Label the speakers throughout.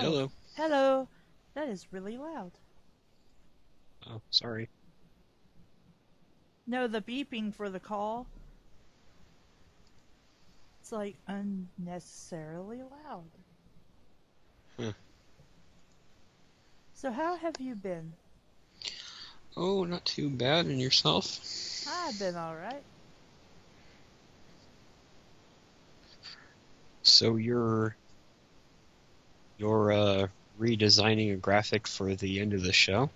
Speaker 1: Oh,
Speaker 2: Hello.
Speaker 1: hello. That is really loud.
Speaker 2: Oh, sorry.
Speaker 1: No, the beeping for the call, it's like unnecessarily loud.
Speaker 2: Huh.
Speaker 1: So, how have you been?
Speaker 2: Oh, not too bad. And yourself?
Speaker 1: I've been alright.
Speaker 2: So you're redesigning a graphic for the end of the show?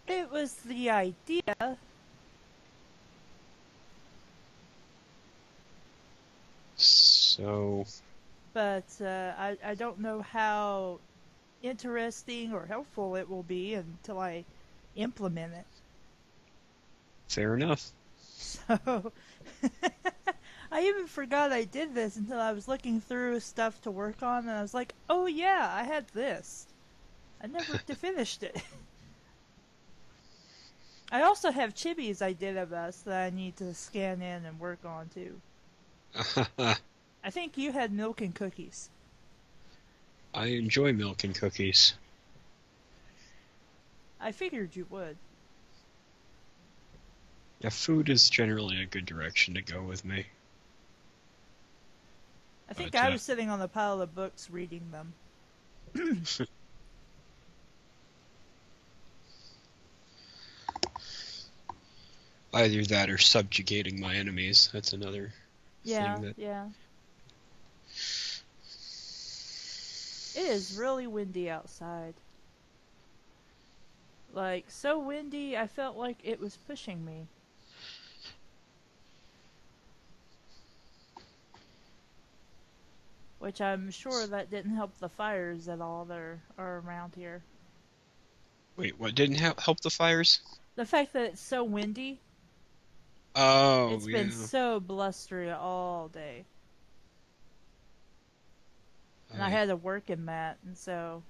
Speaker 1: It was the idea,
Speaker 2: So,
Speaker 1: but I don't know how interesting or helpful it will be until I implement it.
Speaker 2: fair enough.
Speaker 1: So, I even forgot I did this until I was looking through stuff to work on, and I was like, oh yeah, I had this. I never finished it. I also have chibis I did of us that I need to scan in and work on too. I think you had milk and cookies.
Speaker 2: I enjoy milk and cookies.
Speaker 1: I figured you would.
Speaker 2: Yeah, food is generally a good direction to go with me.
Speaker 1: I think
Speaker 2: But
Speaker 1: I was sitting on the pile of books reading them.
Speaker 2: either that or subjugating my enemies. That's another thing
Speaker 1: Yeah,
Speaker 2: that.
Speaker 1: yeah. It is really windy outside. Like, so windy, I felt like it was pushing me. Which I'm sure that didn't help the fires at all that are around here.
Speaker 2: Wait, what didn't help the fires?
Speaker 1: The fact that it's so windy,
Speaker 2: Oh,
Speaker 1: it's been
Speaker 2: yeah.
Speaker 1: so blustery all day. And I
Speaker 2: I
Speaker 1: had to work in that, and so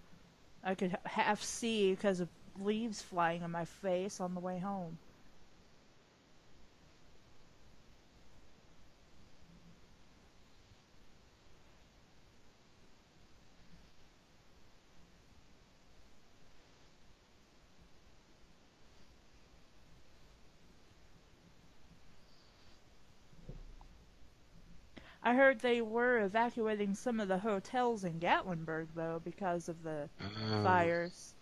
Speaker 1: I could half see because of leaves flying in my face on the way home. I heard they were evacuating some of the hotels in Gatlinburg, though, because of the
Speaker 2: Oh,
Speaker 1: fires.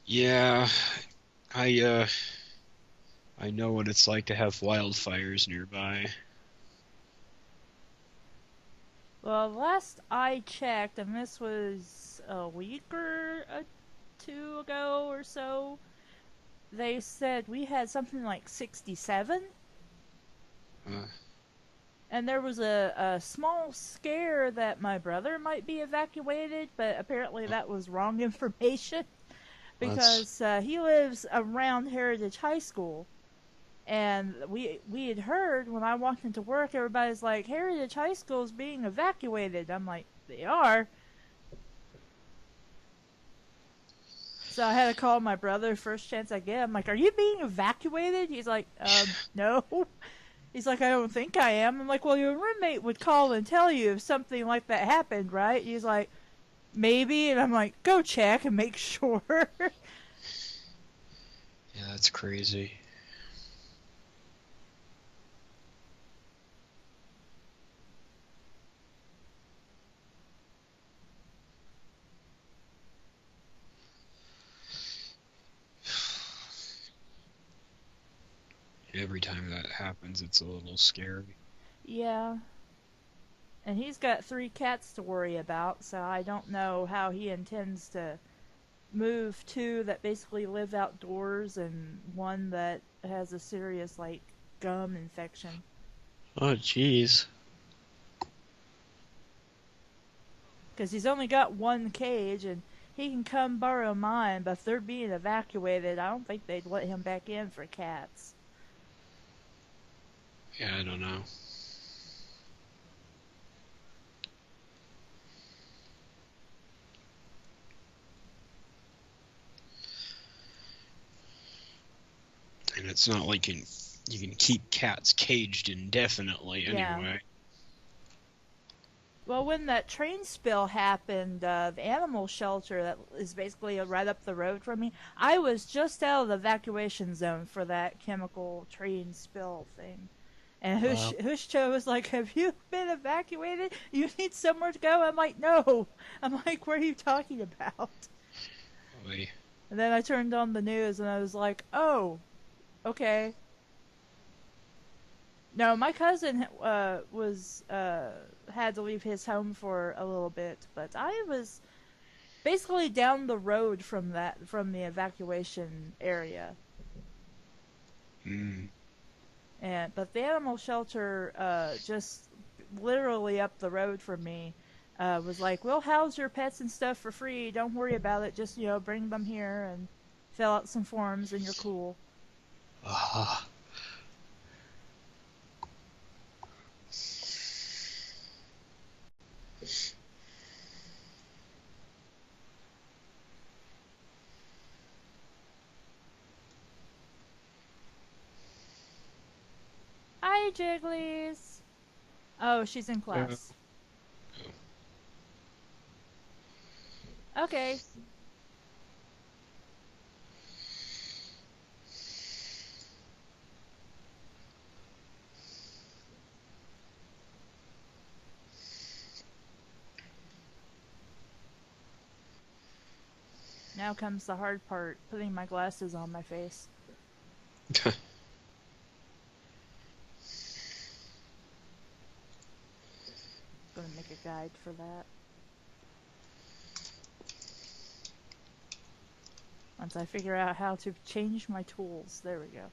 Speaker 2: yeah. I I know what it's like to have wildfires nearby.
Speaker 1: Well, last I checked, and this was a week or two ago or so, they said we had something like 67.
Speaker 2: Uh,
Speaker 1: And there was a small scare that my brother might be evacuated, but apparently that was wrong information
Speaker 2: that's
Speaker 1: because he lives around Heritage High School. And we had heard when I walked into work, everybody's like, Heritage High School is being evacuated. I'm like, they are. So I had to call my brother first chance I get. I'm like, are you being evacuated? He's like, no. He's like, I don't think I am. I'm like, well, your roommate would call and tell you if something like that happened, right? He's like, maybe. And I'm like, go check and make sure.
Speaker 2: yeah, that's crazy. Every time that happens, it's a little scary.
Speaker 1: Yeah. And he's got 3 cats to worry about, so I don't know how he intends to move two that basically live outdoors and one that has a serious, like, gum infection.
Speaker 2: Oh, jeez.
Speaker 1: Because he's only got one cage and he can come borrow mine, but if they're being evacuated, I don't think they'd let him back in for cats.
Speaker 2: Yeah, I don't know. And it's not like you can keep cats caged indefinitely
Speaker 1: Yeah.
Speaker 2: anyway.
Speaker 1: Well, when that train spill happened, the animal shelter that is basically right up the road from me, I was just out of the evacuation zone for that chemical train spill thing. And
Speaker 2: Wow.
Speaker 1: Hushcho was like, "Have you been evacuated? You need somewhere to go?" I'm like, "No." I'm like, "What are you talking about?"
Speaker 2: Boy.
Speaker 1: And then I turned on the news and I was like, "Oh, okay." No, my cousin was had to leave his home for a little bit, but I was basically down the road from the evacuation area.
Speaker 2: Mm.
Speaker 1: And but the animal shelter just literally up the road from me was like, "We'll house your pets and stuff for free. Don't worry about it. Just, bring them here and fill out some forms and you're cool."
Speaker 2: Ah.
Speaker 1: Hi, Jigglies. Oh, she's in
Speaker 2: Uh,
Speaker 1: class. Okay. Now comes the hard part, putting my glasses on my face. Gonna make a guide for that. Once I figure out how to change my tools. There we go.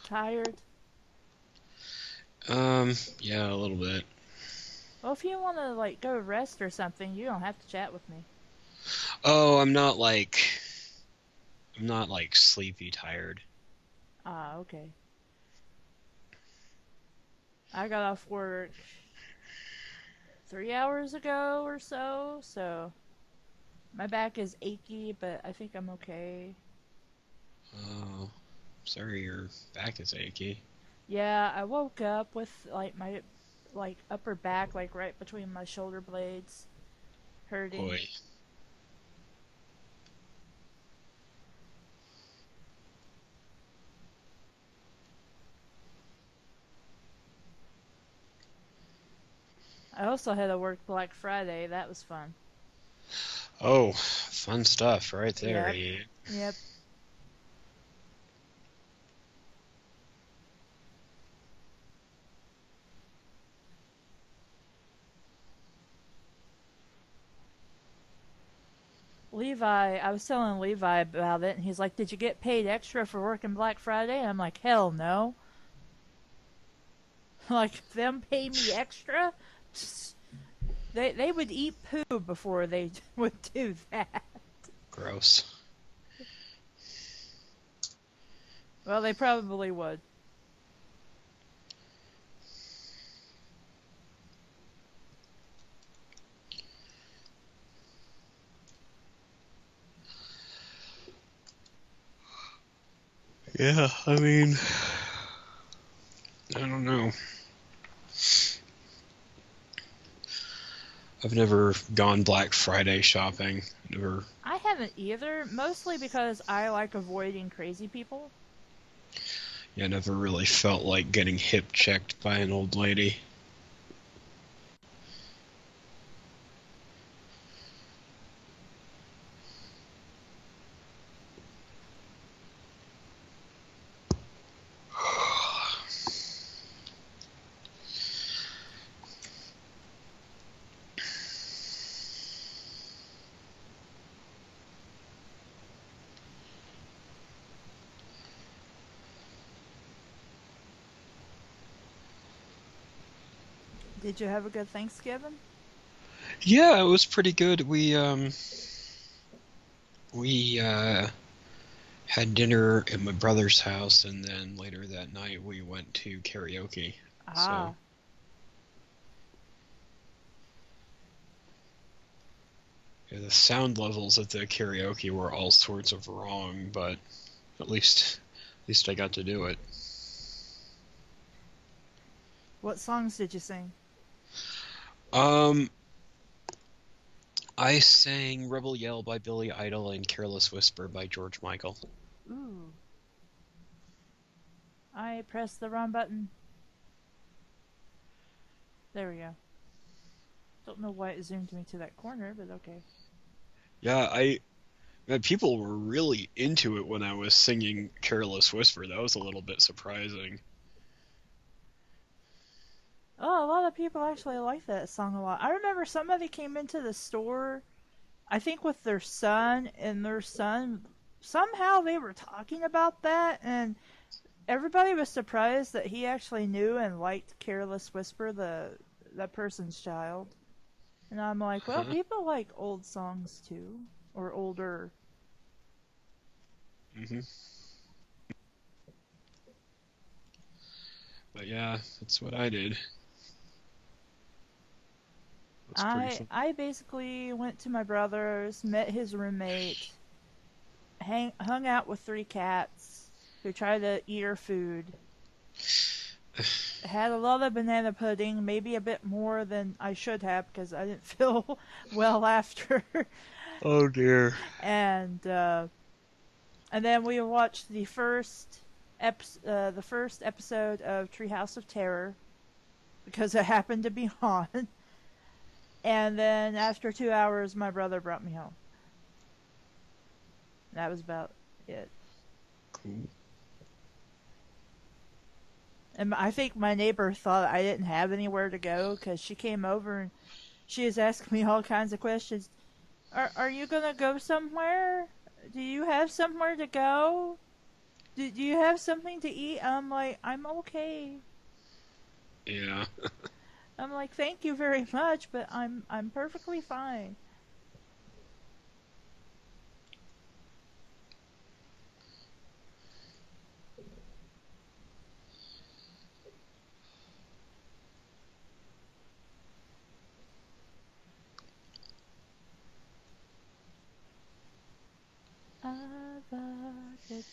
Speaker 1: Tired?
Speaker 2: Yeah, a little bit.
Speaker 1: Well, if you want to, like, go rest or something, you don't have to chat with me.
Speaker 2: Oh, I'm not like sleepy tired.
Speaker 1: Ah, okay. I got off work 3 hours ago or so my back is achy, but I think I'm okay.
Speaker 2: Oh, sorry your back is achy.
Speaker 1: Yeah, I woke up with like my upper back like right between my shoulder blades hurting.
Speaker 2: Boy.
Speaker 1: I also had to work Black Friday. That was fun.
Speaker 2: Oh, fun stuff right there.
Speaker 1: Yep.
Speaker 2: Yeah.
Speaker 1: Yep. Levi, I was telling Levi about it, and he's like, "Did you get paid extra for working Black Friday?" And I'm like, "Hell no." Like, them pay me extra? They would eat poo before they would do that.
Speaker 2: Gross.
Speaker 1: Well, they probably would.
Speaker 2: Yeah, I mean, I don't know. I've never gone Black Friday shopping. Never,
Speaker 1: I haven't either, mostly because I like avoiding crazy people.
Speaker 2: yeah, never really felt like getting hip checked by an old lady.
Speaker 1: Did you have a good Thanksgiving?
Speaker 2: Yeah, it was pretty good. We had dinner at my brother's house, and then later that night we went to karaoke. So
Speaker 1: Ah,
Speaker 2: yeah, the sound levels at the karaoke were all sorts of wrong, but at least I got to do it.
Speaker 1: what songs did you sing?
Speaker 2: Um, I sang Rebel Yell by Billy Idol and Careless Whisper by George Michael.
Speaker 1: Ooh, I pressed the wrong button. There we go. Don't know why it zoomed me to that corner, but okay.
Speaker 2: Yeah, man, people were really into it when I was singing Careless Whisper. That was a little bit surprising.
Speaker 1: Oh, a lot of people actually like that song a lot. I remember somebody came into the store, I think with their son, and their son somehow they were talking about that, and everybody was surprised that he actually knew and liked Careless Whisper, the that person's child. And I'm like, well,
Speaker 2: Huh?
Speaker 1: people like old songs too, or older.
Speaker 2: Hmm. But yeah, that's what I did. That's pretty
Speaker 1: I
Speaker 2: fun.
Speaker 1: I basically went to my brother's, met his roommate, hung out with three cats who tried to eat our food. Had a lot of banana pudding, maybe a bit more than I should have because I didn't feel well after.
Speaker 2: Oh dear.
Speaker 1: and uh, and then we watched the first episode of Treehouse of Terror because it happened to be on. And then after 2 hours, my brother brought me home. That was about it.
Speaker 2: Cool.
Speaker 1: And I think my neighbor thought I didn't have anywhere to go because she came over and she was asking me all kinds of questions. Are you gonna go somewhere? Do you have somewhere to go? Do you have something to eat? I'm like, I'm okay.
Speaker 2: Yeah.
Speaker 1: I'm like, thank you very much, but I'm perfectly fine.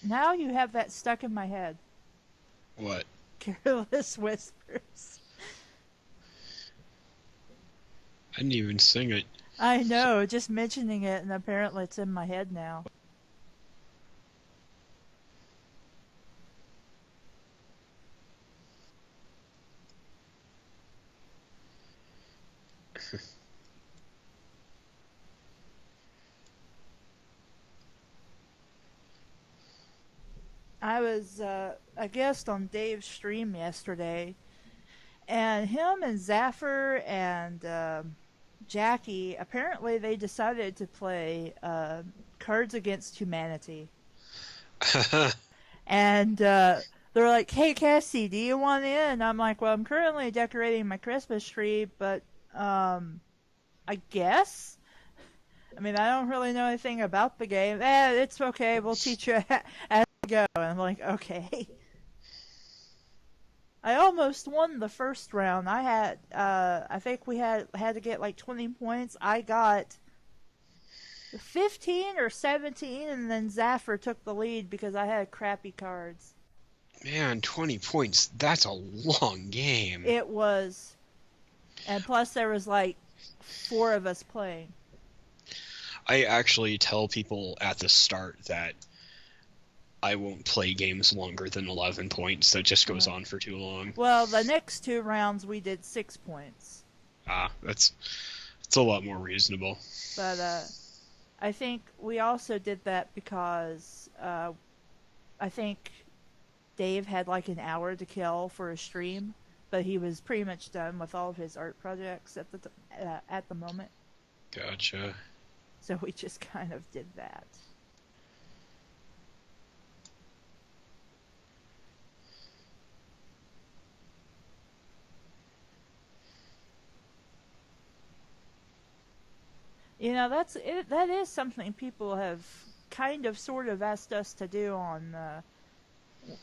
Speaker 1: Now you have that stuck in my head.
Speaker 2: What?
Speaker 1: Careless whispers.
Speaker 2: I didn't even sing it.
Speaker 1: I know, just mentioning it, and apparently it's in my head now. I was a guest on Dave's stream yesterday, and him and Zaffer and Jackie apparently they decided to play Cards Against Humanity, and they're like, "Hey Cassie, do you want in?" And I'm like, "Well, I'm currently decorating my Christmas tree, but um, I guess." I mean, I don't really know anything about the game. It's okay. We'll teach you as we go. And I'm like, okay. I almost won the first round. I think we had to get like 20 points. I got 15 or 17, and then Zaffer took the lead because I had crappy cards.
Speaker 2: Man, 20 points. That's a long game.
Speaker 1: It was, and plus there was like 4 of us playing.
Speaker 2: I actually tell people at the start that I won't play games longer than 11 points. That just goes on for too long.
Speaker 1: Well, the next 2 rounds we did 6 points.
Speaker 2: That's a lot more reasonable.
Speaker 1: But I think we also did that because I think Dave had like an hour to kill for a stream, but he was pretty much done with all of his art projects at the moment.
Speaker 2: Gotcha.
Speaker 1: So we just kind of did that. You know, that is something people have kind of sort of asked us to do on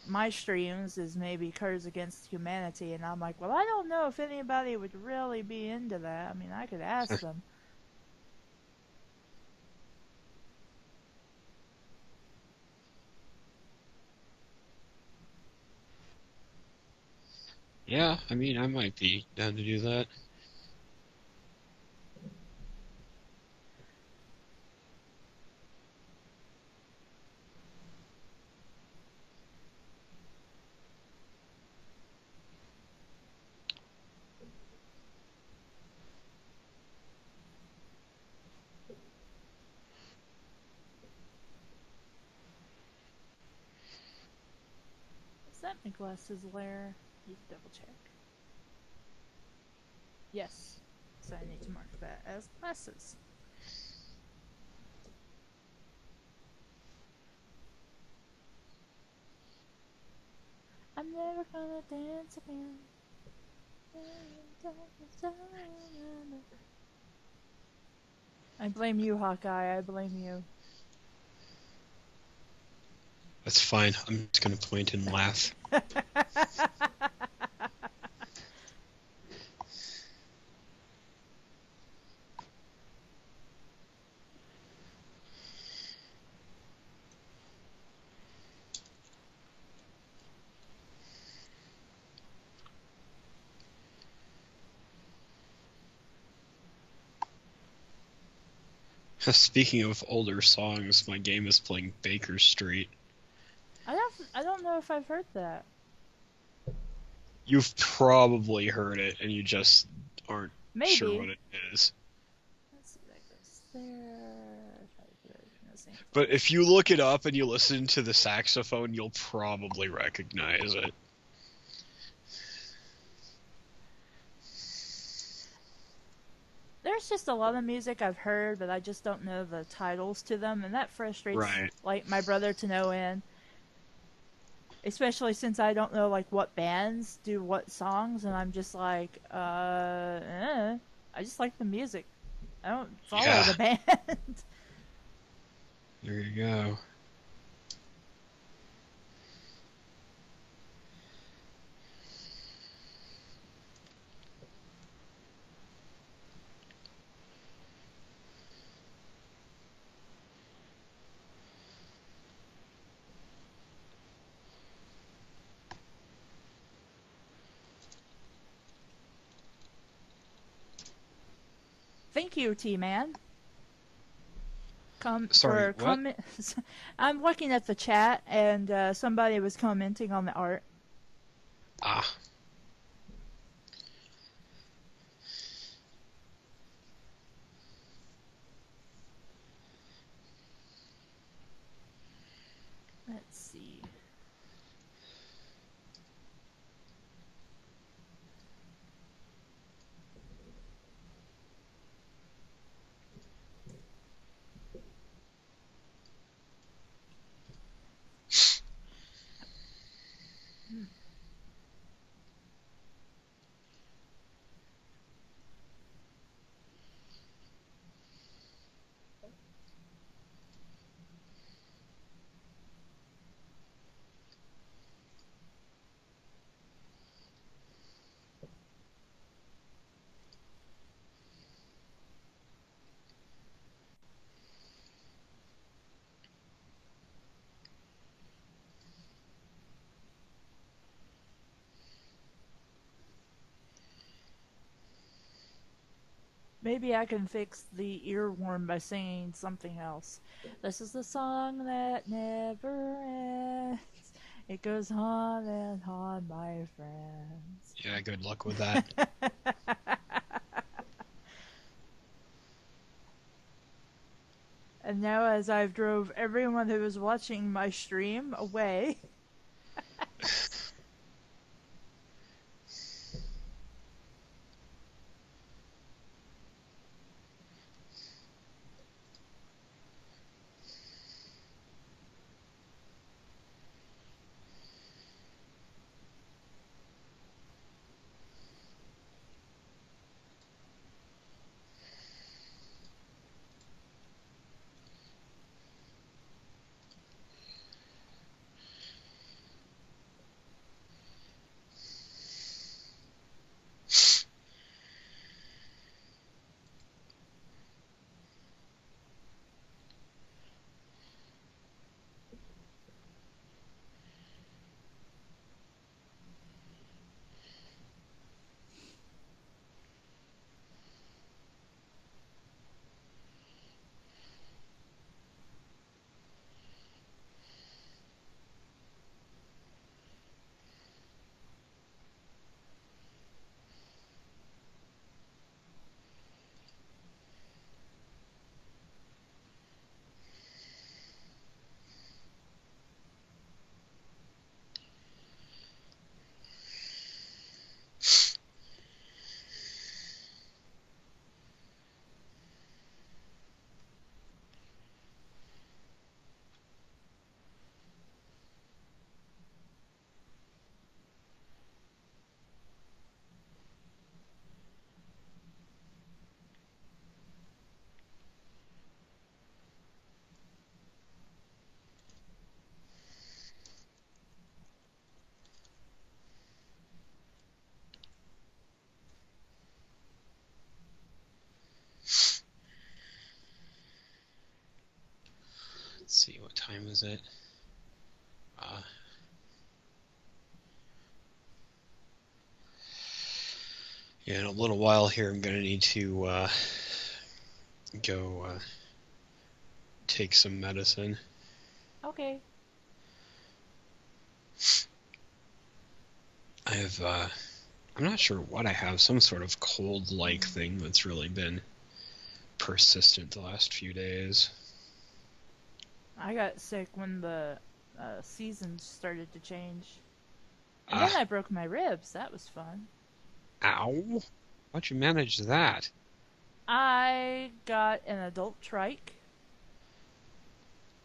Speaker 1: my streams, is maybe Cards Against Humanity, and I'm like, well, I don't know if anybody would really be into that. I mean, I could ask them.
Speaker 2: Yeah, I mean, I might be down to do that.
Speaker 1: Is that my glasses lair? Need to double check. Yes. So I need to mark that as glasses. I'm never gonna dance again. I blame you, Hawkeye. I blame you.
Speaker 2: That's fine. I'm just gonna point and laugh. Speaking of older songs, my game is playing Baker Street.
Speaker 1: I don't know if I've heard that.
Speaker 2: You've probably heard it, and you just aren't
Speaker 1: Maybe.
Speaker 2: sure what it is.
Speaker 1: Let's see, that goes there. Try to put it in the same place.
Speaker 2: But if you look it up and you listen to the saxophone, you'll probably recognize it.
Speaker 1: There's just a lot of music I've heard, but I just don't know the titles to them, and that frustrates like my brother to no end. Especially since I don't know like what bands do what songs, and I'm just like, I just like the music. I don't follow the band.
Speaker 2: There you go.
Speaker 1: Thank you, T-Man.
Speaker 2: Sorry, what?
Speaker 1: I'm looking at the chat, and somebody was commenting on the art.
Speaker 2: Ah.
Speaker 1: Let's see. Maybe I can fix the earworm by singing something else. This is the song that never ends. It goes on and on, my friends.
Speaker 2: Yeah, good luck with that.
Speaker 1: And now, as I've drove everyone who was watching my stream away,
Speaker 2: Let's see, what time is it? Yeah, in a little while here, I'm gonna need to go take some medicine.
Speaker 1: okay.
Speaker 2: I have, I'm not sure what I have, some sort of cold-like thing that's really been persistent the last few days.
Speaker 1: I got sick when the seasons started to change. And then I broke my ribs. That was fun.
Speaker 2: Ow! How'd you manage that?
Speaker 1: I got an adult trike.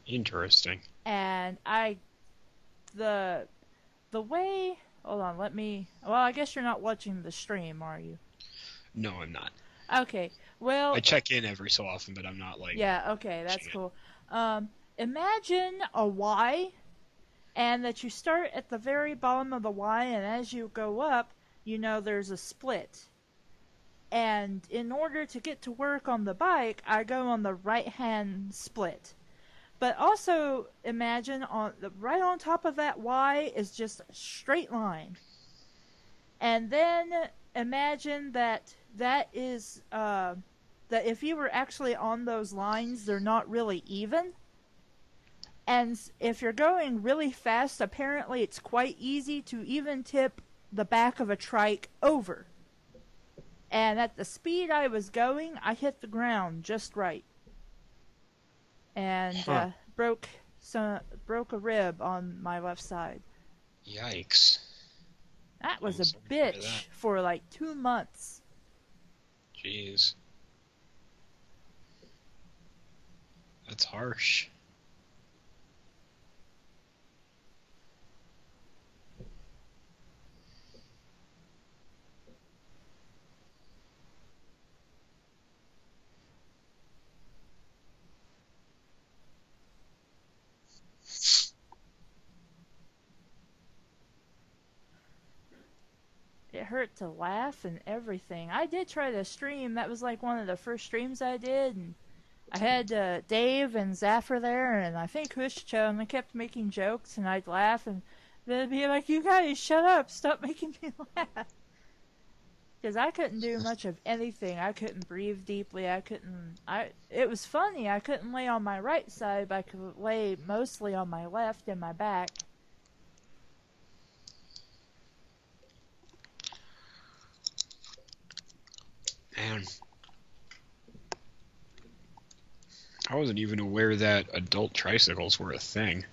Speaker 2: Interesting.
Speaker 1: And the way, hold on, well, I guess you're not watching the stream, are you?
Speaker 2: No, I'm not.
Speaker 1: Okay, well,
Speaker 2: I check in every so often, but I'm not like...
Speaker 1: yeah, okay, that's cool. Imagine a Y, and that you start at the very bottom of the Y, and as you go up, you know there's a split. And in order to get to work on the bike, I go on the right-hand split. But also imagine right on top of that Y is just a straight line. And then imagine that is that if you were actually on those lines, they're not really even. And if you're going really fast, apparently it's quite easy to even tip the back of a trike over. And at the speed I was going, I hit the ground just right. And broke a rib on my left side.
Speaker 2: Yikes.
Speaker 1: That was a bitch for like 2 months.
Speaker 2: Jeez. That's harsh.
Speaker 1: It hurt to laugh and everything. I did try to stream. That was like one of the first streams I did. And I had Dave and Zaffer there, and I think Hushcho, and they kept making jokes, and I'd laugh, and they'd be like, "You guys, shut up! Stop making me laugh." Because I couldn't do much of anything. I couldn't breathe deeply. I couldn't. It was funny. I couldn't lay on my right side, but I could lay mostly on my left and my back.
Speaker 2: Man, I wasn't even aware that adult tricycles were a thing.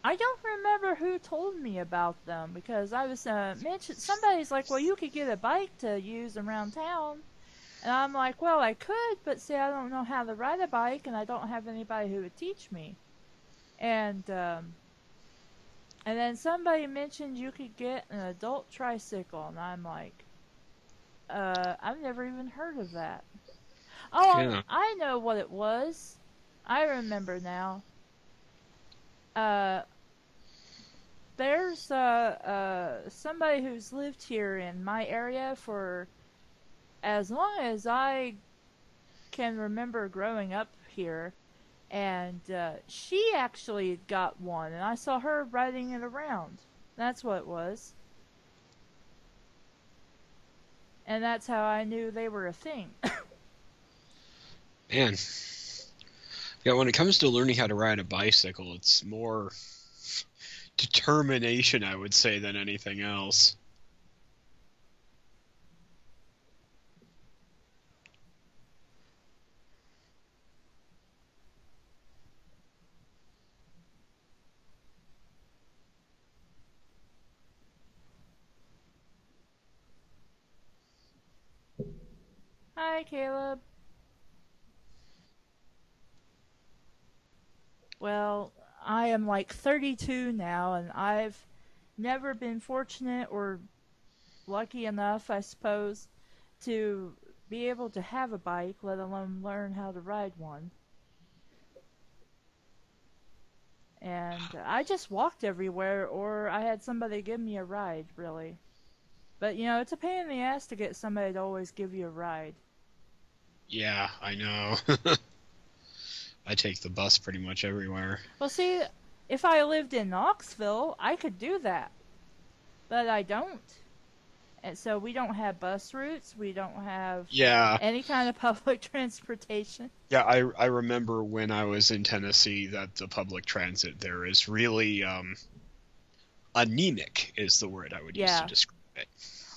Speaker 1: I don't remember who told me about them because I was mentioned. Somebody's like, "Well, you could get a bike to use around town," and I'm like, "Well, I could, but see, I don't know how to ride a bike, and I don't have anybody who would teach me." And then somebody mentioned you could get an adult tricycle, and I'm like, I've never even heard of that. Oh,
Speaker 2: Yeah.
Speaker 1: I know what it was. I remember now. Uh, there's somebody who's lived here in my area for as long as I can remember growing up here, and she actually got one, and I saw her riding it around. That's what it was, and that's how I knew they were a thing.
Speaker 2: Man. Yeah, when it comes to learning how to ride a bicycle, it's more determination, I would say, than anything else.
Speaker 1: Hi, Caleb. Well, I am like 32 now, and I've never been fortunate or lucky enough, I suppose, to be able to have a bike, let alone learn how to ride one. And I just walked everywhere, or I had somebody give me a ride, really. But it's a pain in the ass to get somebody to always give you a ride.
Speaker 2: Yeah, I know. I take the bus pretty much everywhere.
Speaker 1: Well, see, if I lived in Knoxville, I could do that. But I don't. And so we don't have bus routes. We don't have
Speaker 2: Yeah,
Speaker 1: any kind of public transportation.
Speaker 2: yeah. I remember when I was in Tennessee that the public transit there is really anemic is the word I would use to
Speaker 1: Yeah.
Speaker 2: describe it.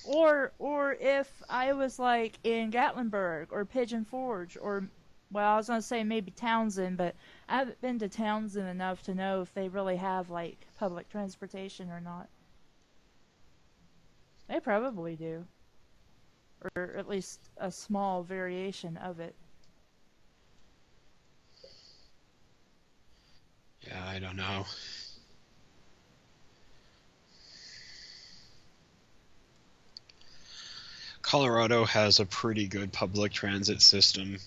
Speaker 1: Or if I was like in Gatlinburg or Pigeon Forge or well, I was gonna say maybe Townsend, but I haven't been to Townsend enough to know if they really have like public transportation or not. They probably do, or at least a small variation of it.
Speaker 2: Yeah, I don't know. Colorado has a pretty good public transit system,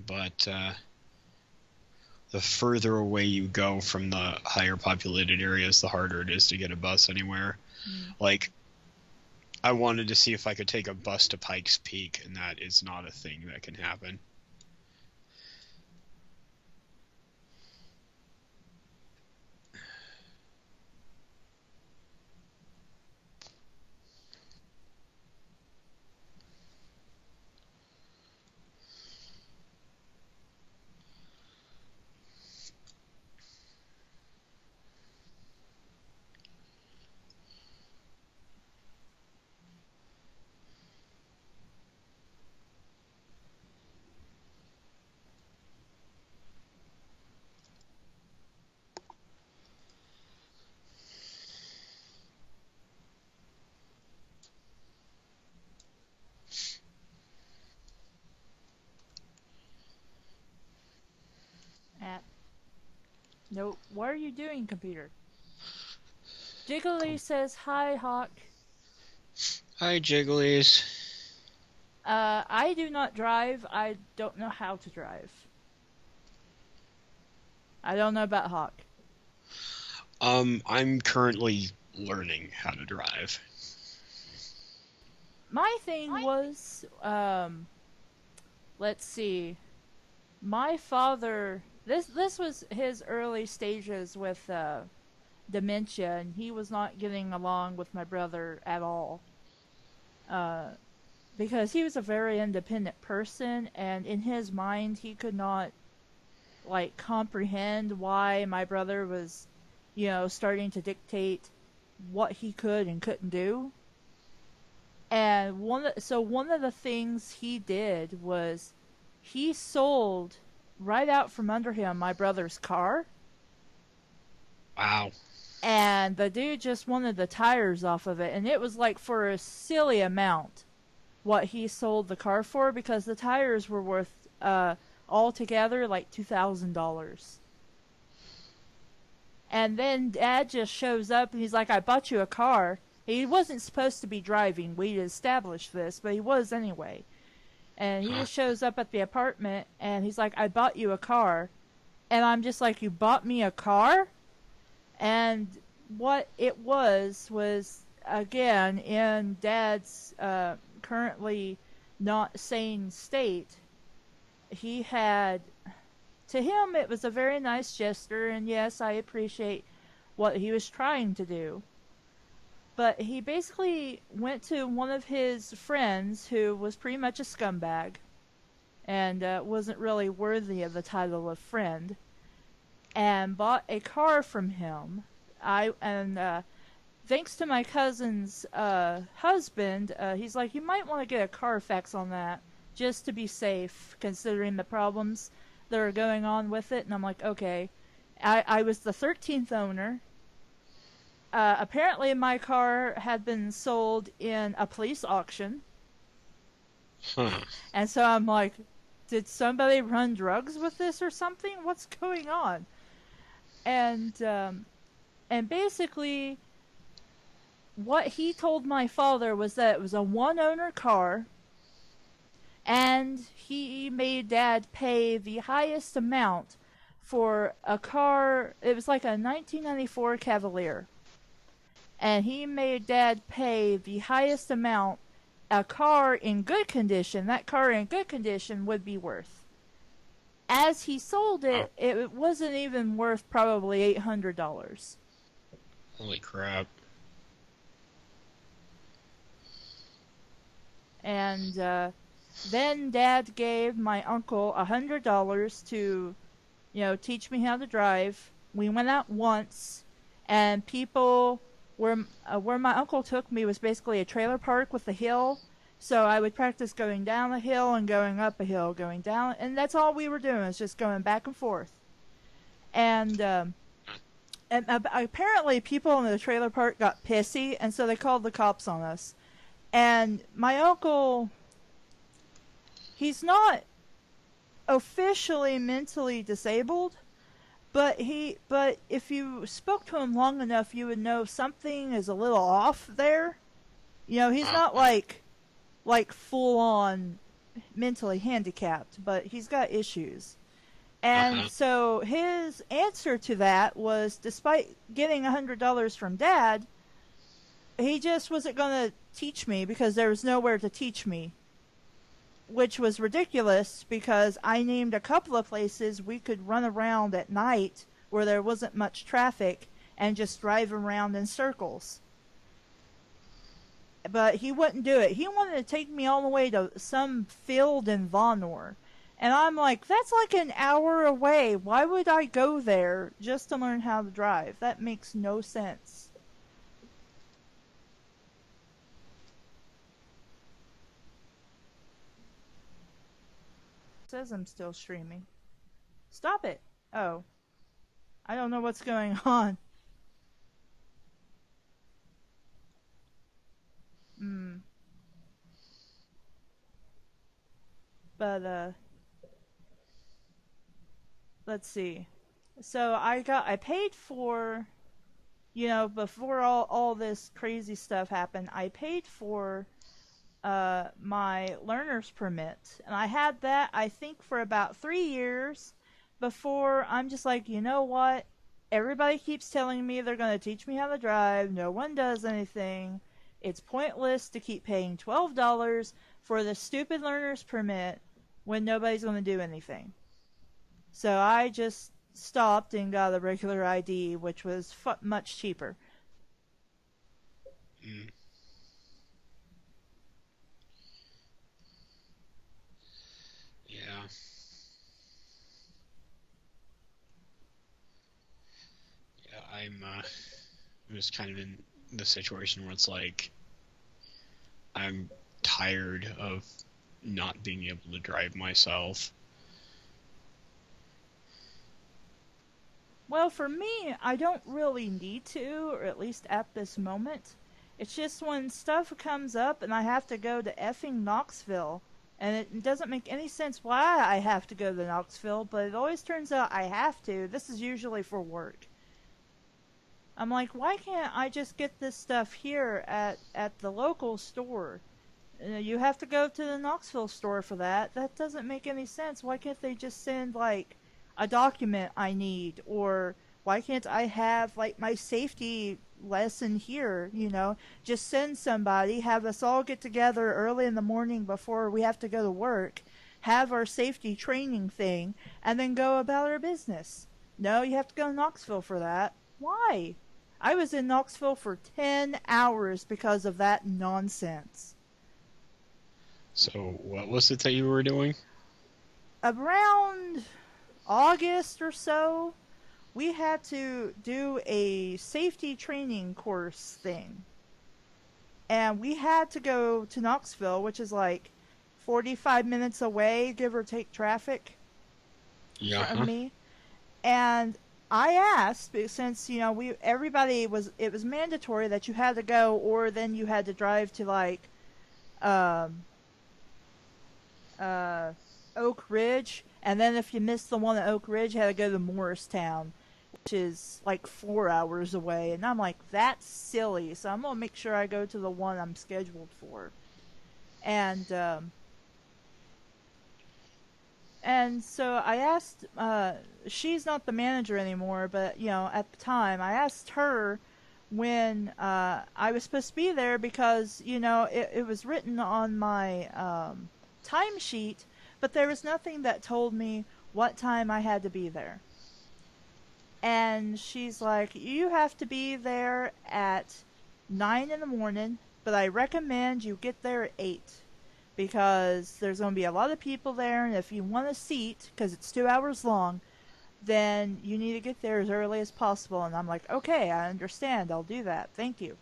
Speaker 2: but the further away you go from the higher populated areas, the harder it is to get a bus anywhere.
Speaker 1: Mm.
Speaker 2: Like, I wanted to see if I could take a bus to Pikes Peak, and that is not a thing that can happen.
Speaker 1: At no, what are you doing, computer? Jiggly says hi, Hawk.
Speaker 2: Hi, Jigglies.
Speaker 1: I do not drive. I don't know how to drive. I don't know about Hawk.
Speaker 2: I'm currently learning how to drive.
Speaker 1: My thing was, let's see. My father, this was his early stages with dementia, and he was not getting along with my brother at all. uh, because he was a very independent person, and in his mind, he could not like comprehend why my brother was, starting to dictate what he could and couldn't do. And one of the things he did was he sold right out from under him my brother's car,
Speaker 2: Wow.
Speaker 1: and the dude just wanted the tires off of it, and it was like for a silly amount what he sold the car for, because the tires were worth altogether like $2,000. And then Dad just shows up and he's like, I bought you a car. He wasn't supposed to be driving. We established this, but he was anyway. And he
Speaker 2: Huh.
Speaker 1: just shows up at the apartment and he's like, I bought you a car. And I'm just like, you bought me a car? And what it was, again, in Dad's currently not sane state, he had, to him, it was a very nice gesture, and yes, I appreciate what he was trying to do. But he basically went to one of his friends who was pretty much a scumbag and wasn't really worthy of the title of friend, and bought a car from him. Thanks to my cousin's husband, he's like, you might want to get a Carfax on that just to be safe, considering the problems that are going on with it. And I'm like, okay. I was the 13th owner. Apparently, my car had been sold in a police auction.
Speaker 2: Huh.
Speaker 1: And so I'm like, did somebody run drugs with this or something? What's going on? And basically, what he told my father was that it was a one owner car, and he made Dad pay the highest amount for a car. It was like a 1994 Cavalier, and he made Dad pay the highest amount a car in good condition, that car in good condition, would be worth. As he sold
Speaker 2: Oh,
Speaker 1: it, it wasn't even worth probably $800.
Speaker 2: holy crap.
Speaker 1: And then Dad gave my uncle $100 to, teach me how to drive. We went out once, and people where my uncle took me was basically a trailer park with a hill. So I would practice going down a hill and going up a hill, going down, and that's all we were doing, was just going back and forth. And apparently people in the trailer park got pissy, and so they called the cops on us. And my uncle, he's not officially mentally disabled, but if you spoke to him long enough, you would know something is a little off there. He's not like full on mentally handicapped, but he's got issues. And
Speaker 2: Uh-huh.
Speaker 1: so his answer to that was, despite getting $100 from Dad, he just wasn't going to teach me because there was nowhere to teach me, which was ridiculous because I named a couple of places we could run around at night where there wasn't much traffic and just drive around in circles. But he wouldn't do it. He wanted to take me all the way to some field in Vonor. And I'm like, that's like an hour away. Why would I go there just to learn how to drive? That makes no sense. It says I'm still streaming. Stop it. Oh, I don't know what's going on. Hmm. But let's see. So I paid for, before all this crazy stuff happened, I paid for my learner's permit. And I had that, I think, for about 3 years before I'm just like, you know what? Everybody keeps telling me they're going to teach me how to drive. No one does anything. It's pointless to keep paying $12 for the stupid learner's permit when nobody's going to do anything. So I just stopped and got a regular ID, which was much cheaper.
Speaker 2: Mm. I'm just kind of in the situation where it's like I'm tired of not being able to drive myself.
Speaker 1: Well, for me, I don't really need to, or at least at this moment. It's just when stuff comes up and I have to go to effing Knoxville, and it doesn't make any sense why I have to go to Knoxville, but it always turns out I have to. This is usually for work. I'm like, why can't I just get this stuff here at the local store? You have to go to the Knoxville store for that. That doesn't make any sense. Why can't they just send, like, a document I need? Or why can't I have, like, my safety lesson here? Just send somebody, have us all get together early in the morning before we have to go to work, have our safety training thing, and then go about our business. No, you have to go to Knoxville for that. Why? I was in Knoxville for 10 hours because of that nonsense.
Speaker 2: So what was it that you were doing?
Speaker 1: Around August or so, we had to do a safety training course thing. And we had to go to Knoxville, which is like 45 minutes away, give or take traffic
Speaker 2: Yeah.
Speaker 1: from me. And I asked, since, it was mandatory that you had to go, or then you had to drive to, like, um, Oak Ridge, and then if you missed the one at Oak Ridge, you had to go to Morristown, which is like 4 hours away. And I'm like, that's silly. So I'm gonna make sure I go to the one I'm scheduled for. And so I asked. She's not the manager anymore, but at the time, I asked her when I was supposed to be there because it was written on my timesheet, but there was nothing that told me what time I had to be there. And she's like, you have to be there at 9 in the morning, but I recommend you get there at 8 because there's going to be a lot of people there, and if you want a seat, because it's 2 hours long, then you need to get there as early as possible. And I'm like, okay, I understand. I'll do that. Thank you.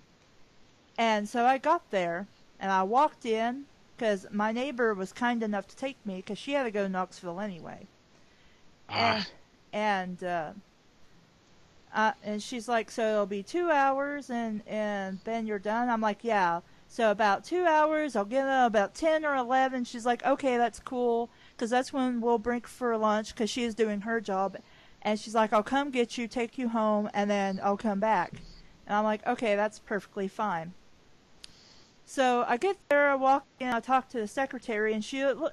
Speaker 1: And so I got there, and I walked in, because my neighbor was kind enough to take me, because she had to go to Knoxville anyway.
Speaker 2: Ah.
Speaker 1: And she's like, so it'll be 2 hours, and then you're done? I'm like, yeah. So about 2 hours, I'll get about 10 or 11. She's like, okay, that's cool, because that's when we'll break for lunch, because she is doing her job. And she's like, I'll come get you, take you home, and then I'll come back. And I'm like, okay, that's perfectly fine. So I get there, I walk in, I talk to the secretary, and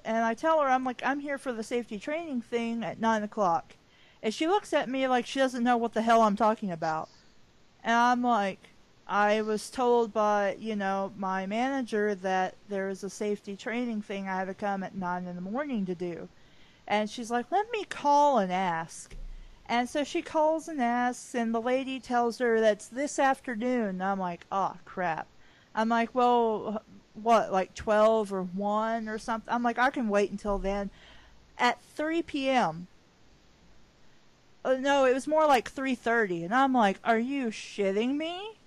Speaker 1: I tell her, I'm like, I'm here for the safety training thing at 9 o'clock. And she looks at me like she doesn't know what the hell I'm talking about. And I'm like, I was told by, my manager that there is a safety training thing I have to come at 9 in the morning to do. And she's like, let me call and ask. And so she calls and asks, and the lady tells her that's this afternoon. And I'm like, oh, crap. I'm like, well, what, like 12 or 1 or something? I'm like, I can wait until then. At 3 p.m., no, it was more like 3:30, and I'm like, are you shitting me?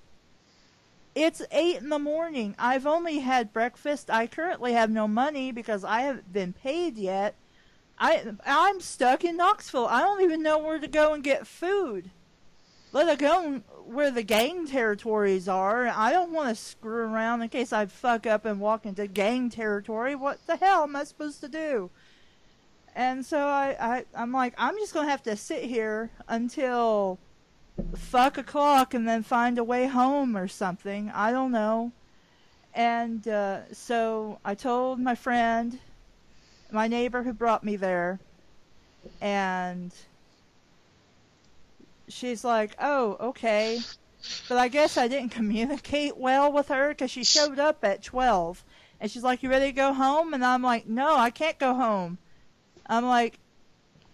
Speaker 1: It's 8 in the morning. I've only had breakfast. I currently have no money because I haven't been paid yet. I'm stuck in Knoxville. I don't even know where to go and get food, let alone where the gang territories are. I don't want to screw around in case I fuck up and walk into gang territory. What the hell am I supposed to do? And so I'm like, I'm just going to have to sit here until fuck o'clock and then find a way home or something. I don't know. And so I told my friend, my neighbor who brought me there, and she's like, oh, okay. But I guess I didn't communicate well with her because she showed up at 12. And she's like, you ready to go home? And I'm like, no, I can't go home. I'm like,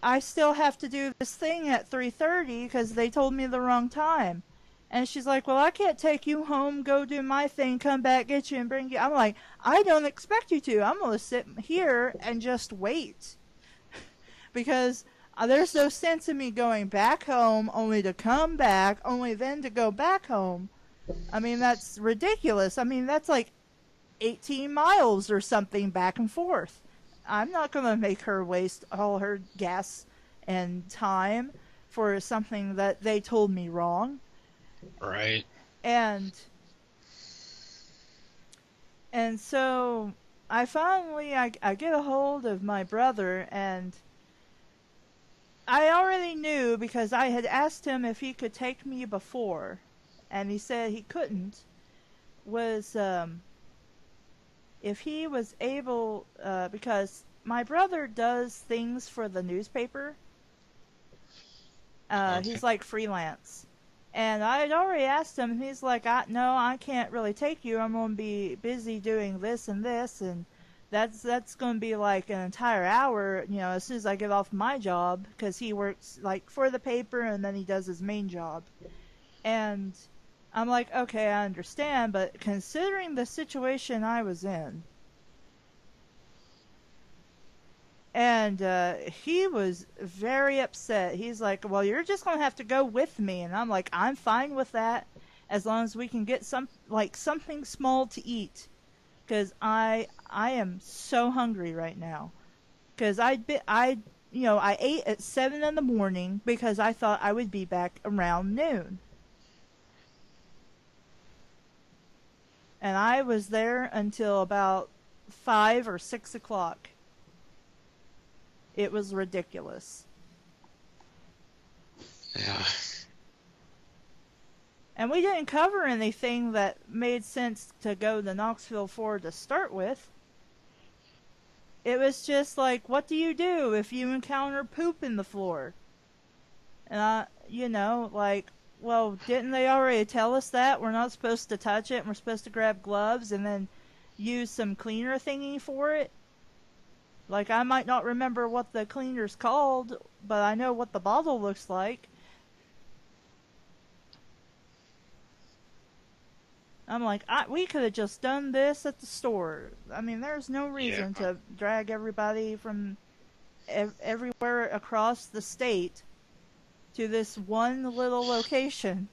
Speaker 1: I still have to do this thing at 3:30 because they told me the wrong time. And she's like, well, I can't take you home, go do my thing, come back, get you, and bring you. I'm like, I don't expect you to. I'm going to sit here and just wait. Because There's no sense in me going back home only to come back, only then to go back home. I mean, that's ridiculous. I mean, that's like 18 miles or something back and forth. I'm not going to make her waste all her gas and time for something that they told me wrong.
Speaker 2: Right.
Speaker 1: And so I get a hold of my brother, and I already knew because I had asked him if he could take me before, and he said he couldn't. Was if he was able, because my brother does things for the newspaper.
Speaker 2: Okay.
Speaker 1: He's like freelance. And I had already asked him, and he's like, no, I can't really take you. I'm going to be busy doing this and this, and that's going to be like an entire hour, as soon as I get off my job, because he works like for the paper, and then he does his main job. And I'm like, okay, I understand, but considering the situation I was in, and he was very upset. He's like, well, you're just going to have to go with me. And I'm like, I'm fine with that as long as we can get something small to eat, because I am so hungry right now. Because I ate at 7 in the morning because I thought I would be back around noon. And I was there until about 5 or 6 o'clock. It was ridiculous.
Speaker 2: Yeah.
Speaker 1: And we didn't cover anything that made sense to go to Knoxville for to start with. It was just like, what do you do if you encounter poop in the floor? And well, didn't they already tell us that? We're not supposed to touch it, and we're supposed to grab gloves and then use some cleaner thingy for it? Like, I might not remember what the cleaner's called, but I know what the bottle looks like. I'm like, we could have just done this at the store. I mean, there's no
Speaker 2: Yeah.
Speaker 1: reason to drag everybody from everywhere across the state to this one little location.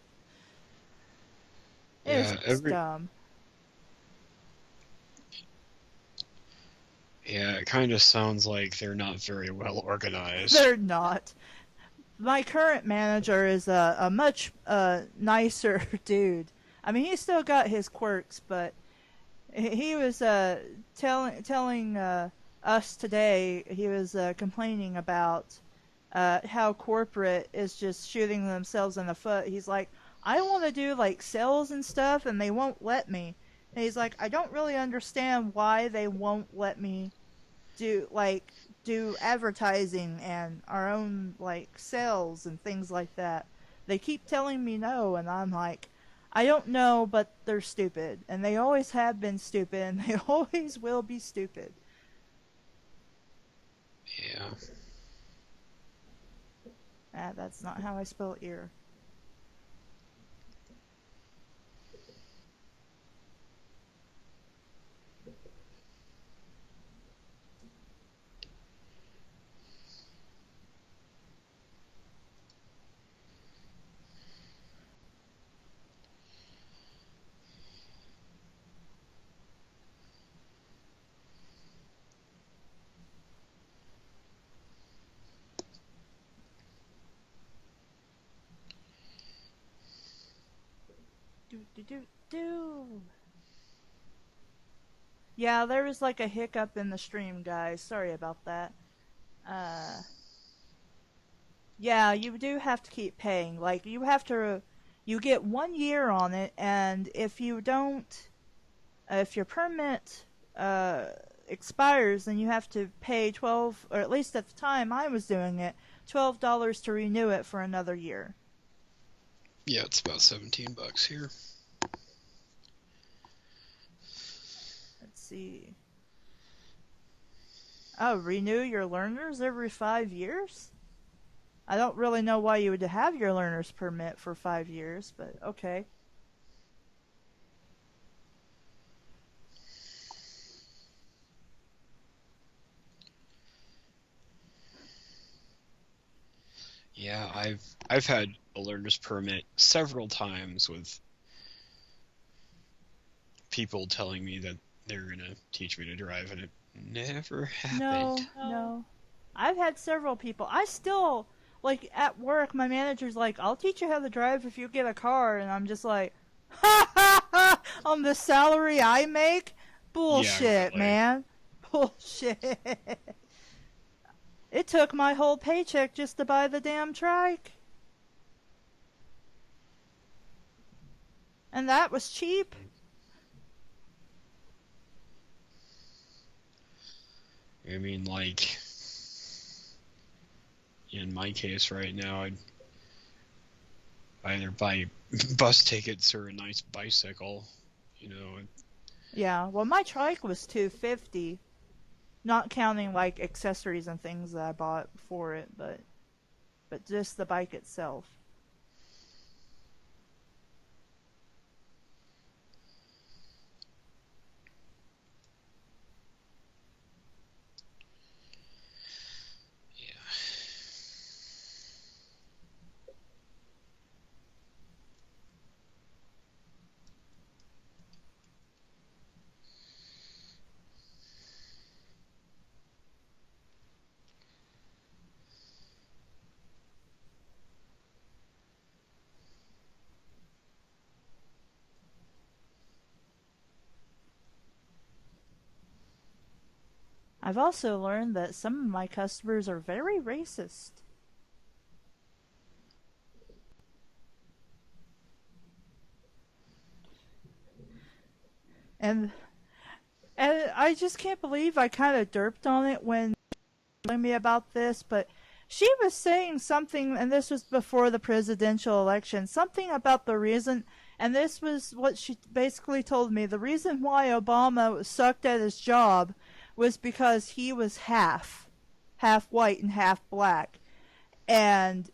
Speaker 1: It is
Speaker 2: Yeah.
Speaker 1: just dumb.
Speaker 2: Yeah. It kind of sounds like they're not very well organized.
Speaker 1: They're not. My current manager is a much nicer dude. I mean, he's still got his quirks, but he was telling us today. He was complaining about how corporate is just shooting themselves in the foot. He's like, I want to do like sales and stuff, and they won't let me. And he's like, I don't really understand why they won't let me do advertising and our own like sales and things like that. They keep telling me no, and I'm like, I don't know, but they're stupid, and they always have been stupid, and they always will be stupid.
Speaker 2: Yeah.
Speaker 1: That's not how I spell ear. Do do do do. Yeah, there was like a hiccup in the stream, guys. Sorry about that. Uh, yeah, you do have to keep paying. Like, you get 1 year on it, and if you don't, if your permit uh, expires, then you have to pay 12, or at least at the time I was doing it, $12 to renew it for another year.
Speaker 2: Yeah, it's about $17 here.
Speaker 1: Let's see. Oh, renew your learners every 5 years? I don't really know why you would have your learner's permit for 5 years, but okay.
Speaker 2: I've had a learner's permit several times with people telling me that they're gonna teach me to drive, and it never happened.
Speaker 1: No. I've had several people. I still, like, at work, my manager's like, I'll teach you how to drive if you get a car. And I'm just like, ha ha ha, on the salary I make?
Speaker 2: Yeah,
Speaker 1: Bullshit,
Speaker 2: really.
Speaker 1: man. Bullshit. It took my whole paycheck just to buy the damn trike. And that was cheap.
Speaker 2: I mean, like, in my case right now, I'd either buy bus tickets or a nice bicycle, you know.
Speaker 1: Yeah, well, my trike was $250, not counting like accessories and things that I bought for it, but just the bike itself.
Speaker 2: Yeah.
Speaker 1: I've also learned that some of my customers are very racist. And and I just can't believe I kind of derped on it when telling me about this, but she was saying something, and this was before the presidential election, something about the reason, and this was what she basically told me. The reason why Obama sucked at his job was because he was half white and half black, and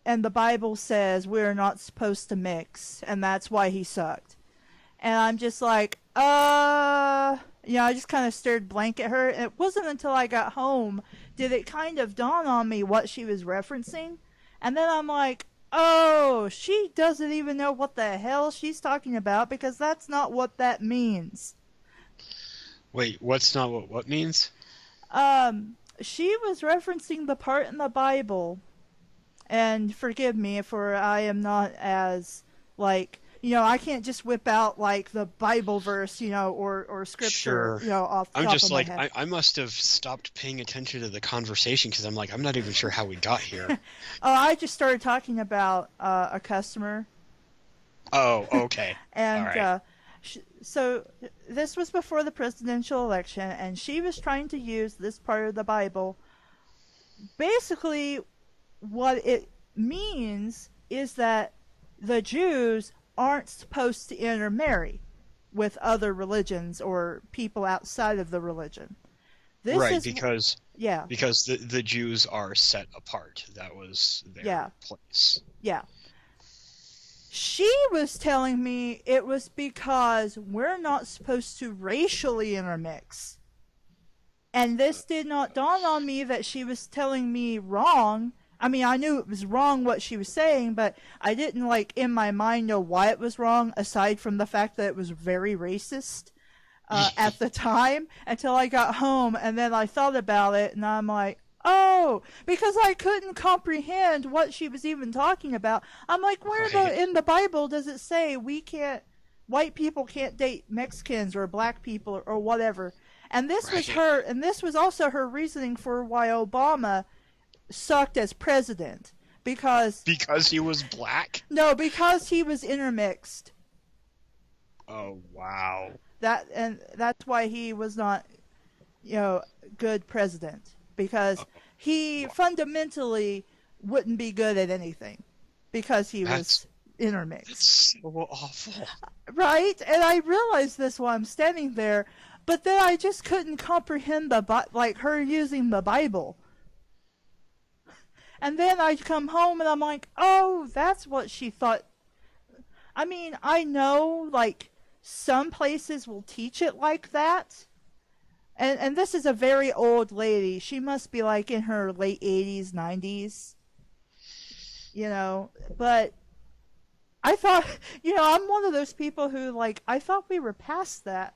Speaker 1: the Bible says we're not supposed to mix, and that's why he sucked. And I'm just like, I just kind of stared blank at her. And it wasn't until I got home did it kind of dawn on me what she was referencing. And then I'm like, oh, she doesn't even know what the hell she's talking about because that's not what that means.
Speaker 2: Wait, what's not what means?
Speaker 1: She was referencing the part in the Bible, and forgive me for I am not as, like, I can't just whip out like the Bible verse, or scripture,
Speaker 2: Sure.
Speaker 1: off the
Speaker 2: I'm
Speaker 1: top
Speaker 2: just
Speaker 1: of my
Speaker 2: like,
Speaker 1: head.
Speaker 2: I must have stopped paying attention to the conversation because I'm like, I'm not even sure how we got here.
Speaker 1: Oh, I just started talking about a customer,
Speaker 2: Oh, okay. All
Speaker 1: and
Speaker 2: right.
Speaker 1: so this was before the presidential election, and she was trying to use this part of the Bible. Basically, what it means is that the Jews aren't supposed to intermarry with other religions or people outside of the religion. This
Speaker 2: Right,
Speaker 1: is, yeah,
Speaker 2: because the Jews are set apart. That was their
Speaker 1: yeah,
Speaker 2: place.
Speaker 1: yeah. She was telling me it was because we're not supposed to racially intermix. And this did not dawn on me that she was telling me wrong. I mean, I knew it was wrong what she was saying, but I didn't, like, in my mind know why it was wrong, aside from the fact that it was very racist at the time, until I got home, and then I thought about it, and I'm like, oh, because I couldn't comprehend what she was even talking about. I'm like,
Speaker 2: Right.
Speaker 1: in the Bible does it say white people can't date Mexicans or black people or whatever? And
Speaker 2: Right.
Speaker 1: this was also her reasoning for why Obama sucked as president. Because,
Speaker 2: Because he was black?
Speaker 1: no, because he was intermixed.
Speaker 2: Oh, wow.
Speaker 1: And that's why he was not, good president. Because
Speaker 2: Oh,
Speaker 1: he
Speaker 2: wow.
Speaker 1: fundamentally wouldn't be good at anything. Because he
Speaker 2: That's
Speaker 1: was intermixed.
Speaker 2: that's so awful.
Speaker 1: Right? And I realized this while I'm standing there, but then I just couldn't comprehend like her using the Bible. And then I come home and I'm like, oh, that's what she thought. I mean, I know, like, some places will teach it like that. And this is a very old lady. She must be, like, in her late 80s, 90s. you know. But I thought, I'm one of those people who, like, I thought we were past that.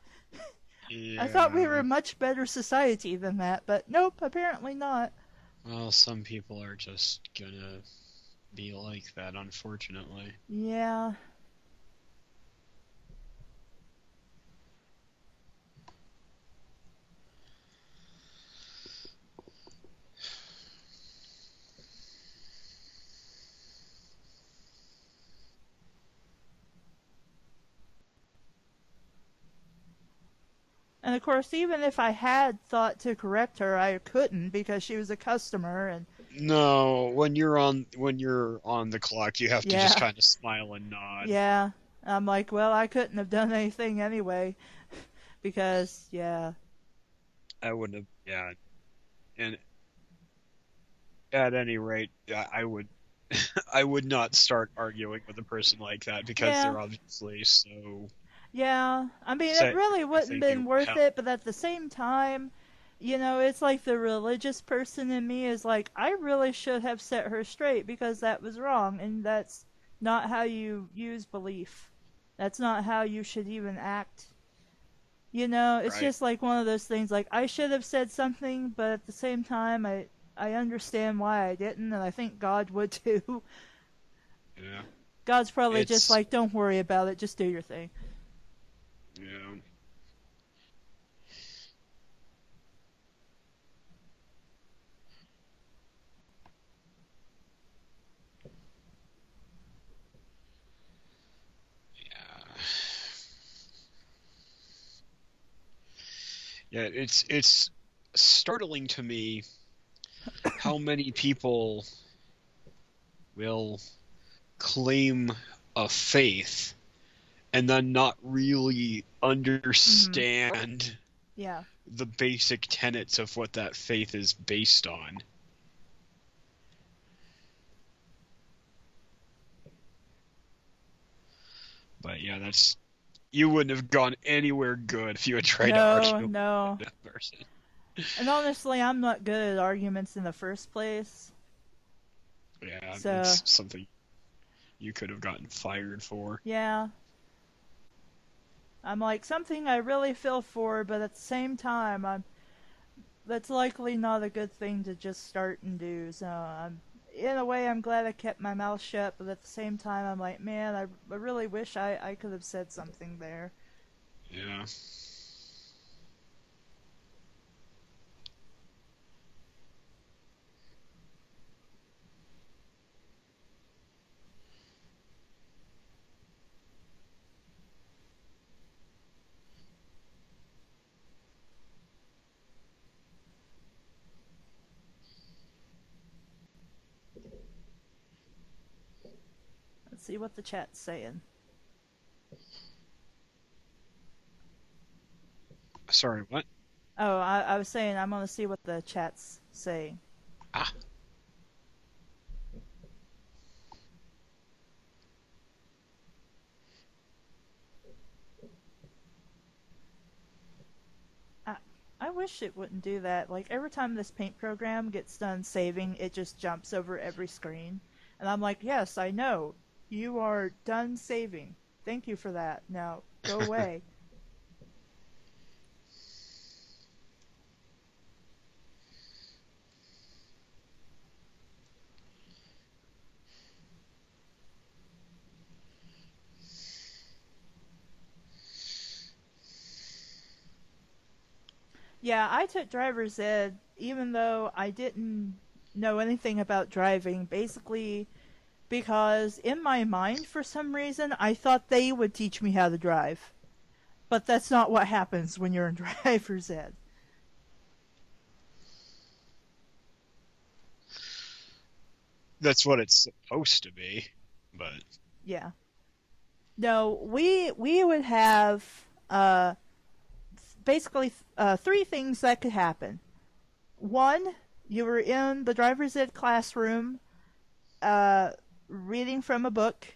Speaker 1: I thought we were
Speaker 2: Yeah.
Speaker 1: a much better society than that, but nope, apparently not.
Speaker 2: Well, some people are just gonna be like that, unfortunately.
Speaker 1: Yeah. And of course, even if I had thought to correct her, I couldn't because she was a customer, and
Speaker 2: No, when you're on the clock, you have to just
Speaker 1: yeah,
Speaker 2: kind of smile and nod.
Speaker 1: yeah. I'm like, well, I couldn't have done anything anyway because, yeah,
Speaker 2: I wouldn't have, yeah. And at any rate, I would I would not start arguing with a person like that because
Speaker 1: yeah,
Speaker 2: they're obviously so
Speaker 1: yeah. I mean, it
Speaker 2: set in
Speaker 1: really
Speaker 2: their
Speaker 1: wouldn't
Speaker 2: thinking
Speaker 1: been worth
Speaker 2: how
Speaker 1: it, but at the same time, it's like the religious person in me is like, I really should have set her straight because that was wrong, and that's not how you use belief. That's not how you should even act. It's
Speaker 2: right.
Speaker 1: just like one of those things like I should have said something, but at the same time I understand why I didn't, and I think God would too.
Speaker 2: Yeah.
Speaker 1: God's probably just
Speaker 2: It's
Speaker 1: like, don't worry about it, just do your thing.
Speaker 2: yeah. Yeah. Yeah, it's startling to me how many people will claim a faith and then not really
Speaker 1: Mhm.
Speaker 2: understand
Speaker 1: Yeah.
Speaker 2: the basic tenets of what that faith is based on. But yeah, that's you wouldn't have gone anywhere good if you had tried to
Speaker 1: No,
Speaker 2: argue with
Speaker 1: no.
Speaker 2: that person.
Speaker 1: And honestly, I'm not good at arguments in the first place.
Speaker 2: Yeah,
Speaker 1: So,
Speaker 2: it's something you could have gotten fired for.
Speaker 1: yeah. I'm like something I really feel for, but at the same time, I'm that's likely not a good thing to just start and do. So, in a way, I'm glad I kept my mouth shut, but at the same time, I'm like, man, I really wish I could have said something there.
Speaker 2: Yeah.
Speaker 1: Let's see what the chat's saying.
Speaker 2: Sorry, what?
Speaker 1: Oh, I was saying I'm gonna see what the chat's saying.
Speaker 2: Ah,
Speaker 1: I, I wish it wouldn't do that. Like every time this paint program gets done saving, it just jumps over every screen. And I'm like, yes, I know. You are done saving. Thank you for that. Now go away. Yeah, I took driver's ed even though I didn't know anything about driving, basically because in my mind, for some reason, I thought they would teach me how to drive. But that's not what happens when you're in driver's ed.
Speaker 2: that's what it's supposed to be. But
Speaker 1: Yeah. No, we would have basically three things that could happen. One, you were in the driver's ed classroom, uh, reading from a book.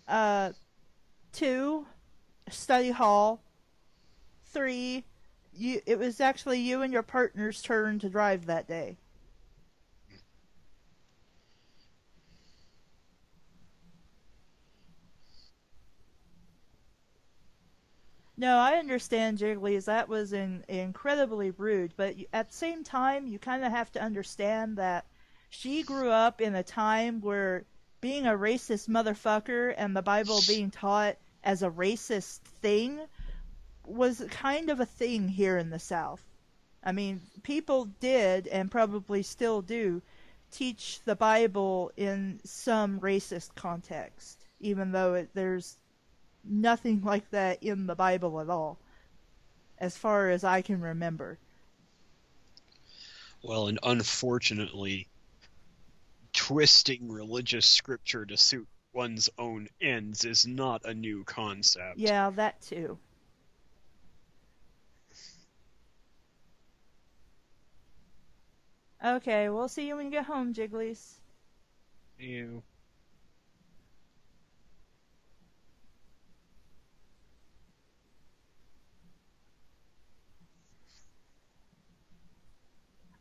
Speaker 1: Uh, Two, study hall. Three, it was actually you and your partner's turn to drive that day. No, I understand, Jiggly's. That was incredibly rude, but at the same time, you kind of have to understand that she grew up in a time where being a racist motherfucker and the Bible being taught as a racist thing was kind of a thing here in the South. I mean, people did and probably still do teach the Bible in some racist context, even though there's nothing like that in the Bible at all, as far as I can remember.
Speaker 2: Well, and unfortunately, twisting religious scripture to suit one's own ends is not a new concept.
Speaker 1: Yeah, that too. Okay, we'll see you when you get home, Jigglies.
Speaker 2: You.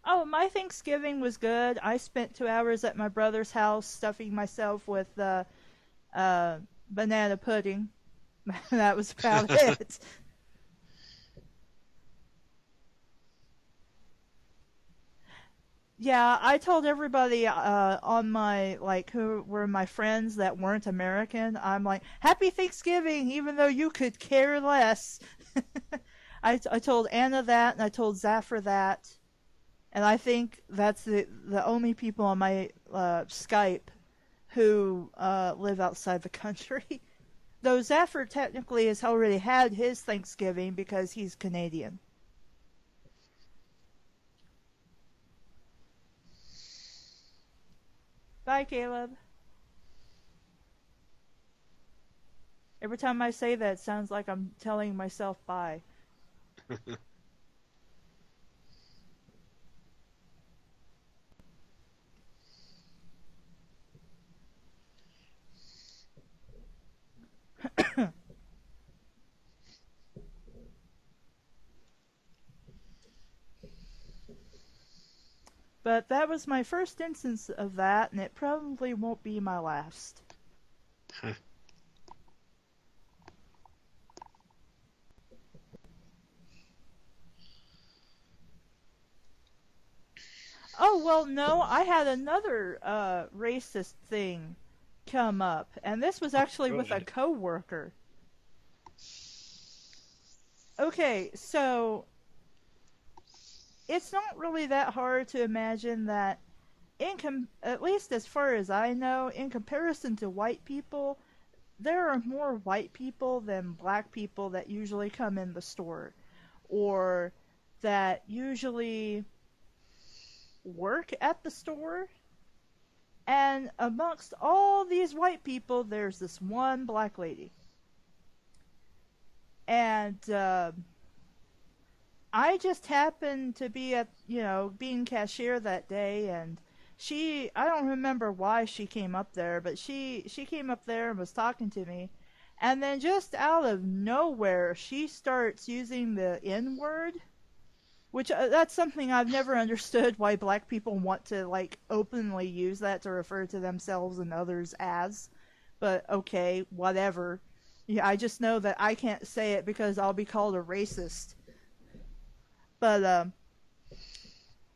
Speaker 1: Oh, my Thanksgiving was good. I spent 2 hours at my brother's house stuffing myself with uh, banana pudding. That was about it. Yeah, I told everybody on my like who were my friends that weren't American. I'm like, "Happy Thanksgiving," even though you could care less. I told Anna that, and I told Zafra that, and I think that's the only people on my Skype who live outside the country. Though Zafra technically has already had his Thanksgiving because he's Canadian. Bye, Caleb. Every time I say that, it sounds like I'm telling myself bye. But that was my first instance of that, and it probably won't be my last. Oh, well, no, I had another racist thing come up, and this was actually with a
Speaker 2: Good.
Speaker 1: coworker. Okay, so it's not really that hard to imagine that at least as far as I know, in comparison to white people, there are more white people than black people that usually come in the store or that usually work at the store. And amongst all these white people, there's this one black lady. And I just happened to be at, being cashier that day, and I don't remember why she came up there, but she came up there and was talking to me. And then just out of nowhere, she starts using the N word, which that's something I've never understood why black people want to like openly use that to refer to themselves and others as. But okay, whatever. Yeah, I just know that I can't say it because I'll be called a racist. But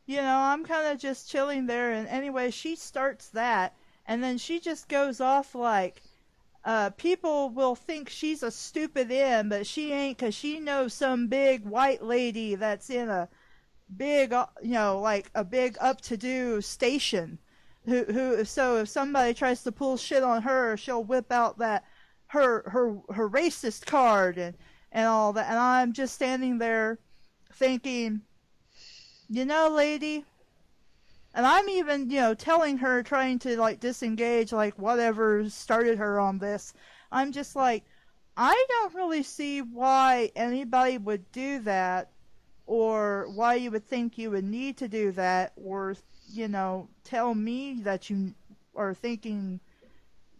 Speaker 1: I'm kind of just chilling there, and anyway, she starts that, and then she just goes off like, people will think she's a stupid M, but she ain't, 'cause she knows some big white lady that's in a big, like a big up-to-do station. So if somebody tries to pull shit on her, she'll whip out that her racist card and all that. And I'm just standing there thinking, lady, and I'm even, telling her, trying to like disengage, like whatever started her on this. I'm just like, I don't really see why anybody would do that, or why you would think you would need to do that, or, tell me that you are thinking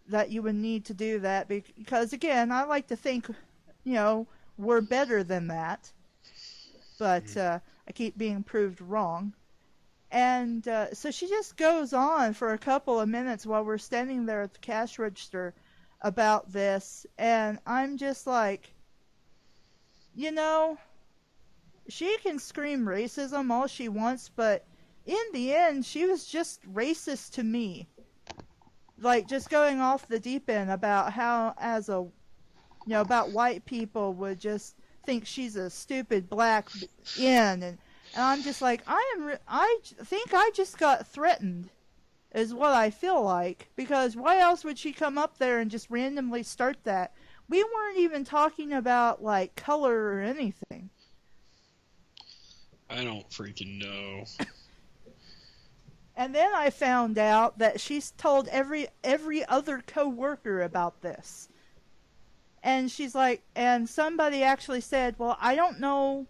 Speaker 1: that you would need to do that. Because, again, I like to think, we're better than that. But I keep being proved wrong. And so she just goes on for a couple of minutes while we're standing there at the cash register about this. And I'm just like, you know, she can scream racism all she wants, but in the end, she was just racist to me. Like, just going off the deep end about how, as a, about white people would just think she's a stupid black and I'm just like, I think I just got threatened, is what I feel like. Because why else would she come up there and just randomly start that? We weren't even talking about, like, color or anything.
Speaker 2: I don't freaking know.
Speaker 1: And then I found out that she's told every other coworker about this. And she's like, and somebody actually said, well, I don't know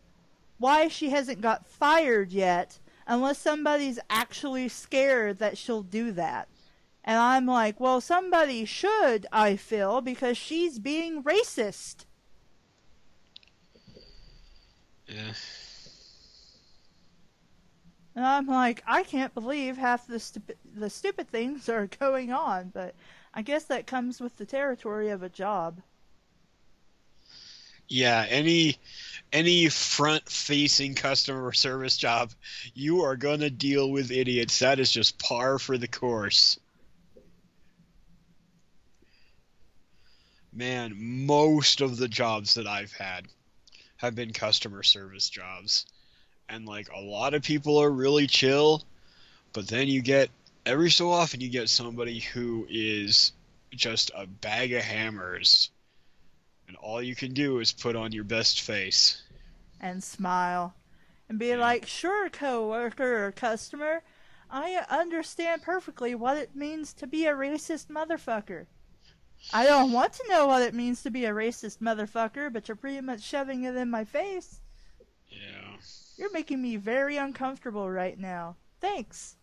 Speaker 1: why she hasn't got fired yet unless somebody's actually scared that she'll do that. And I'm like, well, somebody should, I feel, because she's being racist.
Speaker 2: Yeah.
Speaker 1: And I'm like, I can't believe half the stupid things are going on, but I guess that comes with the territory of a job.
Speaker 2: Yeah, any front-facing customer service job, you are gonna deal with idiots. That is just par for the course. Man, most of the jobs that I've had have been customer service jobs. And like a lot of people are really chill, but then you get every so often you get somebody who is just a bag of hammers, and all you can do is put on your best face.
Speaker 1: And smile. And be
Speaker 2: Yeah.
Speaker 1: like, sure, coworker or customer, I understand perfectly what it means to be a racist motherfucker. I don't want to know what it means to be a racist motherfucker, but you're pretty much shoving it in my face.
Speaker 2: Yeah.
Speaker 1: You're making me very uncomfortable right now. Thanks.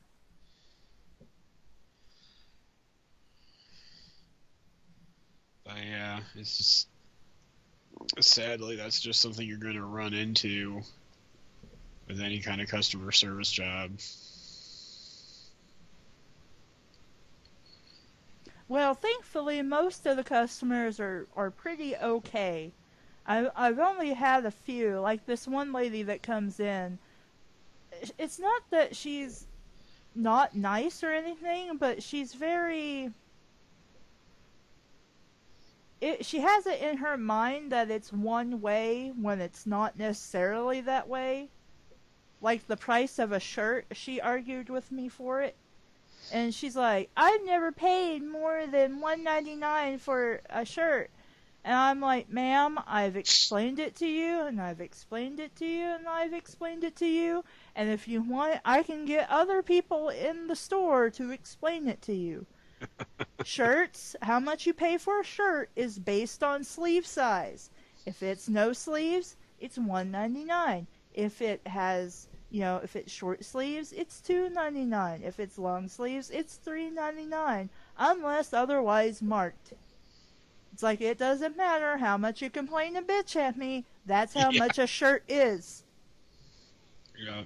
Speaker 2: But yeah, it's just sadly that's just something you're going to run into with any kind of customer service job.
Speaker 1: Well, thankfully, most of the customers are pretty okay. I've only had a few, like this one lady that comes in. It's not that she's not nice or anything, but she's very. She has it in her mind that it's one way when it's not necessarily that way. Like the price of a shirt, she argued with me for it. And she's like, I've never paid more than $1.99 for a shirt. And I'm like, ma'am, I've explained it to you, and I've explained it to you, and I've explained it to you. And if you want, I can get other people in the store to explain it to you. Shirts, how much you pay for a shirt is based on sleeve size. If it's no sleeves, it's $1.99. If it has, if it's short sleeves, it's $2.99. If it's long sleeves, it's $3.99, unless otherwise marked. It's like it doesn't matter how much you complain and bitch at me. That's how
Speaker 2: Yeah.
Speaker 1: much a shirt is.
Speaker 2: Yeah.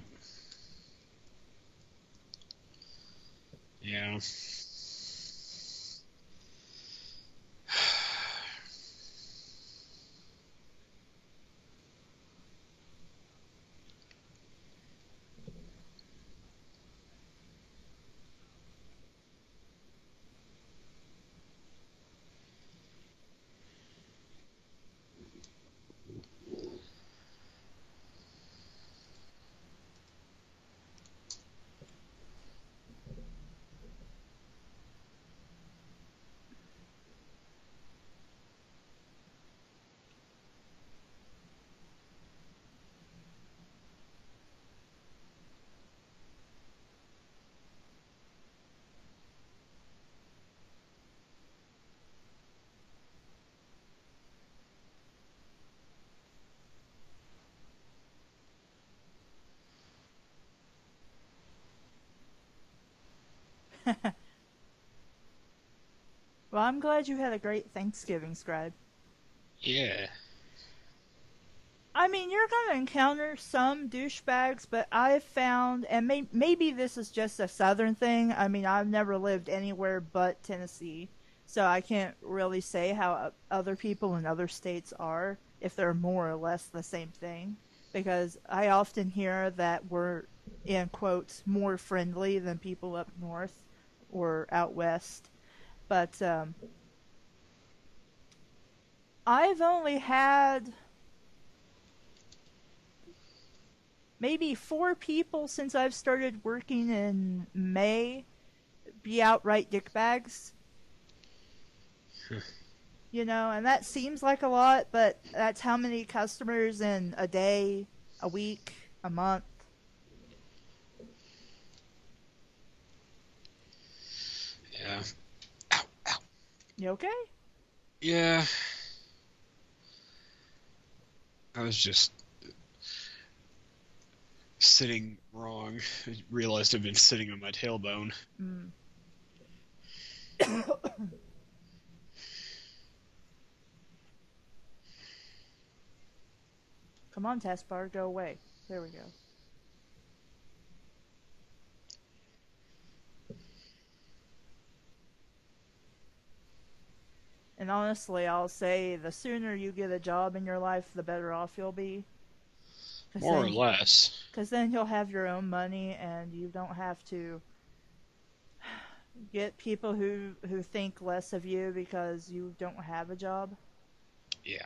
Speaker 2: Yeah.
Speaker 1: Well, I'm glad you had a great Thanksgiving, Scribe.
Speaker 2: Yeah.
Speaker 1: I mean, you're going to encounter some douchebags, but I've found, and maybe this is just a southern thing. I mean, I've never lived anywhere but Tennessee, so I can't really say how other people in other states are. if they're more or less the same thing. Because I often hear that we're, in quotes, more friendly than people up north or out west. But I've only had maybe 4 people since I've started working in May be outright dickbags. And that seems like a lot, but that's how many customers in a day, a week, a month.
Speaker 2: Yeah. Ow, ow.
Speaker 1: You okay?
Speaker 2: Yeah. I was just sitting wrong. I realized I've been sitting on my tailbone.
Speaker 1: Mm. Come on, taskbar, go away. There we go. And honestly, I'll say the sooner you get a job in your life, the better off you'll be. Cause
Speaker 2: More or
Speaker 1: then,
Speaker 2: less.
Speaker 1: Because then you'll have your own money and you don't have to get people who think less of you because you don't have a job.
Speaker 2: Yeah.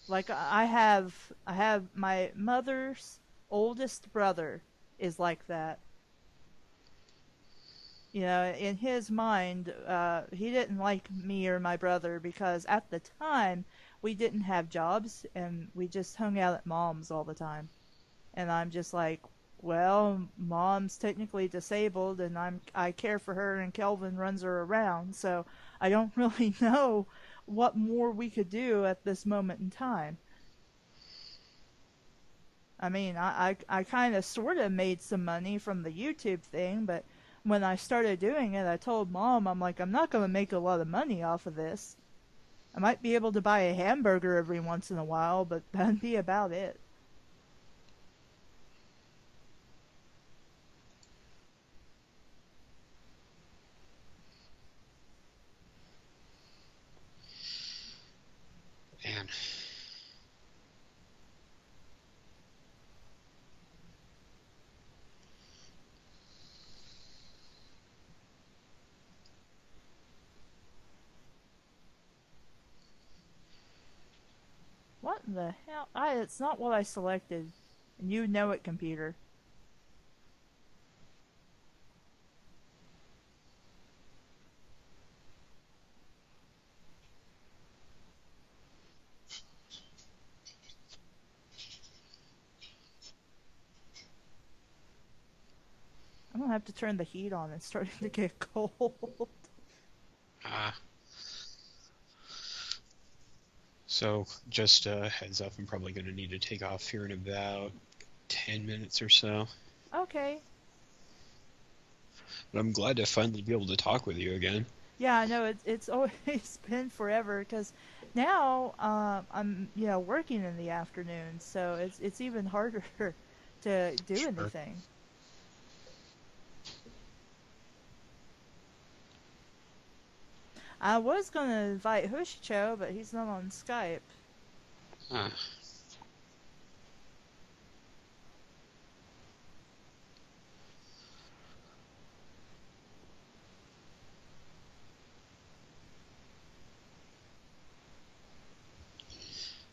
Speaker 1: Like I have my mother's oldest brother is like that. In his mind, he didn't like me or my brother because at the time we didn't have jobs and we just hung out at mom's all the time. And I'm just like, well, mom's technically disabled and I care for her and Kelvin runs her around, so I don't really know what more we could do at this moment in time. I mean, I kind of sort of made some money from the YouTube thing, but when I started doing it, I told mom, I'm like, I'm not going to make a lot of money off of this. I might be able to buy a hamburger every once in a while, but that'd be about it.
Speaker 2: Man.
Speaker 1: What in the hell? It's not what I selected. And you know it, computer. I'm gonna have to turn the heat on. It's starting to get cold.
Speaker 2: Uh, so, just a heads up, I'm probably going to need to take off here in about 10 minutes or so.
Speaker 1: Okay.
Speaker 2: But I'm glad to finally be able to talk with you again.
Speaker 1: Yeah, I know it's always been forever because now I'm working in the afternoon, so it's even harder to do
Speaker 2: Sure.
Speaker 1: anything. I was gonna invite Hushicho, but he's not on Skype.
Speaker 2: Uh,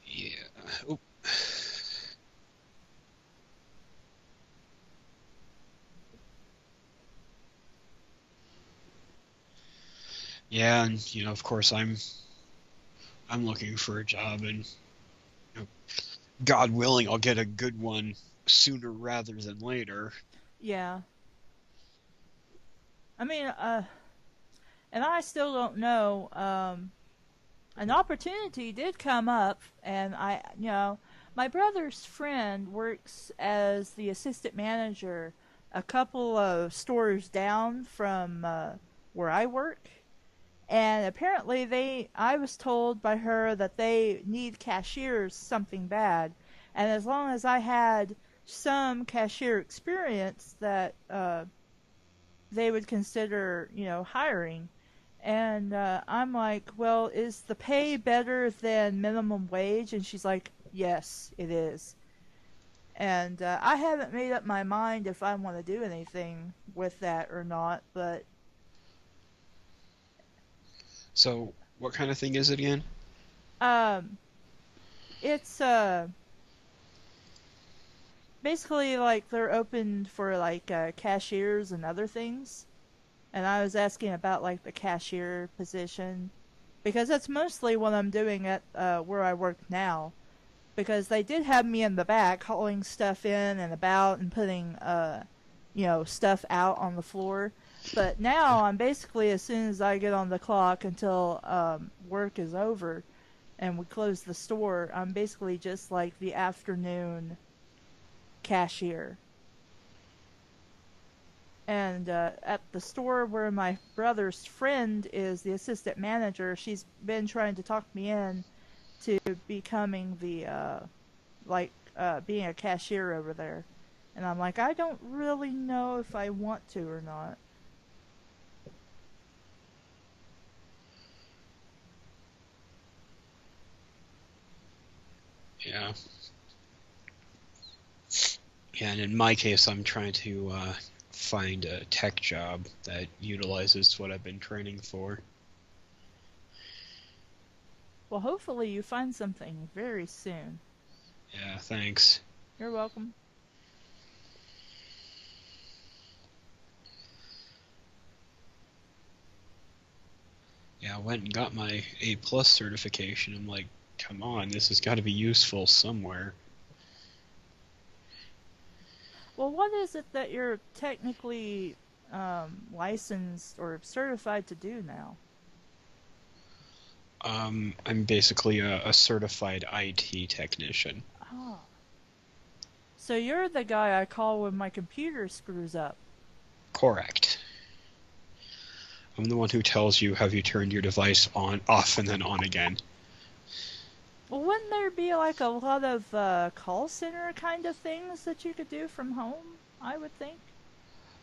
Speaker 2: yeah. Oh, yeah, and of course, I'm looking for a job, and you know, God willing, I'll get a good one sooner rather than later.
Speaker 1: Yeah, I mean, and I still don't know. An opportunity did come up, and my brother's friend works as the assistant manager a couple of stores down from where I work. And apparently I was told by her that they need cashiers something bad. And as long as I had some cashier experience that they would consider, hiring. And I'm like, well, is the pay better than minimum wage? And she's like, yes, it is. And I haven't made up my mind if I want to do anything with that or not, but
Speaker 2: So, what kind of thing is it again?
Speaker 1: um, it's basically like they're open for like cashiers and other things. And I was asking about like the cashier position because that's mostly what I'm doing at where I work now. Because they did have me in the back hauling stuff in and about and putting stuff out on the floor. But now I'm basically, as soon as I get on the clock until work is over and we close the store, I'm basically just like the afternoon cashier. And at the store where my brother's friend is the assistant manager, she's been trying to talk me in to becoming the being a cashier over there. And I'm like, I don't really know if I want to or not.
Speaker 2: Yeah. Yeah, and in my case, I'm trying to find a tech job that utilizes what I've been training for.
Speaker 1: Well, hopefully you find something very soon.
Speaker 2: Yeah, thanks.
Speaker 1: You're welcome.
Speaker 2: Yeah, I went and got my A plus certification. I'm like, come on, this has got to be useful somewhere.
Speaker 1: Well, what is it that you're technically licensed or certified to do now?
Speaker 2: I'm basically a certified IT technician.
Speaker 1: Oh. So you're the guy I call when my computer screws up.
Speaker 2: Correct. I'm the one who tells you, have you turned your device on, off, and then on again.
Speaker 1: Well, wouldn't there be like a lot of call center kind of things that you could do from home? I would think.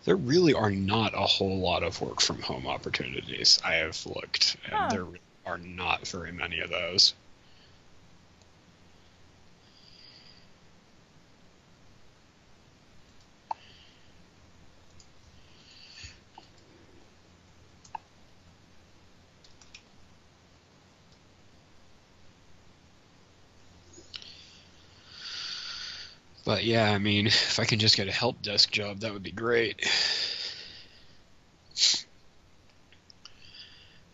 Speaker 2: There really are not a whole lot of work from home opportunities. I have looked, and
Speaker 1: Huh.
Speaker 2: there are not very many of those. But yeah, I mean, if I can just get a help desk job, that would be great.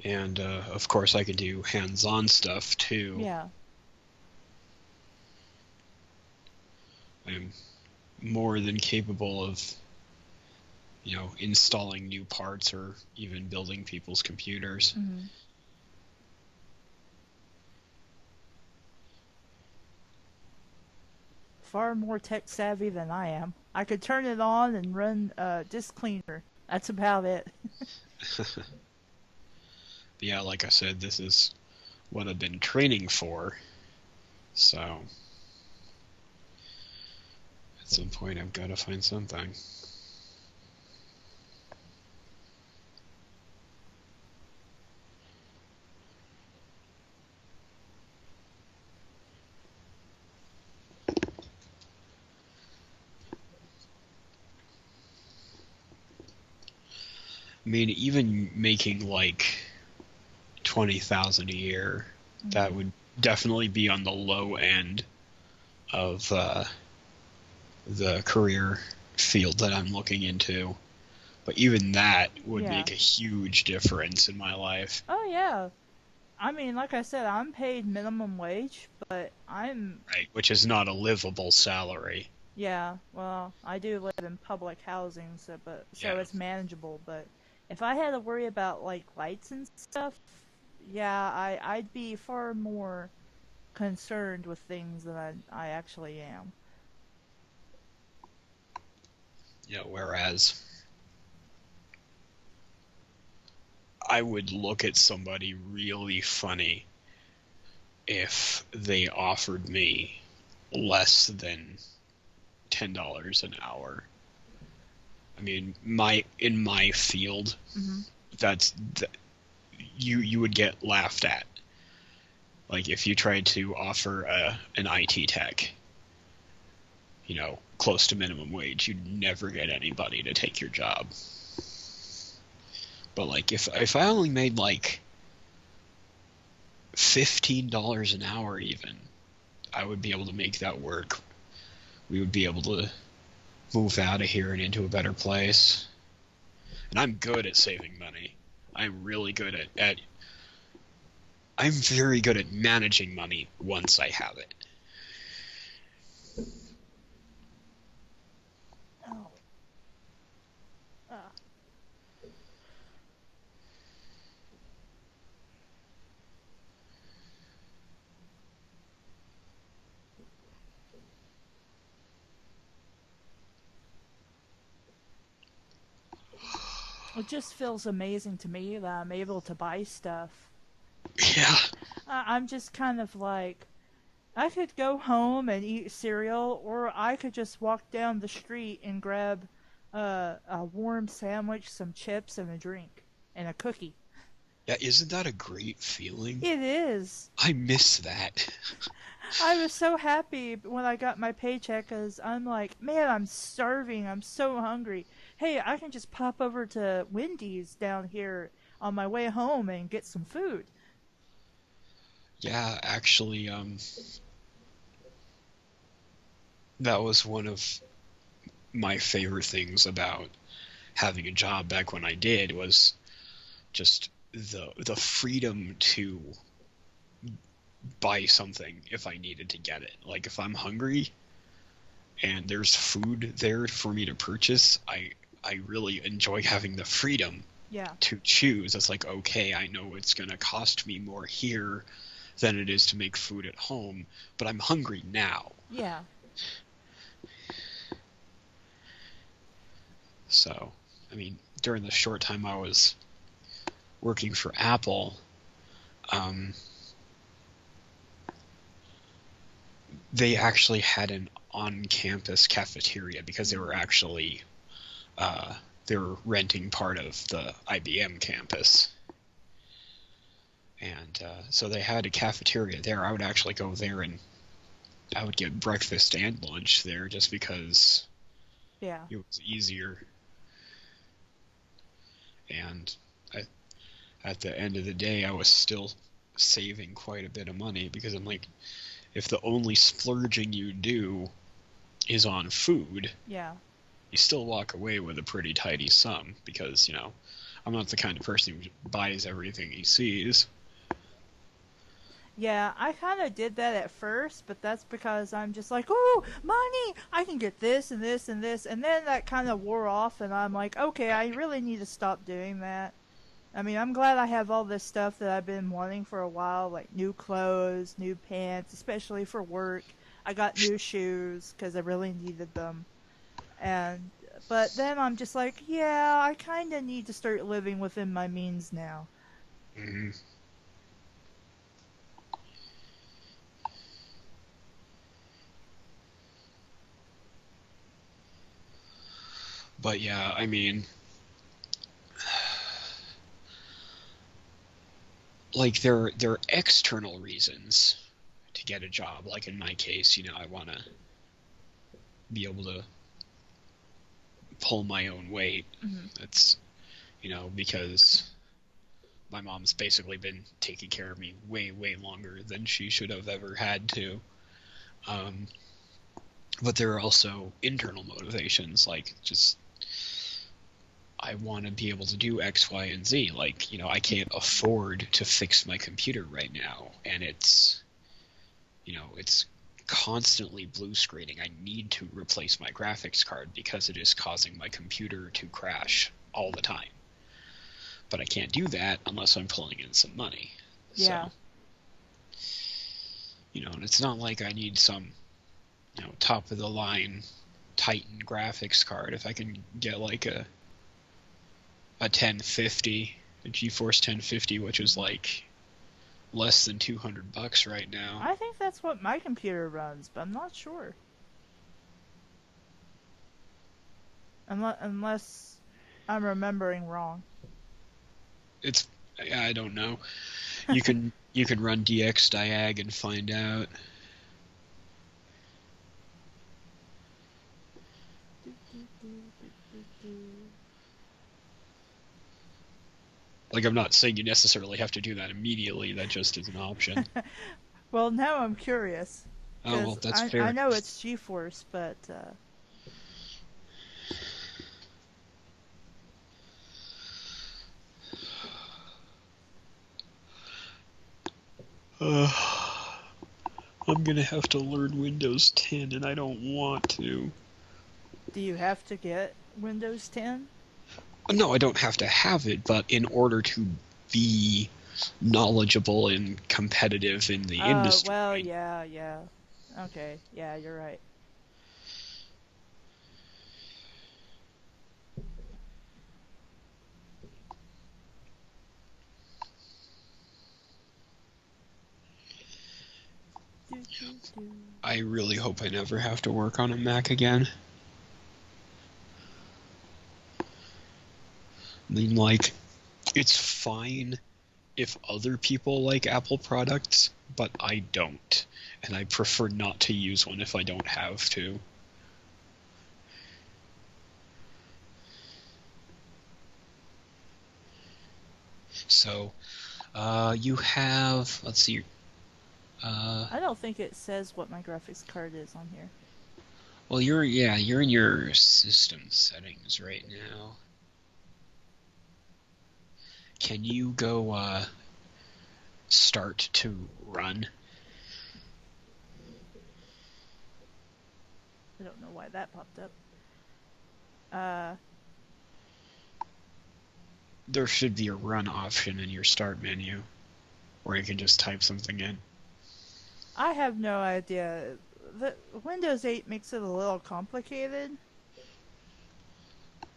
Speaker 2: And of course, I could do hands-on stuff too.
Speaker 1: Yeah.
Speaker 2: I'm more than capable of, installing new parts or even building people's computers.
Speaker 1: Hmm. Far more tech savvy than I am. I could turn it on and run disk cleaner. That's about it.
Speaker 2: But yeah, like I said, this is what I've been training for. So at some point, I've got to find something. I mean, even making like 20,000 a year, that
Speaker 1: Hmm.
Speaker 2: would definitely be on the low end of the career field that I'm looking into. But even that would
Speaker 1: Yeah.
Speaker 2: make a huge difference in my life.
Speaker 1: Oh yeah. I mean, like I said, I'm paid minimum wage, but I'm
Speaker 2: Right, which is not a livable salary.
Speaker 1: yeah. Well, I do live in public housing, so
Speaker 2: Yeah.
Speaker 1: it's manageable. But if I had to worry about like lights and stuff, yeah, I'd be far more concerned with things than I actually am.
Speaker 2: Whereas I would look at somebody really funny if they offered me less than $10 an hour. I mean, in my field,
Speaker 1: Hmm.
Speaker 2: that's you would get laughed at. Like if you tried to offer an IT tech, close to minimum wage, you'd never get anybody to take your job. But like if I only made like $15 an hour even, I would be able to make that work. We would be able to move out of here and into a better place. And I'm good at saving money. I'm really good at I'm very good at managing money once I have it.
Speaker 1: Oh. It just feels amazing to me that I'm able to buy stuff.
Speaker 2: Yeah.
Speaker 1: I'm just kind of like, I could go home and eat cereal, or I could just walk down the street and grab a warm sandwich, some chips, and a drink, and a cookie.
Speaker 2: Yeah, isn't that a great feeling?
Speaker 1: It is.
Speaker 2: I miss that.
Speaker 1: I was so happy when I got my paycheck because I'm like, man, I'm starving. I'm so hungry. Hey, I can just pop over to Wendy's down here on my way home and get some food.
Speaker 2: Yeah, actually, that was one of my favorite things about having a job back when I did was just the freedom to buy something if I needed to get it. Like if I'm hungry and there's food there for me to purchase, I really enjoy having the freedom
Speaker 1: Yeah.
Speaker 2: to choose. It's like, okay, I know it's going to cost me more here than it is to make food at home, but I'm hungry now.
Speaker 1: Yeah.
Speaker 2: So, I mean, during the short time I was working for Apple, they actually had an on-campus cafeteria because they were actually they were renting part of the IBM campus. And so they had a cafeteria there. I would actually go there and I would get breakfast and lunch there just because
Speaker 1: Yeah.
Speaker 2: it was easier. And at the end of the day, I was still saving quite a bit of money because I'm like, if the only splurging you do is on food,
Speaker 1: Yeah.
Speaker 2: you still walk away with a pretty tidy sum because, I'm not the kind of person who buys everything he sees.
Speaker 1: Yeah, I kind of did that at first, but that's because I'm just like, oh, money! I can get this and this and this. And then that kind of wore off, and I'm like, okay, I really need to stop doing that. I mean, I'm glad I have all this stuff that I've been wanting for a while, like new clothes, new pants, especially for work. I got new shoes because I really needed them. And but then I'm just like, yeah, I kind of need to start living within my means now.
Speaker 2: Hmm. But yeah, I mean, like there are external reasons to get a job. Like in my case, I want to be able to pull my own weight.
Speaker 1: Hmm.
Speaker 2: That's because my mom's basically been taking care of me way longer than she should have ever had to. Um, but there are also internal motivations, like just I want to be able to do X, Y, and Z. Like, I can't afford to fix my computer right now, and it's constantly blue screening. I need to replace my graphics card because it is causing my computer to crash all the time. But I can't do that unless I'm pulling in some money.
Speaker 1: Yeah.
Speaker 2: So, and it's not like I need some, top of the line Titan graphics card. If I can get like a 1050, a GeForce 1050, which is like less than $200 right now.
Speaker 1: I think that's what my computer runs, but I'm not sure. Unless I'm remembering wrong.
Speaker 2: It's I don't know. You can run dxdiag and find out. Like, I'm not saying you necessarily have to do that immediately. That just is an option.
Speaker 1: Well, now I'm curious
Speaker 2: Oh,
Speaker 1: because
Speaker 2: well, that's
Speaker 1: I
Speaker 2: fair.
Speaker 1: know it's GeForce, but
Speaker 2: Uh, I'm gonna have to learn Windows 10, and I don't want to.
Speaker 1: do you have to get Windows 10?
Speaker 2: No, I don't have to have it, but in order to be knowledgeable and competitive in the industry,
Speaker 1: Well, yeah, yeah. Okay, yeah, you're right. Do, do, do.
Speaker 2: I really hope I never have to work on a Mac again. I mean, like, it's fine if other people like Apple products, but I don't. And I prefer not to use one if I don't have to. So, you have, let's see,
Speaker 1: I don't think it says what my graphics card is on here.
Speaker 2: well, you're in your system settings right now. Can you go, start to run?
Speaker 1: I don't know why that popped up. Uh,
Speaker 2: There should be a run option in your start menu, or you can just type something in.
Speaker 1: I have no idea. The Windows 8 makes it a little complicated.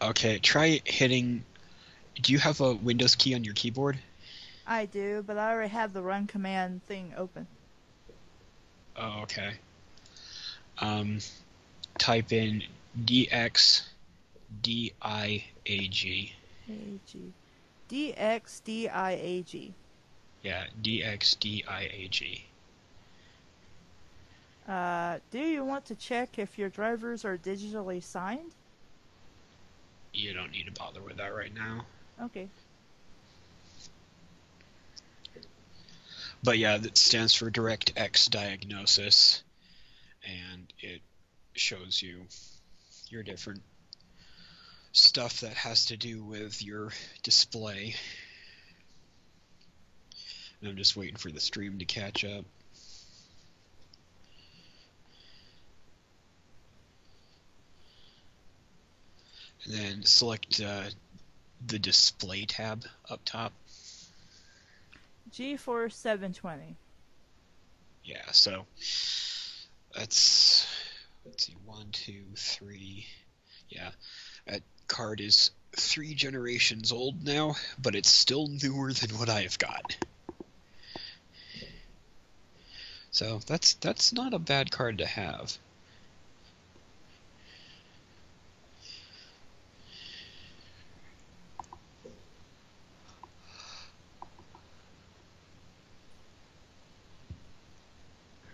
Speaker 2: Okay, try hitting. Do you have a Windows key on your keyboard?
Speaker 1: I do, but I already have the run command thing open.
Speaker 2: Oh, okay. Um, Type in DXDIAG.
Speaker 1: AG. DXDIAG.
Speaker 2: Yeah, DXDIAG.
Speaker 1: Do you want to check if your drivers are digitally signed?
Speaker 2: You don't need to bother with that right now.
Speaker 1: Okay.
Speaker 2: But yeah, that stands for DirectX Diagnosis, and it shows you your different stuff that has to do with your display. And I'm just waiting for the stream to catch up. And then select the display tab up top.
Speaker 1: GeForce 720.
Speaker 2: Yeah, so that's, let's see, 1, 2, 3. Yeah, that card is 3 generations old now, but it's still newer than what I've got. So that's not a bad card to have.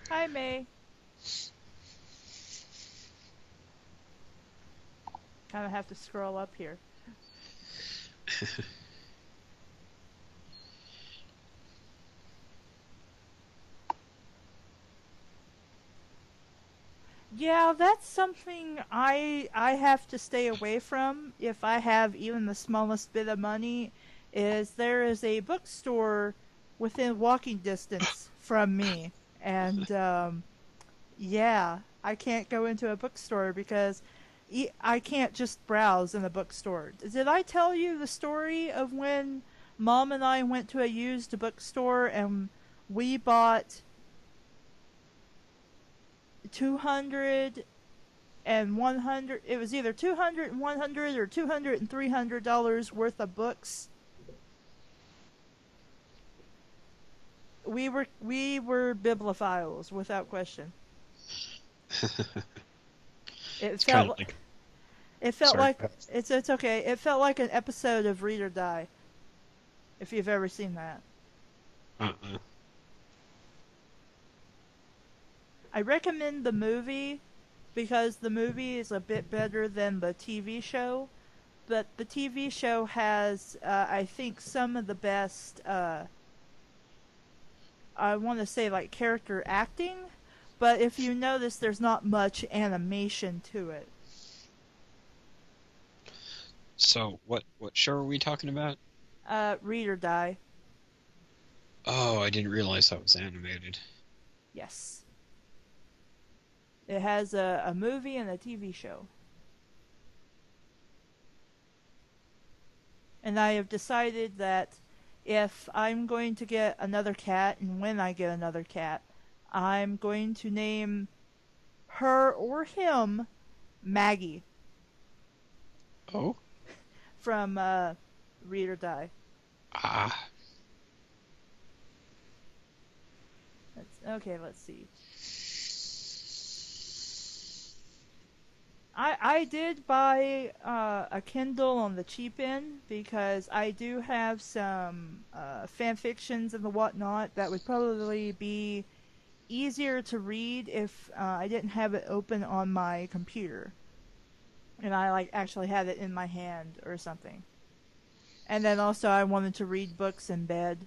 Speaker 1: Hi, May. Kind of have to scroll up here. Yeah, that's something I have to stay away from if I have even the smallest bit of money. Is there is a bookstore within walking distance from me, and yeah, I can't go into a bookstore because I can't just browse in a bookstore. Did I tell you the story of when Mom and I went to a used bookstore and we bought 200 and 100? It was either 200 and 100 or 200 and $300 worth of books. We were bibliophiles without question. It
Speaker 2: It's kind of
Speaker 1: felt
Speaker 2: like,
Speaker 1: it felt
Speaker 2: sorry.
Speaker 1: like it's okay. It felt like an episode of Read or Die. if you've ever seen that.
Speaker 2: Uh-uh.
Speaker 1: I recommend the movie because the movie is a bit better than the TV show. But the TV show has, I think, some of the best, I want to say, like, character acting. But if you notice, there's not much animation to it.
Speaker 2: So, what show are we talking about?
Speaker 1: Read or Die.
Speaker 2: Oh, I didn't realize that was animated.
Speaker 1: Yes. It has a movie and a TV show. And I have decided that if I'm going to get another cat, and when I get another cat, I'm going to name her or him Maggie
Speaker 2: Oh?
Speaker 1: from Read or Die.
Speaker 2: Ah.
Speaker 1: Let's see. I did buy a Kindle on the cheap end because I do have some fan fictions and the whatnot that would probably be easier to read if I didn't have it open on my computer and I like actually had it in my hand or something. And then also I wanted to read books in bed,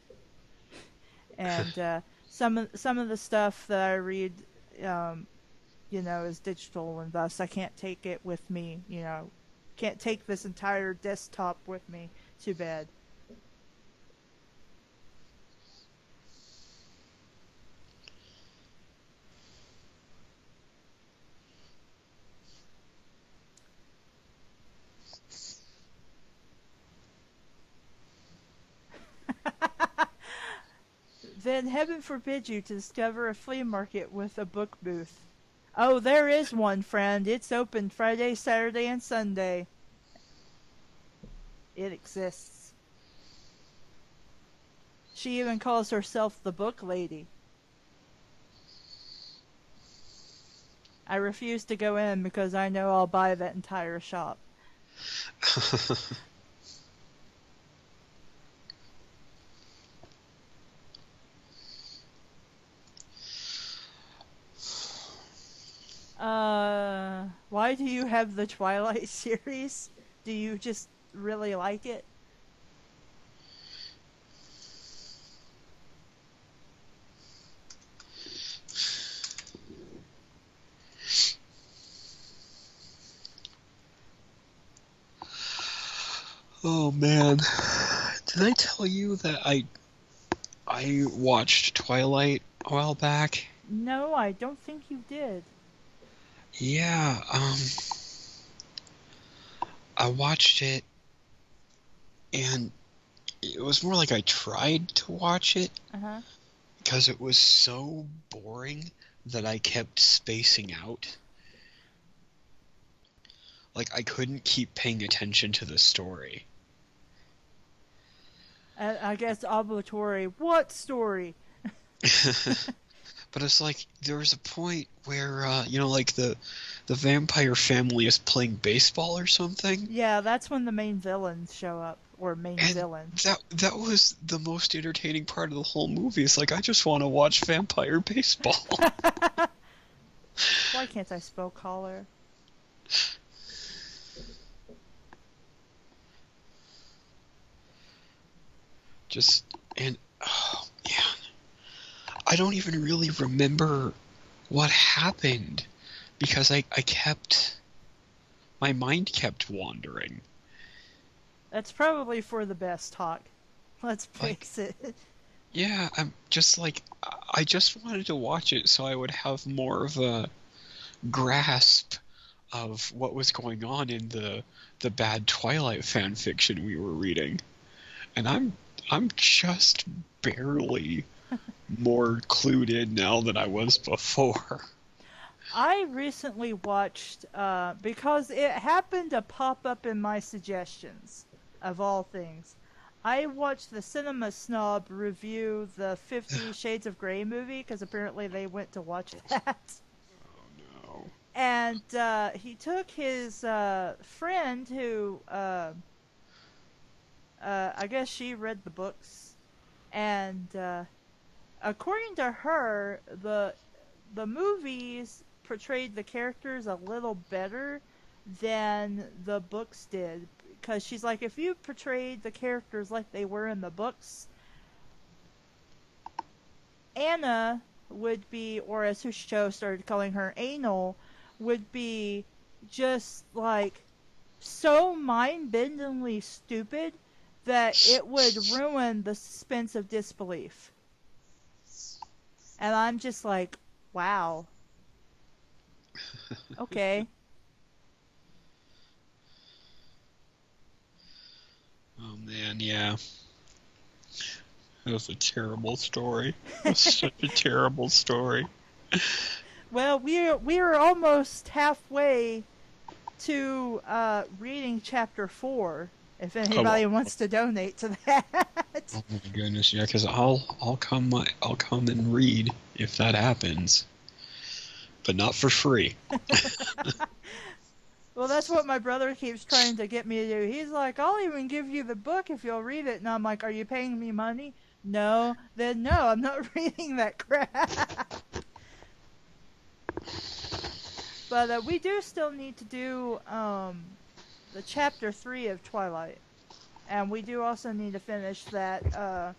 Speaker 1: and some of the stuff that I read, um, is digital, and thus I can't take it with me. Can't take this entire desktop with me to bed. Then heaven forbid you to discover a flea market with a book booth. Oh, there is one, friend. It's open Friday, Saturday, and Sunday. It exists. She even calls herself the book lady. I refuse to go in because I know I'll buy that entire shop. Why do you have the Twilight series? Do you just really like it?
Speaker 2: Oh man. Did I tell you that I watched Twilight a while back?
Speaker 1: No, I don't think you did.
Speaker 2: Yeah, I watched it and it was more like I tried to watch it
Speaker 1: Uh huh.
Speaker 2: because it was so boring that I kept spacing out. Like I couldn't keep paying attention to the story.
Speaker 1: I guess obligatory. What story?
Speaker 2: But it's like there was a point where like the vampire family is playing baseball or something,
Speaker 1: Yeah, that's when the main villains show up, or main
Speaker 2: and
Speaker 1: villain.
Speaker 2: that was the most entertaining part of the whole movie. It's like I just want to watch vampire baseball.
Speaker 1: Why can't I spell collar?
Speaker 2: Just and oh man, I don't even really remember what happened because I kept my mind kept wandering.
Speaker 1: That's probably for the best, Hawk. Let's
Speaker 2: Like,
Speaker 1: face it.
Speaker 2: yeah, I'm just like I just wanted to watch it so I would have more of a grasp of what was going on in the bad Twilight fan fiction we were reading. And I'm just barely more clued in now than I was before.
Speaker 1: I recently watched, because it happened to pop up in my suggestions, of all things. I watched the Cinema Snob review the 50 Shades of Grey movie, because apparently they went to watch that.
Speaker 2: No.
Speaker 1: And he took his friend who I guess she read the books, and according to her, the movies portrayed the characters a little better than the books did. Because she's like, if you portrayed the characters like they were in the books, Anna would be, or as Hushcho started calling her, Anal, would be just like so mind-bendingly stupid that it would ruin the suspense of disbelief. And I'm just like, wow, okay.
Speaker 2: Oh man, yeah. It was a terrible story. It was such a terrible story.
Speaker 1: Well, we're almost halfway to reading chapter 4. If
Speaker 2: Oh,
Speaker 1: anybody
Speaker 2: well.
Speaker 1: wants to donate to that.
Speaker 2: Oh my goodness, yeah, because I'll come and read if that happens, but not for free.
Speaker 1: Well, that's what my brother keeps trying to get me to do. He's like, I'll even give you the book if you'll read it. And I'm like, are you paying me money? No. Then no, I'm not reading that crap. But we do still need to do the chapter 3 of Twilight. And we do also need to finish that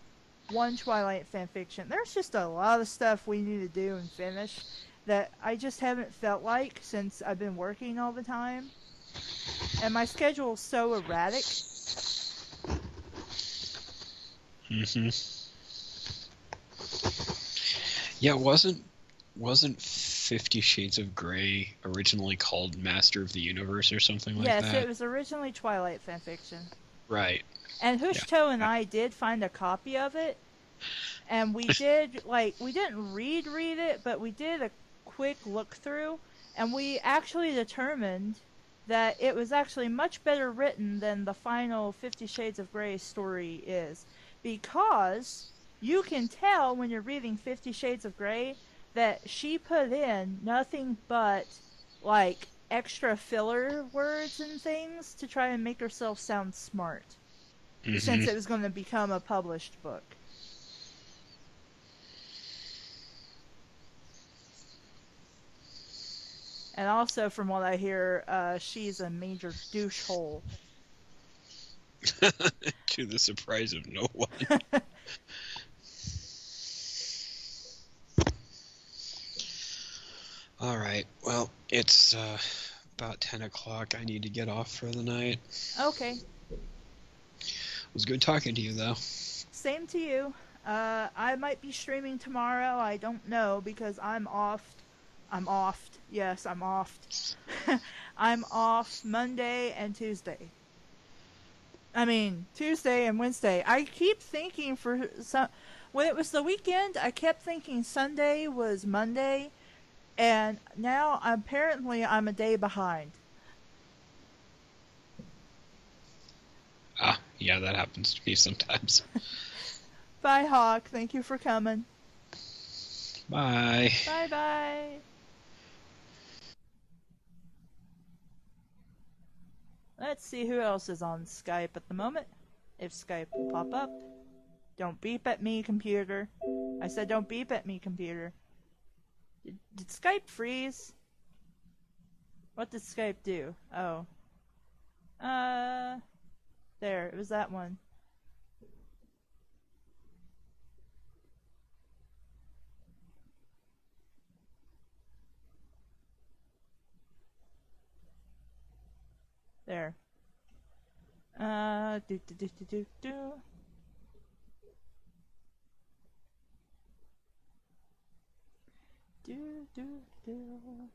Speaker 1: one Twilight fanfiction. There's just a lot of stuff we need to do and finish that I just haven't felt like since I've been working all the time. And my schedule's so erratic.
Speaker 2: hmm Yeah, wasn't 50 Shades of Grey originally called Master of the Universe or something like
Speaker 1: Yes,
Speaker 2: that?
Speaker 1: it was originally Twilight fanfiction.
Speaker 2: Right.
Speaker 1: And
Speaker 2: Yeah.
Speaker 1: Hushto and I did find a copy of it. And we did, like, we didn't read it, but we did a quick look through. And we actually determined that it was actually much better written than the final 50 Shades of Grey story is. Because you can tell when you're reading 50 Shades of Grey that she put in nothing but, like, extra filler words and things to try and make herself sound smart.
Speaker 2: hmm
Speaker 1: Since it was going to become a published book. And also, from what I hear, she's a major douche hole.
Speaker 2: To the surprise of no one. All right. Well, it's about 10 o'clock. I need to get off for the night.
Speaker 1: Okay.
Speaker 2: It was good talking to you, though.
Speaker 1: Same to you. I might be streaming tomorrow. I don't know because I'm off. I'm off. Yes, I'm off. I'm off Monday and Tuesday. I mean, Tuesday and Wednesday. I keep thinking for some. When it was the weekend, I kept thinking Sunday was Monday, and now apparently I'm a day behind.
Speaker 2: Ah, yeah, that happens to me sometimes.
Speaker 1: Bye, Hawk. Thank you for coming.
Speaker 2: Bye.
Speaker 1: Bye bye. Let's see who else is on Skype at the moment. If Skype will pop up. Don't beep at me, computer. I said don't beep at me, computer. Did Skype freeze? What did Skype do? Oh. There. It was that one. There. Do do do do do do. Do do do.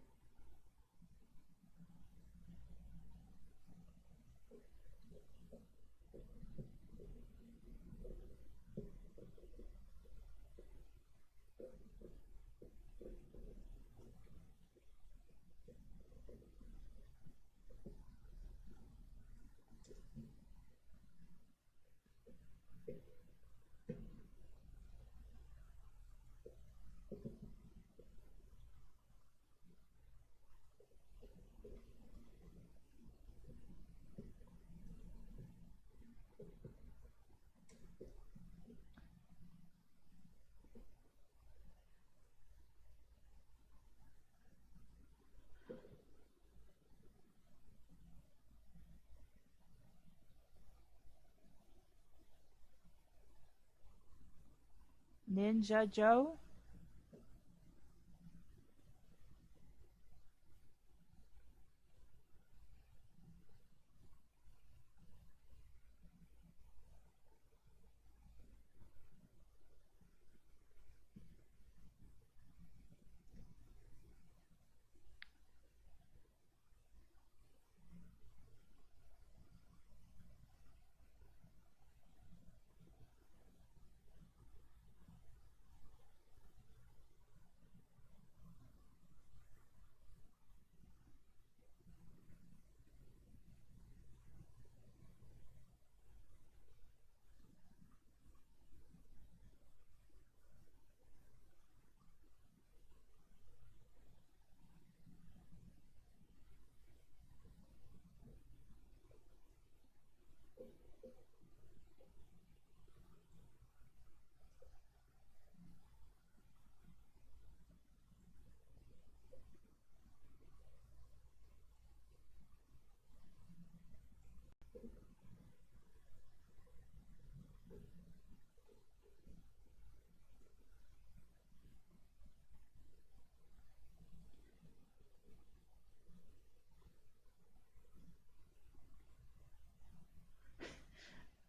Speaker 1: Ninja Joe?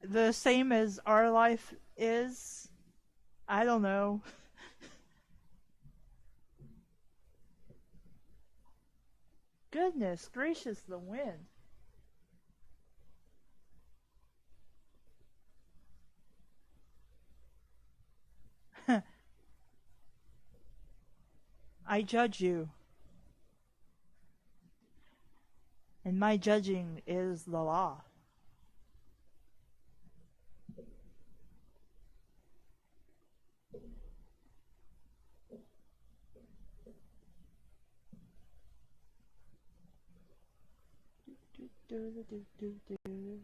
Speaker 1: The same as our life is? I don't know. Goodness gracious, the wind. I judge you, and my judging is the law. Do, do, do, do, do, do.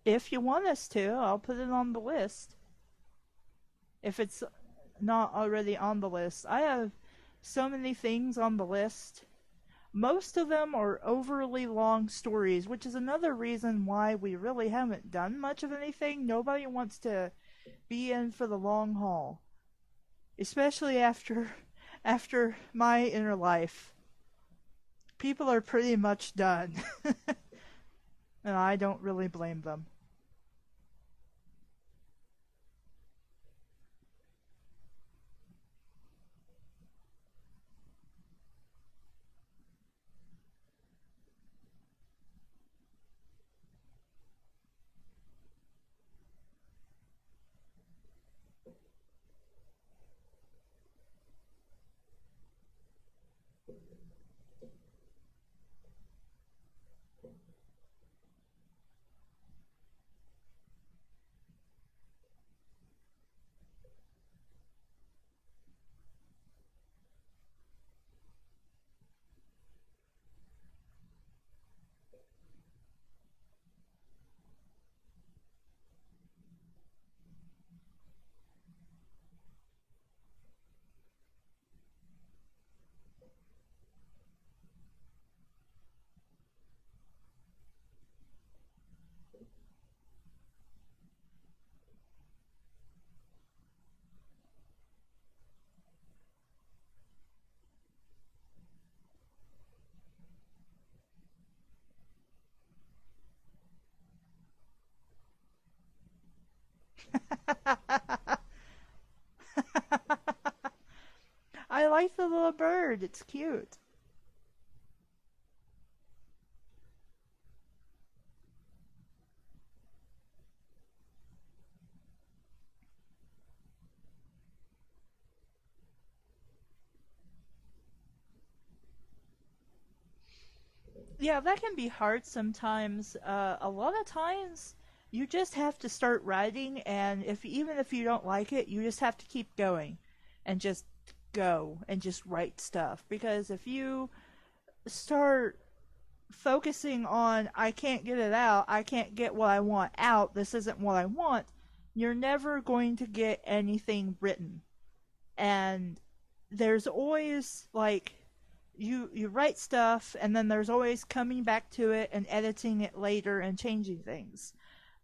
Speaker 1: If you want us to, I'll put it on the list. If it's not already on the list, I have so many things on the list. Most of them are overly long stories, which is another reason why we really haven't done much of anything. Nobody wants to be in for the long haul, especially after my inner life. People are pretty much done, and I don't really blame them. I like the little bird. It's cute. Yeah, that can be hard sometimes. A lot of times, you just have to start writing, and if even if you don't like it, you just have to keep going, and just go and just write stuff. Because if you start focusing on, I can't get it out, I can't get what I want out, this isn't what I want, you're never going to get anything written. And there's always like, you write stuff and then there's always coming back to it and editing it later and changing things.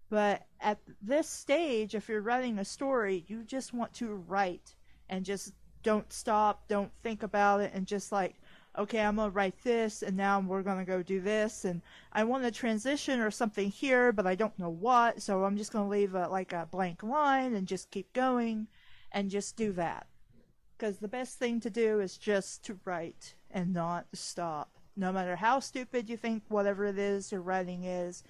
Speaker 1: But at this stage, if you're writing a story, you just want to write and just don't stop, don't think about it, and just like, okay, I'm gonna write this, and now we're gonna go do this, and I want to transition or something here, but I don't know what, so I'm just gonna leave like a blank line and just keep going, and just do that. Because the best thing to do is just to write and not stop. No matter how stupid you think whatever it is you're writing is,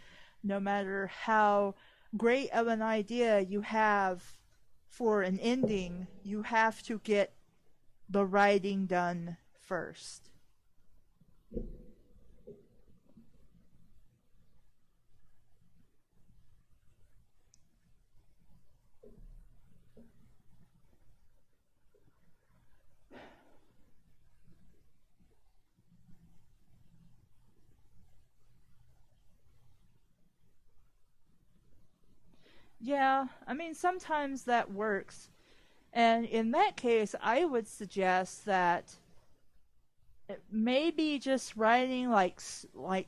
Speaker 1: no matter how great of an idea you have for an ending, you have to get the writing done first. Yeah, I mean, sometimes that works. And in that case, I would suggest that maybe just writing like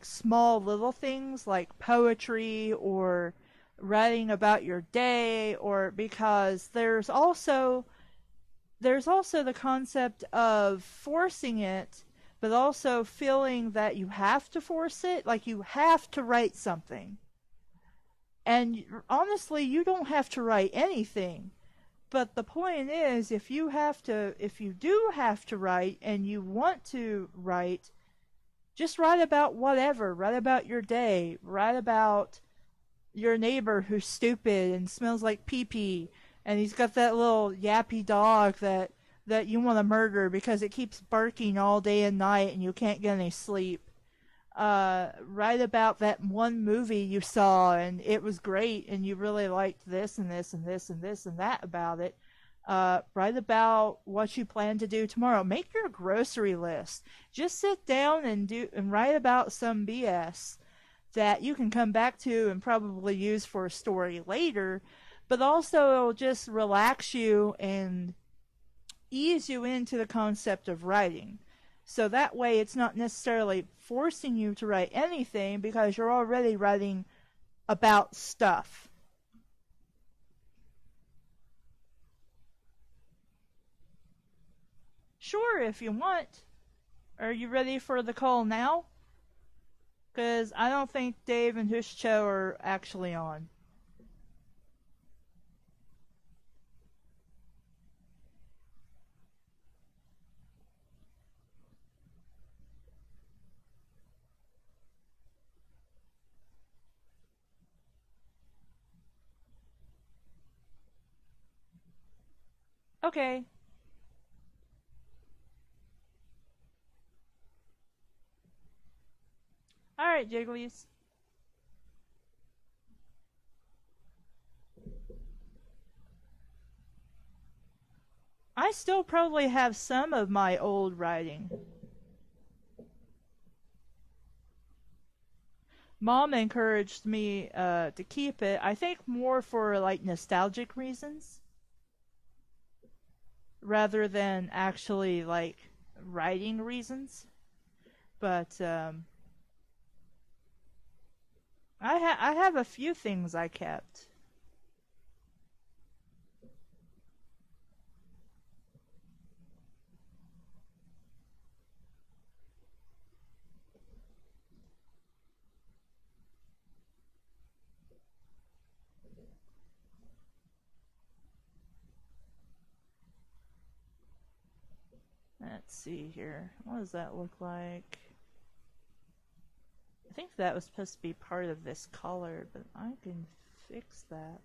Speaker 1: small little things like poetry, or writing about your day, or because there's also the concept of forcing it, but also feeling that you have to force it, like you have to write something. And honestly, you don't have to write anything. But the point is, if you do have to write and you want to write, just write about whatever. Write about your day. Write about your neighbor who's stupid and smells like pee pee, and he's got that little yappy dog that you want to murder because it keeps barking all day and night and you can't get any sleep. Write about that one movie you saw and it was great and you really liked this and this and this and this and that about it. Write about what you plan to do tomorrow. Make your grocery list. Just sit down and write about some BS that you can come back to and probably use for a story later, but also it'll just relax you and ease you into the concept of writing. So that way it's not necessarily forcing you to write anything because you're already writing about stuff. Sure, if you want. Are you ready for the call now? Because I don't think Dave and Hushcho are actually on. Okay. Alright, Jigglies. I still probably have some of my old writing. Mom encouraged me to keep it. I think more for like nostalgic reasons rather than actually like writing reasons. But I have a few things I kept. Let's see here. What does that look like? I think that was supposed to be part of this color, but I can fix that.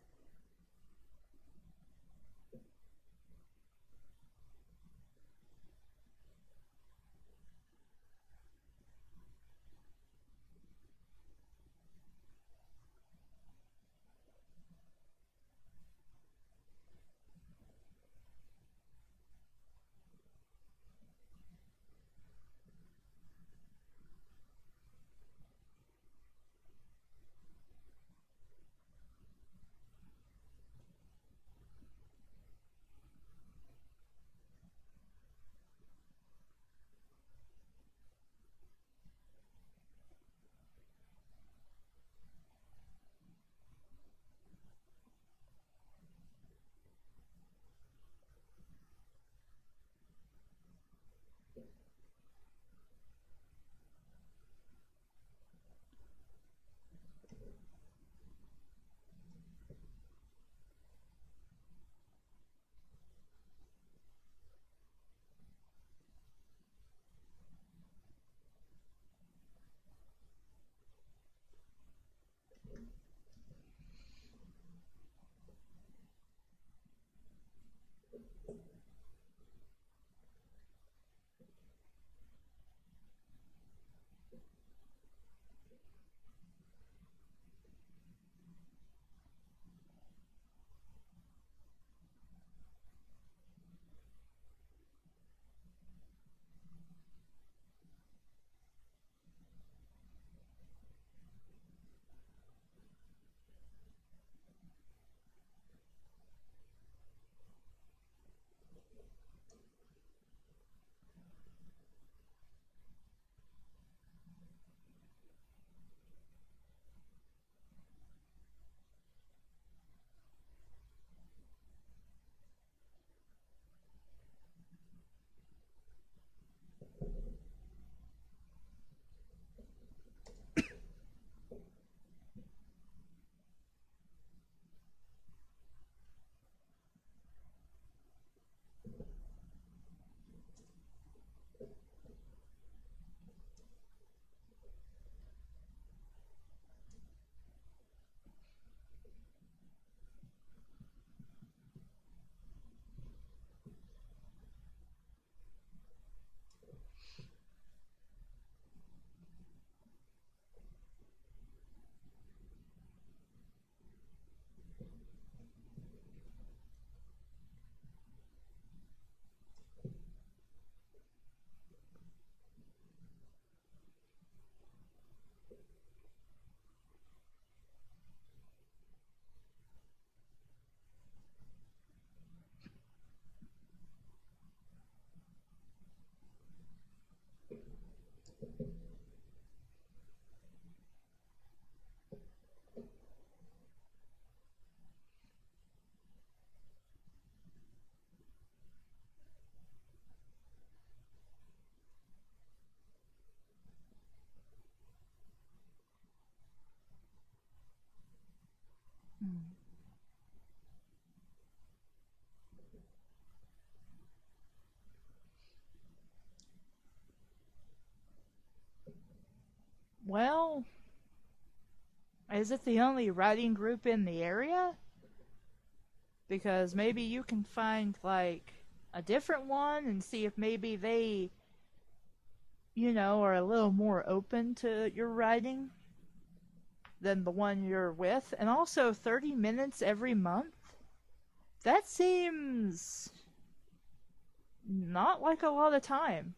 Speaker 1: Well, is it the only riding group in the area? Because maybe you can find like a different one and see if maybe they, are a little more open to your riding than the one you're with. And also 30 minutes every month? That seems not like a lot of time.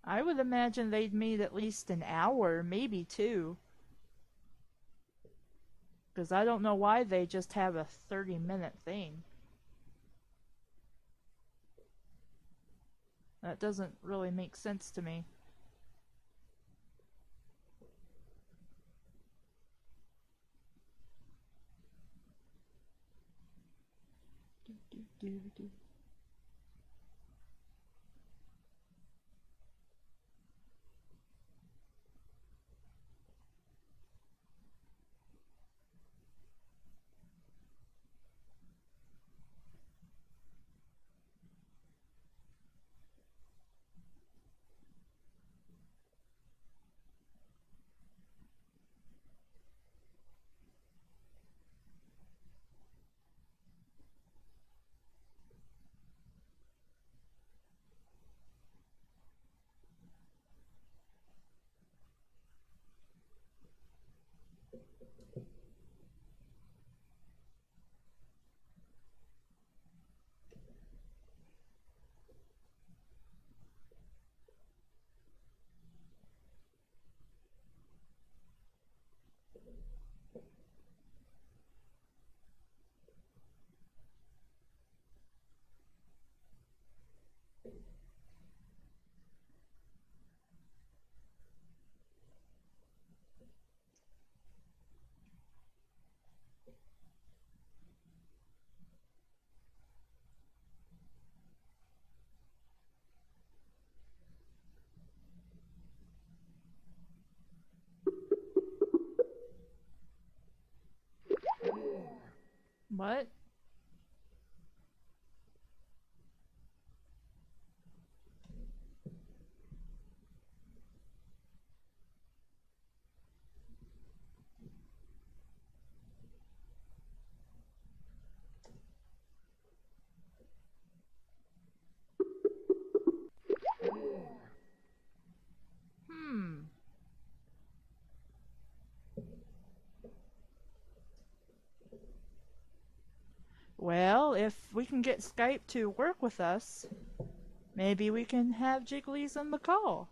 Speaker 1: I would imagine they'd meet at least an hour, maybe two. Because I don't know why they just have a 30-minute thing. That doesn't really make sense to me. Do, do, do, do. What? Hmm. Well, if we can get Skype to work with us, maybe we can have Jigglies on the call.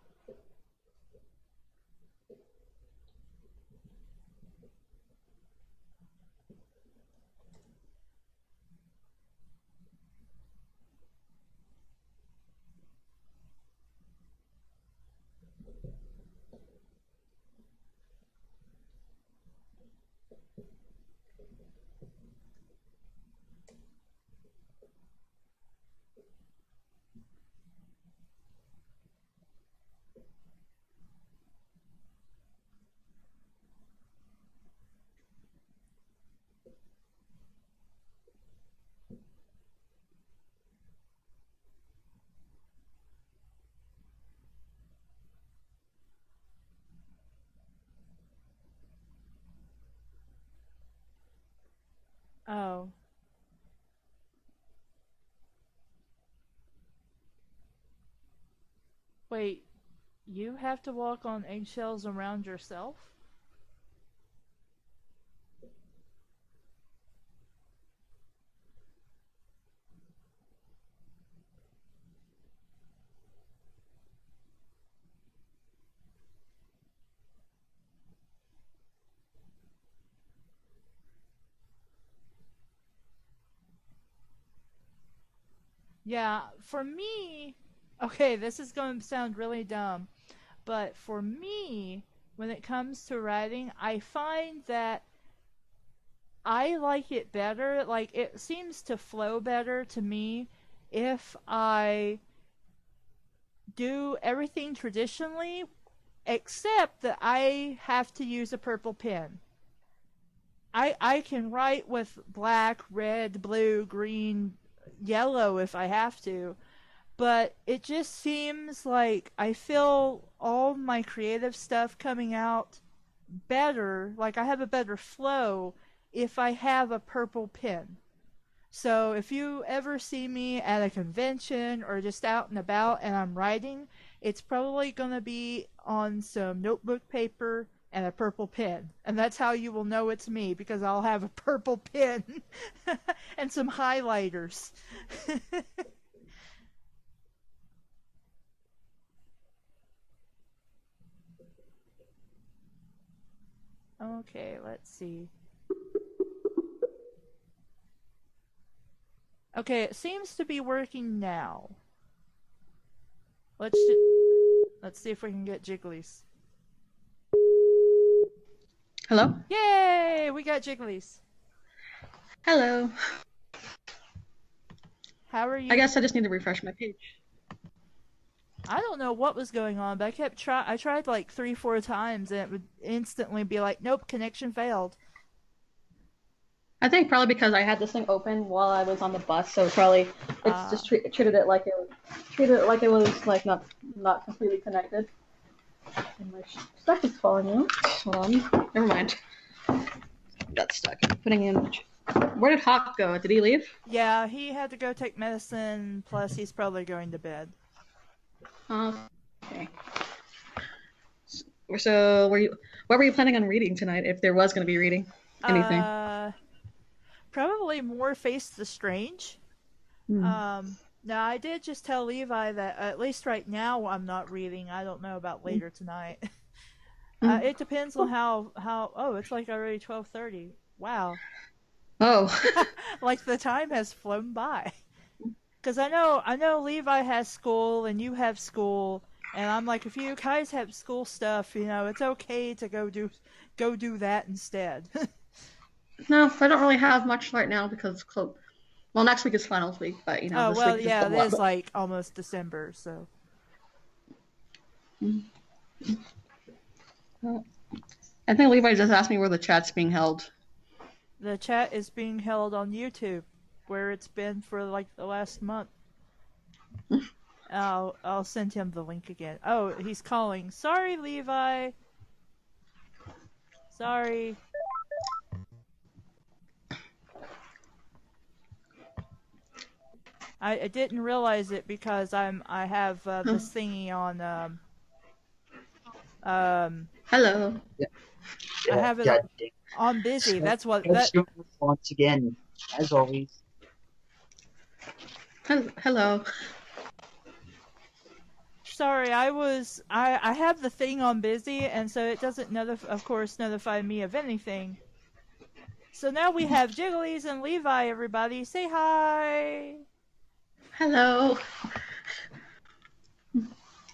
Speaker 1: Oh, wait. You have to walk on eggshells around yourself? Yeah, for me, okay, this is going to sound really dumb, but for me, when it comes to writing, I find that I like it better, like it seems to flow better to me if I do everything traditionally, except that I have to use a purple pen. I can write with black, red, blue, green, yellow if I have to, but it just seems like I feel all my creative stuff coming out better, like I have a better flow if I have a purple pen. So if you ever see me at a convention or just out and about and I'm writing, it's probably going to be on some notebook paper and a purple pen. And that's how you will know it's me, because I'll have a purple pen and some highlighters. Okay, let's see. Okay, it seems to be working now. Let's see if we can get Jigglies.
Speaker 3: Hello?
Speaker 1: Yay! We got Jigglies.
Speaker 3: Hello.
Speaker 1: How are you?
Speaker 3: I guess I just need to refresh my page.
Speaker 1: I don't know what was going on, but I tried like 3-4 times and it would instantly be like, nope, connection failed.
Speaker 3: I think probably because I had this thing open while I was on the bus, so probably it's just treated it like it was like not completely connected. And my stuff is falling out. Hold on. Never mind. Got stuck. Putting in. Where did Hawk go? Did he leave?
Speaker 1: Yeah, he had to go take medicine, plus he's probably going to bed.
Speaker 3: Okay. So what were you planning on reading tonight, if there was going to be reading anything?
Speaker 1: Probably more Face the Strange. Now, I did just tell Levi that at least right now I'm not reading. I don't know about later tonight. It depends on how. Oh, it's like already 12:30. Wow.
Speaker 3: Oh.
Speaker 1: Like the time has flown by. Because I know Levi has school and you have school, and I'm like, if you guys have school stuff, it's okay to go do that instead.
Speaker 3: No, I don't really have much right now because well, next week is finals week, but
Speaker 1: Oh,
Speaker 3: this
Speaker 1: well,
Speaker 3: week
Speaker 1: yeah,
Speaker 3: is
Speaker 1: it is like almost December, so.
Speaker 3: I think Levi just asked me where the chat's being held.
Speaker 1: The chat is being held on YouTube, where it's been for like the last month. I'll send him the link again. Oh, he's calling. Sorry, Levi. Sorry. I didn't realize it because I have this thingy on
Speaker 3: Hello.
Speaker 4: Yeah.
Speaker 1: I have it on busy. That's what that.
Speaker 4: Once again, as always.
Speaker 3: Hello.
Speaker 1: Sorry, I have the thing on busy, and so it doesn't notify me of anything. So now we have Jigglies and Levi. Everybody, say hi.
Speaker 3: Hello.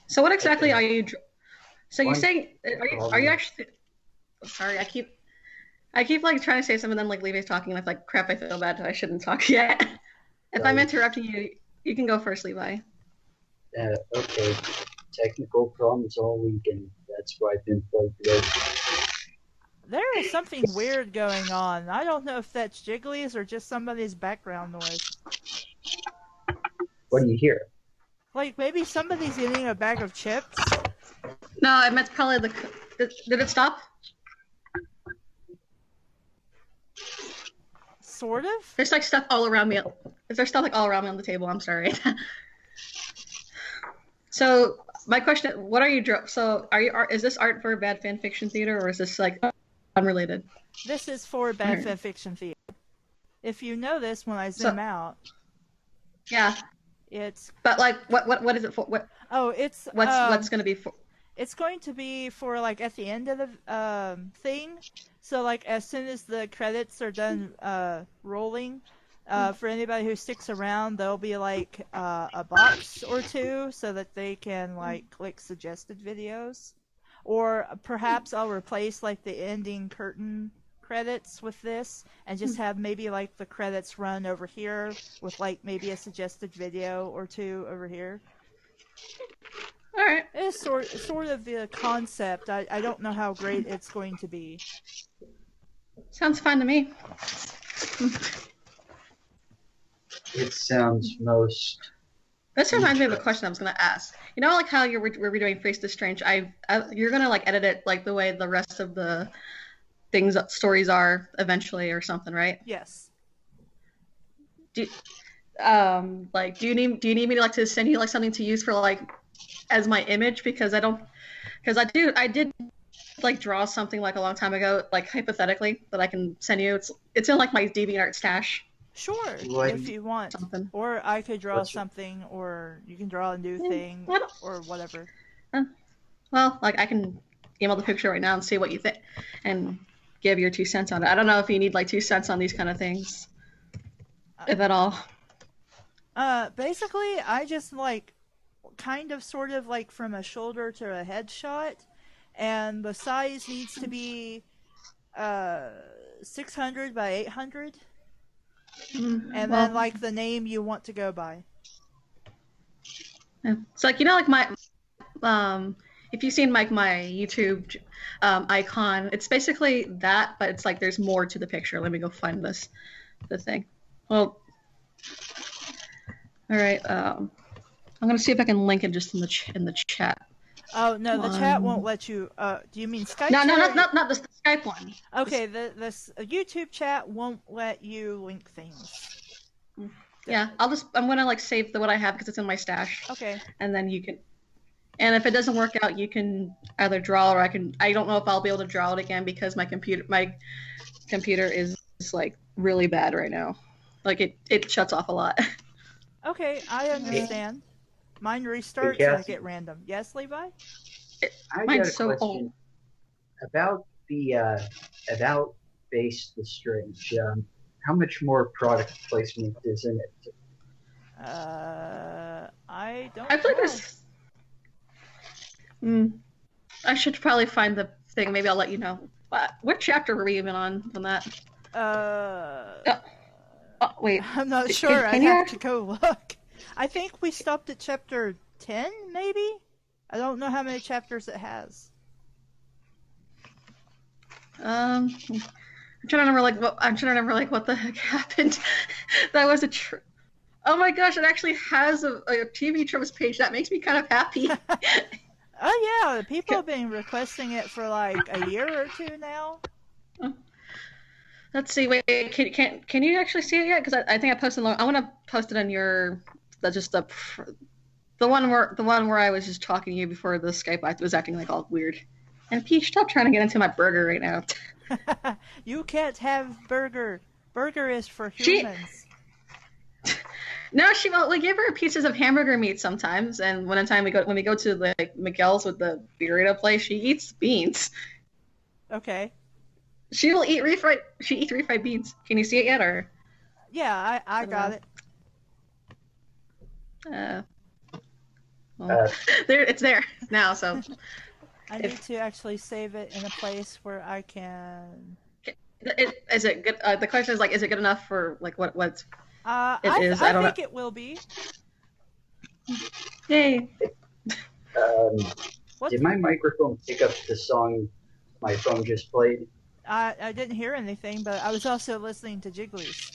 Speaker 3: So what exactly are you? So you're saying are you actually? Sorry, I keep like trying to say something, then like Levi's talking, and I'm like, crap, I feel bad. I shouldn't talk yet. If I'm interrupting you, you can go first, Levi.
Speaker 4: Okay. Technical problems all weekend. That's why I've been playing today.
Speaker 1: There is something weird going on. I don't know if that's Jigglies or just somebody's background noise.
Speaker 4: What do you hear?
Speaker 1: Like maybe somebody's eating a bag of chips.
Speaker 3: No, I meant probably Did it stop?
Speaker 1: Sort of.
Speaker 3: There's like stuff all around me. Is there stuff like all around me on the table? I'm sorry. So my question: what are you? So is this art for bad fan fiction theater, or is this like unrelated?
Speaker 1: This is for bad fan fiction theater. If you notice when I zoom out.
Speaker 3: Yeah.
Speaker 1: It's.
Speaker 3: But like, what is it for? What?
Speaker 1: Oh, it's.
Speaker 3: What's going to be for?
Speaker 1: It's going to be for like at the end of the thing. So like as soon as the credits are done rolling, for anybody who sticks around, there'll be like a box or two so that they can like click suggested videos, or perhaps I'll replace like the ending curtain credits with this and just have maybe like the credits run over here with like maybe a suggested video or two over here.
Speaker 3: All right.
Speaker 1: It's sort of the concept. I don't know how great it's going to be.
Speaker 3: Sounds fine to me.
Speaker 4: It sounds most.
Speaker 3: This reminds me of a question I was gonna ask. You know, like how we're redoing Face the Strange. You're gonna like edit it like the way the rest of the stories are eventually or something, right?
Speaker 1: Yes.
Speaker 3: Do like do you need me to like to send you like something to use for like as my image because I did like draw something like a long time ago like hypothetically that I can send you. It's in like my DeviantArt stash.
Speaker 1: Sure,
Speaker 4: What?
Speaker 1: if you want.
Speaker 3: Something.
Speaker 1: Or I could draw
Speaker 4: What's-
Speaker 1: something, or you can draw a new thing,
Speaker 3: I don't-
Speaker 1: or whatever.
Speaker 3: Well, like I can email the picture right now and see what you think and give your 2 cents on it. I don't know if you need like 2 cents on these kind of things, if at all.
Speaker 1: Basically, I just like kind of sort of like from a shoulder to a head shot, and the size needs to be 600 by 800, and
Speaker 3: Well,
Speaker 1: then like the name you want to go by.
Speaker 3: yeah. It's like like my if you've seen like my YouTube icon, it's basically that, but it's like there's more to the picture. Let me go find the thing. Well, all right. I'm gonna see if I can link it just in the chat.
Speaker 1: Oh no, the chat won't let you. Do you mean Skype?
Speaker 3: No,
Speaker 1: chat?
Speaker 3: not the Skype one.
Speaker 1: Okay, the YouTube chat won't let you link things.
Speaker 3: Yeah, I'm gonna like save what I have because it's in my stash,
Speaker 1: Okay.
Speaker 3: and then you can. And if it doesn't work out, you can either draw or I don't know if I'll be able to draw it again because my computer is like really bad right now. Like it shuts off a lot.
Speaker 1: Okay, I understand. Mine restarts
Speaker 4: Hey,
Speaker 1: and I
Speaker 4: Cassie.
Speaker 1: get random. Yes, Levi?
Speaker 4: I
Speaker 3: Mine's
Speaker 4: got a
Speaker 3: so
Speaker 4: question
Speaker 3: old.
Speaker 4: about about Face the Strange. How much more product placement is in it?
Speaker 1: I don't
Speaker 3: I feel like
Speaker 1: know.
Speaker 3: there's. I should probably find the thing. Maybe I'll let you know. What chapter were we even on that? Oh, wait.
Speaker 1: I'm not
Speaker 3: Can-
Speaker 1: sure.
Speaker 3: can
Speaker 1: I'd
Speaker 3: you
Speaker 1: have
Speaker 3: act-
Speaker 1: to go look. I think we stopped at chapter 10, maybe? I don't know how many chapters it has.
Speaker 3: I'm trying to remember what the heck happened. That was Oh my gosh! It actually has a TV tropes page. That makes me kind of happy.
Speaker 1: Oh yeah, people have been requesting it for like a year or two now.
Speaker 3: Let's see. Wait. Can you actually see it yet? Because I think I posted. I want to post it on your. The one where I was just talking to you before the Skype was acting like all weird. And Peach, stop trying to get into my burger right now.
Speaker 1: You can't have burger. Burger is for
Speaker 3: She-
Speaker 1: humans.
Speaker 3: No, we give her pieces of hamburger meat sometimes, and when we go to like Miguel's with the burrito place, she eats beans.
Speaker 1: Okay.
Speaker 3: She eats refried beans. Can you see it yet, or?
Speaker 1: Yeah, I got it.
Speaker 3: Well, it's there now. So
Speaker 1: I need to actually save it in a place where I can.
Speaker 3: is it good? The question is like, is it good enough for like what's?
Speaker 1: I
Speaker 3: I don't
Speaker 1: think
Speaker 3: know.
Speaker 1: it will be.
Speaker 3: Yay!
Speaker 1: What?
Speaker 4: Did my microphone pick up the song my phone just played?
Speaker 1: I didn't hear anything, but I was also listening to Jiggly's.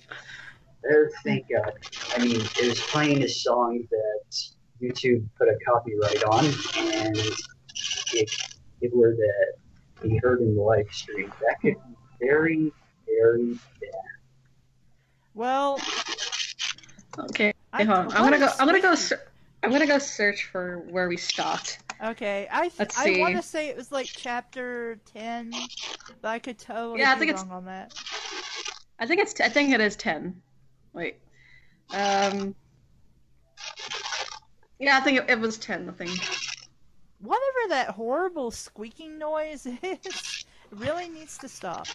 Speaker 4: Thank God. I mean, it was playing a song that YouTube put a copyright on, and it were that he heard in the live stream. That could be very, very bad.
Speaker 1: Well,
Speaker 3: Okay,
Speaker 1: I-
Speaker 3: hold on.
Speaker 1: what
Speaker 3: I'm gonna go.
Speaker 1: is
Speaker 3: I'm gonna go search for where we stopped.
Speaker 1: okay,
Speaker 3: Let's
Speaker 1: I
Speaker 3: see.
Speaker 1: want to say it was like chapter 10, but I could totally
Speaker 3: Yeah, I
Speaker 1: be
Speaker 3: think it's-
Speaker 1: wrong on that.
Speaker 3: I think it is 10. Wait. Yeah, I think it was 10. I think.
Speaker 1: Whatever that horrible squeaking noise is, really needs to stop.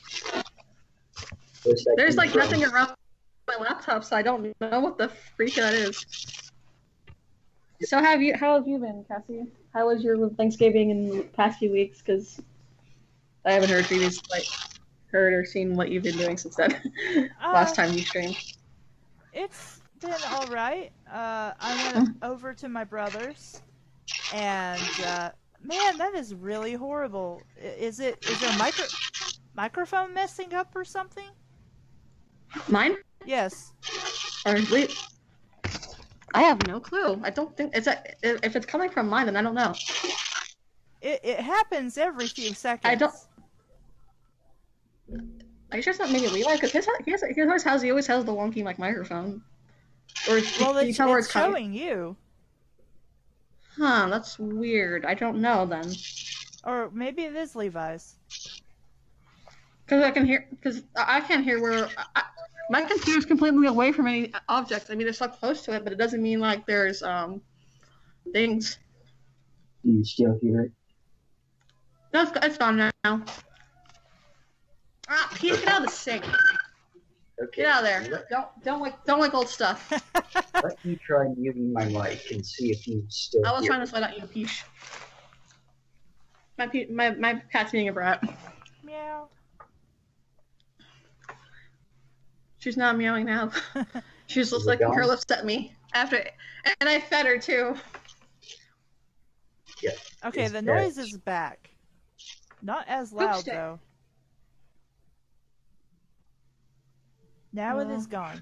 Speaker 4: Where's that
Speaker 3: There's
Speaker 4: coming
Speaker 3: like
Speaker 4: from?
Speaker 3: nothing around my laptop, so I don't know what the freak that is. So how have you been, Cassie? How was your Thanksgiving in the past few weeks? Because I haven't heard or seen what you've been doing since then. Last time you streamed.
Speaker 1: It's been all right. I went over to my brother's, and man, that is really horrible. Is there microphone messing up or something?
Speaker 3: Mine?
Speaker 1: Yes.
Speaker 3: Or I have no clue. I don't think if it's coming from mine, then I don't know.
Speaker 1: It happens every few seconds.
Speaker 3: I don't. Are you sure it's not maybe Levi? Because he always has the wonky like microphone. Or
Speaker 1: Well,
Speaker 3: can you tell where
Speaker 1: it's
Speaker 3: it's coming?
Speaker 1: showing you.
Speaker 3: Huh, that's weird. I don't know then.
Speaker 1: Or maybe it is Levi's.
Speaker 3: Because I can't hear where my computer's completely away from any objects. I mean, it's not close to it, but it doesn't mean like there's things.
Speaker 4: Do you still hear it?
Speaker 3: No, it's gone now. Ah, Pete, get out of the sink.
Speaker 4: Okay.
Speaker 3: Get out of there. Don't like old stuff.
Speaker 4: Let me try muting my mic and see if you still
Speaker 3: I was
Speaker 4: hear
Speaker 3: trying to slide out you, Peach. My cat's being a brat.
Speaker 1: Meow.
Speaker 3: She's not meowing now. She's just
Speaker 4: Is it
Speaker 3: licking her
Speaker 4: gone?
Speaker 3: lips at me and I fed her too.
Speaker 4: Yeah.
Speaker 1: Okay,
Speaker 4: It's
Speaker 1: the
Speaker 4: dead.
Speaker 1: noise is back. Not as loud,
Speaker 3: stick.
Speaker 1: though. Now it is gone.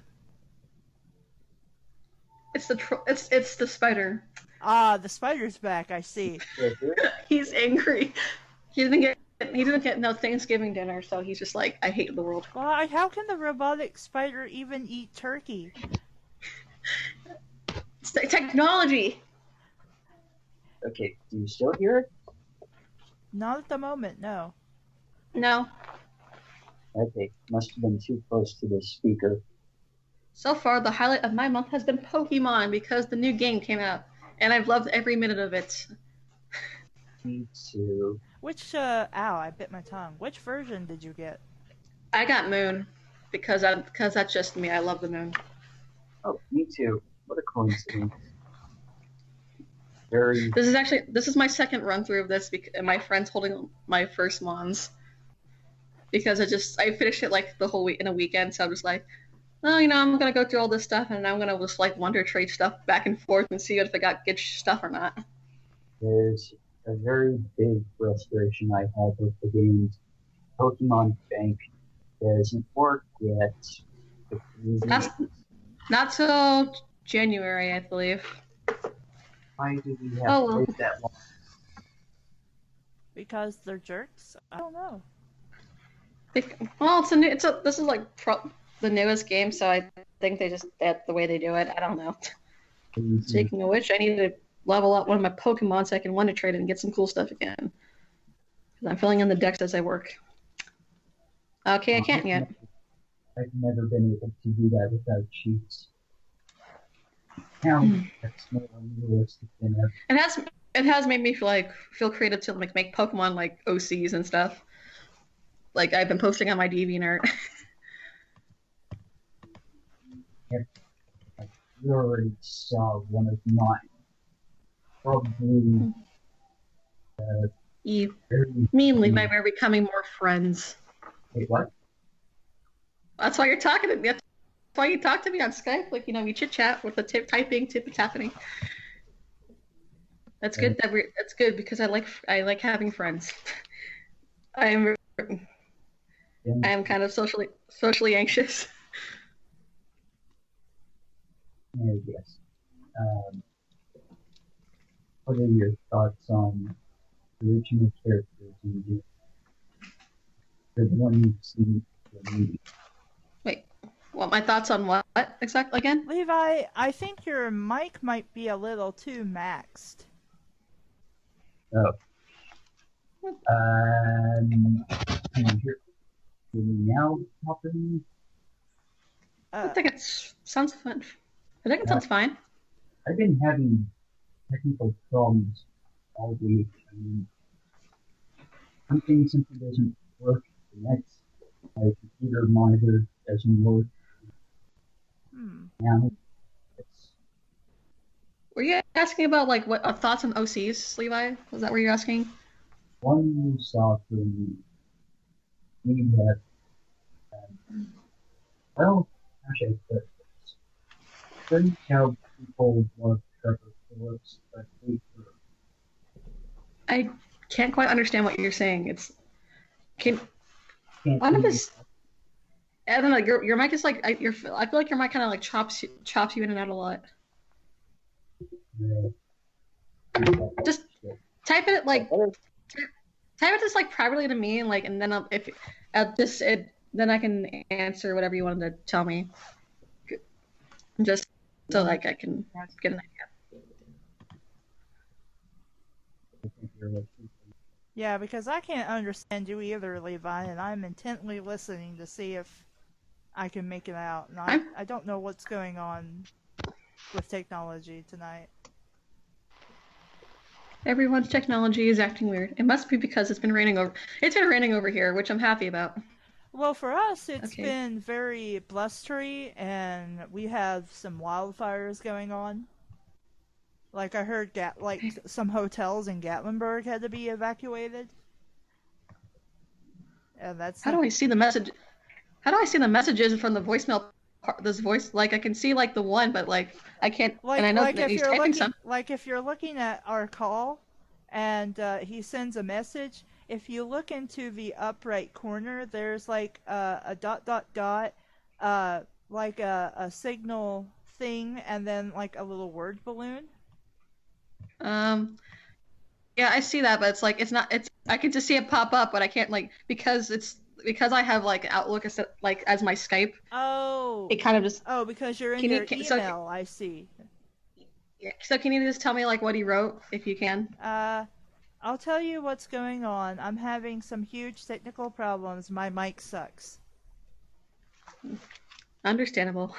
Speaker 3: It's the spider.
Speaker 1: Ah, the spider's back, I see.
Speaker 4: Still hear it?
Speaker 3: He's angry. He didn't get no Thanksgiving dinner, so he's just like, I hate the world.
Speaker 1: Well, how can the robotic spider even eat turkey?
Speaker 3: It's the technology.
Speaker 4: Okay, do you still hear it?
Speaker 1: Not at the moment, no.
Speaker 3: No.
Speaker 4: Okay, must have been too close to the speaker.
Speaker 3: So far, the highlight of my month has been Pokemon because the new game came out, and I've loved every minute of it.
Speaker 4: Me too.
Speaker 1: Which, ow, I bit my tongue. Which version did you get?
Speaker 3: I got Moon because that's just me. I love the Moon.
Speaker 4: Oh, me too. What a coincidence. Very.
Speaker 3: This is my second run through of this, and my friend's holding my first Mons because I finished it like the whole week in a weekend. So I'm just like, well, I'm gonna go through all this stuff, and I'm gonna just like wonder trade stuff back and forth and see if I got good stuff or not.
Speaker 4: There's a very big frustration I have with the games. Pokemon Bank doesn't work yet.
Speaker 3: That's not till January, I believe.
Speaker 4: Why do we have
Speaker 3: Oh,
Speaker 4: to
Speaker 3: well.
Speaker 4: wait that long?
Speaker 1: Because they're jerks? I don't know.
Speaker 3: Well, this is like the newest game, so I think that's the way they do it. I don't know. Speaking of which, I need to level up one of my Pokemon so I can Wonder Trade and get some cool stuff again. Because I'm filling in the decks as I work. Okay, I can't yet.
Speaker 4: I've never been able to do that without cheats. Now, that's more unrealistic than ever.
Speaker 3: It has made me feel creative to like make Pokemon like OCs and stuff. Like I've been posting on my DeviantArt.
Speaker 4: You already saw one of mine. Probably
Speaker 3: Me and Levi are becoming more friends.
Speaker 4: Wait, what?
Speaker 3: That's why you're talking to me. That's why you talk to me on Skype. Like, we chit chat with the typing, it's happening. That's good. That's good because I like having friends. I am kind of socially anxious.
Speaker 4: Yes. What are your thoughts on original characters in the game? The one you've seen in the movie.
Speaker 3: Wait, what? My thoughts on what exactly again?
Speaker 1: Levi, I think your mic might be a little too maxed.
Speaker 4: Oh. Can you hear me now properly?
Speaker 3: I think it sounds fun. I think it sounds fine.
Speaker 4: I've been having technical problems all week. I mean, something simply doesn't work. The next, my computer monitor doesn't work. Now,
Speaker 3: Were you asking about like what thoughts on OCs, Levi? Was that what you're asking?
Speaker 4: one you saw from we have, well, actually, couldn't tell people what Trevor Phillips, but we were.
Speaker 3: I can't quite understand what you're saying.
Speaker 4: Can't
Speaker 3: I don't know.
Speaker 4: see
Speaker 3: I don't know. Your mic is like I feel like your mic kind of like chops you in and out a lot.
Speaker 4: you.
Speaker 3: Just type it like type it just like privately to me, and like, and then if just then I can answer whatever you wanted to tell me, just so like I can get an idea.
Speaker 1: Yeah, because I can't understand you either, Levi, and I'm intently listening to see if I can make it out. And I don't know what's going on with technology tonight.
Speaker 3: Everyone's technology is acting weird. It must be because it's been raining over. It's been raining over here, which I'm happy about.
Speaker 1: Well, for us, it's been very blustery, and we have some wildfires going on. Like I heard, some hotels in Gatlinburg had to be evacuated. And that's
Speaker 3: How do I see the message? How do I see the messages from the voicemail? This voice, like I can see like the one, but like I can't. And I know that he's typing some.
Speaker 1: Like if you're looking at our call, and he sends a message. If you look into the upright corner, there's like a ... like a signal thing, and then like a little word balloon.
Speaker 3: Yeah, I see that, but it's like it's not. It's I can just see it pop up, but I can't like because I have like Outlook as like as my Skype.
Speaker 1: Oh.
Speaker 3: It kind of just.
Speaker 1: Oh, because you're in your email. I see.
Speaker 3: Yeah. So can you just tell me like what he wrote, if you can?
Speaker 1: I'll tell you what's going on. I'm having some huge technical problems. My mic sucks.
Speaker 3: Understandable.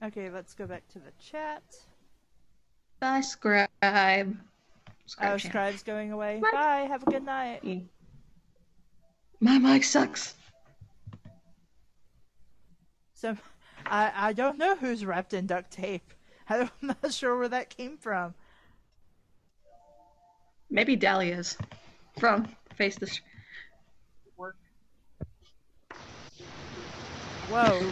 Speaker 1: Okay, let's go back to the chat.
Speaker 3: Bye, Scribe.
Speaker 1: Scribe's going away. Bye, have a good night.
Speaker 3: My mic sucks.
Speaker 1: So, I don't know who's wrapped in duct tape. I'm not sure where that came from.
Speaker 3: Maybe Dahlia's from Face the Work.
Speaker 1: Whoa.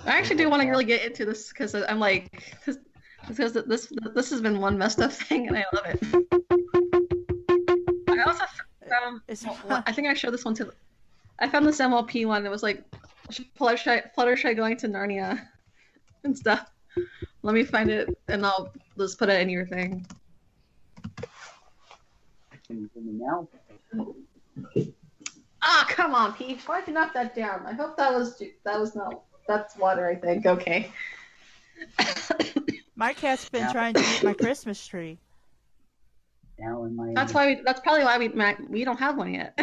Speaker 1: I
Speaker 3: actually do want to really get into this because I'm like, because this has been one messed up thing and I love it. I also found, I think I showed this one to, I found this MLP one that was like Fluttershy going to Narnia and stuff. Let me find it and I'll just put it in your thing.
Speaker 4: Can you hear me now?
Speaker 3: Ah, come on, Peach. Why'd you knock that down? I hope that was not. That's water, I think. Okay.
Speaker 1: My cat's been trying to eat my Christmas tree.
Speaker 3: That's probably why we don't have one yet.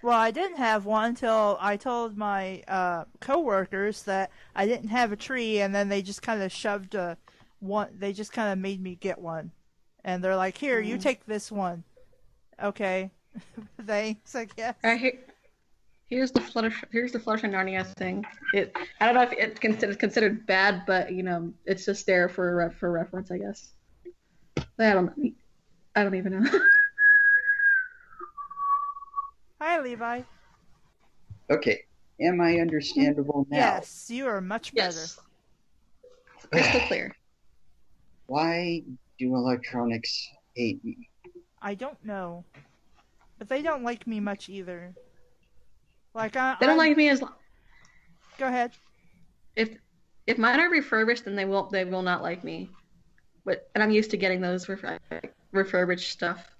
Speaker 1: Well, I didn't have one until I told my coworkers that I didn't have a tree, and then they just kind of shoved one. They just kind of made me get one, and they're like, "Here, you take this one." Okay, thanks. I guess.
Speaker 3: Here's the Fluttershy Narnia thing. I don't know if it's considered bad, but you know, it's just there for reference, I guess. I don't even know.
Speaker 1: Hi, Levi.
Speaker 4: Okay, am I understandable now?
Speaker 1: Yes, you are much better.
Speaker 3: Yes. Crystal clear.
Speaker 4: Why do electronics hate me?
Speaker 1: I don't know, but they don't like me much either. Like
Speaker 3: they don't like me as.
Speaker 1: Go ahead.
Speaker 3: If mine are refurbished, then they will not like me. And I'm used to getting those refurbished stuff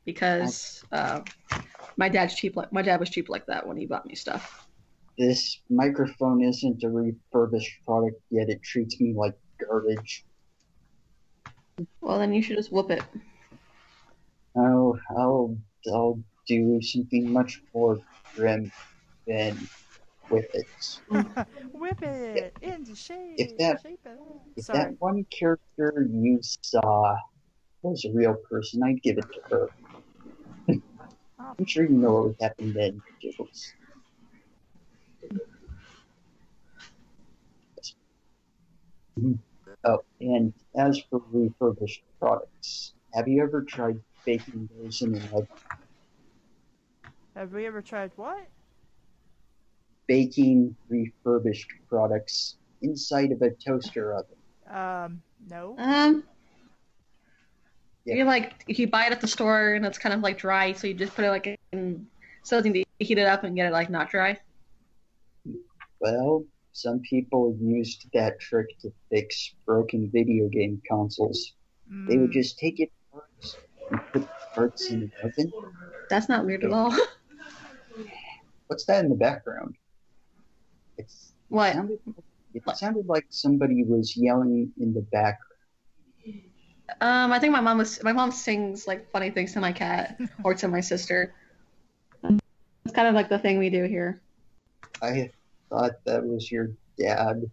Speaker 3: because my dad was cheap like that when he bought me stuff.
Speaker 4: This microphone isn't a refurbished product yet. It treats me like garbage.
Speaker 3: Well, then you should just whoop it.
Speaker 4: Oh, I'll do something much more grim than whip it.
Speaker 1: Whip it into shape.
Speaker 4: If that one character you saw was a real person, I'd give it to her. I'm sure you know what would happen then, Jiggles. Oh, and as for refurbished products, have you ever tried baking those in an oven?
Speaker 1: Have we ever tried what?
Speaker 4: Baking refurbished products inside of a toaster oven.
Speaker 1: No.
Speaker 4: Yeah.
Speaker 3: You like if you buy it at the store and it's kind of like dry, so you just put it like in something to heat it up and get it like not dry.
Speaker 4: Well, some people used that trick to fix broken video game consoles. They would just take it parts and put parts in the oven.
Speaker 3: That's not weird at all.
Speaker 4: What's that in the background? It's
Speaker 3: What?
Speaker 4: It sounded like somebody was yelling in the background.
Speaker 3: I think my mom sings like funny things to my cat or to my sister. It's kind of like the thing we do here.
Speaker 4: I thought that was your dad.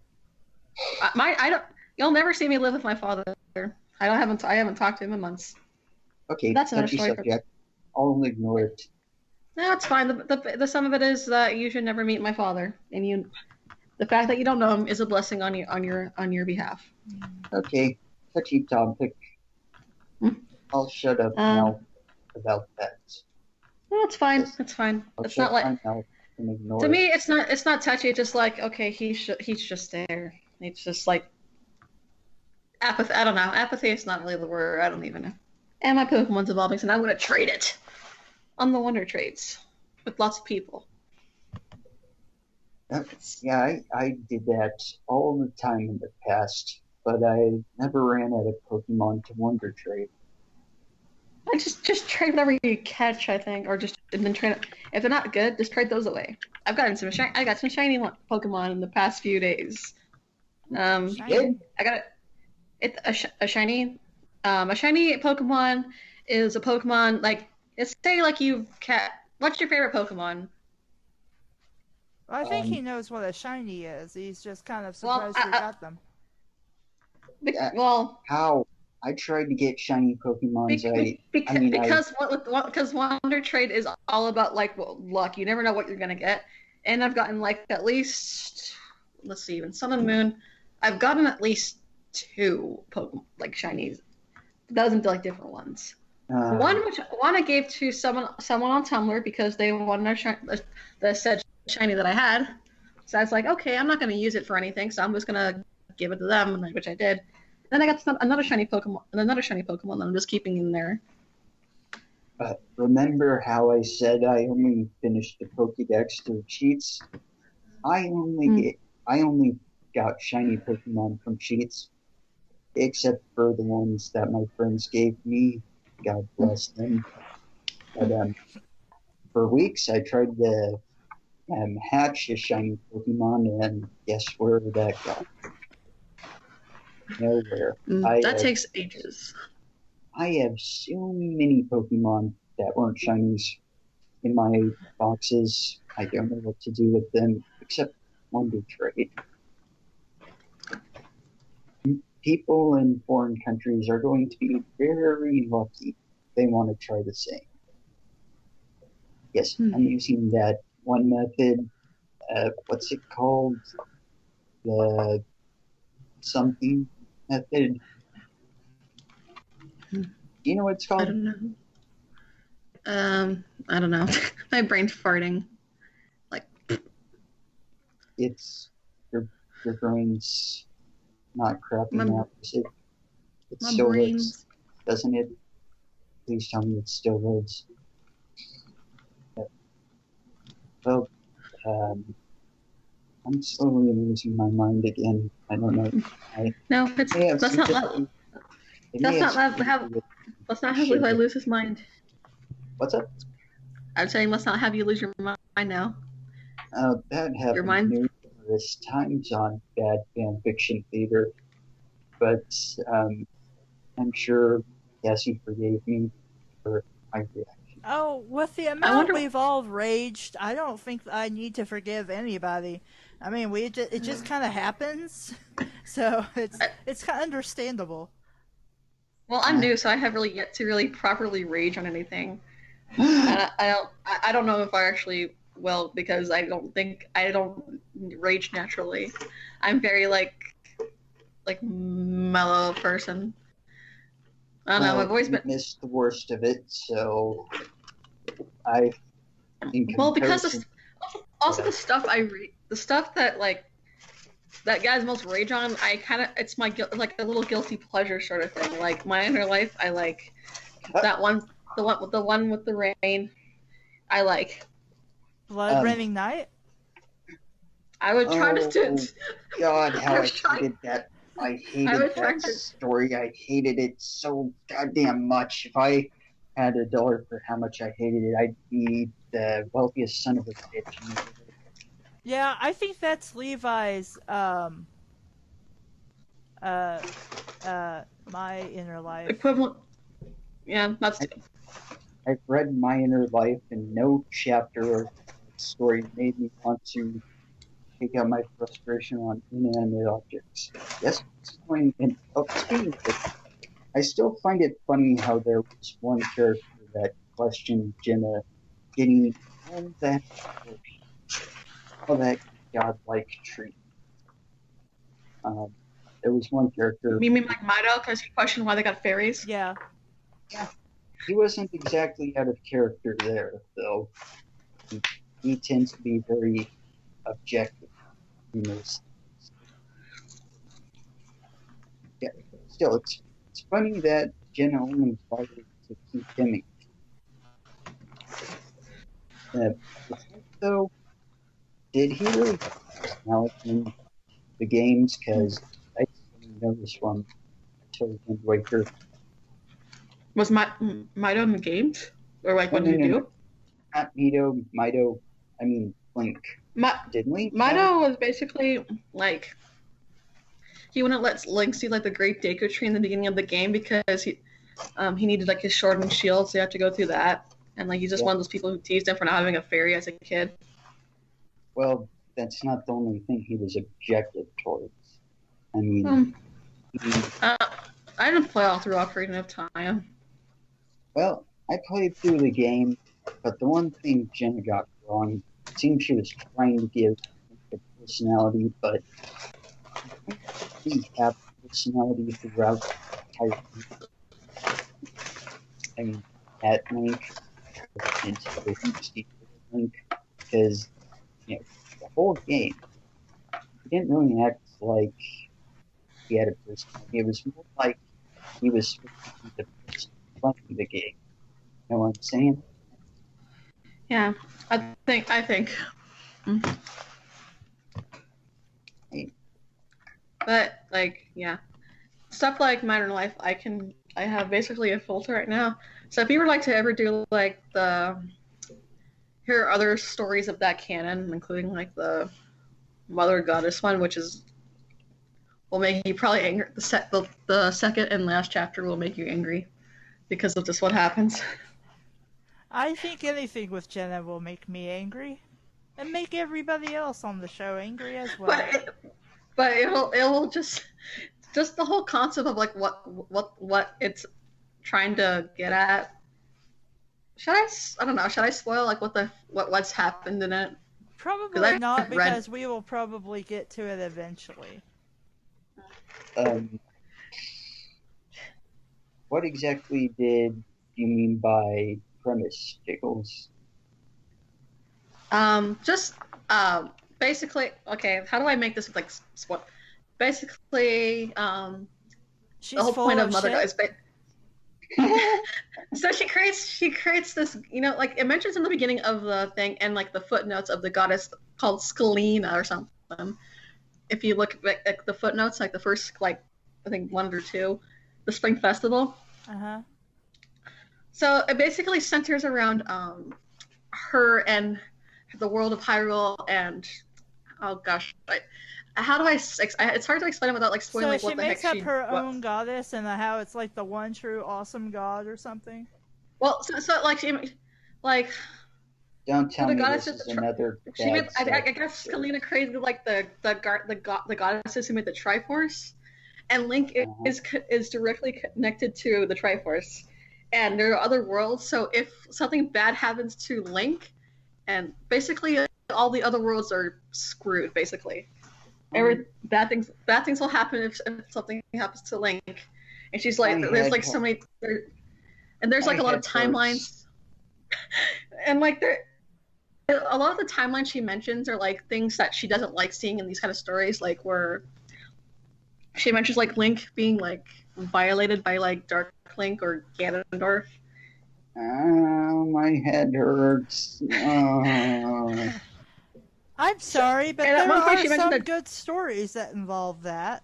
Speaker 3: You'll never see me live with my father. I haven't talked to him in months.
Speaker 4: Okay,
Speaker 3: That's another
Speaker 4: touchy
Speaker 3: story.
Speaker 4: subject. I'll ignore it.
Speaker 3: No, it's fine. The sum of it is that you should never meet my father, and the fact that you don't know him is a blessing on your behalf.
Speaker 4: Okay, touchy topic. I'll shut up now about that.
Speaker 3: No, it's fine. It's fine. It's not like to me. It's not touchy. It's just like okay, he's just there. It's just like apathy. I don't know. Apathy is not really the word. I don't even know. And my Pokemon's evolving, so now I'm gonna trade it on the Wonder Trades with lots of people.
Speaker 4: Yeah, I did that all the time in the past, but I never ran out of Pokemon to Wonder Trade.
Speaker 3: I just trade whatever you catch, I think, or just and then trade it. If they're not good, just trade those away. I got some shiny Pokemon in the past few days.
Speaker 1: Shiny.
Speaker 3: I got a shiny. A shiny Pokemon is a Pokemon like it's say like what's your favorite Pokemon?
Speaker 1: Well, I think he knows what a shiny is. He's just kind of surprised we got them.
Speaker 3: Well,
Speaker 4: how? I tried to get shiny Pokemon.
Speaker 3: Because Wonder Trade is all about like luck. You never know what you're gonna get, and I've gotten like at least let's see, even Sun and Moon, I've gotten at least 2 Pokemon like shinies. Those into like different ones. One I gave to someone on Tumblr because they wanted the said shiny that I had. So I was like, okay, I'm not gonna use it for anything, so I'm just gonna give it to them, which I did. Then I got another shiny Pokemon that I'm just keeping in there.
Speaker 4: Remember how I said I only finished the Pokédex through cheats? I only got shiny Pokemon from cheats, except for the ones that my friends gave me. God bless them. But for weeks I tried to hatch a shiny Pokemon, and guess where that got? Nowhere.
Speaker 3: That takes ages.
Speaker 4: I have so many Pokemon that weren't shinies in my boxes. I don't know what to do with them except Wonder Trade. People in foreign countries are going to be very lucky if they want to try the same. Yes, I'm using that one method. What's it called? The something method. Do you know what it's called?
Speaker 3: I don't know. I don't know. My brain's farting. Like
Speaker 4: it's your brain's not crapping out. It still works, doesn't it? Please tell me it still works. Yeah. Well, I'm slowly losing my mind again. I don't know. Let's
Speaker 3: not have Levi lose his mind.
Speaker 4: What's up?
Speaker 3: I'm saying let's not have you lose your mind now.
Speaker 4: That happened numerous times on Bad Fan Fiction Theater, but I'm sure Cassie forgave me for my reaction.
Speaker 1: Oh, with the amount we've all raged, I don't think I need to forgive anybody. I mean, it just kind of happens, so it's kind of understandable.
Speaker 3: Well, I'm new, so I have really yet to really properly rage on anything. I don't know if I actually will, because I don't rage naturally. I'm very like mellow person. I don't know. I've always
Speaker 4: missed the worst of it, so I.
Speaker 3: Well, because also the stuff I read, the stuff that like that guy's most rage on, it's my like a little guilty pleasure sort of thing. Like My Inner Life, I like that one, the one with the rain. I like
Speaker 1: Blood Raining Night.
Speaker 3: I would try to.
Speaker 4: God, how I
Speaker 3: was trying-
Speaker 4: hated that. I hated that story. I hated it so goddamn much. If I had $1 for how much I hated it, I'd be the wealthiest son of a bitch.
Speaker 1: Yeah, I think that's Levi's My Inner Life.
Speaker 3: Equivalent. Yeah, that's.
Speaker 4: I've read My Inner Life, and no chapter or story made me want to take out my frustration on inanimate objects. Yes, speaking of it, I still find it funny how there was one character that questioned Jenna getting all that godlike treatment. There was one character.
Speaker 3: You mean like Mido, because he questioned why they got fairies?
Speaker 1: Yeah.
Speaker 4: He wasn't exactly out of character there, though. He tends to be very objective in those things. Yeah, still, it's funny that Jenna only bothered to keep him. So, did he really personality in the games? Because I didn't notice one until midway through.
Speaker 3: Was Mido in the games? Or like what did he do?
Speaker 4: Not Mido, I mean Link. Didn't we?
Speaker 3: Mido was basically like he wouldn't let Link see like the Great Deku Tree in the beginning of the game because he needed like his sword and shield, so you have to go through that. And like he's just one of those people who teased him for not having a fairy as a kid.
Speaker 4: Well, that's not the only thing he was objective towards. I mean,
Speaker 3: I didn't play all through Ocarina of Time.
Speaker 4: Well, I played through the game, but the one thing Jenna got wrong, it seemed she was trying to give a personality, but he have personality throughout the entire game. I mean, at Link, Link, because the whole game, he didn't really act like he had a personality. It was more like he was supposed to be the person playing the game. You know what I'm saying?
Speaker 3: Yeah, I think. But like, yeah, stuff like My Inner Life, I have basically a filter right now. So if you would like to ever do like here are other stories of that canon, including like the Mother Goddess one, which will make you probably angry. The second and last chapter will make you angry because of just what happens.
Speaker 1: I think anything with Jenna will make me angry, and make everybody else on the show angry as well.
Speaker 3: But it'll just the whole concept of like what it's trying to get at. I don't know. Should I spoil like what's happened in it?
Speaker 1: Probably not, because we will probably get to it eventually.
Speaker 4: What exactly did you mean by premise, Jiggles?
Speaker 3: Basically, okay, how do I make this like what? Basically,
Speaker 1: She's
Speaker 3: the whole point of Mother
Speaker 1: Goddess.
Speaker 3: So she creates this, like it mentions in the beginning of the thing and like the footnotes of the goddess called Scalina or something. If you look at the footnotes, like the first, like I think 1 or 2, the Spring Festival.
Speaker 1: Uh-huh.
Speaker 3: So it basically centers around her and the world of Hyrule and oh gosh, how do it's hard to explain it without like spoiling
Speaker 1: so
Speaker 3: what the heck she
Speaker 1: makes up her own goddess and how it's like the one true awesome god or something.
Speaker 3: Well, so like she like.
Speaker 4: Don't tell me this is another.
Speaker 3: She made, I guess Scalina created like the goddesses who made the Triforce, and Link is directly connected to the Triforce, and there are other worlds. So if something bad happens to Link, and basically all the other worlds are screwed. Basically, bad things will happen if something happens to Link, and she's like, there's like so many, and there's like a lot of timelines, and like there. a lot of the timelines she mentions are like things that she doesn't like seeing in these kind of stories, like where she mentions like Link being like violated by like Dark Link or Ganondorf.
Speaker 4: My head hurts.
Speaker 1: I'm sorry, but
Speaker 3: And at
Speaker 1: there
Speaker 3: one point
Speaker 1: are
Speaker 3: she mentioned
Speaker 1: some
Speaker 3: that
Speaker 1: good stories that involve that.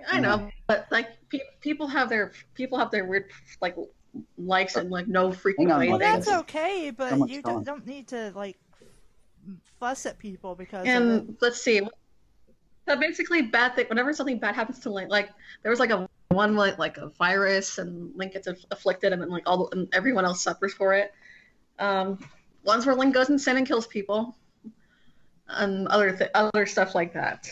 Speaker 3: I know, but like people have their weird like likes and like no freaking
Speaker 4: Hang on,
Speaker 3: way
Speaker 1: Well,
Speaker 4: Mother.
Speaker 3: things.
Speaker 1: that's okay, but
Speaker 4: Someone's
Speaker 1: you
Speaker 4: calling.
Speaker 1: don't need to like fuss at people because of it.
Speaker 3: And let's see. So basically, bad thing. Whenever something bad happens to Link, like there was like a one like a virus, and Link gets afflicted, and then like and everyone else suffers for it. Ones where Link goes insane and kills people, and other stuff like that.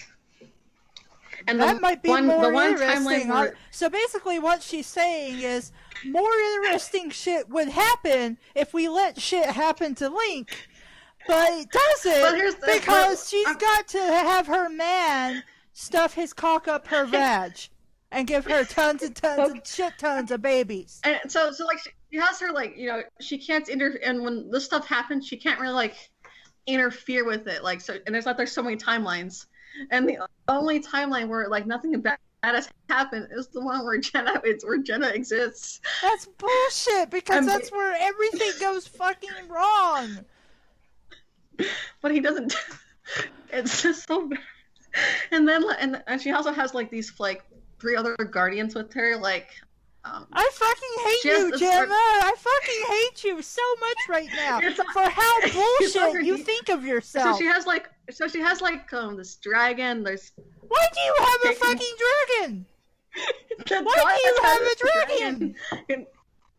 Speaker 3: And
Speaker 1: that might be more
Speaker 3: the one
Speaker 1: interesting.
Speaker 3: timeline where
Speaker 1: So basically, what she's saying is more interesting shit would happen if we let shit happen to Link, but it doesn't because she's got to have her man stuff his cock up her vag and give her tons and tons and shit tons of babies.
Speaker 3: And so like she has her like she can't and when this stuff happens, she can't really like interfere with it like so. And there's so many timelines. And the only timeline where like nothing bad has happened is the one where Jenna exists.
Speaker 1: That's bullshit because that's where everything goes fucking wrong.
Speaker 3: But he doesn't. It's just so bad. And then and she also has like these like 3 other guardians with her. Like
Speaker 1: I fucking hate you, Gemma. I fucking hate you so much right now for how bullshit you think of yourself.
Speaker 3: So she has like this dragon. There's
Speaker 1: why do you have a fucking dragon? Why do you have a dragon?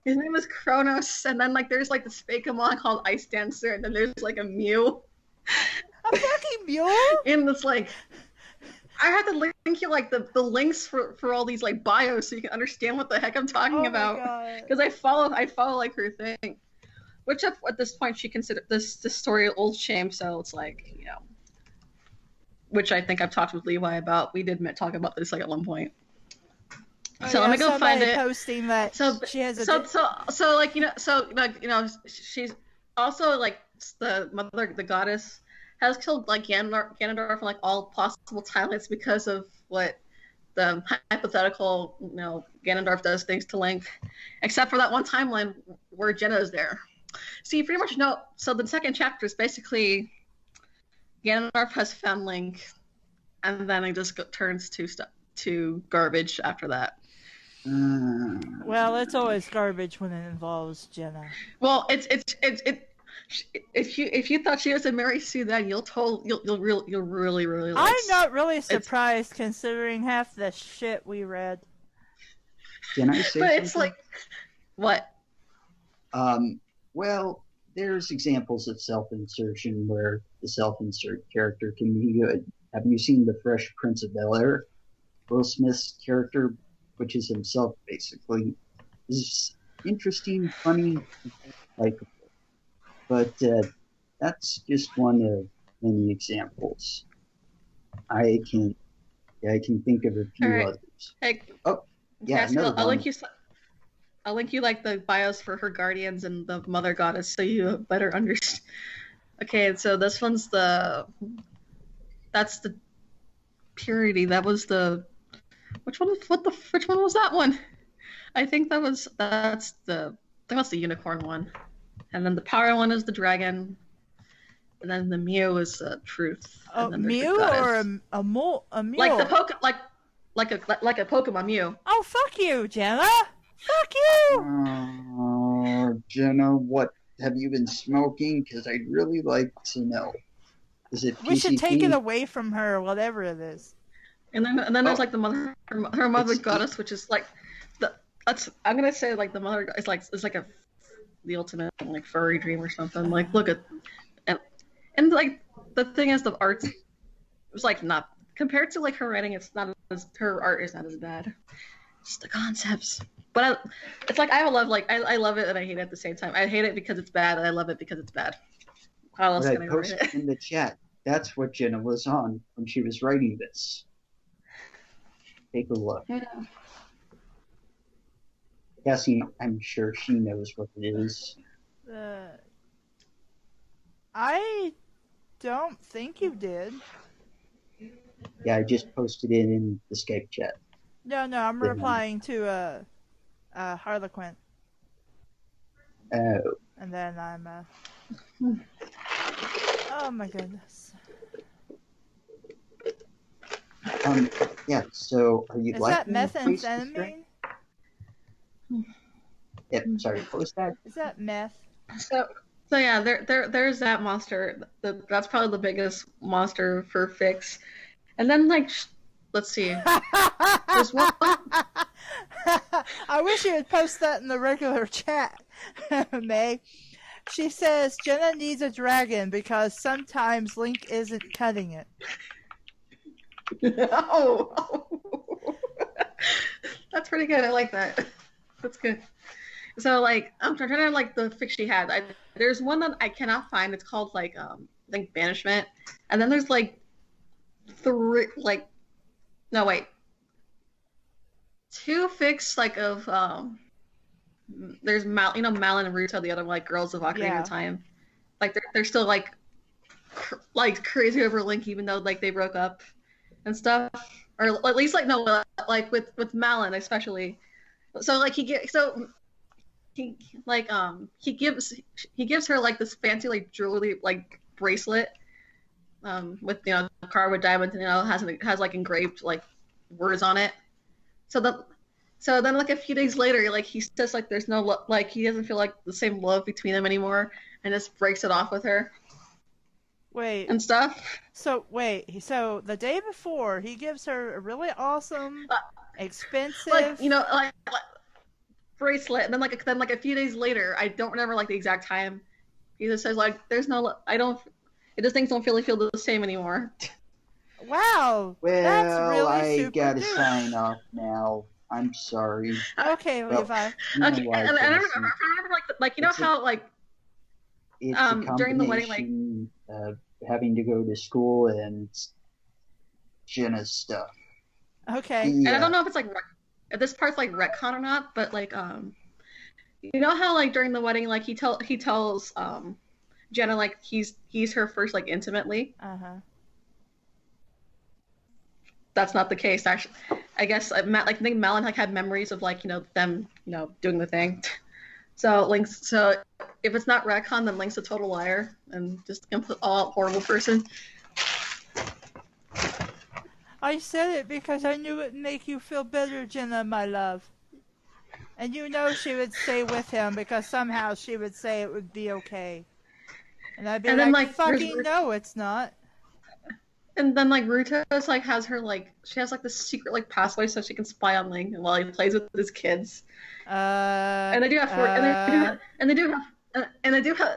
Speaker 3: His name is Kronos, and then like there's like this fake Amon called Ice Dancer, and then there's like a Mew.
Speaker 1: A fucking mule?
Speaker 3: And it's like I had to link you like the links for all these like bios so you can understand what the heck I'm talking about. Because I follow like her thing, which at this point she considered this story old shame. So it's like which I think I've talked with Levi about. We did talk about this like at one point. So let me go find it.
Speaker 1: Posting that she has a
Speaker 3: so like she's also like the mother, the goddess, has killed like Ganondorf from like all possible timelines because of what the hypothetical Ganondorf does things to Link, except for that one timeline where Jenna is there. So you pretty much know. So the second chapter is basically Ganondorf has found Link, and then it just turns to garbage after that.
Speaker 1: Well, it's always garbage when it involves Jenna.
Speaker 3: Well, if you thought she was a Mary Sue, then you'll really like.
Speaker 1: I'm not really surprised considering half the shit we read.
Speaker 4: Can I say something?
Speaker 3: But it's like, what?
Speaker 4: Well, there's examples of self-insertion where the self-insert character can be good. Have you seen The Fresh Prince of Bel-Air? Will Smith's character, which is himself basically, is interesting, funny, likable. But that's just one of many examples. I can think of a few others.
Speaker 3: Hey,
Speaker 4: yeah,
Speaker 3: I'll link you like the bios for her guardians and the mother goddess so you better understand. Okay, so this one's that's the purity. That was the which one was that one? I think that's the unicorn one. And then the power one is the dragon. And then the Mew is the truth.
Speaker 1: A Mew or a mule?
Speaker 3: Like the like a Pokemon Mew.
Speaker 1: Oh, fuck you, Jenna! Fuck you!
Speaker 4: Jenna, what have you been smoking? Because I'd really like to know. Is it PCP?
Speaker 1: We should take it away from her, whatever it is.
Speaker 3: And then there's like the mother, her mother goddess, which is like I'm gonna say like the mother is like the ultimate like furry dream or something. Like look at and like the thing is the art was like not compared to like her writing. It's not as her art is not as bad. It's the concepts. But it's like I love I love it and I hate it at the same time. I hate it because it's bad and I love it because it's bad. How else can I write it?
Speaker 4: In the chat. That's what Jenna was on when she was writing this. Take a look.
Speaker 3: Yeah.
Speaker 4: Cassie, I'm sure she knows what it is.
Speaker 1: I don't think you did.
Speaker 4: Yeah, I just posted it in the Skype chat.
Speaker 1: No, I'm
Speaker 4: Yeah.
Speaker 1: replying to Harlequin,
Speaker 4: Oh,
Speaker 1: and then I'm oh my goodness.
Speaker 4: yeah. So, are you
Speaker 1: Is that
Speaker 4: liking Face the Strain?
Speaker 1: methamphetamine?
Speaker 4: Yep. Sorry. What was that?
Speaker 1: Is that meth?
Speaker 3: So yeah, there's that monster. That's probably the biggest monster for Fix. And then like, let's see, there's one.
Speaker 1: I wish you would post that in the regular chat, May. She says Jenna needs a dragon because sometimes Link isn't cutting it.
Speaker 3: Oh, that's pretty good. I like that. That's good. So like, I'm trying to like the Fix she had. There's one that I cannot find. It's called like I think Banishment. And then there's like three like no wait. Two Fix like of there's Malin and Ruto, the other like girls of Ocarina of Time. Like they're still like crazy over Link, even though like they broke up and stuff, or at least like no, like with Malin especially. So like he gives her like this fancy like jewelry like bracelet with carved with diamonds, and has like engraved like words on it. So then like a few days later, like he says like there's no like he doesn't feel like the same love between them anymore, and just breaks it off with her.
Speaker 1: Wait.
Speaker 3: And stuff.
Speaker 1: So the day before he gives her a really awesome, expensive
Speaker 3: like bracelet, and then like a few days later, I don't remember like the exact time. He just says like there's no those things don't really feel the same anymore.
Speaker 1: Wow.
Speaker 4: Well,
Speaker 1: that's really
Speaker 4: I
Speaker 1: super
Speaker 4: gotta
Speaker 1: good.
Speaker 4: sign off now. I'm sorry.
Speaker 1: Okay,
Speaker 4: Well,
Speaker 1: Levi.
Speaker 3: Okay, and I remember like how like
Speaker 4: it's a
Speaker 3: during the wedding, like
Speaker 4: of having to go to school and Jenna's stuff.
Speaker 1: Okay.
Speaker 3: And I don't know if it's like if this part's like retcon or not, but like you know how like during the wedding, like he tells Jenna like he's her first like intimately. That's not the case actually. I guess I think Malin like had memories of like them doing the thing. So if it's not retcon, then Link's a total liar and just a complete all horrible person.
Speaker 1: I said it because I knew it'd make you feel better, Jenna, my love. And she would stay with him because somehow she would say it would be okay. And I'd be like, fucking no, it's not.
Speaker 3: And then like Ruto's like has her like she has like this secret like password so she can spy on Link while he plays with his kids. And they do have four.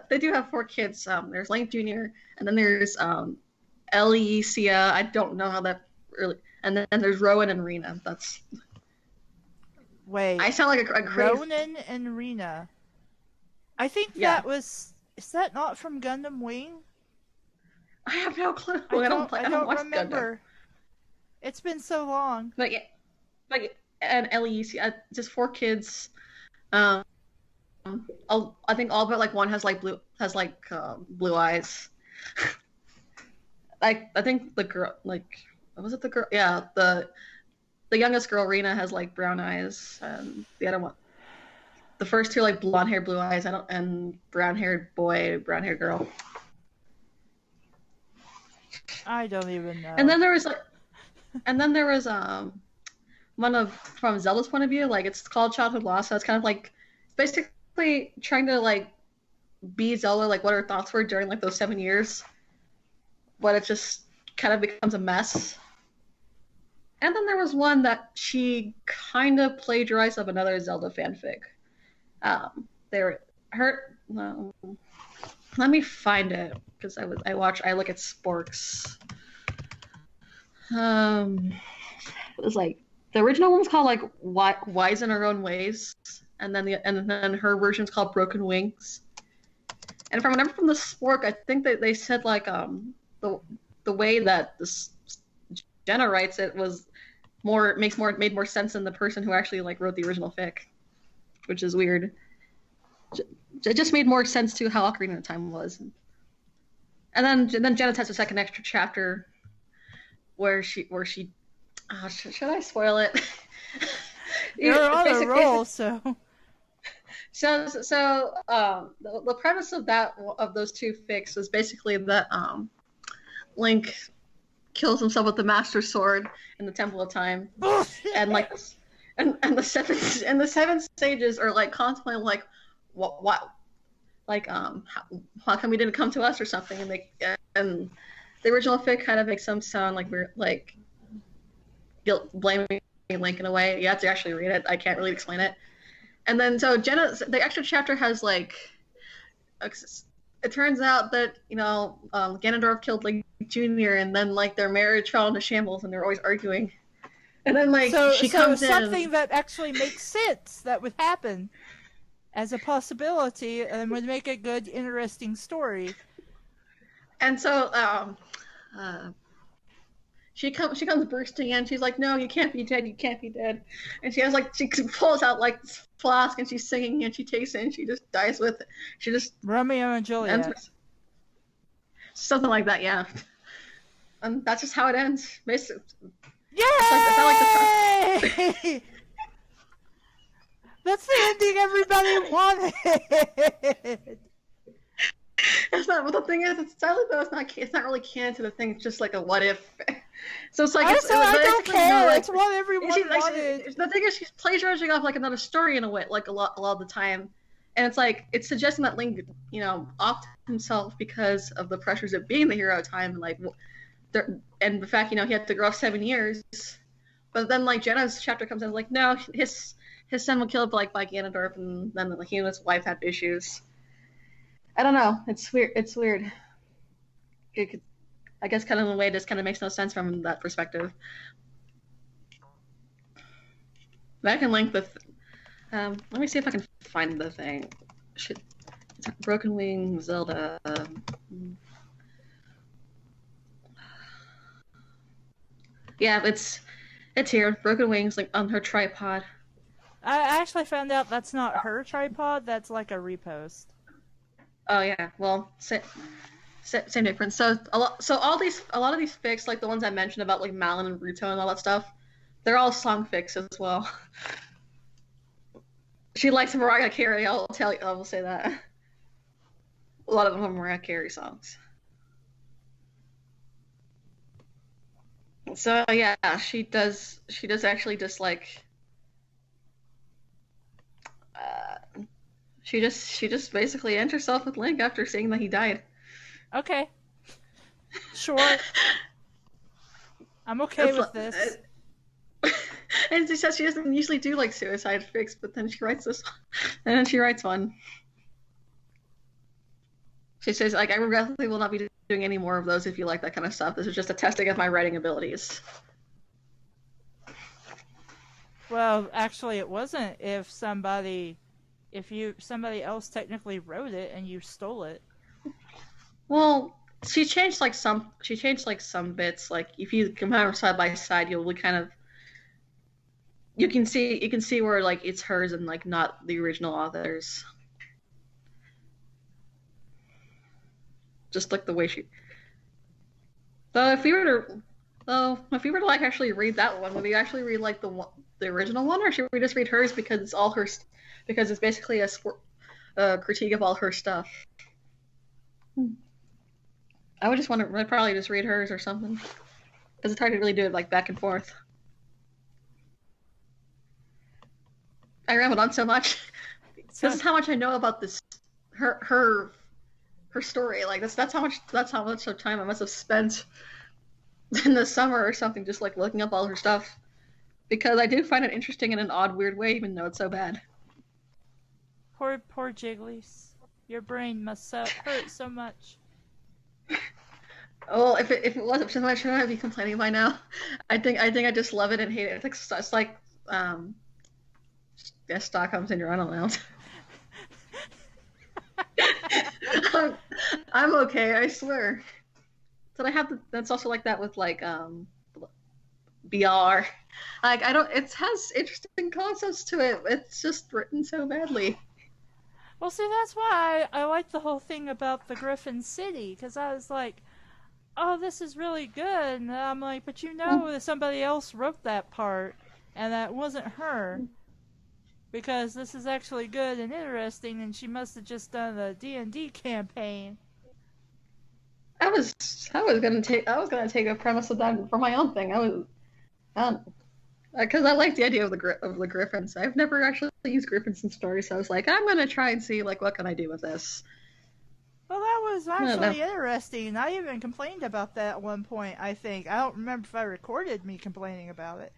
Speaker 3: They do have 4 kids. There's Link Jr. and then there's Cia. I don't know how that really. And then there's Rowan and Rena. That's.
Speaker 1: Wait.
Speaker 3: I sound like a crazy.
Speaker 1: Rowan and Rena. I think that was. Is that not from Gundam Wing?
Speaker 3: I have no clue.
Speaker 1: I don't remember.
Speaker 3: Gundam.
Speaker 1: It's been so long.
Speaker 3: But yeah, and Cia, just 4 kids. I think all but like one has blue eyes. I think the girl was it the girl? Yeah, the youngest girl Rena has like brown eyes, and the other one, the first 2 like blonde hair, blue eyes. And brown haired boy, brown haired girl.
Speaker 1: I don't even know.
Speaker 3: And then there was from Zelda's point of view, like it's called Childhood Lost, so it's kind of like basically trying to like be Zelda, like what her thoughts were during like those 7 years, but it just kind of becomes a mess. And then there was one that she kind of plagiarized of another Zelda fanfic. Let me find it because I look at Sporks. It was like the original one was called like Wise in Her Own Ways, and then her version's called Broken Wings. And if I remember from the Spork, I think that they said like the way that this Jenna writes it was made more sense than the person who actually like wrote the original fic, which is weird. It just made more sense to how Ocarina of Time was. And then Janet has a second extra chapter where she should I spoil it?
Speaker 1: You're on a roll, so.
Speaker 3: The premise of those two fics was basically that Link kills himself with the Master Sword in the Temple of Time, and like, and the seven sages are like constantly like, what, like how come he didn't come to us or something, and the original fic kind of makes them sound like we're like blaming Link in a way. You have to actually read it. I can't really explain it. And then so the extra chapter has like, it turns out that Ganondorf killed Link Jr. and then like their marriage fell into shambles and they're always arguing. And then like she comes in.
Speaker 1: Something that actually makes sense that would happen as a possibility and would make a good, interesting story.
Speaker 3: And so she comes bursting in. She's like, "No, you can't be dead. You can't be dead." And she pulls out like this flask and she's singing and she takes it and she just dies with it. She just
Speaker 1: Romeo and Juliet.
Speaker 3: Something like that, yeah. And that's just how it ends, basically.
Speaker 1: Yay! That's the ending everybody wanted.
Speaker 3: But the thing is, sadly though, it's not really canon to the thing. It's just like a what if. So it's like
Speaker 1: I don't care. It's what everyone wanted.
Speaker 3: The thing is, she's plagiarizing off like another story in a way, like a lot of the time, and it's like it's suggesting that Link, offed himself because of the pressures of being the hero of time, and like, and the fact he had to grow up 7 years. But then like Jenna's chapter comes in, like no, his son was killed by Ganondorf, and then he and his wife had issues. I don't know. It's weird. I guess kind of in a way, it just kind of makes no sense from that perspective. But I can link the. Let me see if I can find the thing. Broken Wing Zelda. Yeah, it's here. Broken Wings, like on her tripod.
Speaker 1: I actually found out that's not her tripod. That's like a repost.
Speaker 3: Oh yeah, well, same difference. So a lot of these fics, like the ones I mentioned about like Malin and Ruto and all that stuff, they're all song fics as well. She likes Mariah Carey. I will say that. A lot of them are Mariah Carey songs. So yeah, she does actually just like. She just basically ends herself with Link after seeing that he died.
Speaker 1: Okay. Sure. I'm okay with this.
Speaker 3: And she says she doesn't usually do like suicide fics, but then she writes this one. And then she writes one. She says, like, I regretfully will not be doing any more of those if you like that kind of stuff. This is just a testing of my writing abilities.
Speaker 1: Well, actually it wasn't if somebody else technically wrote it and you stole it.
Speaker 3: Well, she changed some bits. Like if you compare side by side, you'll kind of you can see where like it's hers and like not the original authors. Just like the way she. So if you were to like actually read that one, would we actually read like the original one, or should we just read hers because it's all her? Because it's basically a critique of all her stuff. I would just want to probably just read hers or something, because it's hard to really do it like back and forth. I rambled on so much. This is how much I know about this her story. Like that's how much of time I must have spent in the summer or something, just like looking up all her stuff, because I do find it interesting in an odd, weird way, even though it's so bad.
Speaker 1: Poor Jigglies. Your brain must hurt so much.
Speaker 3: Well, if it wasn't so much, I'd be complaining by now. I think I just love it and hate it. It's like Stockholm syndrome. I don't know. I'm okay. I swear. But that's also like that with like BR. Like it has interesting concepts to it. It's just written so badly.
Speaker 1: Well, see, that's why I like the whole thing about the Griffin City, because I was like, oh, this is really good. And I'm like, but you know that somebody else wrote that part, and that wasn't her. Because this is actually good and interesting, and she must have just done a D&D campaign.
Speaker 3: I was gonna take a premise of that for my own thing. Because I like the idea of the griffins. I've never actually used griffins in stories, so I was like, I'm gonna try and see like what can I do with this.
Speaker 1: Well, that was
Speaker 3: I don't know.
Speaker 1: actually interesting. I even complained about that at one point, I think. I don't remember if I recorded me complaining about it.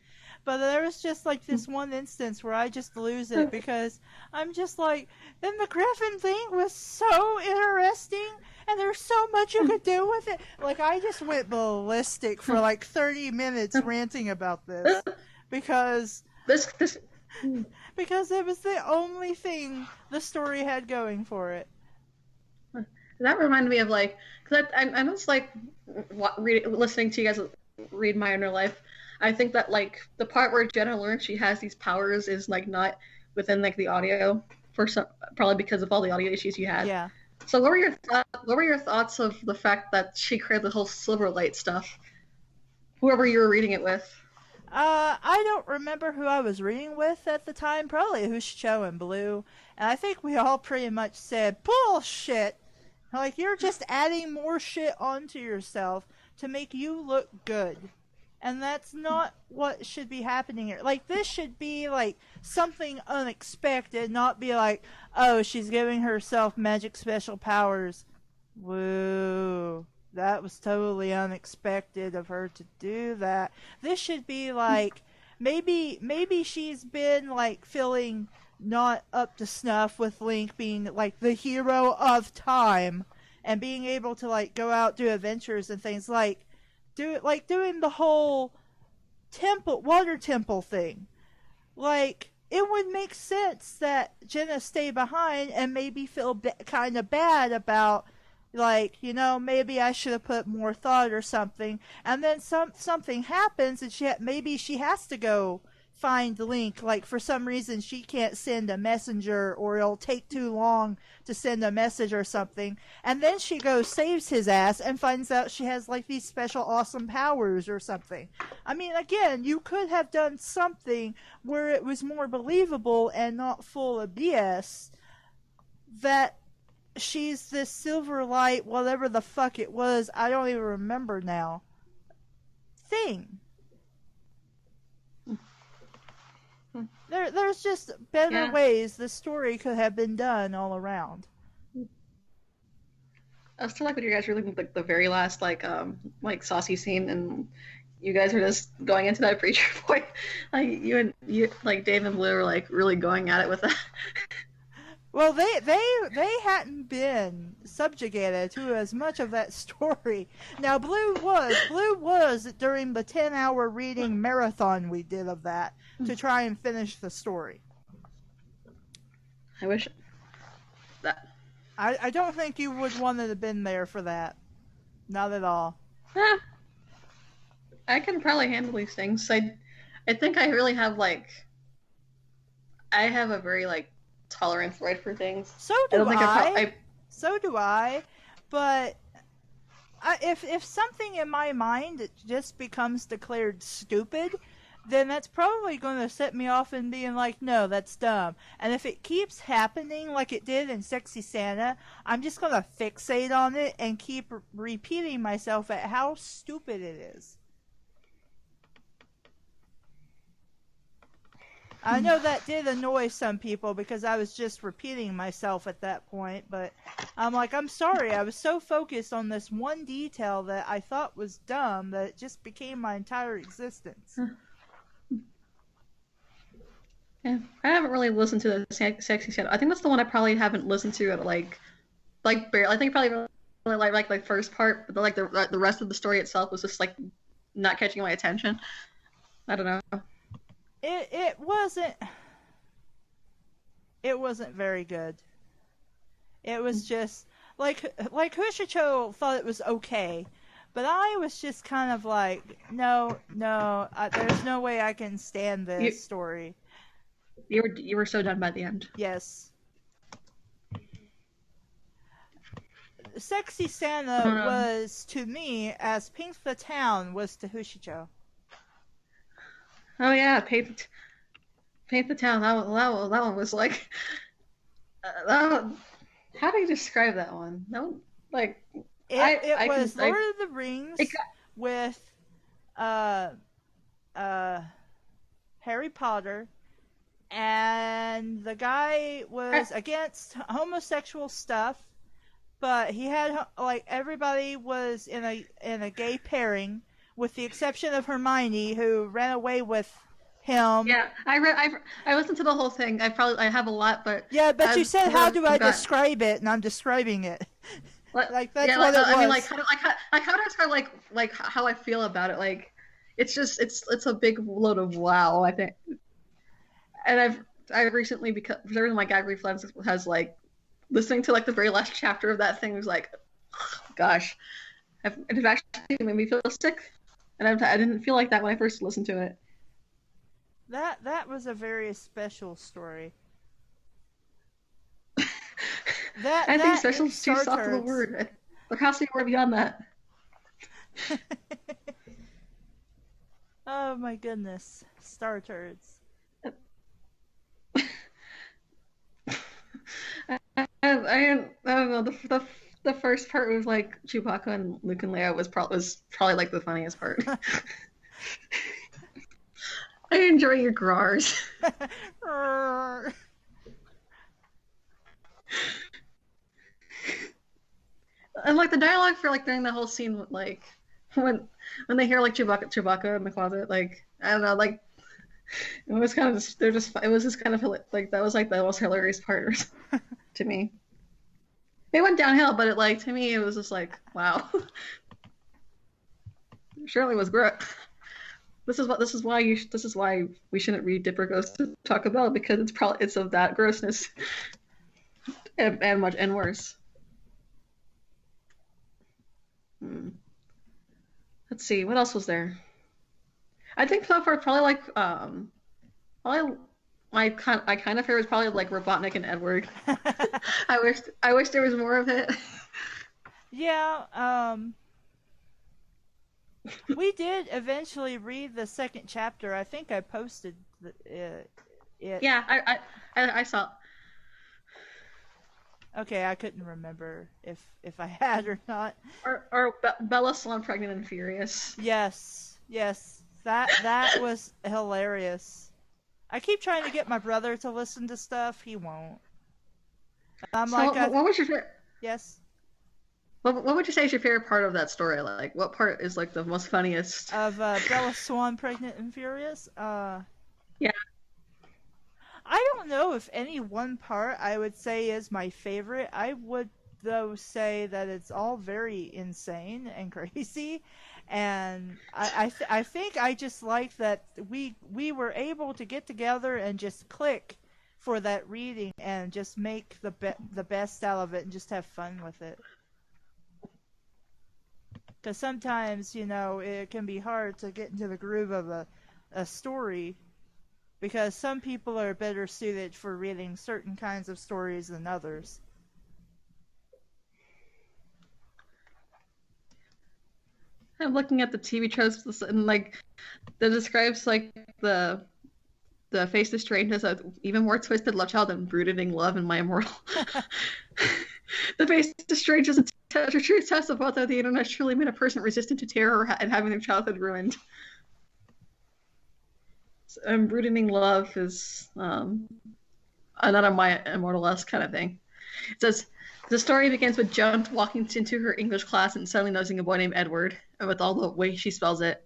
Speaker 1: But there was just like this one instance where I just lose it because I'm just like, then the Griffin thing was so interesting and there's so much you could do with it. Like, I just went ballistic for like 30 minutes ranting about this because
Speaker 3: This
Speaker 1: because it was the only thing the story had going for it.
Speaker 3: that reminded me of like, because I was like listening to you guys read My Inner Life. I think that like the part where Jenna learns she has these powers is like not within like the audio for some, probably because of all the audio issues you had.
Speaker 1: Yeah.
Speaker 3: So what were your thoughts of the fact that she created the whole Silverlight stuff? Whoever you were reading it with.
Speaker 1: I don't remember who I was reading with at the time. Probably Hushicho and Blue. And I think we all pretty much said, bullshit! Like, you're just adding more shit onto yourself to make you look good. And that's not what should be happening here. Like, this should be, like, something unexpected, not be like, oh, she's giving herself magic special powers. Woo. That was totally unexpected of her to do that. This should be, like, maybe she's been, like, feeling not up to snuff with Link being, like, the hero of time and being able to, like, go out, do adventures and things like, doing the whole water temple thing. Like, it would make sense that Jenna stay behind and maybe feel kind of bad about, like, you know, maybe I should have put more thought or something. And then something happens and maybe she has to go find Link. Like, for some reason she can't send a messenger or it'll take too long to send a message or something. And then she goes, saves his ass, and finds out she has, like, these special awesome powers or something. I mean, again, you could have done something where it was more believable and not full of BS that she's this Silverlight, whatever the fuck it was, I don't even remember now, thing. There's just better ways the story could have been done all around.
Speaker 3: I still like when you guys were looking at the very last like saucy scene, and you guys were just going into that preacher boy. Like you like Dave and Blue were like really going at it with that.
Speaker 1: Well, they hadn't been subjugated to as much of that story. Now, Blue was during the 10-hour reading marathon we did of that to try and finish the story.
Speaker 3: I wish that.
Speaker 1: I don't think you would want to have been there for that. Not at all.
Speaker 3: I can probably handle these things. I think I really have I have a very tolerance right for things.
Speaker 1: So do I. So do I. But if something in my mind just becomes declared stupid, then that's probably going to set me off and being like, no, that's dumb. And if it keeps happening like it did in Sexy Santa, I'm just going to fixate on it and keep repeating myself at how stupid it is. I know that did annoy some people because I was just repeating myself at that point, but I'm like, I'm sorry, I was so focused on this one detail that I thought was dumb that it just became my entire existence.
Speaker 3: Yeah, I haven't really listened to the Sexy Santa. I think that's the one I probably haven't listened to at barely. I think probably really like the first part, but the rest of the story itself was just not catching my attention. I don't know.
Speaker 1: It wasn't very good. It was just like Hushicho thought it was okay, but I was just kind of like, no, there's no way I can stand this story.
Speaker 3: You were so done by the end.
Speaker 1: Yes. Sexy Santa was to me as Pink the Town was to Hushicho.
Speaker 3: Oh yeah, Paint the Town. That one was like that one, how do you describe that one? No, like
Speaker 1: It was Lord of the Rings with Harry Potter, and the guy was against homosexual stuff, but he had like everybody was in a gay pairing, with the exception of Hermione, who ran away with him.
Speaker 3: Yeah, I listened to the whole thing. I have a lot, but
Speaker 1: yeah, but you said how do I describe it, and I'm describing it. Like that's what it was.
Speaker 3: I mean, like how to describe like how I feel about it. Like it's just it's a big load of wow, I think. And I've recently, because for some reason my gag reflex has like listening to like the very last chapter of that thing was like, gosh, it actually made me feel sick, and I didn't feel like that when I first listened to it.
Speaker 1: That was a very special story.
Speaker 3: I think special is too soft of a word. There has to be more beyond that.
Speaker 1: Oh my goodness, Star Turds.
Speaker 3: I don't know. The first part was like Chewbacca and Luke and Leia was probably like the funniest part. I enjoy your grars. And like the dialogue for like during the whole scene, like when they hear like Chewbacca in the closet, like I don't know, like it was kind of it was just kind of like that was like the most hilarious part to me. It went downhill, but it like to me it was just like wow. Surely was great. This is why we shouldn't read Dipper Goes to Taco Bell, because it's of that grossness and worse. Let's see, what else was there? I think so far probably like probably my kind of favorite was probably like Robotnik and Edward. I wish there was more of it.
Speaker 1: Yeah, we did eventually read the second chapter. I think I posted it.
Speaker 3: Yeah, I saw.
Speaker 1: Okay, I couldn't remember if I had or not.
Speaker 3: Or Bella Swan Pregnant and Furious.
Speaker 1: Yes, that was hilarious. I keep trying to get my brother to listen to stuff. He won't. I'm
Speaker 3: what was your favorite?
Speaker 1: Yes.
Speaker 3: What would you say is your favorite part of that story? Like, what part is like the most funniest?
Speaker 1: Of Bella Swan Pregnant and Furious?
Speaker 3: Yeah.
Speaker 1: I don't know if any one part I would say is my favorite. I would, though, say that it's all very insane and crazy. And I think I just like that we were able to get together and just click for that reading and just make the best out of it and just have fun with it. Because sometimes, it can be hard to get into the groove of a story, because some people are better suited for reading certain kinds of stories than others.
Speaker 3: I'm looking at the TV tropes and like that describes like the Face the Strange as an even more twisted love child than brooding love in My Immortal. The Face the Strange is a true test of whether the internet truly made a person resistant to terror and having their childhood ruined. And brooding love is another My Immortal-esque kind of thing. It says, the story begins with Joan walking into her English class and suddenly noticing a boy named Edward, and with all the way she spells it,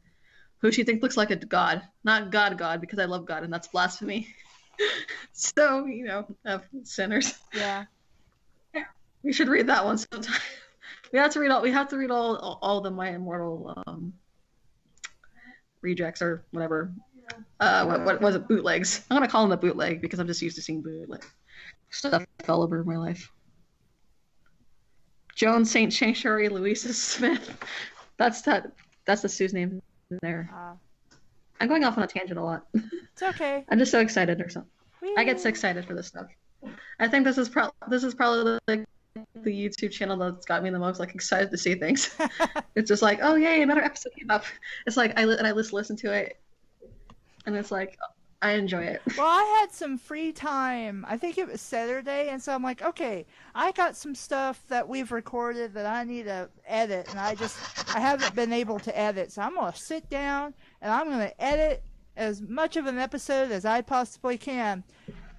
Speaker 3: who she thinks looks like a god. Not God, because I love God, and that's blasphemy. So, sinners.
Speaker 1: Yeah.
Speaker 3: We should read that one sometime. We have to read all the My Immortal rejects or whatever. What was it? Bootlegs. I'm gonna call them the bootleg because I'm just used to seeing bootleg stuff all over my life. Joan St. Sanctuary Louisa Smith. That's the Sue's name there. I'm going off on a tangent a lot.
Speaker 1: It's okay.
Speaker 3: I'm just so excited or something. I get so excited for this stuff. I think this is probably like the YouTube channel that's got me the most like excited to see things. It's just like, oh yay, another episode came up. It's like I just listen to it, and it's like I enjoy it.
Speaker 1: Well, I had some free time. I think it was Saturday, and so I'm like, okay, I got some stuff that we've recorded that I need to edit, and I haven't been able to edit, so I'm gonna sit down and I'm gonna edit as much of an episode as I possibly can.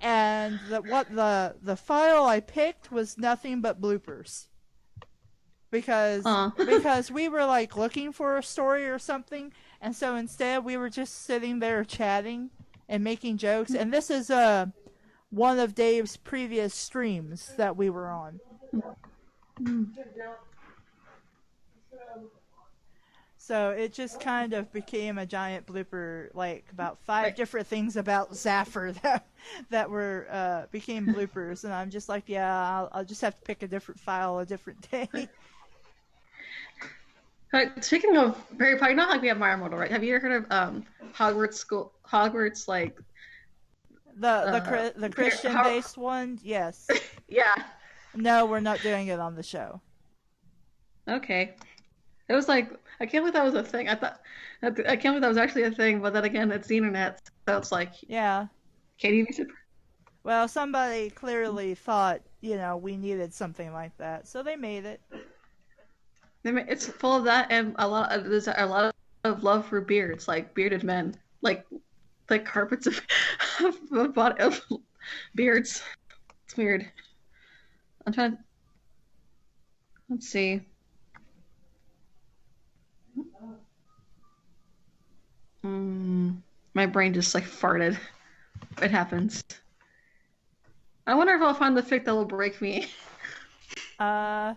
Speaker 1: And the file I picked was nothing but bloopers. Because we were like looking for a story or something, and so instead we were just sitting there chatting and making jokes. And this is one of Dave's previous streams that we were on. So it just kind of became a giant blooper, like about 5 different things about Zaffer that were became bloopers, and I'm just like, yeah, I'll just have to pick a different file a different day.
Speaker 3: Speaking of Harry Potter, not like we have Mario Model, right? Have you ever heard of Hogwarts, like
Speaker 1: the Christian-based one? Yes.
Speaker 3: Yeah.
Speaker 1: No, we're not doing it on the show.
Speaker 3: Okay. It was like, I can't believe that was a thing. I can't believe that was actually a thing, but then again, it's the internet, so it's like,
Speaker 1: yeah.
Speaker 3: Can't even surprised.
Speaker 1: Well, somebody clearly thought, we needed something like that, so they made it.
Speaker 3: It's full of that, and there's a lot of love for beards, like bearded men, like carpets of beards. It's weird. I'm trying. Let's see. My brain just like farted. It happens. I wonder if I'll find the fic that will break me.
Speaker 1: Well,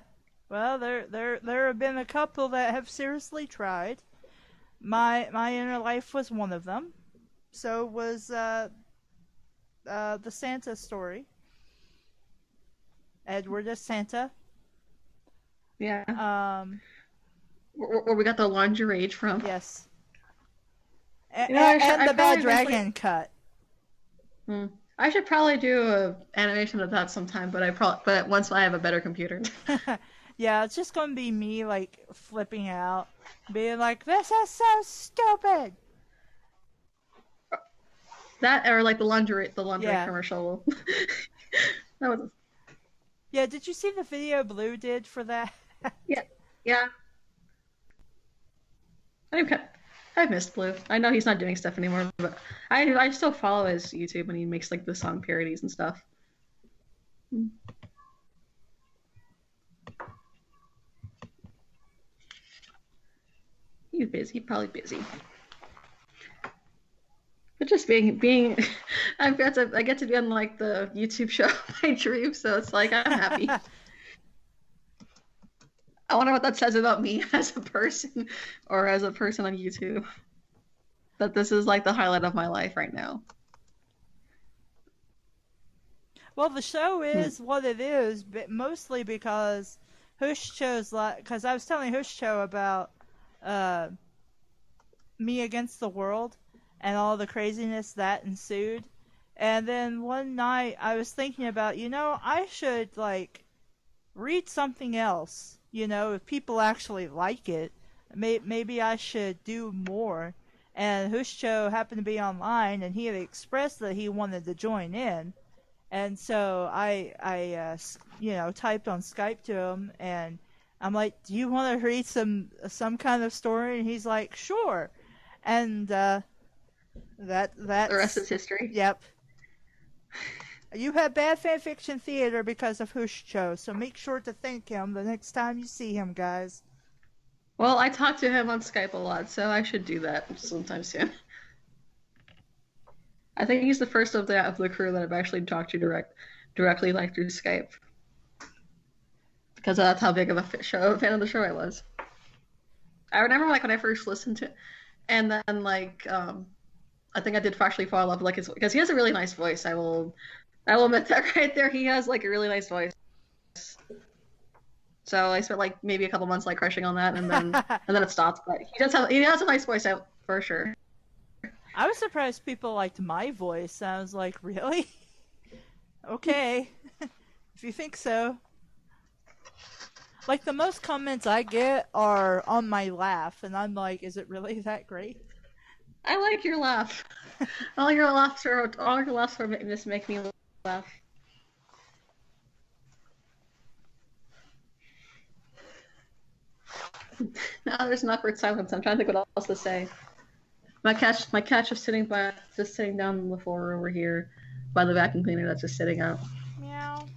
Speaker 1: there have been a couple that have seriously tried. My inner life was one of them. So was the Santa story. Edward as Santa.
Speaker 3: Yeah. Where we got the lingerie from.
Speaker 1: Yes. And the Bad Dragon cut.
Speaker 3: I should probably do an animation of that sometime, but once I have a better computer.
Speaker 1: Yeah, it's just gonna be me like flipping out, being like, "This is so stupid."
Speaker 3: That or like the laundry commercial. That was.
Speaker 1: Yeah, did you see the video Blue did for that?
Speaker 3: Yeah. I've missed Blue. I know he's not doing stuff anymore, but I still follow his YouTube and he makes like the song parodies and stuff. He's busy, probably busy. But just being I get to be on like the YouTube show My Dream, so it's like I'm happy. I wonder what that says about me as a person or as a person on YouTube. That this is like the highlight of my life right now.
Speaker 1: Well, the show is what it is, but mostly because because I was telling Hushcho about Me Against the World and all the craziness that ensued. And then one night I was thinking about, I should like read something else. If people actually like it, maybe I should do more. And Hushcho happened to be online, and he had expressed that he wanted to join in. And so I typed on Skype to him, and I'm like, "Do you want to read some kind of story?" And he's like, "Sure." And that the
Speaker 3: rest is history.
Speaker 1: Yep. You have bad fanfiction theater because of Hushcho, so make sure to thank him the next time you see him, guys.
Speaker 3: Well, I talk to him on Skype a lot, so I should do that sometime soon. I think he's the first of the crew that I've actually talked to directly like through Skype. Because that's how big of a fan of the show I was. I remember like when I first listened to it, and then like I think I did actually fall in love with because he has a really nice voice. I will admit that right there. He has like a really nice voice. So I spent like maybe a couple months like crushing on that, and then it stopped. But he has a nice voice out for sure.
Speaker 1: I was surprised people liked my voice. I was like, really? Okay, if you think so. Like, the most comments I get are on my laugh, and I'm like, is it really that great?
Speaker 3: I like your laugh. All your laughs are just make me laugh. Now there's an awkward silence. I'm trying to think what else to say. My cat is just sitting down on the floor over here by the vacuum cleaner that's just sitting out.
Speaker 1: Meow.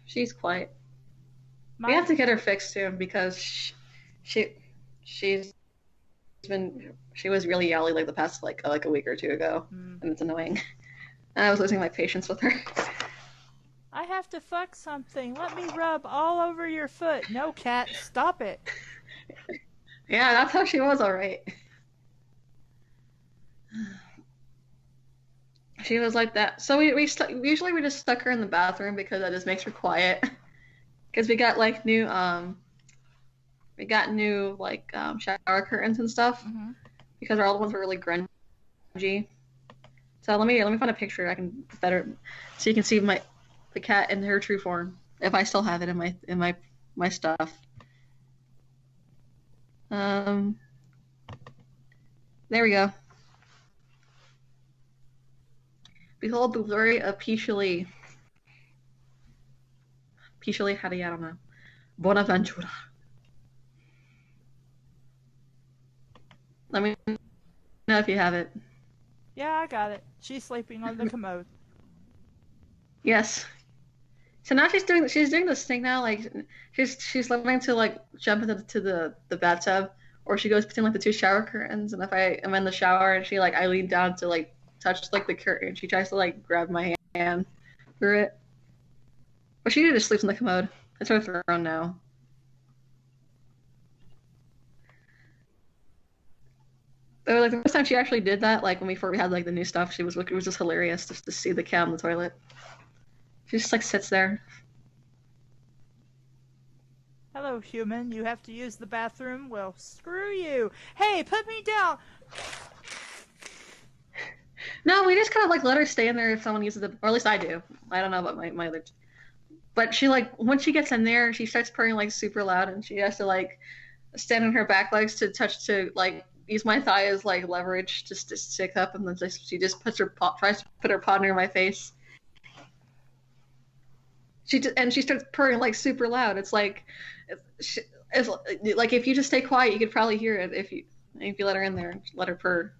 Speaker 3: She's quiet.
Speaker 1: My,
Speaker 3: We have to get her fixed soon because she was really yelly like the past like a week or two ago, and it's annoying. And I was losing my patience with her.
Speaker 1: I have to fuck something. Let me rub all over your foot. No, cat, stop it.
Speaker 3: Yeah, that's how she was, all right. She was like that. So usually we just stuck her in the bathroom because that just makes her quiet. Because we got like new shower curtains and stuff.
Speaker 1: Mm-hmm.
Speaker 3: Because our old ones were really grungy. So let me find a picture I can better so you can see the cat in her true form if I still have it in my stuff. There we go. Behold the glory of Pichuli. Pichuli, how do you, I don't know. Bonaventura. Let me know if you have it.
Speaker 1: Yeah, I got it. She's sleeping on the commode.
Speaker 3: Yes. So now she's doing this thing now, like she's learning to like jump into the bathtub, or she goes between like the two shower curtains, and if I am in the shower and I lean down to like touch like the curtain, she tries to like grab my hand through it. But she just sleeps in the commode. It's her throne now. But like the first time she actually did that, like when we had like the new stuff, it was just hilarious just to see the cat on the toilet. She just like sits there.
Speaker 1: Hello, human. You have to use the bathroom? Well, screw you. Hey, put me down.
Speaker 3: No, we just kind of like let her stay in there if someone uses it, or at least I do. I don't know about my other. But she like once she gets in there, she starts purring like super loud, and she has to like stand on her back legs to like use my thigh as like leverage just to stick up, and then she just tries to put her paw near my face. She starts purring like super loud. It's like, it's like if you just stay quiet, you could probably hear it if you let her in there, let her purr.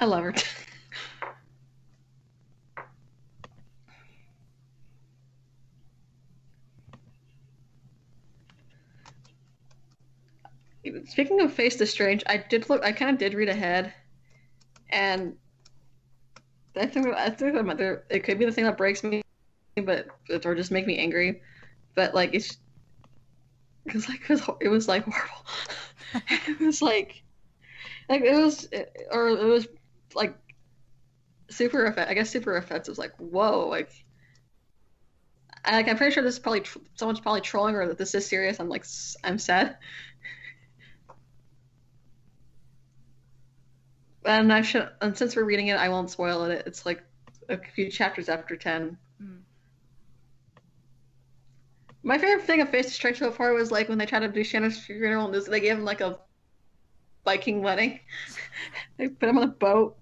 Speaker 3: I love her. Speaking of Face the Strange, I kind of did read ahead, and I think it could be the thing that breaks me, or just make me angry, but like it was like horrible. It was like it was like super effect. I guess super offensive. Like whoa, like I'm pretty sure this is probably someone's probably trolling or that this is serious. I'm sad. And since we're reading it, I won't spoil it. It's like a few chapters after 10. My favorite thing of Face the Strange so far was like when they tried to do Shanna's funeral and they gave him like a Viking wedding. They put him on a boat.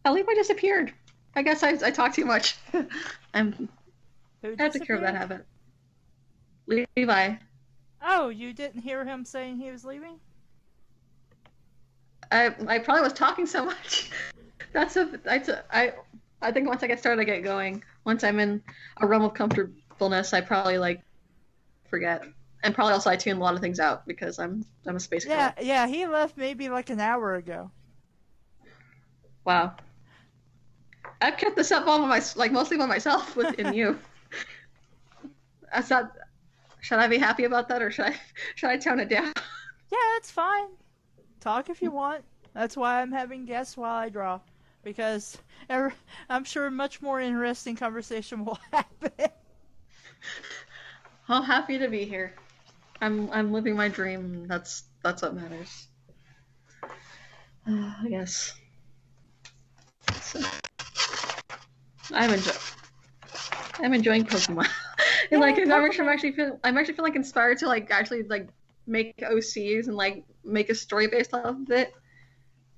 Speaker 3: Levi disappeared. I guess I talk too much. I have to cure that habit. Levi.
Speaker 1: Oh, you didn't hear him saying he was leaving?
Speaker 3: I probably was talking so much. I think once I get started, I get going. Once I'm in a realm of comfortableness, I probably like forget, and probably also I tune a lot of things out because I'm a space girl.
Speaker 1: Yeah. He left maybe like an hour ago.
Speaker 3: Wow. I've kept this up mostly by myself within you. That's not. Should I be happy about that, or should I tone it down?
Speaker 1: Yeah, that's fine. Talk if you want. That's why I'm having guests while I draw, because I'm sure much more interesting conversation will happen.
Speaker 3: I'm happy to be here. I'm living my dream. That's what matters. I guess. So, I'm enjoying Pokemon. And like
Speaker 1: Pokemon.
Speaker 3: I'm actually feeling inspired to like actually like make OCs and like make a story based off of it.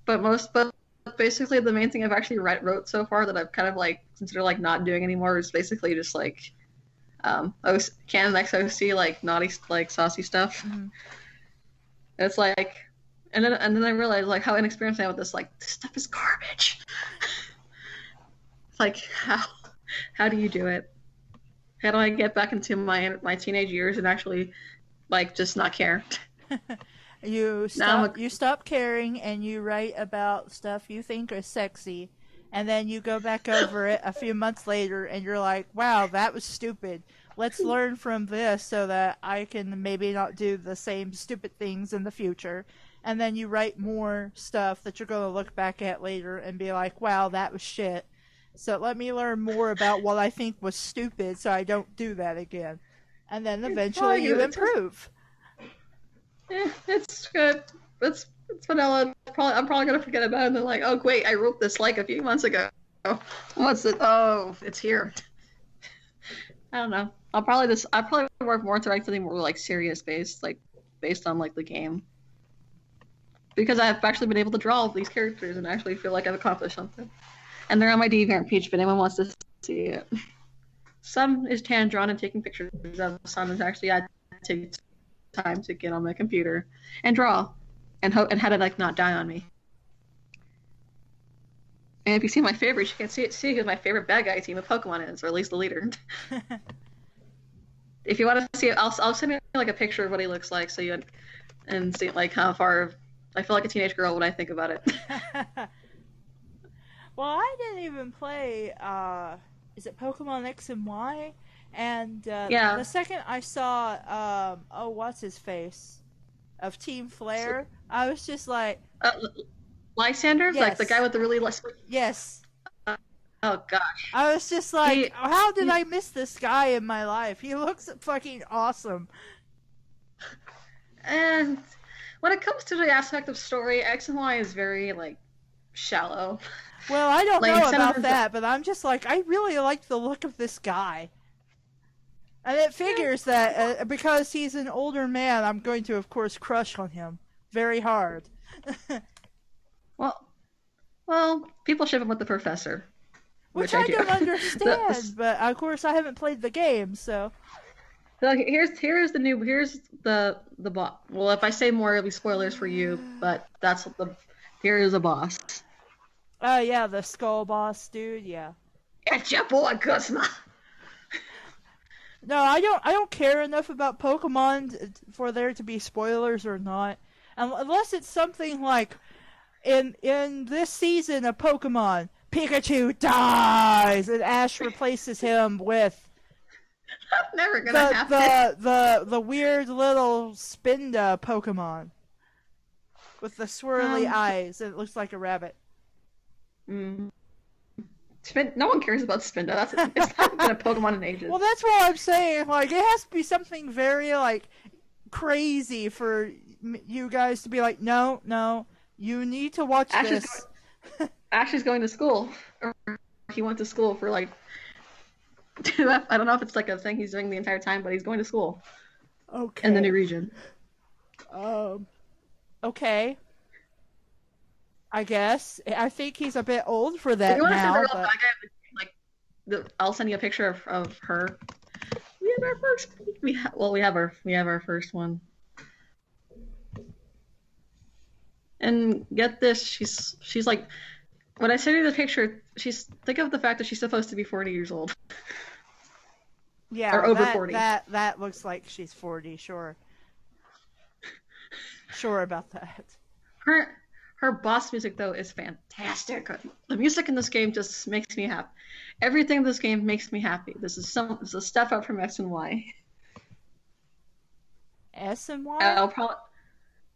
Speaker 3: But basically the main thing I've actually wrote so far that I've kind of like considered like not doing anymore is basically just like canon XOC like naughty like saucy stuff.
Speaker 1: Mm-hmm.
Speaker 3: It's like and then I realized like how inexperienced I am with this, like this stuff is garbage. Like how do you do it? How do I get back into my teenage years and actually like just not care?
Speaker 1: You stop caring and you write about stuff you think is sexy, and then you go back over it a few months later and you're like, wow, that was stupid. Let's learn from this so that I can maybe not do the same stupid things in the future. And then you write more stuff that you're going to look back at later and be like, wow, that was shit. So let me learn more about what I think was stupid so I don't do that again. And then eventually you improve.
Speaker 3: Yeah, it's good. It's vanilla. I'm probably gonna forget about it. And then like, oh wait, I wrote this like a few months ago. What's it? Oh, it's here. I don't know. I'll probably work more into something more like serious based, like based on like the game. Because I've actually been able to draw all these characters and actually feel like I've accomplished something. And they're on my DeviantArt page if anyone wants to see it. Some is hand drawn and taking pictures of. Some is actually I take time to get on my computer and draw, and have it like not die on me. And if you see my favorites, you can see who my favorite bad guy team of Pokemon is, or at least the leader. If you want to see it, I'll send you like a picture of what he looks like, so you and see like how far I feel like a teenage girl when I think about it.
Speaker 1: Well, I didn't even play, is it Pokemon X and Y? And
Speaker 3: Yeah.
Speaker 1: the second I saw, what's his face? Of Team Flare, I was just like...
Speaker 3: Lysander?
Speaker 1: Yes.
Speaker 3: Like the guy with the really...
Speaker 1: Yes.
Speaker 3: Oh, gosh.
Speaker 1: I was just like, how did I miss this guy in my life? He looks fucking awesome.
Speaker 3: And when it comes to the aspect of story, X and Y is very, like, shallow.
Speaker 1: Well, I don't
Speaker 3: like,
Speaker 1: know about that, but I'm just like, I really like the look of this guy. And it figures that because he's an older man, I'm going to, of course, crush on him very hard.
Speaker 3: Well, people ship him with the professor.
Speaker 1: Which I don't understand, but of course I haven't played the game, so...
Speaker 3: So here's the boss. Well, if I say more, it'll be spoilers for you, but here is the boss.
Speaker 1: Oh yeah, the skull boss dude, yeah.
Speaker 3: It's your boy, Kuzma!
Speaker 1: No, I don't care enough about Pokemon for there to be spoilers or not. Unless it's something like, in this season of Pokemon, Pikachu dies and Ash replaces him with...
Speaker 3: That's never gonna happen.
Speaker 1: The weird little Spinda Pokemon. With the swirly eyes, and it looks like a rabbit.
Speaker 3: No one cares about Spinda. It's not been a Pokemon in ages.
Speaker 1: Well, that's what I'm saying. Like, it has to be something very, like, crazy for you guys to be like, no, you need to watch this.
Speaker 3: Ash is going to school. Or he went to school for, like, I don't know if it's, like, a thing he's doing the entire time, but he's going to school.
Speaker 1: Okay.
Speaker 3: In the new region.
Speaker 1: Okay. I guess. I think he's a bit old for that
Speaker 3: if you want
Speaker 1: now.
Speaker 3: To see the real bad guy, like, I'll send you a picture of her. We have our first. We have our first one. And get this, she's like, when I send you the picture, think of the fact that she's supposed to be 40 years old.
Speaker 1: Yeah,
Speaker 3: or over 40.
Speaker 1: That looks like she's 40. Sure. Sure about that.
Speaker 3: Her boss music, though, is fantastic. The music in this game just makes me happy. Everything in this game makes me happy. This is a step up from X and Y.
Speaker 1: S and Y?
Speaker 3: I'll probably...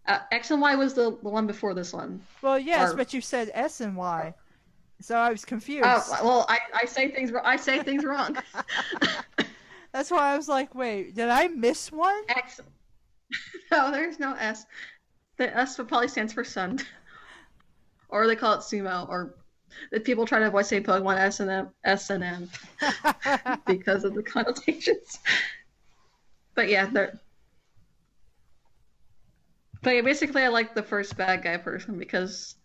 Speaker 3: X and Y was the one before this one.
Speaker 1: Well, yes, but you said S and Y. So I was confused.
Speaker 3: Oh, well, I say things wrong.
Speaker 1: That's why I was like, wait, did I miss one?
Speaker 3: X. No, there's no S. The S probably stands for sun. or they call it sumo, or that people try to avoid saying Pokemon S&M because of the connotations. But yeah, basically I like the first bad guy person because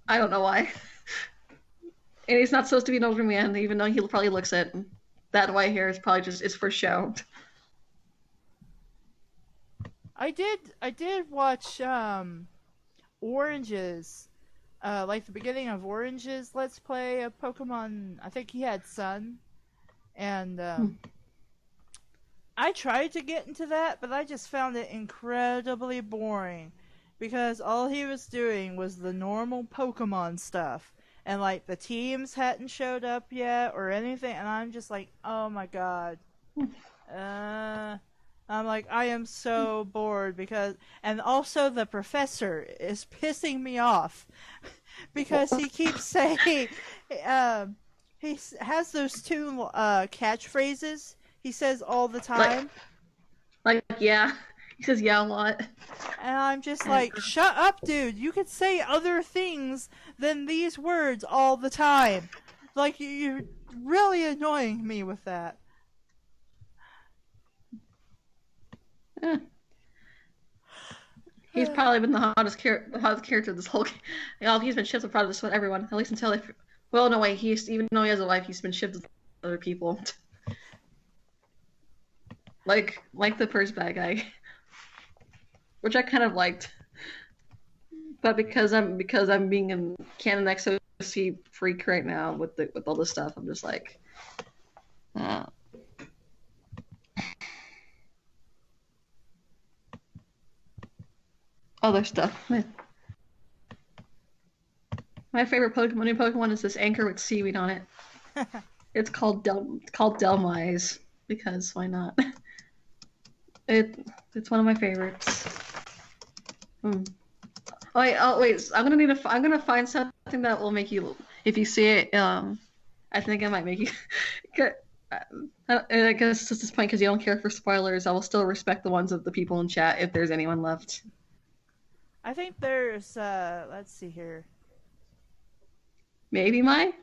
Speaker 3: I don't know why. And he's not supposed to be an older man, even though he probably looks it. That white hair is probably just is for show.
Speaker 1: I did watch Orange's like the beginning of Orange's Let's Play of Pokemon. I think he had Sun, and I tried to get into that, but I just found it incredibly boring because all he was doing was the normal Pokemon stuff. And like the teams hadn't showed up yet or anything, and I'm just like, oh my god. I'm like, I am so bored and also the professor is pissing me off because he keeps saying, he has those two catchphrases he says all the time.
Speaker 3: Like yeah. He says yeah a lot.
Speaker 1: And I'm just like, shut up, dude. You could say other things than these words all the time. Like, you're really annoying me with that.
Speaker 3: Yeah. He's probably been the hottest character this whole game. He's been shipped with probably just with everyone, at least until well, no, wait, even though he has a wife, he's been shipped with other people. like the first bad guy. Which I kind of liked, but because I'm being a canon XOC freak right now with all this stuff, I'm just like, other stuff. My favorite new Pokemon is this anchor with seaweed on it. It's called Delmise because why not? It's one of my favorites. Oh wait. I'm gonna find something that will make you, if you see it. I think I might make you. I guess at this point, because you don't care for spoilers, I will still respect the ones of the people in chat if there's anyone left.
Speaker 1: I think there's let's see here.
Speaker 3: Maybe I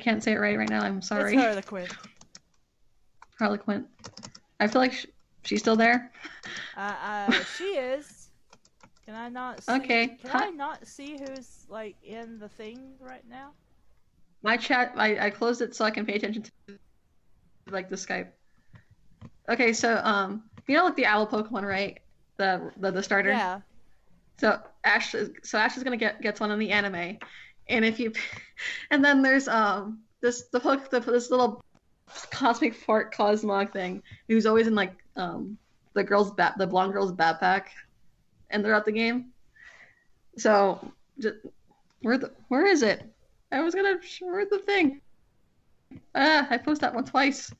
Speaker 3: can't say it right now. I'm sorry.
Speaker 1: It's Harlequin.
Speaker 3: Harlequin. I feel like she's still there.
Speaker 1: She is. Can I not see?
Speaker 3: Okay.
Speaker 1: Can I not see who's like in the thing right now?
Speaker 3: My chat, I closed it so I can pay attention to like the Skype. Okay, so you know like the owl Pokemon, right? The starter.
Speaker 1: Yeah.
Speaker 3: So Ash is gonna gets one in the anime, and and then there's this little cosmic fart Cosmog thing who's always in like the blonde girl's backpack and they're at the game. So where is it? I was gonna where's the thing? I posted that one twice.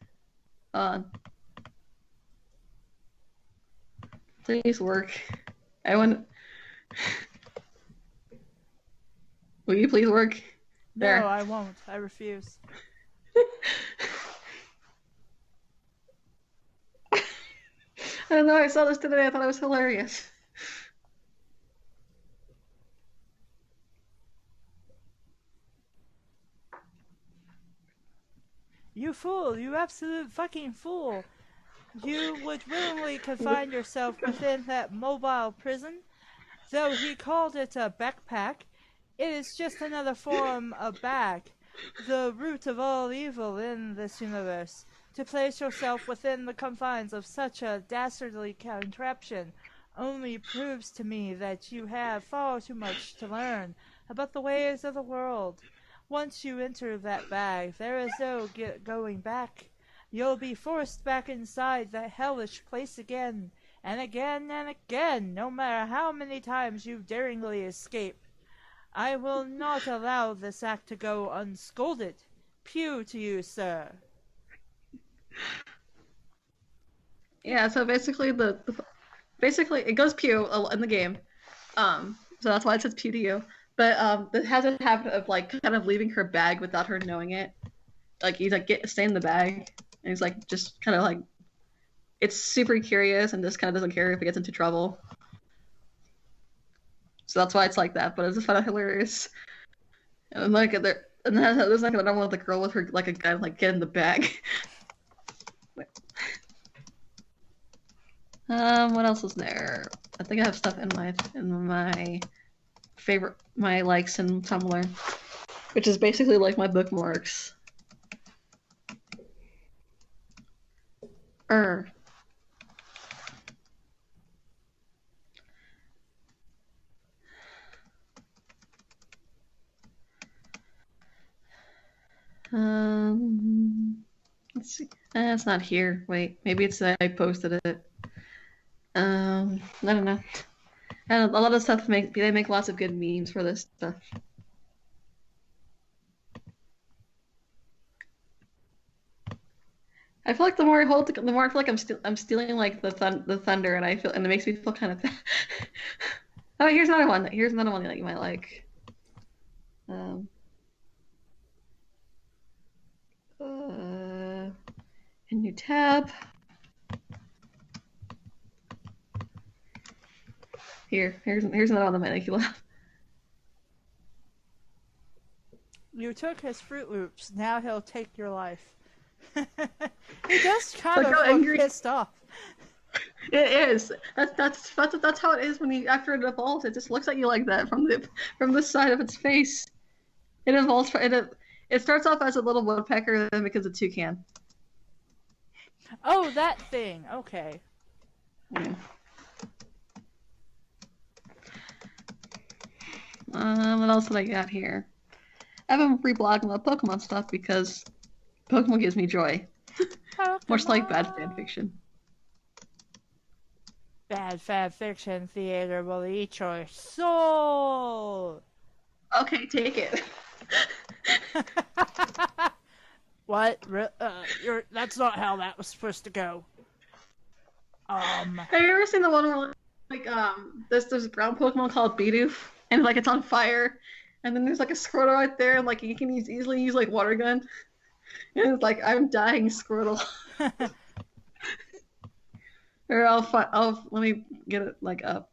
Speaker 3: Please work. Will you please work? There.
Speaker 1: No, I won't. I refuse.
Speaker 3: I don't know. I saw this today. I thought it was hilarious.
Speaker 1: You fool! You absolute fucking fool! You would willingly confine yourself within that mobile prison. Though he called it a backpack, it is just another form of bag. The root of all evil in this universe. To place yourself within the confines of such a dastardly contraption only proves to me that you have far too much to learn about the ways of the world. Once you enter that bag, there is no going back. You'll be forced back inside that hellish place again, and again, no matter how many times you daringly escape. I will not allow this act to go unscolded. Pew to you, sir.
Speaker 3: Yeah, so basically basically it goes pew in the game. So that's why it says pew to you. But it has a habit of like kind of leaving her bag without her knowing it. Like he's like stay in the bag, and he's like just kind of like it's super curious and just kind of doesn't care if it gets into trouble. so that's why it's like that. But it's just kind of hilarious. And like there, and then there's like another one with the girl with her like a guy like get in the bag. What else is there? I think I have stuff in my favorite my likes in Tumblr, which is basically like my bookmarks. Let's see. It's not here. Wait, maybe it's that I posted it. I don't know. And a lot of stuff they make lots of good memes for this stuff. I feel like the more I hold, the more I feel like I'm stealing like the thunder, and it makes me feel kind of. Oh, here's another one. Here's another one that you might like. A new tab. Here's another one that might make you laugh.
Speaker 1: You took his Fruit Loops. Now he'll take your life. He does kind of look pissed off.
Speaker 3: It is. That's how it is when after it evolves. It just looks at you like that from the side of its face. It evolves. It starts off as a little woodpecker, then becomes a toucan.
Speaker 1: Oh, that thing. Okay.
Speaker 3: Yeah. What else did I got here? I've been reblogging about Pokemon stuff because Pokemon gives me joy. Much like bad fan fiction.
Speaker 1: Bad fan fiction theater will eat your soul.
Speaker 3: Okay, take it.
Speaker 1: What? That's not how that was supposed to go.
Speaker 3: Have you ever seen the one where there's a brown Pokemon called Bidoof, and like it's on fire, and then there's like a Squirtle right there, and like you can easily use like water gun, and it's like I'm dying Squirtle. Or let me get it like up.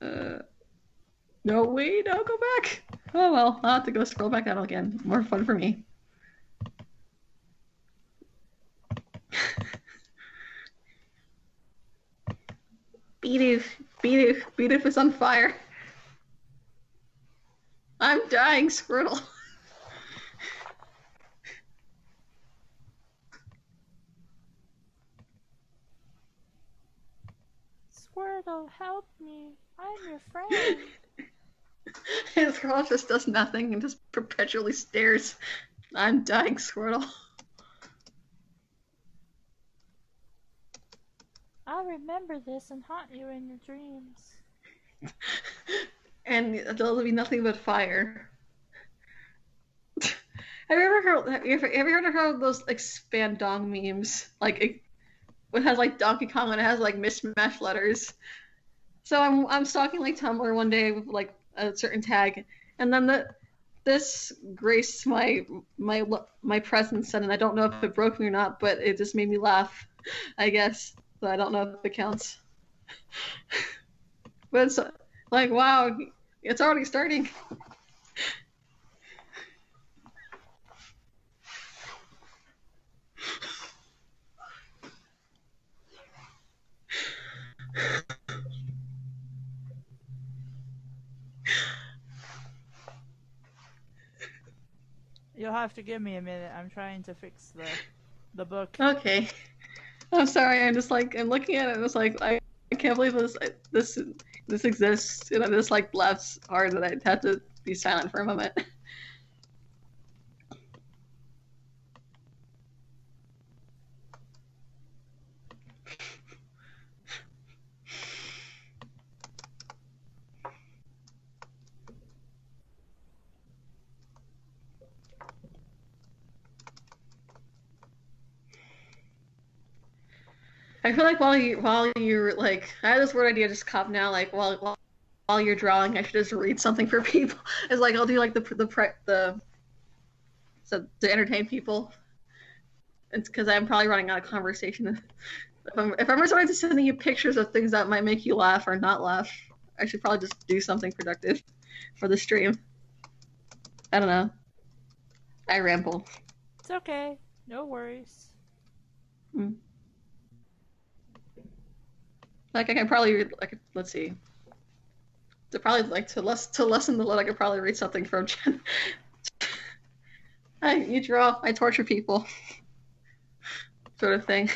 Speaker 3: No, wait, I'll go back. Oh well, I'll have to go scroll back down again. More fun for me. Bidoof is on fire. I'm dying, Squirtle.
Speaker 1: Squirtle, help me. I'm your friend.
Speaker 3: And Squirtle just does nothing and just perpetually stares. I'm dying, Squirtle.
Speaker 1: I'll remember this and haunt you in your dreams.
Speaker 3: And there'll be nothing but fire. Have you ever heard of those like Spandong memes? Like it has like Donkey Kong and it has like mismatched letters. So I'm stalking like Tumblr one day with like a certain tag, and then this graced my presence, and I don't know if it broke me or not, but it just made me laugh, I guess. So I don't know if it counts. But it's like, wow, it's already starting.
Speaker 1: You'll have to give me a minute. I'm trying to fix the book.
Speaker 3: Okay. I'm sorry. I'm looking at it and it's like I can't believe this exists, and I just like laughed hard that I had to be silent for a moment. I feel like while you're like, I have this word idea just cop now. Like while you're drawing, I should just read something for people. It's like I'll do like so to entertain people. It's because I'm probably running out of conversation. If I'm starting to sending you pictures of things that might make you laugh or not laugh, I should probably just do something productive for the stream. I don't know. I ramble.
Speaker 1: It's okay. No worries.
Speaker 3: Like I can probably read, like, let's see. To probably like to lessen the load, I could probably read something from Jen. You draw, I torture people, sort of thing.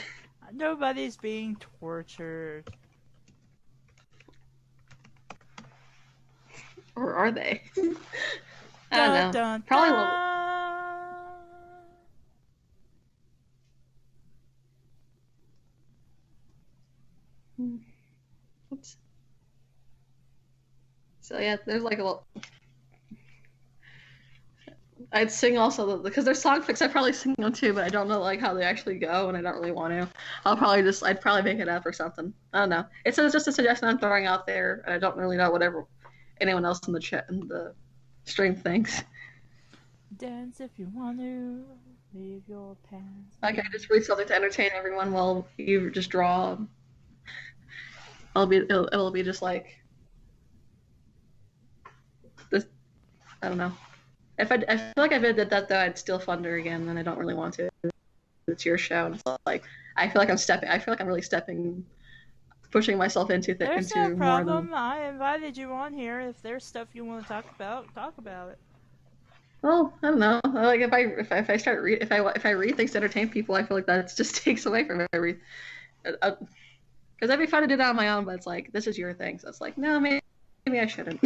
Speaker 1: Nobody's being tortured.
Speaker 3: Or are they? I don't know. Probably won't. Oops. So yeah, there's like a little. I'd sing also because there's song picks. I probably sing them too, but I don't know like how they actually go, and I don't really want to. I'd probably make it up or something. I don't know. It's just a suggestion I'm throwing out there, and I don't really know whatever anyone else in the chat and the stream thinks.
Speaker 1: Dance if you want to. Leave your pants.
Speaker 3: Okay, just read something to entertain everyone while you just draw. It'll be just like this. I don't know. I feel like if I did that though, I'd steal thunder again, and I don't really want to. It's your show, and it's like I feel like I'm really pushing myself into
Speaker 1: There's
Speaker 3: into
Speaker 1: no problem.
Speaker 3: more than.
Speaker 1: I invited you on here. If there's stuff you want to talk about it.
Speaker 3: Well, I don't know. Like if I read things to entertain people, I feel like that just takes away from everything. Because that'd be fun to do that on my own, but it's like this is your thing, so it's like no, maybe I shouldn't.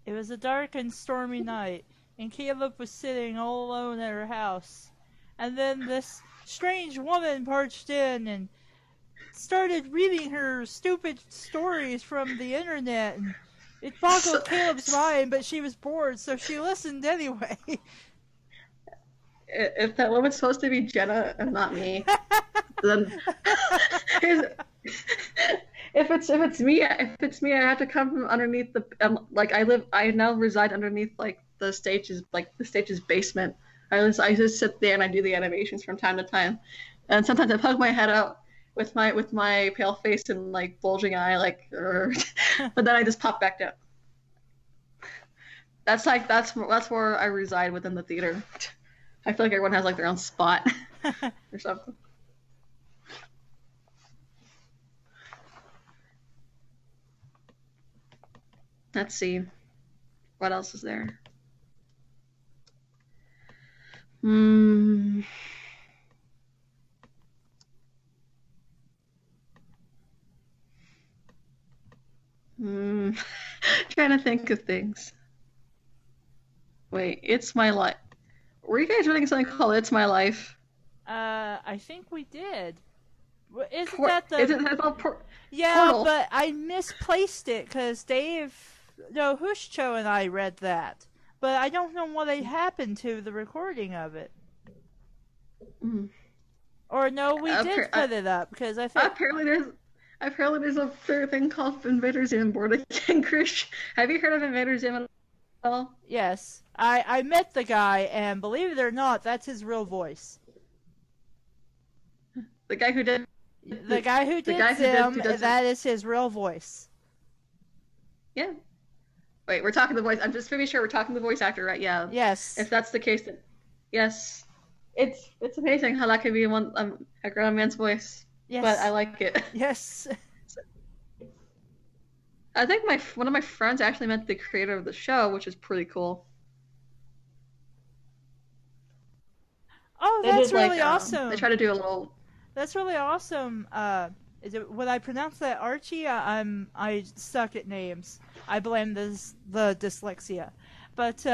Speaker 1: It was a dark and stormy night, and Caleb was sitting all alone at her house. And then this strange woman barged in and started reading her stupid stories from the internet, and it boggled Caleb's mind, but she was bored, so she listened anyway.
Speaker 3: If that woman's supposed to be Jenna and not me, then if it's me, I have to come from underneath the I now reside underneath the stage's basement. I just sit there and I do the animations from time to time, and sometimes I poke my head out with my pale face and like bulging eye but then I just pop back down. That's where I reside within the theater. I feel like everyone has like their own spot or something. Let's see. What else is there? Trying to think of things. Wait, It's My Life. Were you guys reading something called It's My Life?
Speaker 1: I think we did. Isn't
Speaker 3: Yeah,
Speaker 1: Portal? But I misplaced it because Hushcho and I read that. But I don't know what happened to the recording of it. Or no, we did put it up because I think
Speaker 3: apparently there's a thing called Invader Zim board again, Krish. Have you heard of Invader Zim at all?
Speaker 1: Yes, I met the guy, and believe it or not, that's his real voice.
Speaker 3: The guy who did
Speaker 1: Zim, that is his real voice.
Speaker 3: Yeah. Wait, we're talking the voice. I'm just pretty sure we're talking the voice actor, right? Yeah.
Speaker 1: Yes.
Speaker 3: If that's the case, then yes. It's amazing how that could be a grown man's voice. Yes. But I like it.
Speaker 1: Yes.
Speaker 3: I think one of my friends actually met the creator of the show, which is pretty cool.
Speaker 1: Oh, that's really awesome.
Speaker 3: They try to do a little.
Speaker 1: That's really awesome. Would I pronounce that Archie? I suck at names. I blame the dyslexia. But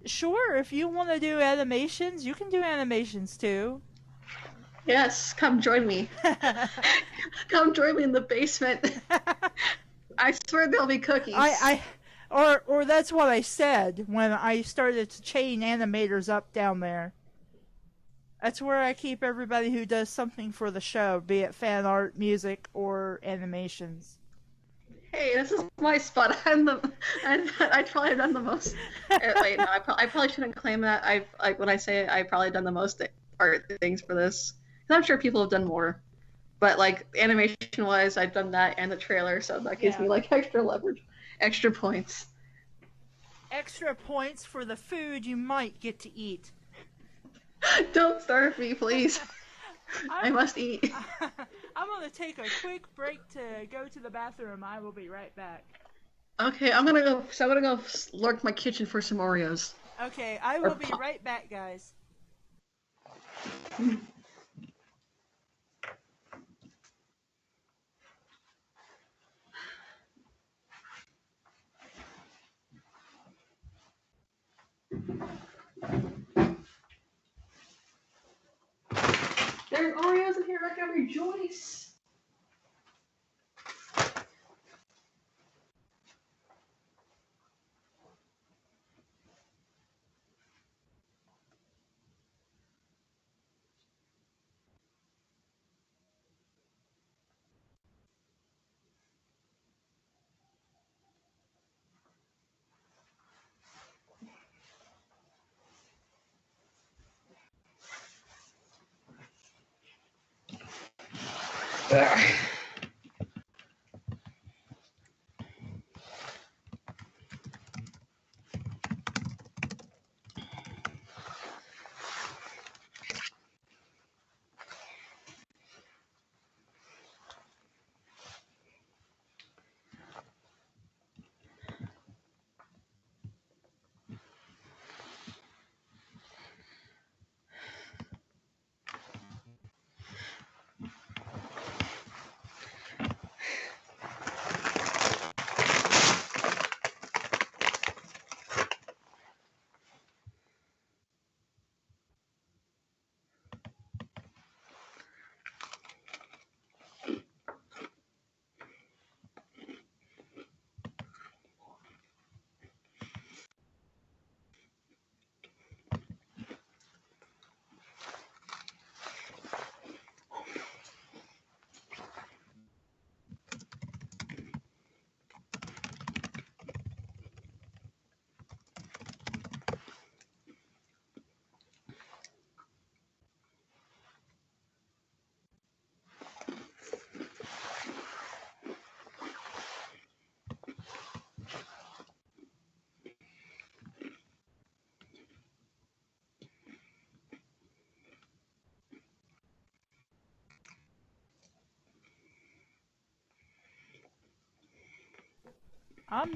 Speaker 1: sure, if you want to do animations, you can do animations too.
Speaker 3: Yes, come join me. Come join me in the basement. I swear there'll be cookies.
Speaker 1: Or that's what I said when I started to chain animators up down there. That's where I keep everybody who does something for the show, be it fan art, music, or animations.
Speaker 3: Hey, this is my spot. I probably have done the most. Wait, no, I probably shouldn't claim that. When I say I probably done the most art things for this, because I'm sure people have done more. But like animation wise, I've done that and the trailer, so that gives me like extra leverage, extra points.
Speaker 1: Extra points for the food you might get to eat.
Speaker 3: Don't starve me, please. I must eat.
Speaker 1: I'm gonna take a quick break to go to the bathroom. I will be right back.
Speaker 3: Okay, I'm gonna go lurk my kitchen for some Oreos.
Speaker 1: Okay, I will be right back, guys.
Speaker 3: There's Oreos in here, I can rejoice.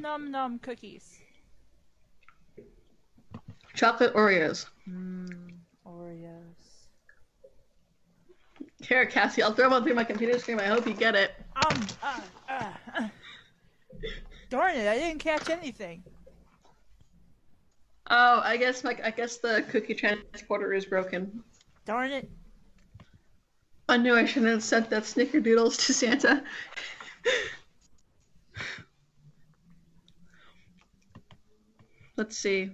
Speaker 1: Num num cookies.
Speaker 3: Chocolate Oreos.
Speaker 1: Oreos.
Speaker 3: Here, Cassie, I'll throw them through my computer screen. I hope you get it.
Speaker 1: Darn it! I didn't catch anything.
Speaker 3: Oh, I guess the cookie transporter is broken.
Speaker 1: Darn it!
Speaker 3: I knew I shouldn't have sent that snickerdoodles to Santa. Let's see.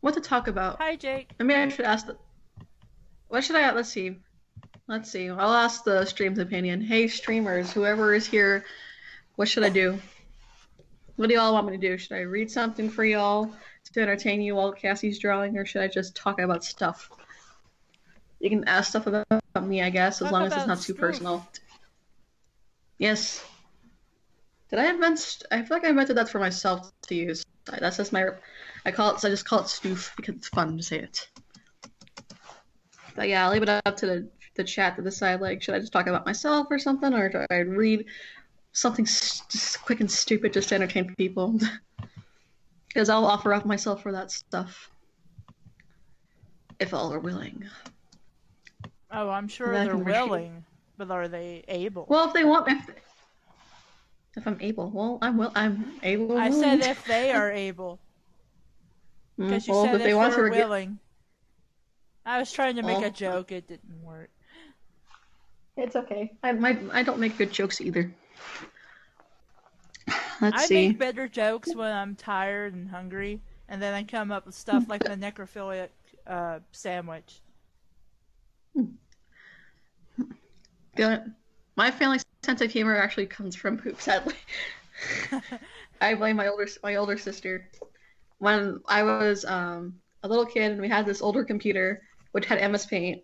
Speaker 3: What to talk about?
Speaker 1: Hi, Jake.
Speaker 3: Maybe I should ask the... What should I... Let's see. I'll ask the stream's opinion. Hey, streamers, whoever is here, what should I do? What do y'all want me to do? Should I read something for y'all to entertain you while Cassie's drawing, or should I just talk about stuff? You can ask stuff about me, I guess, as long as it's not too personal. Yes. Did I invent... I feel like I invented that for myself to use. That's just my... I just call it stoof because it's fun to say it. But yeah, I'll leave it up to the chat to decide, like, should I just talk about myself or something, or should I read something just quick and stupid just to entertain people? Because I'll offer up myself for that stuff. If all are willing.
Speaker 1: Oh, I'm sure they're willing, but are they able?
Speaker 3: Well, if they want, if I'm able, well, I'm able.
Speaker 1: I said if they are able. Because you said if they were willing. I was trying to make a joke, it didn't work.
Speaker 3: It's okay. I don't make good jokes either. Let's
Speaker 1: I
Speaker 3: see.
Speaker 1: make better jokes when I'm tired and hungry, and then I come up with stuff like the necrophiliac sandwich.
Speaker 3: My family's sense of humor actually comes from poop, sadly. I blame my older sister. When I was a little kid and we had this older computer which had MS Paint,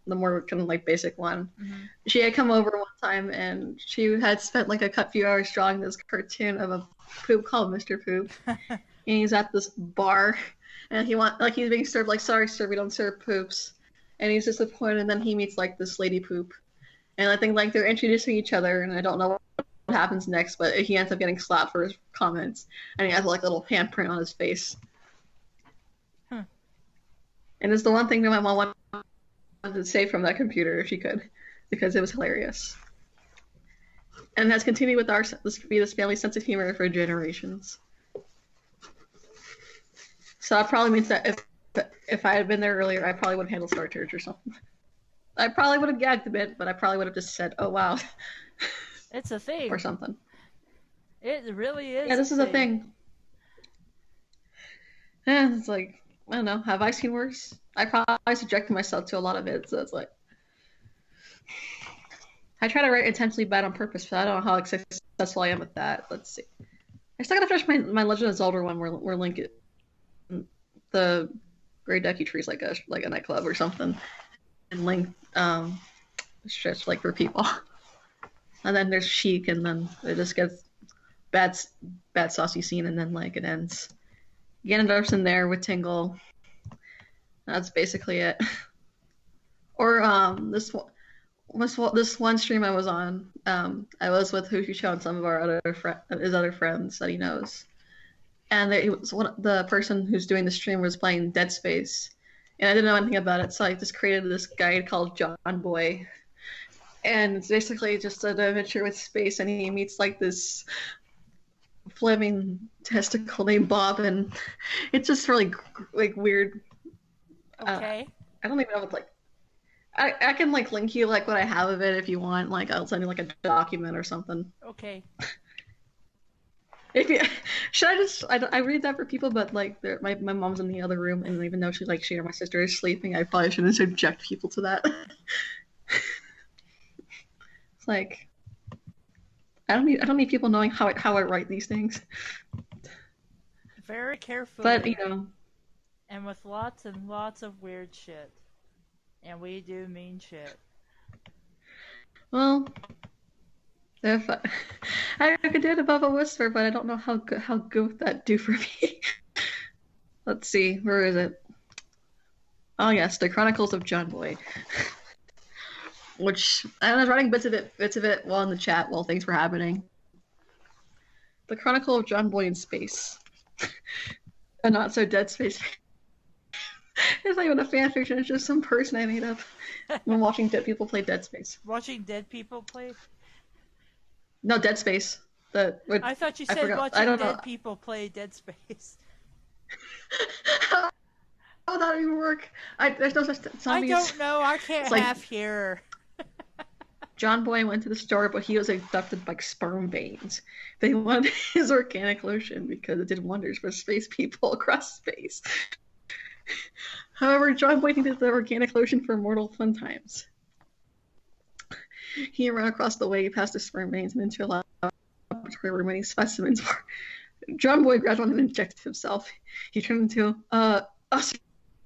Speaker 3: the more kind of like basic one.
Speaker 1: Mm-hmm.
Speaker 3: She had come over one time and she had spent like a few hours drawing this cartoon of a poop called Mr. Poop. And he's at this bar and he's being served like, sorry sir, we don't serve poops. And he's disappointed, and then he meets like this lady poop. And I think like they're introducing each other, and I don't know what happens next, but he ends up getting slapped for his comments, and he has like a little handprint on his face.
Speaker 1: Huh.
Speaker 3: And it's the one thing that my mom wanted to save from that computer if she could, because it was hilarious. And has continued with this family sense of humor for generations. So that probably means that if I had been there earlier, I probably would have handled Star Church or something. I probably would have gagged a bit, but I probably would have just said, "Oh wow,"
Speaker 1: It's a thing.
Speaker 3: or something.
Speaker 1: It really is.
Speaker 3: Yeah, this is a thing. Yeah, it's like, I don't know. Have I seen worse? I probably subjected myself to a lot of it, so it's like, I try to write intensely bad on purpose, but I don't know how successful I am with that. Let's see. I still gotta finish my Legend of Zelda one where Link, the Great Deku Tree is like a nightclub or something, and Link stretched like for people, and then there's Sheik, and then it just gets bad saucy scene, and then like it ends. Ganondorf's in there with Tingle. That's basically it. Or this one stream I was on, I was with Hushicho and some of our his other friends that he knows, and the person who's doing the stream was playing Dead Space, and I didn't know anything about it, so I just created this guide called John Boy, and it's basically just an adventure with space, and he meets like this flaming testicle named Bob, and it's just really like weird.
Speaker 1: Okay.
Speaker 3: I don't even know what like. I can like link you like what I have of it if you want. Like I'll send you like a document or something.
Speaker 1: Okay.
Speaker 3: If you should I read that for people, but like my mom's in the other room, and even though she or my sister is sleeping, I probably shouldn't subject people to that. It's like I don't need people knowing how I write these things.
Speaker 1: Very carefully.
Speaker 3: But
Speaker 1: and with lots and lots of weird shit. And we do mean shit.
Speaker 3: Well, if I could do it above a whisper, but I don't know how good would that do for me. Let's see, where is it? Oh yes, the Chronicles of John Boy. Which I was writing bits of it while in the chat while things were happening. The Chronicle of John Boy in Space. A not so Dead Space. It's not even a fan fiction, it's just some person I made up when watching dead people play Dead Space.
Speaker 1: Watching dead people play?
Speaker 3: No, Dead Space.
Speaker 1: I thought you said watching dead people play Dead Space.
Speaker 3: How would that even work? There's no such zombies.
Speaker 1: I don't know, I can't have here.
Speaker 3: John Boy went to the store, but he was abducted by sperm veins. They wanted his organic lotion because it did wonders for space people across space. However, John Boy needed the organic lotion for mortal fun times. He ran across the way past the sperm veins and into a laboratory where many specimens were. John Boy grabbed one and injected himself. He turned into a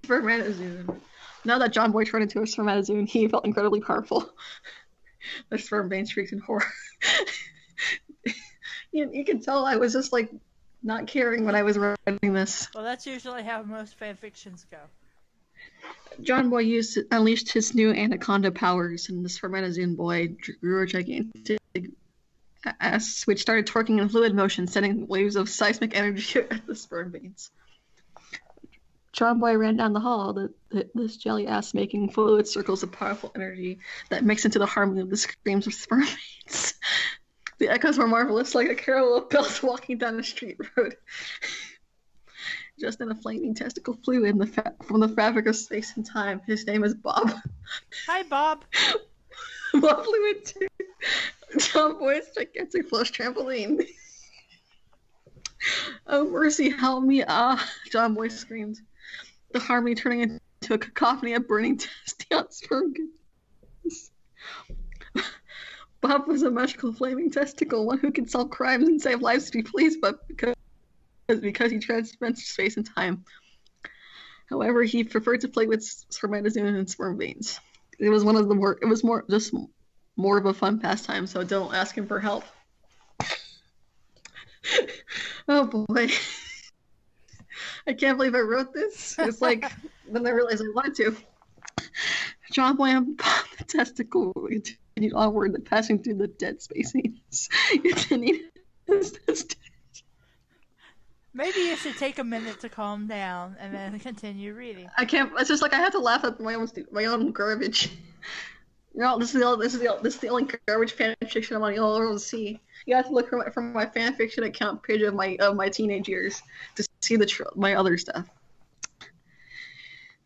Speaker 3: spermatozoon. Now that John Boy turned into a spermatozoon, he felt incredibly powerful. The sperm veins shrieked in horror. You can tell I was just like not caring when I was writing this.
Speaker 1: Well, that's usually how most fanfictions go.
Speaker 3: John Boy unleashed his new anaconda powers, and the spermatozoon boy grew a gigantic ass, which started torquing in fluid motion, sending waves of seismic energy at the sperm veins. John Boy ran down the hall, this jelly ass making fluid circles of powerful energy that mixed into the harmony of the screams of sperm veins. The echoes were marvelous, like a carol of bells walking down a street road. Just in a flaming testicle flew in from the fabric of space and time. His name is Bob.
Speaker 1: Hi, Bob.
Speaker 3: Bob flew into John Boy's gigantic flush trampoline. Oh, mercy, help me. Ah, John Boy screamed. The harmony turning into a cacophony of burning testy sperm. Bob was a magical flaming testicle, one who could solve crimes and save lives if he pleased, but because he transcends space and time. However, he preferred to play with spermatozoon and sperm veins. It was one of the more. It was more just more of a fun pastime. So don't ask him for help. Oh boy. I can't believe I wrote this. It's like then I realized I wanted to. John Boy and Bob the testicle continued onward, passing through the dead space.
Speaker 1: Maybe you should take a minute to calm down and then continue reading.
Speaker 3: I can't. It's just like I have to laugh at my own garbage. You know, this is the only garbage fan fiction I'm able to see. You have to look from my fan fiction account page of my teenage years to see my other stuff.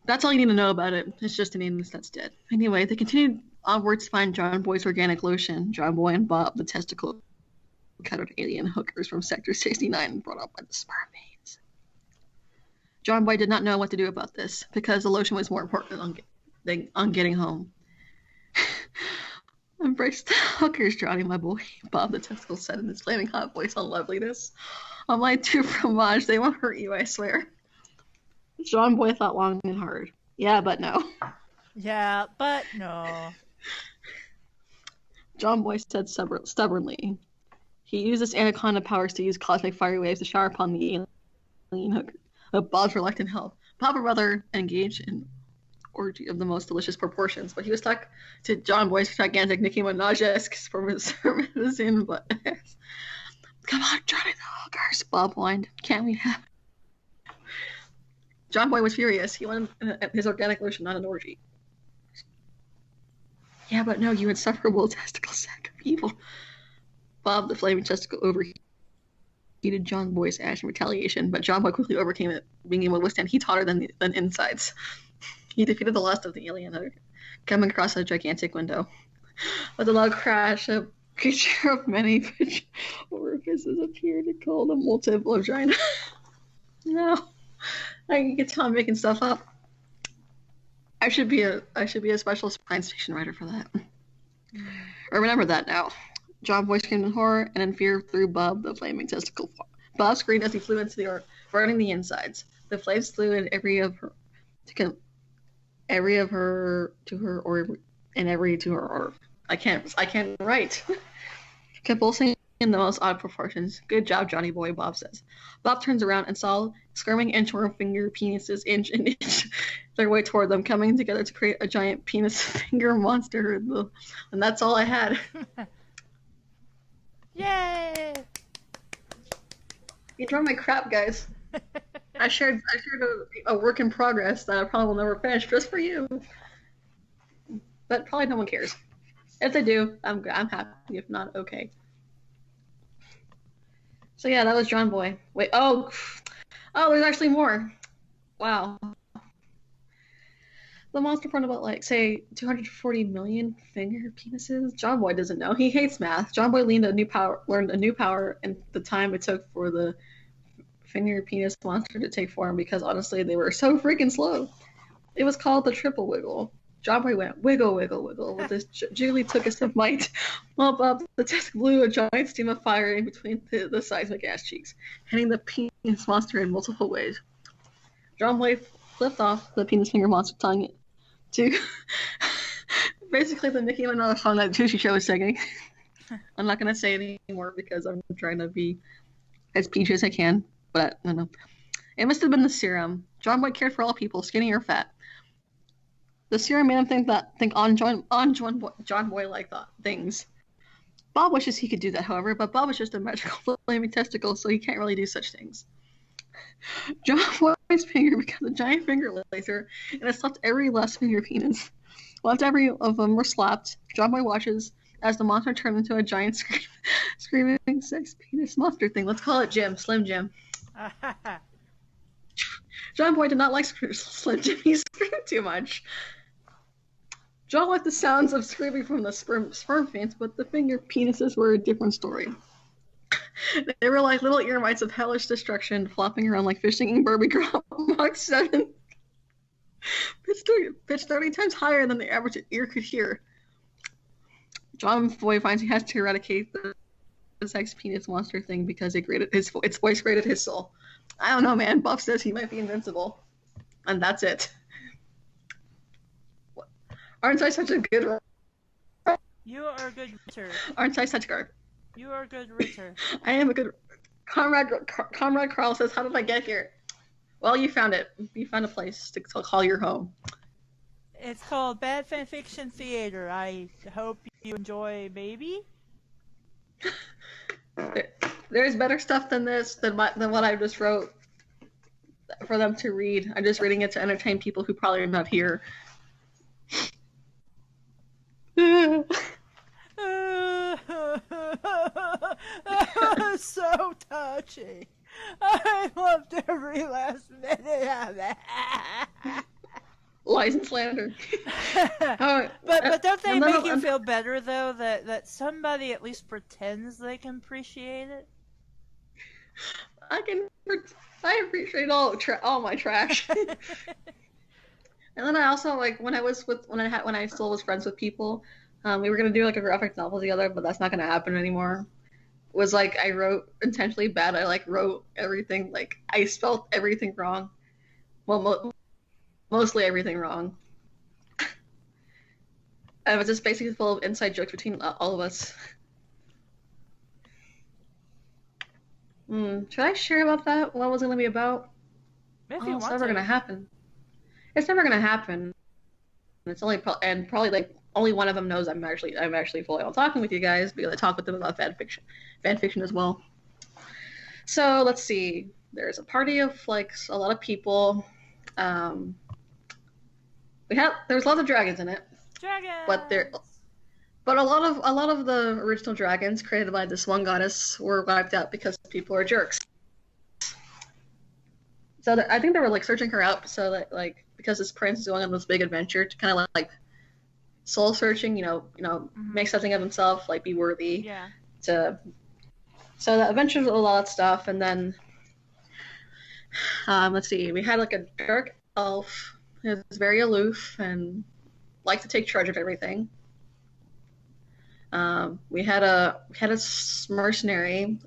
Speaker 3: That's all you need to know about it. It's just an anus that's dead. Anyway, they continued onwards to find John Boy's organic lotion. John Boy and Bob, the testicle cutter alien hookers from Sector 69, brought up by the sperm veins. John Boy did not know what to do about this because the lotion was more important than on getting home. Embrace the hookers, Johnny, my boy, Bob the testicle said in his flaming hot voice on loveliness. On my two fromage, they won't hurt you, I swear. John Boy thought long and hard. Yeah, but no.
Speaker 1: Yeah, but no.
Speaker 3: John Boy said stubbornly. He used his anaconda powers to use cosmic fire waves to shower upon the alien hooker. But Bob's reluctant help. Bob would rather engage in orgy of the most delicious proportions, but he was stuck to John Boy's gigantic Nicki Minaj-esque spermacin. But come on, Johnny the hookers, Bob whined. Can't we have it? John Boy was furious. He wanted his organic lotion, not an orgy. Yeah, but no, you insufferable testicle sack of evil. Bob the flaming testicle overheated John Boy's ash in retaliation, but John Boy quickly overcame it, being able to withstand heat hotter than insides. He defeated the last of the alien hooker, coming across a gigantic window. With a loud crash, a creature of many orifices appeared and called a multiple vagina. No. I can tell I'm making stuff up. I should be a special science fiction writer for that. Or remember that now. John Boy screamed in horror and in fear threw Bob the flaming testicle. Bob screamed as he flew into the earth, burning the insides. The flames flew in every to her. I can't write. Convulsing in the most odd proportions. Good job, Johnny Boy, Bob says. Bob turns around and saw squirming inchworm finger penises inch their way toward them, coming together to create a giant penis finger monster. And that's all I had.
Speaker 1: Yay!
Speaker 3: You draw my crap, guys. I shared a work in progress that I probably will never finish just for you. But probably no one cares. If they do, I'm happy. If not, okay. So yeah, that was John Boy. Wait, oh, there's actually more. Wow. The monster front about like say 240 million finger penises. John Boy doesn't know. He hates math. John Boy learned a new power in the time it took for the finger penis monster to take form because honestly they were so freaking slow. It was called the triple wiggle. John Boy went wiggle, wiggle, wiggle with this jiggly took of might, while Bob the test blew a giant stream of fire in between the seismic ass cheeks, hitting the penis monster in multiple ways. John Boy flipped off the penis finger monster, telling it to basically the Nicki Minaj song that Sushi Show was singing. I'm not going to say it anymore because I'm trying to be as PG as I can, but I don't know. It must have been the serum. John Boy cared for all people, skinny or fat. The serum made him think on John Boy-like things. Bob wishes he could do that, however, but Bob is just a magical flaming testicle, so he can't really do such things. John Boy's finger becomes a giant finger laser, and it slapped every last finger penis. Once every of them were slapped, John Boy watches as the monster turned into a giant screaming sex penis monster thing. Let's call it Jim, Slim Jim. John Boy did not like Slim Jim. He screamed too much. John liked the sounds of screaming from the sperm fiends, but the finger penises were a different story. They were like little ear mites of hellish destruction, flopping around like fishing Barbie girl Mach 7. Pitched 30 times higher than the average ear could hear. John Boy finds he has to eradicate the sex penis monster thing because its voice grated his soul. I don't know, man. Buff says he might be invincible. And that's it. Aren't I such a good?
Speaker 1: You are a good ritter.
Speaker 3: Aren't I such a good?
Speaker 1: You are a good ritter.
Speaker 3: I am a good. Comrade Carl says, "How did I get here?" Well, you found it. You found a place to call your home.
Speaker 1: It's called Bad Fanfiction Theater. I hope you enjoy, maybe?
Speaker 3: There's better stuff than this, than what I just wrote for them to read. I'm just reading it to entertain people who probably are not here.
Speaker 1: So touching. I loved every last minute of that.
Speaker 3: Lies and slander.
Speaker 1: But don't they make you feel better though that somebody at least pretends they can appreciate it?
Speaker 3: I appreciate all my trash. And then I also like when I still was friends with people, we were gonna do like a graphic novel together, but that's not gonna happen anymore. Was like I wrote intentionally bad. I like wrote everything, like I spelled everything wrong. Well, mostly everything wrong. And it was just basically full of inside jokes between all of us. Should I share about that? What was it gonna be about?
Speaker 1: If you want
Speaker 3: it's never
Speaker 1: to.
Speaker 3: gonna happen. It's never gonna happen. It's only probably like only one of them knows I'm actually fully on talking with you guys because I talk with them about fan fiction as well. So let's see. There's a party of like a lot of people. There was lots of dragons in it.
Speaker 1: Dragons.
Speaker 3: But a lot of the original dragons created by this one goddess were wiped out because people are jerks. So I think they were like searching her out so that like because this prince is going on this big adventure to kind of like soul searching, make something of himself, like be worthy.
Speaker 1: Yeah.
Speaker 3: So the adventure was a lot of stuff, and then let's see, we had like a dark elf who was very aloof and liked to take charge of everything. We had a mercenary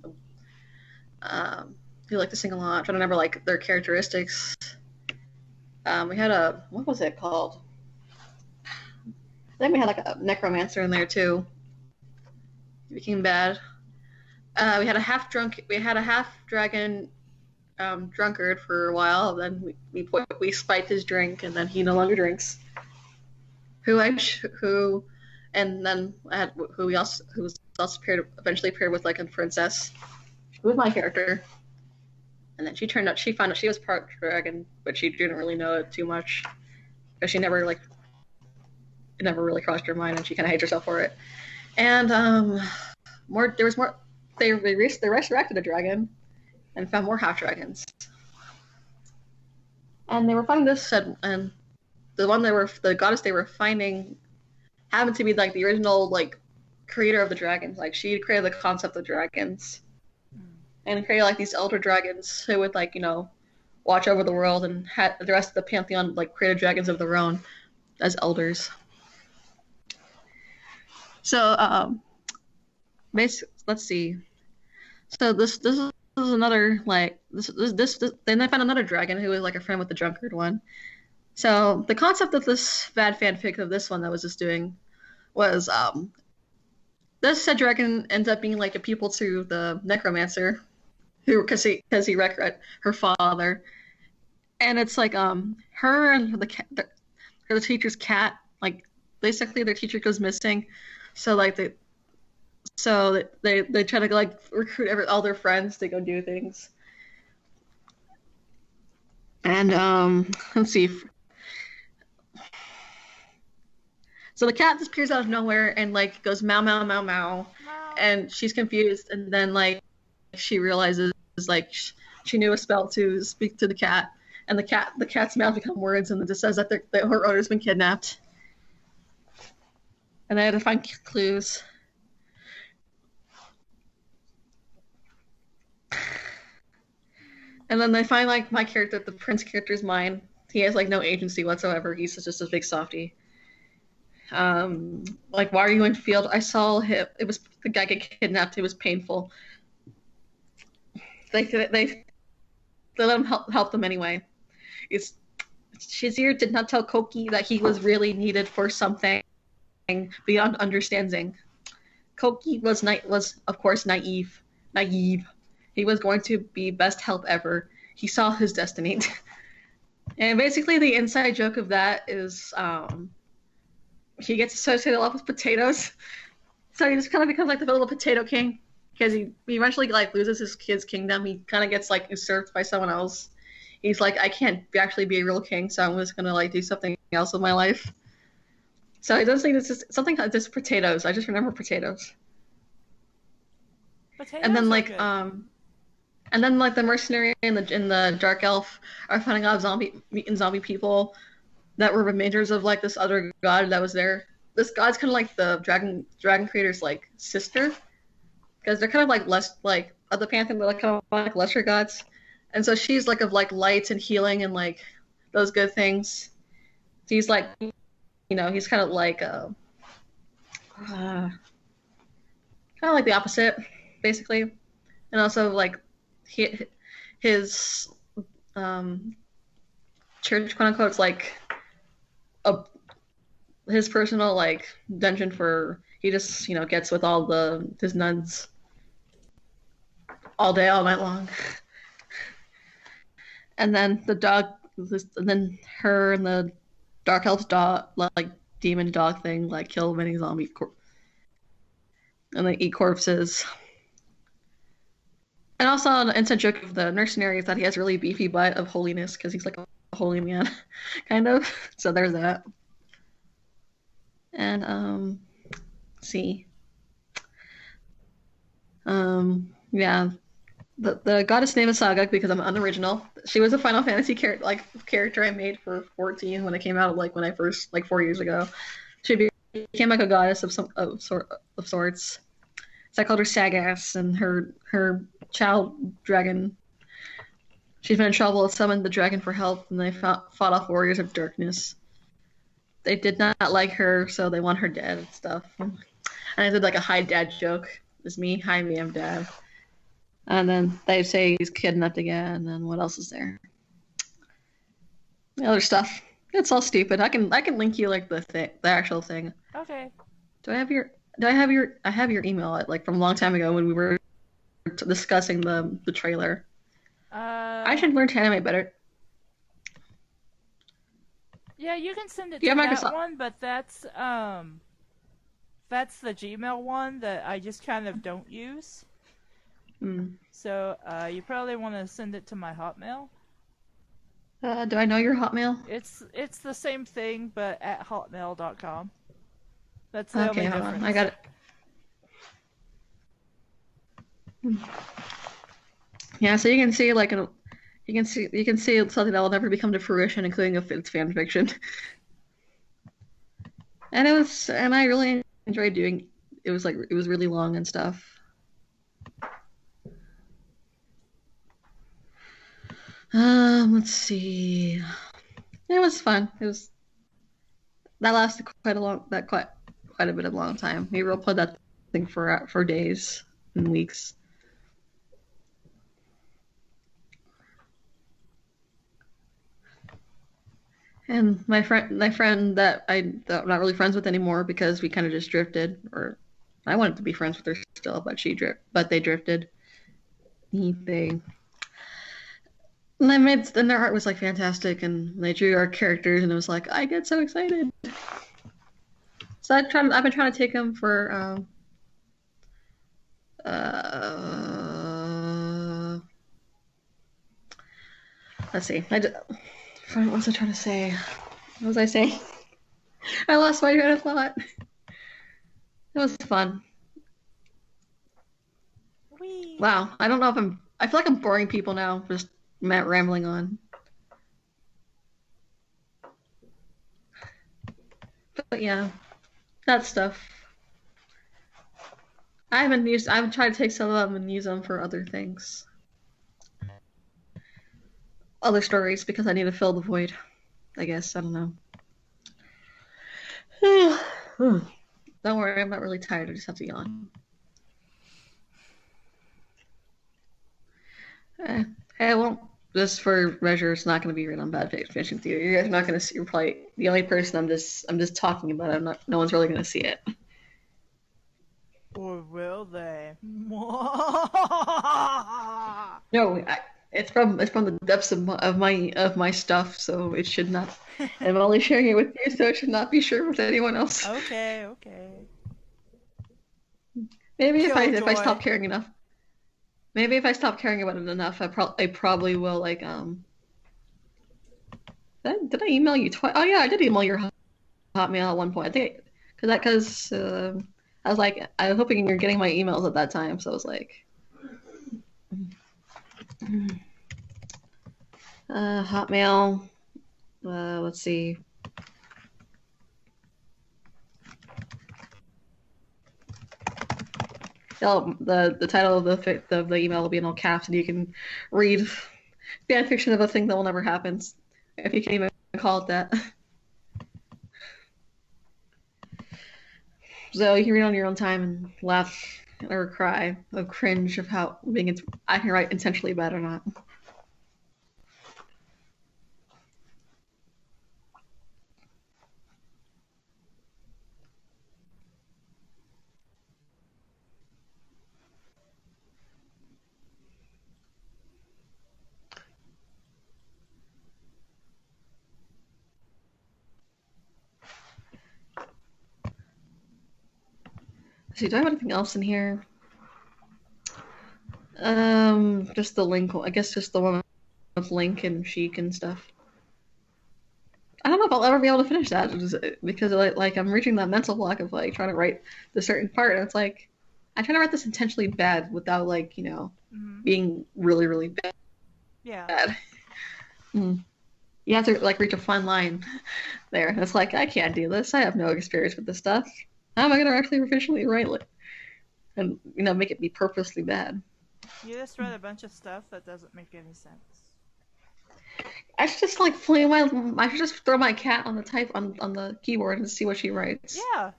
Speaker 3: who liked to sing a lot. I'm trying to remember like their characteristics. We had what was it called? I think we had like a necromancer in there too. He became bad. We had a half dragon drunkard for a while. Then we spiked his drink, and then he no longer drinks. Who was also eventually paired with like a princess, who was my character. And then she found out she was part dragon, but she didn't really know it too much because it never really crossed her mind, and she kind of hates herself for it. And they resurrected a dragon and found more half dragons. And they were finding this, and the goddess they were finding happened to be like the original like creator of the dragons. Like she created the concept of dragons, and created like these elder dragons who would like watch over the world, and had the rest of the pantheon like created dragons of their own as elders. So let's see. So this is another like this. Then they found another dragon who was like a friend with the drunkard one. So the concept of this bad fanfic of this one that I was just doing was this said dragon ends up being like a pupil to the necromancer, because he wrecked her father, and it's like her and the teacher's cat, like basically their teacher goes missing, so like they try to like recruit all their friends to go do things. And let's see. So the cat disappears out of nowhere and like goes meow meow meow meow, and she's confused, and then like she realizes like she knew a spell to speak to the cat, and the cat's mouth become words, and it just says that her owner's been kidnapped, and they had to find clues. And then they find like my character, the prince character's mine. He has like no agency whatsoever. He's just a big softie. Like, why are you in field? I saw him. It was the guy get kidnapped. It was painful. They let him help them anyway. It's Shizir did not tell Koki that he was really needed for something beyond understanding. Koki was of course naive. Naive. He was going to be best help ever. He saw his destiny. And basically the inside joke of that is he gets associated a lot with potatoes. So he just kind of becomes like the little potato king. Because he eventually like loses his kingdom. He kind of gets like usurped by someone else. He's like, I can't actually be a real king, so I'm just gonna like do something else with my life. So it does think it's just something like just potatoes. I just remember potatoes.
Speaker 1: Potatoes
Speaker 3: And then
Speaker 1: are
Speaker 3: like
Speaker 1: good.
Speaker 3: and then like the mercenary and the dark elf are finding out meeting zombie people that were remainders of like this other god that was there. This god's kind of like the dragon creator's like sister, because they're kind of like less like of the pantheon, they're like kind of like lesser gods, and so she's like of like light and healing and like those good things. So he's like, he's kind of like like the opposite, basically, and also like his church, quote unquote, is like a his personal like dungeon for he just gets with all his nuns all day, all night long. And then and then her and the dark elf's dog, like demon dog thing, like kill many zombie and they eat corpses. And also an inside joke of the mercenary is that he has really beefy butt of holiness because he's like a holy man, kind of. So there's that. And let's see. Yeah. The goddess name is Saga because I'm unoriginal. She was a Final Fantasy character I made for 14 when it came out, like when I first 4 years ago. She became like a goddess of sorts. So I called her Sagas, and her child dragon. She's been in trouble and summoned the dragon for help, and they fought off warriors of darkness. They did not like her, so they want her dead and stuff. And I did like a hi dad joke. It's me, hi me, I'm dad. And then they say he's kidnapped again, and what else is there? The other stuff. It's all stupid. I can link you like the actual thing.
Speaker 1: Okay.
Speaker 3: I have your email like from a long time ago when we were discussing the trailer. I should learn to animate better.
Speaker 1: Yeah, you can send it
Speaker 3: Yeah,
Speaker 1: to
Speaker 3: Microsoft.
Speaker 1: that one, but that's the Gmail one that I just kind of don't use. So you probably want to send it to my Hotmail.
Speaker 3: Do I know your Hotmail?
Speaker 1: It's the same thing, but at hotmail.com. That's the only
Speaker 3: hold
Speaker 1: difference.
Speaker 3: on. I got it. Yeah, so you can see you can see something that will never become to fruition, including if it's fan fiction. And I really enjoyed doing. It was really long and stuff. Let's see. It was fun. That lasted quite a bit of long time. We roleplayed that thing for days and weeks. And my friend that I'm not really friends with anymore because we kind of just drifted, or I wanted to be friends with her still, but they drifted. And their art was like fantastic, and they drew our characters, and it was like I get so excited. So I've been trying to take them for let's see. What was I trying to say? What was I saying? I lost my train of thought. It was fun.
Speaker 1: Whee.
Speaker 3: Wow. I don't know if I feel like I'm boring people now, just rambling on. But yeah, that stuff. I've tried to take some of them and use them for other things. Other stories, because I need to fill the void. I guess. I don't know. Don't worry, I'm not really tired. I just have to yawn. Hey, well, just for measure, it's not going to be read on Bad Fiction Theory. You're not going to see. You're probably the only person I'm just talking about. I'm not. No one's really going to see it.
Speaker 1: Or will they?
Speaker 3: No, it's from the depths of my stuff, so it should not. I'm only sharing it with you, so it should not be shared with anyone else.
Speaker 1: Okay.
Speaker 3: Maybe if I
Speaker 1: Killjoy.
Speaker 3: stop caring enough. Maybe if I stop caring about it enough, I probably will like Did I email you twice? Oh yeah, I did email your Hotmail at one point. I think because I was like I was hoping you're getting my emails at that time, so I was like. Hotmail. Let's see. The title of the email will be in all caps, and you can read fan fiction of a thing that will never happen, if you can even call it that. So you can read on your own time and laugh or cry or cringe of how I can write intentionally bad or not. See, do I have anything else in here? Just the link. I guess just the one with Link and Sheik and stuff. I don't know if I'll ever be able to finish that because like I'm reaching that mental block of like trying to write the certain part, and it's like I try to write this intentionally bad without like being really really bad.
Speaker 1: Yeah.
Speaker 3: You have to like reach a fine line there. And it's like I can't do this. I have no experience with this stuff. How am I going to actually efficiently write it and make it be purposely bad?
Speaker 1: You just read a bunch of stuff that doesn't make any sense.
Speaker 3: I should just like I should just throw my cat on the keyboard and see what she writes.
Speaker 1: Yeah,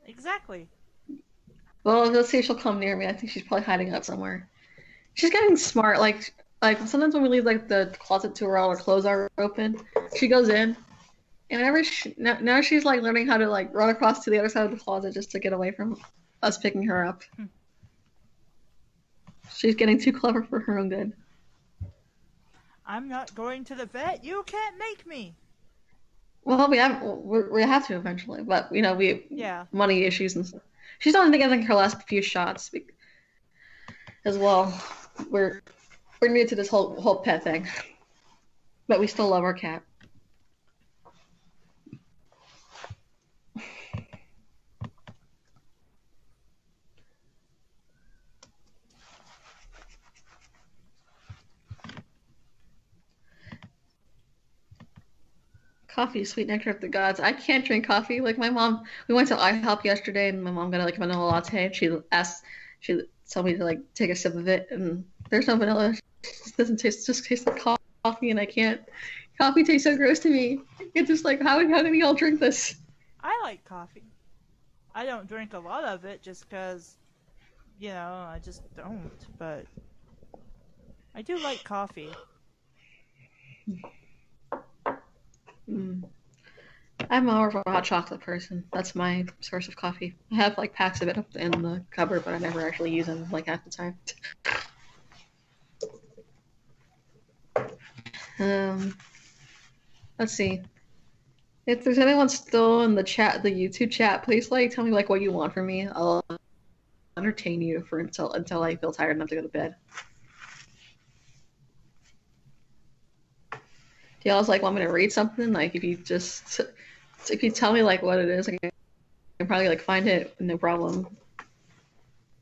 Speaker 1: exactly.
Speaker 3: Well, let's see if she'll come near me. I think she's probably hiding out somewhere. She's getting smart. Like sometimes when we leave like the closet to where all our clothes are open, she goes in, and whenever now she's like learning how to like run across to the other side of the closet just to get away from us picking her up. She's getting too clever for her own good.
Speaker 1: I'm not going to the vet. You can't make me.
Speaker 3: Well, we have to eventually, but money issues and stuff. She's only getting her last few shots as well. We're new to this whole pet thing, but we still love our cat. Coffee, sweet nectar of the gods. I can't drink coffee. Like my mom, we went to IHOP yesterday, and my mom got like a vanilla latte. And she told me to like take a sip of it, and there's no vanilla. It doesn't taste. Just tastes like coffee, and I can't. Coffee tastes so gross to me. It's just like how do we all drink this?
Speaker 1: I like coffee. I don't drink a lot of it just because, I just don't. But I do like coffee.
Speaker 3: I'm more of a hot chocolate person. That's my source of coffee. I have like packs of it up in the cupboard, but I never actually use them like half the time. Let's see. If there's anyone still in the chat, the YouTube chat, please like tell me like what you want from me. I'll entertain you until I feel tired enough to go to bed. Do y'all like want me to read something? Like if you tell me like what it is, I can probably like find it, no problem.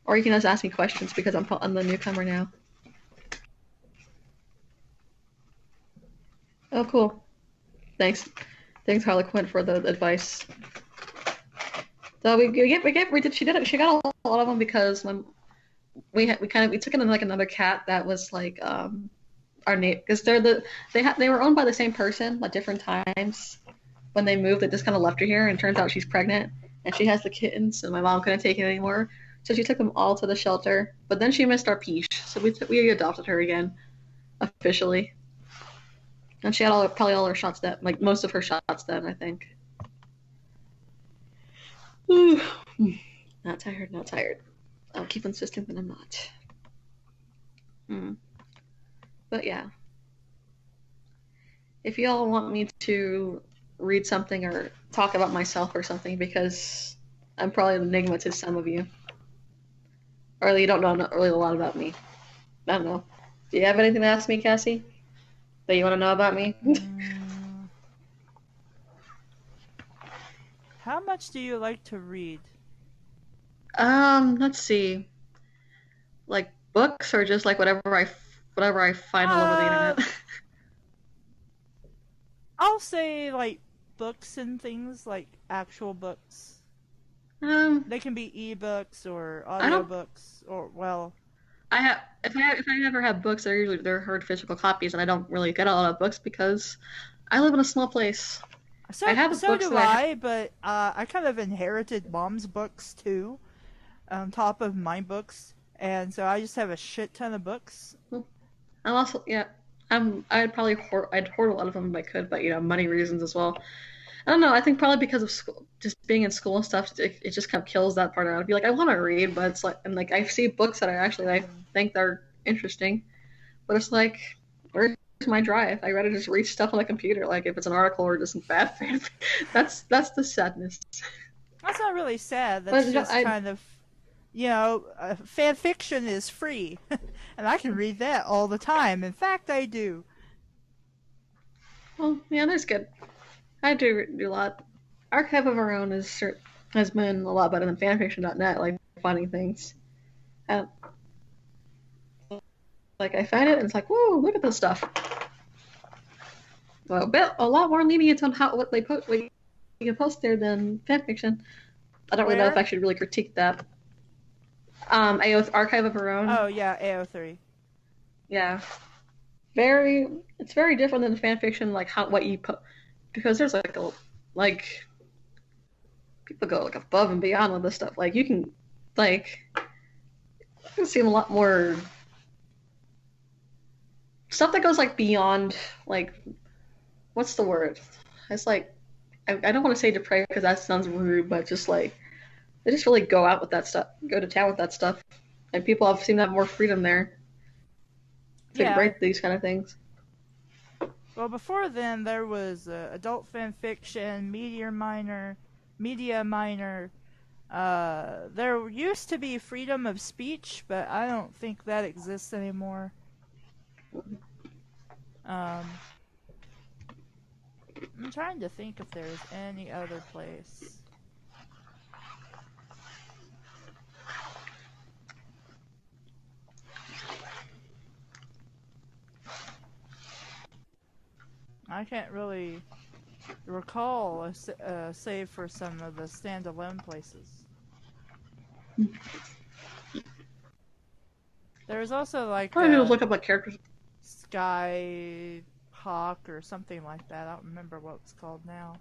Speaker 3: Or you can just ask me questions because I'm the newcomer now. Oh, cool. Thanks, Harlequin, for the advice. So she did. She got a lot of them because when we took in like another cat that was like our neighbor, because they were owned by the same person at different times. When they moved, they just kind of left her here, and it turns out she's pregnant and she has the kittens, and my mom couldn't take it anymore, so she took them all to the shelter. But then she missed our Peach, so we adopted her again, officially. And she had probably all her shots dead, like most of her shots dead, I think. Not tired, not tired. I'll keep insisting that I'm not. But yeah. If y'all want me to read something or talk about myself or something, because I'm probably an enigma to some of you. Or you don't know really a lot about me. I don't know. Do you have anything to ask me, Cassie? That you want to know about me?
Speaker 1: How much do you like to read?
Speaker 3: Let's see. Like books or just like whatever I find all over the internet.
Speaker 1: I'll say like books and things, like actual books. They can be ebooks or audiobooks, or well.
Speaker 3: If I ever have books, they're hard physical copies, and I don't really get a lot of books because I live in a small place.
Speaker 1: So do
Speaker 3: that
Speaker 1: I, but I kind of inherited Mom's books too, on top of my books, and so I just have a shit ton of books.
Speaker 3: I'm also I'd hoard a lot of them if I could, but money reasons as well. I don't know. I think probably because of school, just being in school and stuff, it just kind of kills that part out. I'd be like, I want to read, but it's like, and like I see books that I think they're interesting, but it's like, where's my drive? I rather just read stuff on the computer, like if it's an article or just bad fan. That's the sadness.
Speaker 1: That's not really sad. That's kind of, fan fiction is free, and I can read that all the time. In fact, I do.
Speaker 3: Well, yeah, that's good. I do a lot. Archive of Our Own has been a lot better than fanfiction.net, like finding things. Like I find it and it's like, whoa, look at this stuff. Well, a lot more lenient on what they post, what you can post there than fanfiction. I don't really know if I should really critique that. Archive of Our Own.
Speaker 1: Oh yeah, AO3.
Speaker 3: Yeah, it's very different than fanfiction, like what you put. Because there's people go like above and beyond with this stuff. Like you can see a lot more stuff that goes like beyond what's the word? It's like I don't want to say depraved because that sounds rude, but just like they just really go out with that stuff, go to town with that stuff, and people seem to have more freedom there to write these kind of things.
Speaker 1: Well, before then, there was adult fan fiction, media minor. There used to be freedom of speech, but I don't think that exists anymore. I'm trying to think if there's any other place. I can't really recall a save for some of the standalone places. There's also like
Speaker 3: look up like characters.
Speaker 1: Sky Hawk or something like that. I don't remember what it's called now.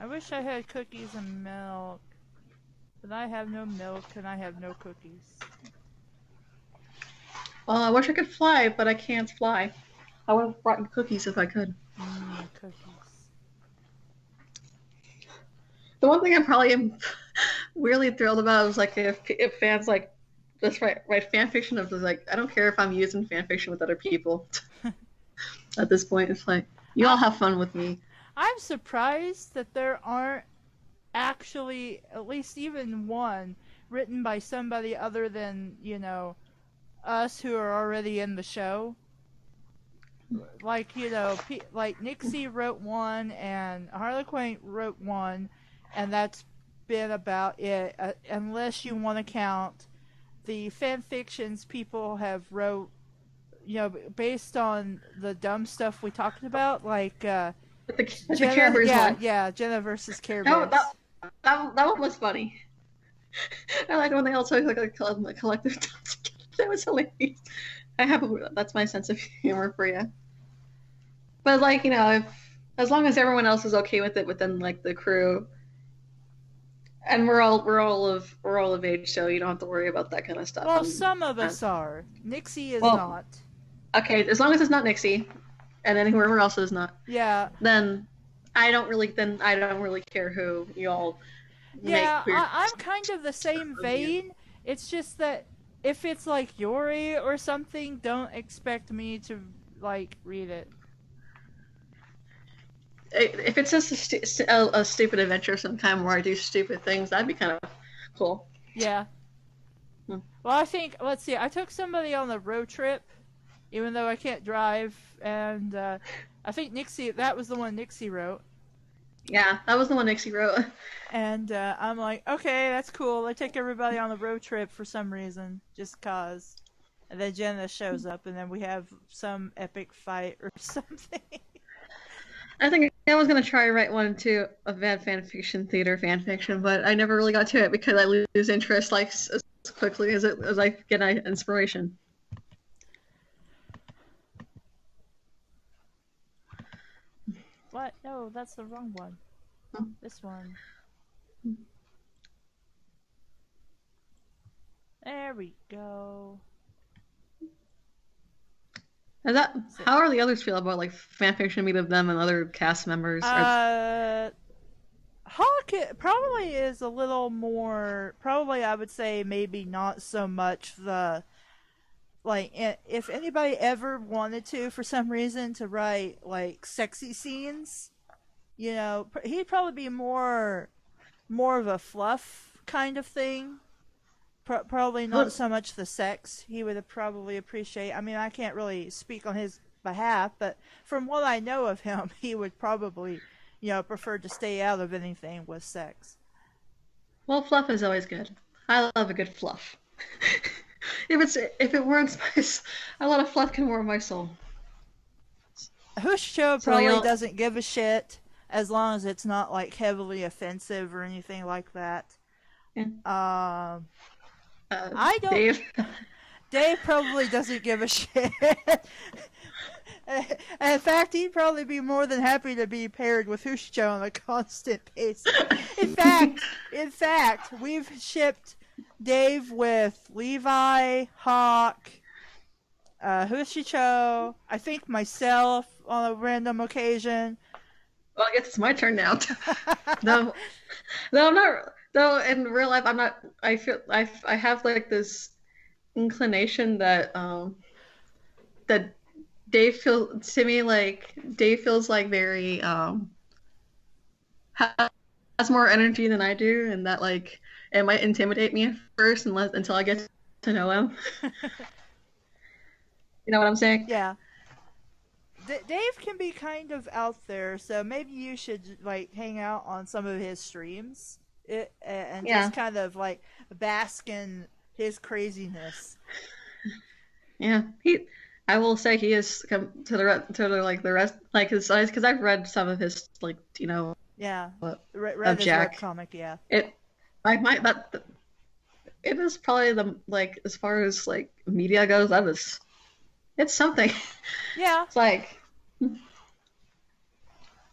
Speaker 1: I wish I had cookies and milk, but I have no milk and I have no cookies.
Speaker 3: Well, I wish I could fly, but I can't fly. I would have brought you cookies if I could.
Speaker 1: Cookies.
Speaker 3: The one thing I probably am weirdly thrilled about is like if fans like just write fan fiction of like I don't care if I'm using fan fiction with other people. At this point, it's like you all have fun with me.
Speaker 1: I'm surprised that there aren't actually at least even one written by somebody other than, us who are already in the show. Like, like Nixie wrote one and Harlequin wrote one, and that's been about it, unless you want to count the fan fictions people have wrote, based on the dumb stuff we talked about, like
Speaker 3: With the Care Bears one.
Speaker 1: Yeah, Jenna versus Care
Speaker 3: That,
Speaker 1: Bears.
Speaker 3: that one was funny. I like when they all took like a collective. That was hilarious. That's my sense of humor for you. But like if as long as everyone else is okay with it within like the crew, and we're all of age, so you don't have to worry about that kind of stuff.
Speaker 1: Well, some of us are. Nixie is
Speaker 3: well,
Speaker 1: not.
Speaker 3: Okay, as long as it's not Nixie, and then whoever else is not.
Speaker 1: Yeah.
Speaker 3: Then I don't really care who you all.
Speaker 1: Yeah, I'm kind of the same vein. It's just that if it's like Yori or something, don't expect me to like read it.
Speaker 3: If it's just a stupid adventure sometime where I do stupid things, that'd be kind of cool.
Speaker 1: Yeah. Well, I think, let's see, I took somebody on the road trip, even though I can't drive, and I think that was the one Nixie wrote.
Speaker 3: Yeah, that was the one Nixie wrote.
Speaker 1: And I'm like, okay, that's cool. I take everybody on the road trip for some reason, just cause. And then Jenna shows up, and then we have some epic fight or something.
Speaker 3: I think I was gonna try to write one too, a bad theater fan fiction, but I never really got to it because I lose interest like as quickly as I get inspiration.
Speaker 1: What? No, that's the wrong one.
Speaker 3: Huh?
Speaker 1: This one. There we go.
Speaker 3: How are the others feel about like fanfiction meet of them and other cast members?
Speaker 1: Hawk probably is a little more. Probably, I would say maybe not so much the. Like, if anybody ever wanted to, for some reason, to write like sexy scenes, he'd probably be more of a fluff kind of thing. Probably not so much the sex. He would probably appreciate. I mean, I can't really speak on his behalf, but from what I know of him, he would probably, prefer to stay out of anything with sex.
Speaker 3: Well, fluff is always good. I love a good fluff. If it warms a lot of fluff can warm my soul.
Speaker 1: Husho probably doesn't give a shit as long as it's not like heavily offensive or anything like that.
Speaker 3: Yeah.
Speaker 1: I don't. Dave probably doesn't give a shit. In fact, he'd probably be more than happy to be paired with Husho on a constant basis. In fact, we've shipped Dave with Levi, Hawk, Hushicho, I think myself on a random occasion.
Speaker 3: Well, I guess it's my turn now. No, I'm not. Though in real life, I'm not. I feel I have like this inclination that that Dave feels to me like Dave feels like very has more energy than I do, and that like it might intimidate me at first until I get to know him. You know what I'm saying?
Speaker 1: Yeah. Dave can be kind of out there, so maybe you should like hang out on some of his streams. Just kind of like bask in his craziness.
Speaker 3: Yeah, I will say he is to the rest like because I've read some of his like
Speaker 1: yeah
Speaker 3: read his Jack
Speaker 1: comic
Speaker 3: it is probably the like as far as like media goes it's something.
Speaker 1: Yeah,
Speaker 3: it's like.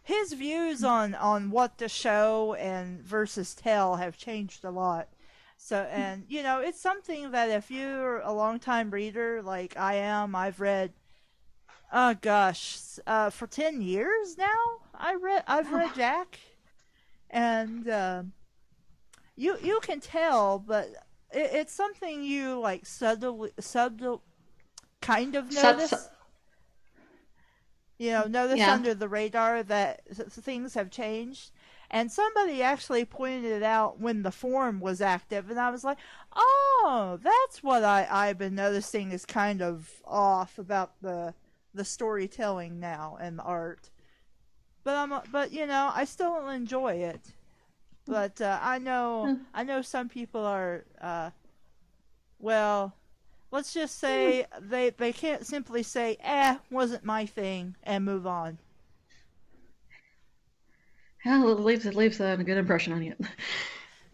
Speaker 1: His views on what to show and versus tell have changed a lot. So, and it's something that if you're a longtime reader like I am, I've read, oh gosh, for 10 years now, I've read Jack, and you can tell, but it's something you like subtle kind of notice. Notice under the radar that things have changed. And somebody actually pointed it out when the forum was active, and I was like, oh, that's what I've been noticing is kind of off about the storytelling now and the art. But I still enjoy it. But I know some people are well, let's just say they can't simply say, wasn't my thing, and move on.
Speaker 3: Well, it leaves a good impression on you.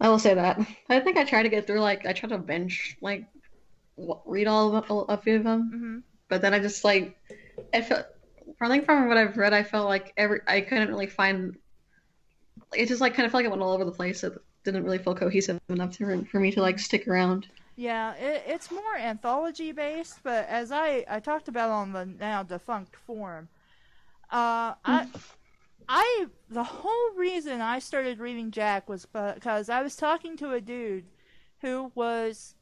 Speaker 3: I will say that. I think I try to get through I try to binge read all of them, a few of them,
Speaker 1: Hmm.
Speaker 3: but then I just I felt I think from what I've read, I felt like I couldn't really find it. Just kind of felt like it went all over the place. It didn't really feel cohesive enough for me to stick around.
Speaker 1: Yeah, it's more anthology based, but as I talked about on the now defunct forum, uh, I the whole reason I started reading Jack was because I was talking to a dude who was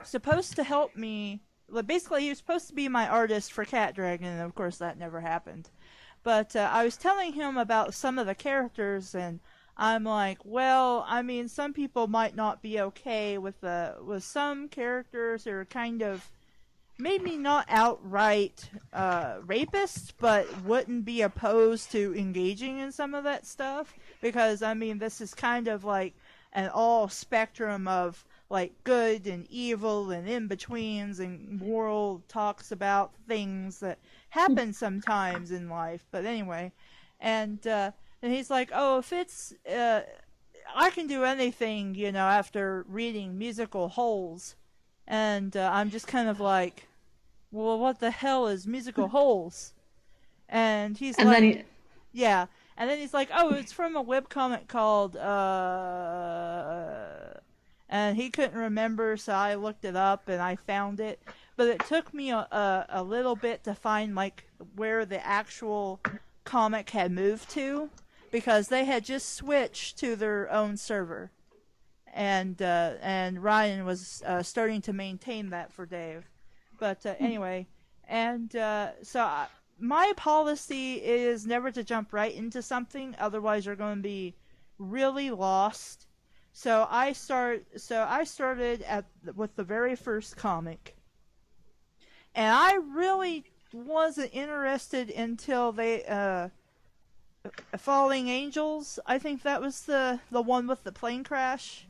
Speaker 1: supposed to help me. Basically, he was supposed to be my artist for Cat Dragon, and of course that never happened. But I was telling him about some of the characters, and I'm like, well, I mean, some people might not be okay with some characters who are kind of maybe not outright rapists, but wouldn't be opposed to engaging in some of that stuff. Because, I mean, this is kind of like an all spectrum of like good and evil and in-betweens and moral talks about things that happen sometimes in life. But anyway, and he's like, oh, if it's, I can do anything, after reading musical holes. And I'm just kind of like, well, what the hell is musical holes? And he's
Speaker 3: And
Speaker 1: like,
Speaker 3: then
Speaker 1: yeah. And then he's like, oh, it's from a webcomic called, and he couldn't remember, so I looked it up and I found it. But it took me a little bit to find, where the actual comic had moved to, because they had just switched to their own server. And Ryan was starting to maintain that for Dave. But anyway, and my policy is never to jump right into something, otherwise you're going to be really lost. So I started with the very first comic, and I really wasn't interested until they Falling Angels. I think that was the one with the plane crash,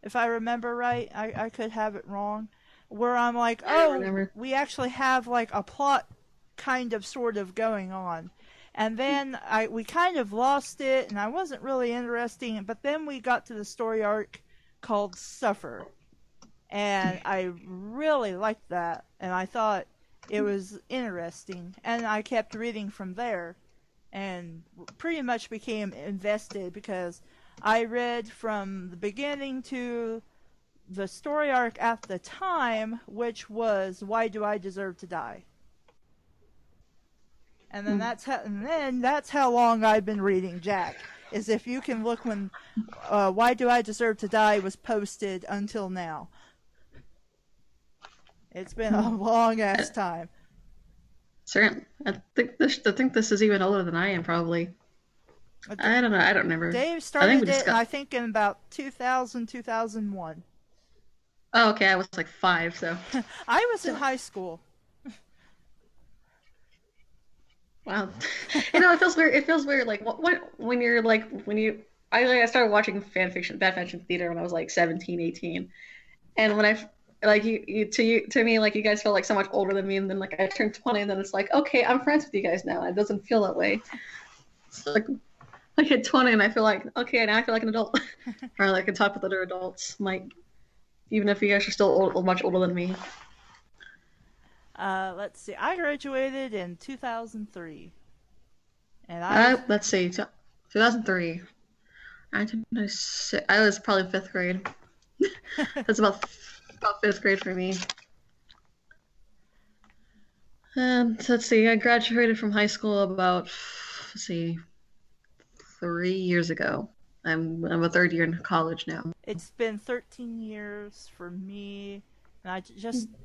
Speaker 1: if I remember right. I could have it wrong. Where I'm like, oh, we actually have a plot kind of sort of going on. And then we kind of lost it, and I wasn't really interested. But then we got to the story arc called Suffer, and I really liked that, and I thought it was interesting, and I kept reading from there, and pretty much became invested because I read from the beginning to the story arc at the time, which was Why Do I Deserve to Die? And then that's how long I've been reading Jack. Is if you can look when Why Do I Deserve to Die was posted until now. It's been a long ass time.
Speaker 3: Certainly, I think this is even older than I am, probably. I don't know. I don't remember.
Speaker 1: Dave started I think in about 2000, 2001.
Speaker 3: Oh, okay. I was 5, so.
Speaker 1: I was in high school.
Speaker 3: Wow. It feels weird. It feels weird. When you're I started watching bad fiction theater when I was 17, 18, and when to me, you guys feel so much older than me, and then I turned 20, and then it's okay, I'm friends with you guys now. It doesn't feel that way. It's I hit 20, and I feel okay, now I feel like an adult, or I can talk with other adults, even if you guys are still much older than me.
Speaker 1: Let's see. I graduated in 2003, and
Speaker 3: let's see, 2003. I was probably 5th grade. That's about 5th grade for me. Let's see. I graduated from high school about 3 years ago. I'm a 3rd year in college now.
Speaker 1: It's been 13 years for me. And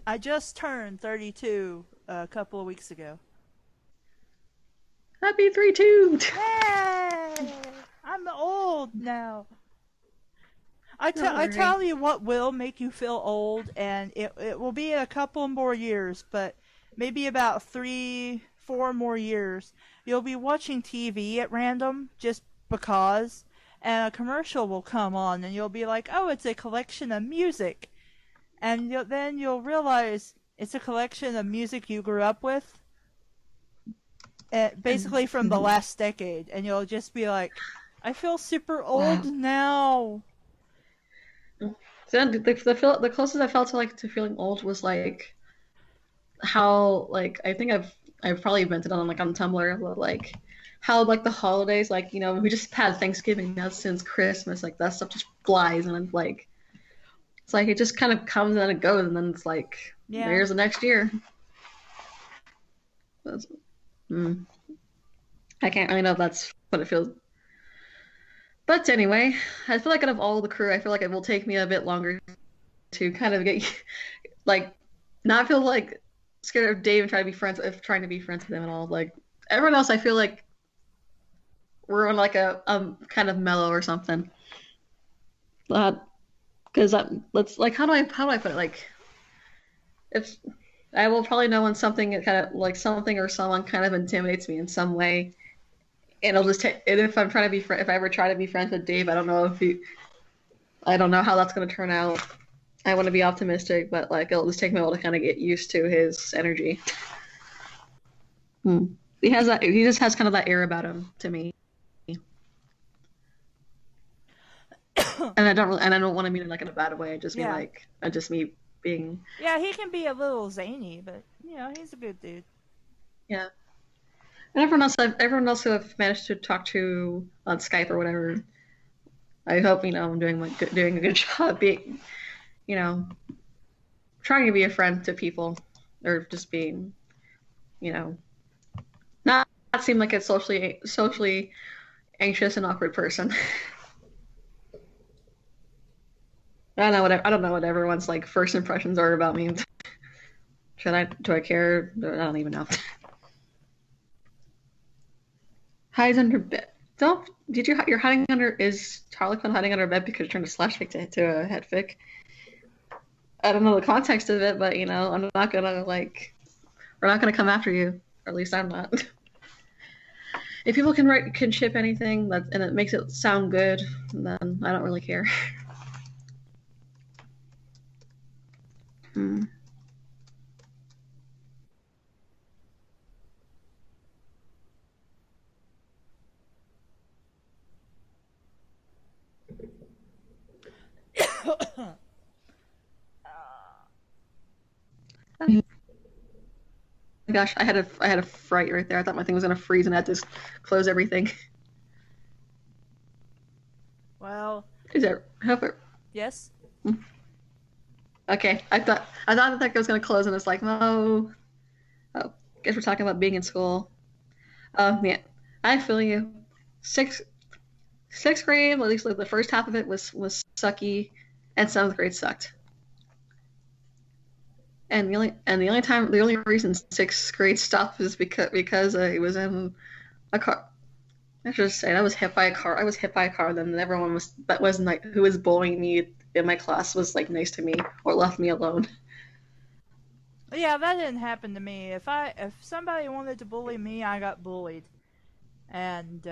Speaker 1: I just turned 32 a couple of weeks ago.
Speaker 3: Happy 32!
Speaker 1: Yay! I'm old now. I tell you what will make you feel old, and it will be a couple more years, but maybe about 3-4 more years. You'll be watching TV at random just because, and a commercial will come on, and you'll be like, oh, it's a collection of music. And then you'll realize it's a collection of music you grew up with, basically from the last decade. And you'll just be like, I feel super old now.
Speaker 3: So the closest I felt to feeling old was like how like I think I've probably vented on like on Tumblr like how like the holidays like we just had Thanksgiving now since Christmas like that stuff just flies and it's like it just kind of comes and it goes and then it's like there's the next year. I can't really know if that's what it feels. But anyway, I feel like out of all the crew, I feel like it will take me a bit longer to kind of get like not feel like scared of Dave and trying to be friends with him and all. Like everyone else, I feel like we're on like a kind of mellow or something. Because let's like how do I put it like if I will probably know when something kind of like something or someone kind of intimidates me in some way. And it'll just take. And if I'm trying to be if I ever try to be friends with Dave, I don't know how that's going to turn out. I want to be optimistic, but like it'll just take me a while to kind of get used to his energy. He has that. He just has kind of that air about him to me. And I don't want to mean it like in a bad way. I just mean like me being.
Speaker 1: Yeah, he can be a little zany, but he's a good dude.
Speaker 3: Yeah. And everyone else who I've managed to talk to on Skype or whatever, I hope I'm doing a good job being, trying to be a friend to people, or just being, not seem like a socially anxious and awkward person. I don't know what everyone's like first impressions are about me. Do I care? I don't even know. Hides under bed. You're hiding under, is Harlequin hiding under bed because you're trying to slash fic to a head fic? I don't know the context of it, but I'm not gonna we're not gonna come after you, or at least I'm not. If people can ship anything and it makes it sound good, then I don't really care. Gosh, I had a fright right there. I thought my thing was gonna freeze and I had to close everything.
Speaker 1: Well.
Speaker 3: Is there?
Speaker 1: Yes.
Speaker 3: Okay, I thought that was gonna close and it's like no. Oh, guess we're talking about being in school. Yeah, I feel you. Sixth grade, at least like the first half of it was sucky, and 7th grade sucked. And the only reason 6th grade stopped was because I was in a car. I should just say I was hit by a car. I was hit by a car. Then everyone who was bullying me in my class was like nice to me or left me alone.
Speaker 1: Yeah, that didn't happen to me. If somebody wanted to bully me, I got bullied, and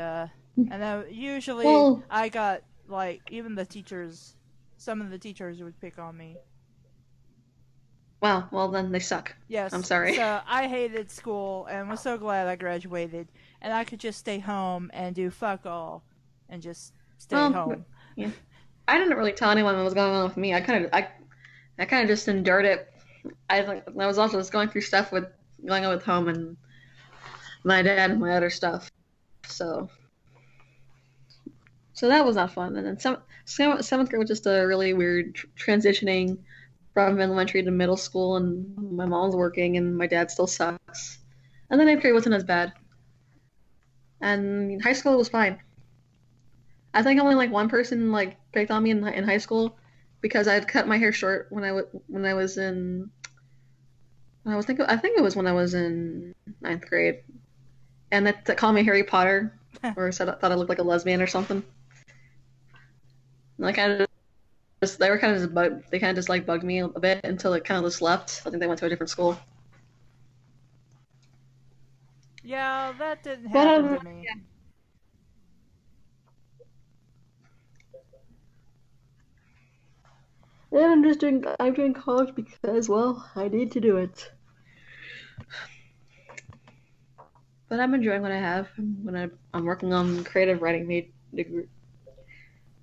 Speaker 1: usually I got like even the teachers. Some of the teachers would pick on me.
Speaker 3: Wow, well then they suck.
Speaker 1: Yes.
Speaker 3: I'm sorry.
Speaker 1: So I hated school and was so glad I graduated and I could just stay home and do fuck all and just stay home.
Speaker 3: Yeah. I didn't really tell anyone what was going on with me. I kind of just endured it. I was also just going through stuff going on with home and my dad and my other stuff. So that was not fun. And then 7th grade was just a really weird transitioning from elementary to middle school, and my mom's working, and my dad still sucks. And then 8th grade wasn't as bad. And high school was fine. I think only like one person like picked on me in high school because I had cut my hair short when I was in. I think it was when I was in 9th grade, and they called me Harry Potter, or thought I looked like a lesbian or something. Like they were kind of just they kind of just like bugged me a bit until it kind of just left. I think they went to a different school.
Speaker 1: Yeah, that didn't happen to me.
Speaker 3: And I'm doing college because, well, I need to do it. But I'm enjoying what I have. I'm working on creative writing degree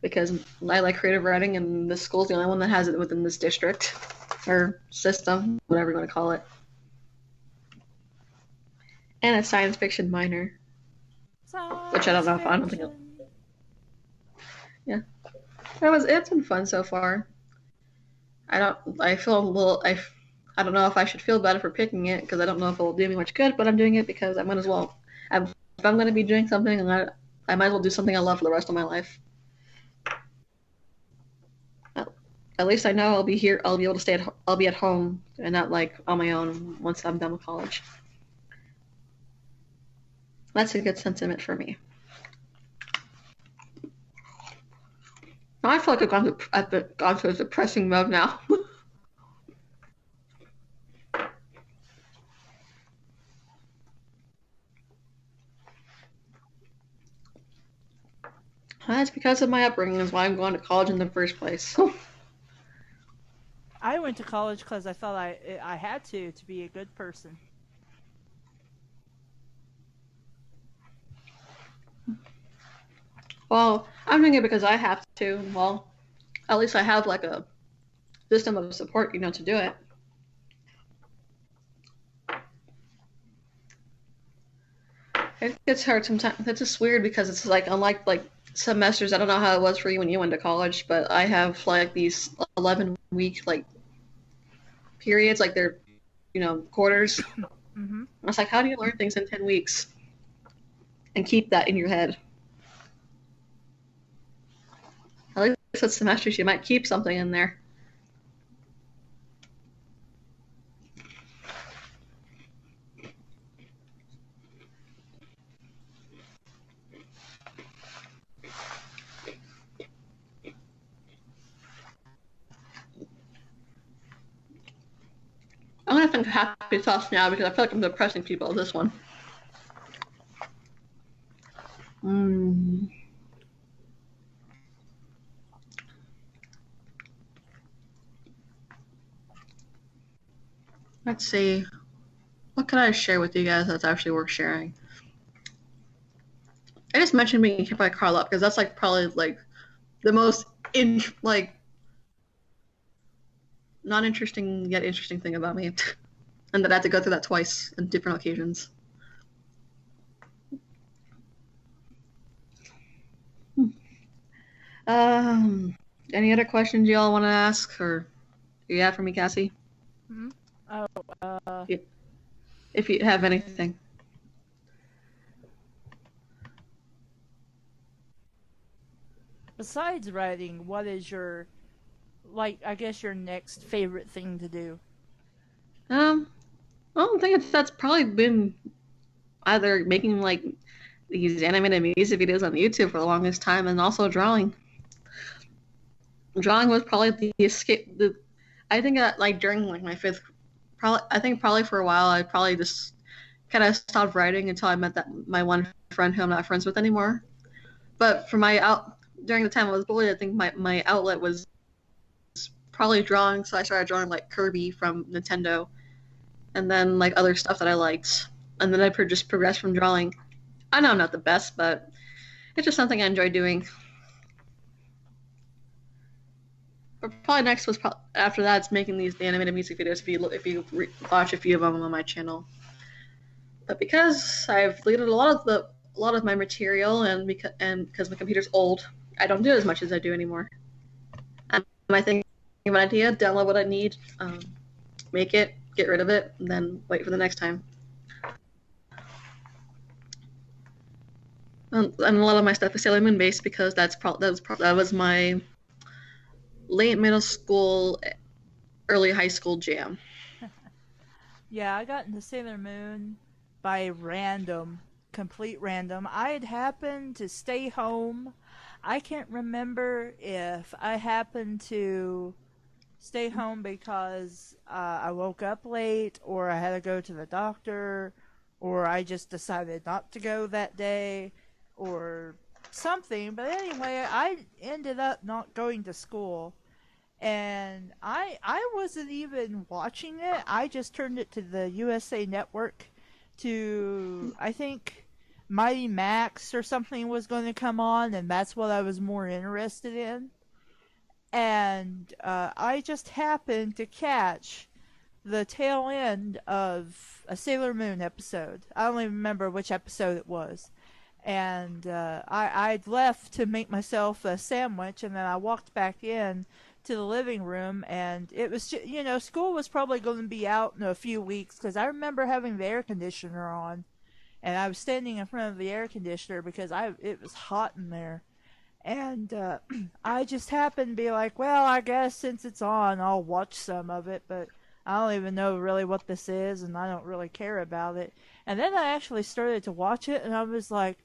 Speaker 3: because I like creative writing, and this school's the only one that has it within this district or system, whatever you want to call it. And a science fiction minor, which I don't know if I don't think. Yeah, it's been fun so far. I feel a little. I don't know if I should feel better for picking it because I don't know if it will do me much good, but I'm doing it because I might as well. If I'm going to be doing something, I might as well do something I love for the rest of my life. At least I know I'll be here. I'll be able to stay at. I'll be at home and not like on my own once I'm done with college. That's a good sentiment for me. Now I feel like I've gone to a depressing mode now. That's because of my upbringing is why I'm going to college in the first place.
Speaker 1: I went to college because I felt I had to be a good person.
Speaker 3: Well, I'm doing it because I have to. Well, at least I have like a system of support, to do it. It gets hard sometimes. It's just weird because it's like unlike like semesters. I don't know how it was for you when you went to college, but I have like these 11-week like periods, like they're quarters.
Speaker 1: Mm-hmm.
Speaker 3: I was like, how do you learn things in 10 weeks and keep that in your head? At least with semesters, you might keep something in there. I'm gonna think happy thoughts now because I feel like I'm depressing people with this one. Let's see. What can I share with you guys that's actually worth sharing? I just mentioned being hit by a car lot because that's like probably like the most not interesting yet interesting thing about me, and that I had to go through that twice on different occasions. Any other questions y'all want to ask or you have for me, Cassie?
Speaker 1: Mm-hmm. Oh,
Speaker 3: if you have anything.
Speaker 1: Besides writing, what is your, I guess your next favorite thing to do?
Speaker 3: I don't think that's probably been either making like these animated music videos on YouTube for the longest time, and also drawing. Drawing was probably the escape. I think that like during like my fifth, probably for a while I probably just kind of stopped writing until I met my one friend who I'm not friends with anymore. But for during the time I was bullied, I think my outlet was probably drawing, so I started drawing like Kirby from Nintendo, and then like other stuff that I liked, and then I just progressed from drawing. I know I'm not the best, but it's just something I enjoy doing. But probably next was after that, it's making the animated music videos. If you watch a few of them on my channel, but because I've deleted a lot of my material, and because my computer's old, I don't do it as much as I do anymore. I think of an idea, download what I need, make it, get rid of it, and then wait for the next time. And a lot of my stuff is Sailor Moon based because that was my late middle school, early high school jam.
Speaker 1: Yeah, I got into Sailor Moon by complete random. I had happened to stay home. I can't remember if I happened to stay home because I woke up late, or I had to go to the doctor, or I just decided not to go that day, or something. But anyway, I ended up not going to school. and I wasn't even watching it. I just turned it to the USA Network to, I think, Mighty Max or something was going to come on, and that's what I was more interested in. And I just happened to catch the tail end of a Sailor Moon episode. I don't even remember which episode it was. And I'd left to make myself a sandwich, and then I walked back in to the living room, and it was just, school was probably going to be out in a few weeks, because I remember having the air conditioner on, and I was standing in front of the air conditioner because it was hot in there. And I just happened to be like, well, I guess since it's on, I'll watch some of it, but I don't even know really what this is, and I don't really care about it. And then I actually started to watch it, and I was like,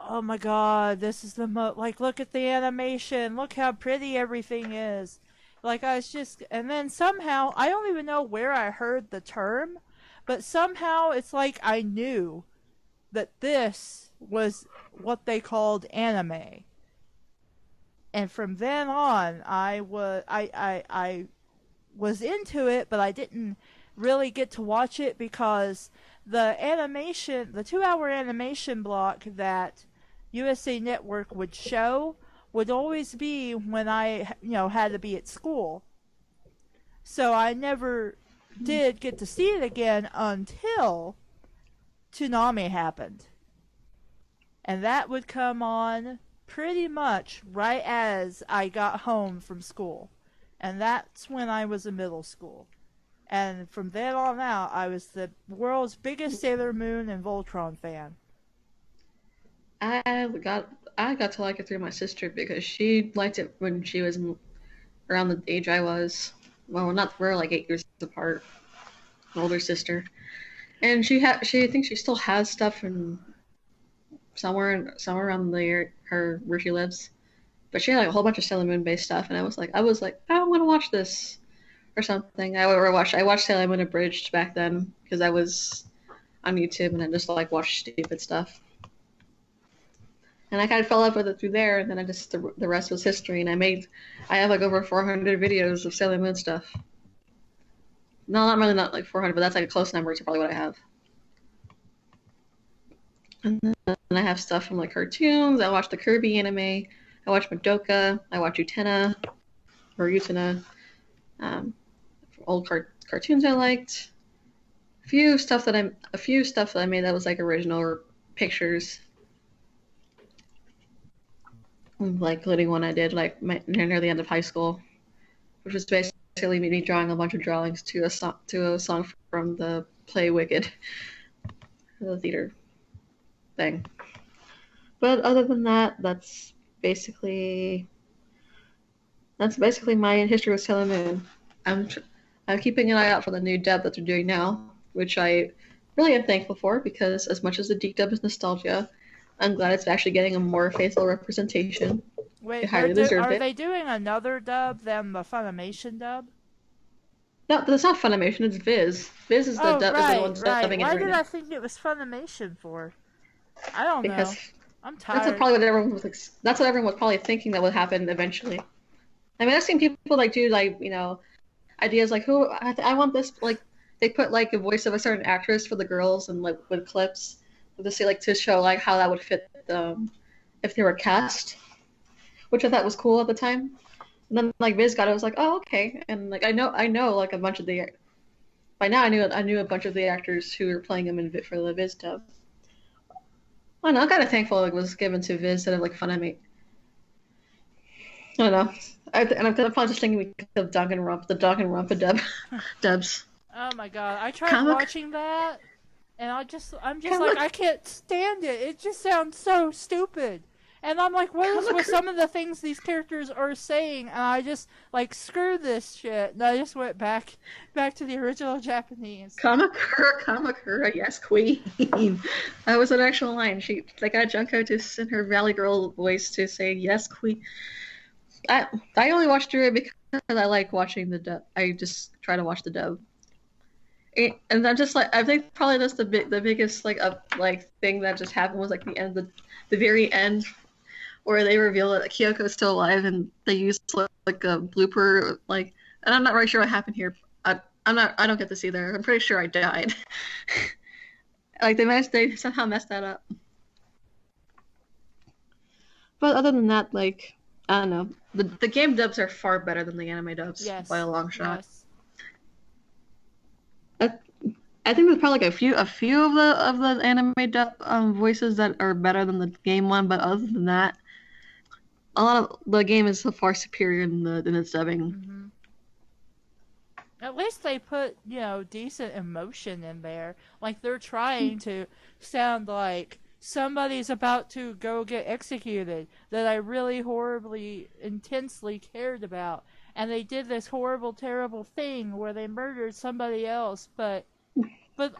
Speaker 1: oh my god, this is like, look at the animation, look how pretty everything is. Like, I was just, and then somehow, I don't even know where I heard the term, but somehow it's like I knew that this was what they called anime. And from then on, I was into it, but I didn't really get to watch it because the 2-hour animation block that USA Network would show would always be when I, had to be at school. So I never did get to see it again until Toonami happened. And that would come on pretty much right as I got home from school. And that's when I was in middle school. And from then on out, I was the world's biggest Sailor Moon and Voltron fan.
Speaker 3: I got to like it through my sister because she liked it when she was around the age I was. Well, we're like 8 years apart. An older sister, and I think she still has stuff from somewhere around her where she lives. But she had like a whole bunch of Sailor Moon based stuff, and I was like, I want to watch this or something. I watched Sailor Moon Abridged back then because I was on YouTube and I just like watched stupid stuff. And I kind of fell up with it through there, and then the rest was history. And I have like over 400 videos of Sailor Moon stuff. No, not like 400, but that's like a close number to probably what I have. And then I have stuff from like cartoons. I watched the Kirby anime. I watched Madoka. I watched Utena. Old cartoons I liked. A few stuff that I made that was like original or pictures. Like including one I did like near the end of high school, which was basically me drawing a bunch of drawings to a song from the play Wicked, the theater thing. But other than that, that's basically my history with Sailor Moon. I'm keeping an eye out for the new dub that they're doing now, which I really am thankful for because as much as the Geek dub is nostalgia, I'm glad it's actually getting a more faithful representation.
Speaker 1: Wait, are they doing another dub than the Funimation dub?
Speaker 3: No, that's not Funimation. It's Viz. Viz is the one dubbing it right now.
Speaker 1: Why did I think it was Funimation for? I don't know. I'm tired.
Speaker 3: That's what everyone was probably thinking that would happen eventually. I mean, I've seen people like do like ideas like who I want this like they put like a voice of a certain actress for the girls and like with clips. To show like how that would fit if they were cast, which I thought was cool at the time. And then like Viz got it, I was like, oh okay, and like I know like a bunch of the by now I knew a bunch of the actors who were playing them for the Viz dub. I don't know, I'm kind of thankful it was given to Viz instead of like Funimation. I don't know, I'm probably just thinking of the Danganronpa dubs.
Speaker 1: Oh my god, I tried watching that. And I'm just like, I can't stand it. It just sounds so stupid. And I'm like, what is with some of the things these characters are saying? And I just, like, screw this shit. And I just went back to the original Japanese.
Speaker 3: Kamakura, yes, queen. That was an actual line. They got Junko to send her Valley Girl voice to say, yes, queen. I only watched it because I like watching the dub. I just try to watch the dub. And I'm just like, I think probably that's the biggest thing that just happened was like the very end where they reveal that Kyoko's still alive and they use like a blooper, like, and I'm not really sure what happened here. I don't get to see there. I'm pretty sure I died. Like they somehow messed that up. But other than that, like, I don't know. The game dubs are far better than the anime dubs
Speaker 1: Yes.
Speaker 3: by a long shot.
Speaker 1: Yes.
Speaker 3: I think there's probably like a few of the anime dub voices that are better than the game one, but other than that, a lot of the game is so far superior than its dubbing.
Speaker 1: Mm-hmm. At least they put, decent emotion in there. Like, they're trying to sound like somebody's about to go get executed that I really horribly, intensely cared about. And they did this horrible, terrible thing where they murdered somebody else, but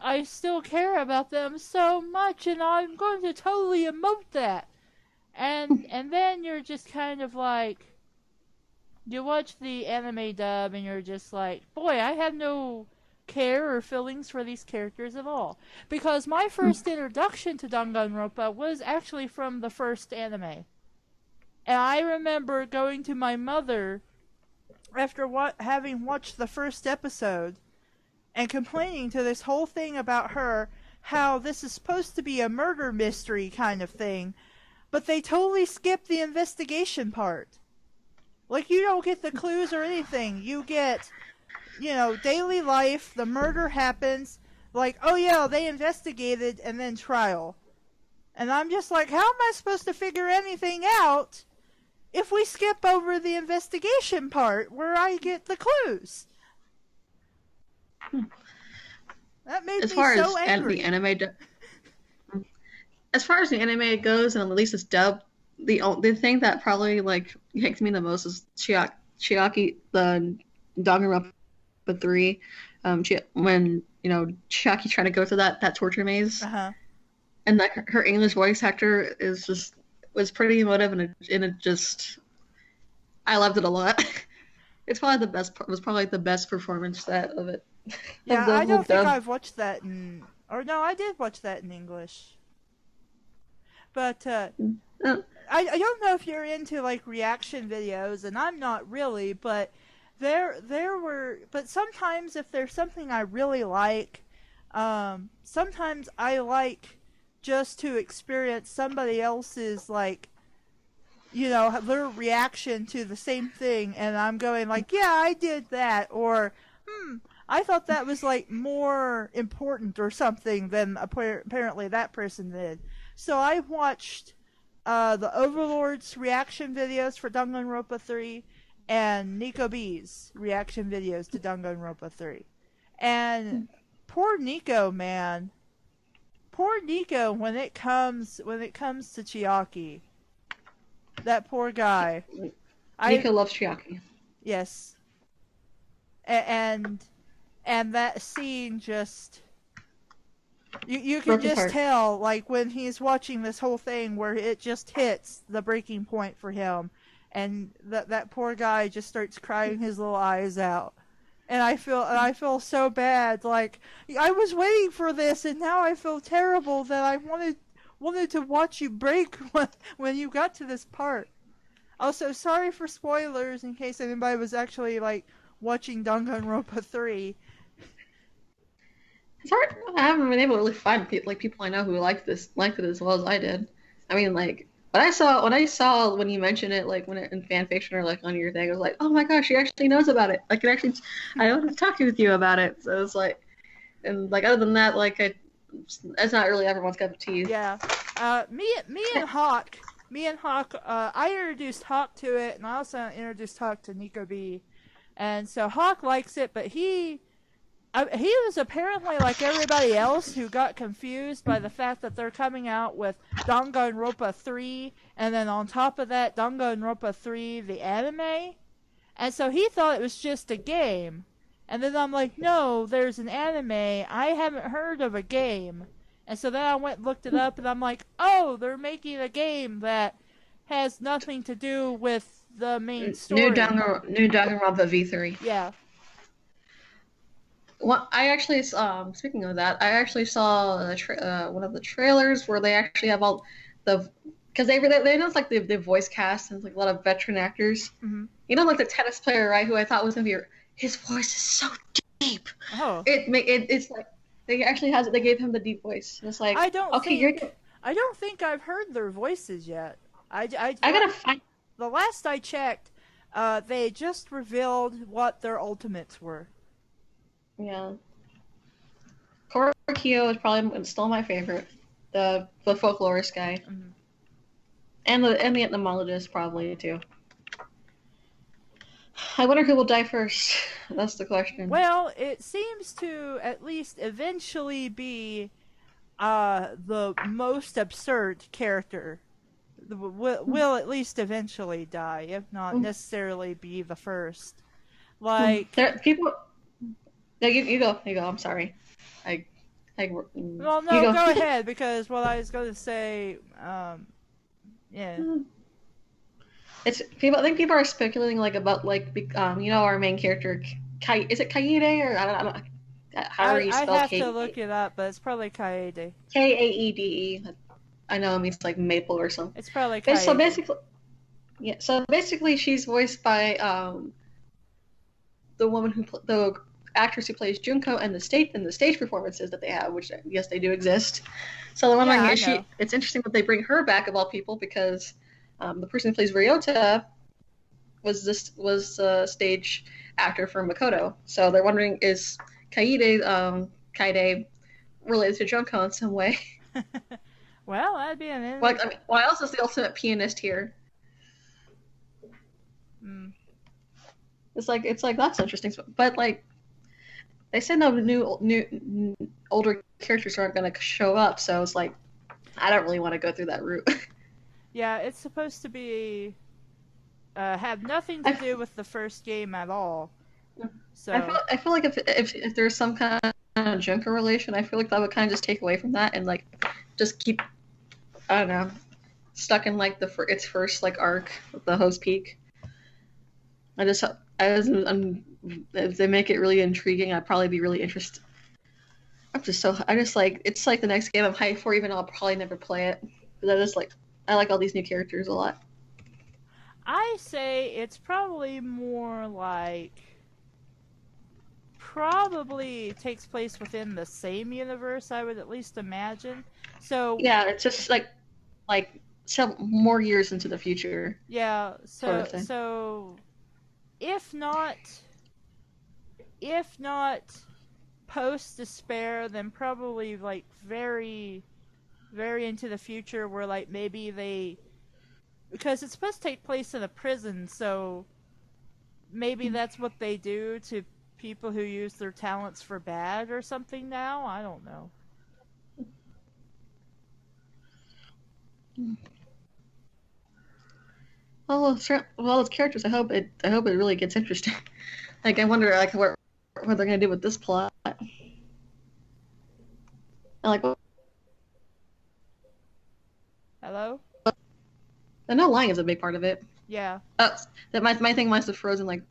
Speaker 1: I still care about them so much, and I'm going to totally emote that. And then you're just kind of like, you watch the anime dub and you're just like, boy, I have no care or feelings for these characters at all. Because my first introduction to Danganronpa was actually from the first anime. And I remember going to my mother after having watched the first episode and complaining to this whole thing about her, how this is supposed to be a murder mystery kind of thing, but they totally skipped the investigation part. Like, you don't get the clues or anything. You get, daily life, the murder happens, like, oh yeah, they investigated, and then trial. And I'm just like, how am I supposed to figure anything out if we skip over the investigation part where I get the clues? That made me so angry.
Speaker 3: As far as the anime goes, and at least it's dubbed, the thing that probably like hits me the most is Chiaki, the Danganronpa 3, when Chiaki trying to go through that torture maze, and like her English voice actor was pretty emotive, and it just, I loved it a lot. It's probably the best performance of it.
Speaker 1: Yeah, I don't think I've watched that I did watch that in English. But I don't know if you're into like reaction videos, and I'm not really, but but sometimes if there's something I really like, sometimes I like just to experience somebody else's like, their reaction to the same thing, and I'm going like, yeah, I did that, or I thought that was like more important or something than apparently that person did. So I watched the Overlord's reaction videos for Danganronpa 3 and Nico B's reaction videos to Danganronpa 3. And poor Nico, man. Poor Nico when it comes to Chiaki. That poor guy.
Speaker 3: Nico loves Chiaki.
Speaker 1: Yes. And that scene just, you can just tell, like, when he's watching this whole thing where it just hits the breaking point for him, and that poor guy just starts crying his little eyes out. And I feel so bad, like, I was waiting for this, and now I feel terrible that I wanted to watch you break when you got to this part. Also, sorry for spoilers in case anybody was actually, like, watching Danganronpa 3.
Speaker 3: It's hard. I haven't been able to really find people I know who liked it as well as I did. I mean, like, when I saw when you mentioned it, like when in fan fiction or like on your thing, I was like, oh my gosh, she actually knows about it. Like, I want to talk with you about it. So it's like, and like other than that, like it's not really everyone's cup of tea.
Speaker 1: Yeah. Me and Hawk, I introduced Hawk to it, and I also introduced Hawk to Nico B. And so Hawk likes it, but he was apparently like everybody else who got confused by the fact that they're coming out with Danganronpa 3, and then on top of that, Danganronpa 3, the anime. And so he thought it was just a game. And then I'm like, no, there's an anime. I haven't heard of a game. And so then I went and looked it up, and I'm like, oh, they're making a game that has nothing to do with the main story.
Speaker 3: New Danganronpa V3.
Speaker 1: Yeah.
Speaker 3: Well, I actually, speaking of that, I actually saw one of the trailers where they actually have all the because they announced like the voice cast and like a lot of veteran actors.
Speaker 1: Mm-hmm.
Speaker 3: You know, like the tennis player, right? Who I thought was gonna be his voice is so deep.
Speaker 1: Oh,
Speaker 3: It's like they actually has it. They gave him the deep voice. And it's like okay,
Speaker 1: I don't think I've heard their voices yet.
Speaker 3: I gotta find.
Speaker 1: The last I checked, they just revealed what their ultimates were.
Speaker 3: Yeah. Korokio is probably still my favorite. The folklorist guy.
Speaker 1: Mm-hmm.
Speaker 3: And the etymologist probably too. I wonder who will die first. That's the question.
Speaker 1: Well, it seems to at least eventually be the most absurd character. Will at least eventually die, if not necessarily be the first. Like
Speaker 3: people. No, you go. You go. I'm sorry.
Speaker 1: Well, no, go ahead, because what I was going to say, yeah.
Speaker 3: It's people. I think people are speculating like about like you know, our main character, is it Kaede or I don't how you spell
Speaker 1: I have
Speaker 3: Kaede?
Speaker 1: to look it up, but it's probably Kaede.
Speaker 3: Kaede. I know it means like maple or something.
Speaker 1: It's probably Kaede.
Speaker 3: So basically, yeah. So basically, she's voiced by the woman the actress who plays Junko, and the stage performances that they have, which yes, they do exist. So I'm wondering, it's interesting that they bring her back of all people, because the person who plays Ryota was a stage actor for Makoto. So they're wondering, is Kaede related to Junko in some way?
Speaker 1: Well, that'd be an
Speaker 3: Like, I mean, why else is the ultimate pianist here?
Speaker 1: Mm.
Speaker 3: It's like that's interesting, but like they said no new older characters aren't going to show up, so it's like I don't really want to go through that route.
Speaker 1: Yeah, it's supposed to be have nothing to do with the first game at all. So
Speaker 3: I feel like if there's some kind of Junko relation, I feel like that would kind of just take away from that and like just keep, I don't know, stuck in like its first like arc with the Host Peak. If they make it really intriguing, I'd probably be really interested. It's like the next game I'm hyped for, even though I'll probably never play it. But I like all these new characters a lot.
Speaker 1: I say it's probably more like probably takes place within the same universe, I would at least imagine. So
Speaker 3: yeah, it's just like some more years into the future.
Speaker 1: Yeah,
Speaker 3: sort of
Speaker 1: so if not post Despair, then probably like very very into the future, where like maybe because it's supposed to take place in a prison, so maybe that's what they do to people who use their talents for bad or something now. I don't know.
Speaker 3: Well, with characters, I hope it really gets interesting. Like, I wonder like what they're gonna do with this plot. And like,
Speaker 1: Hello?
Speaker 3: the no lying is a big part of it.
Speaker 1: Yeah.
Speaker 3: That my thing must have frozen like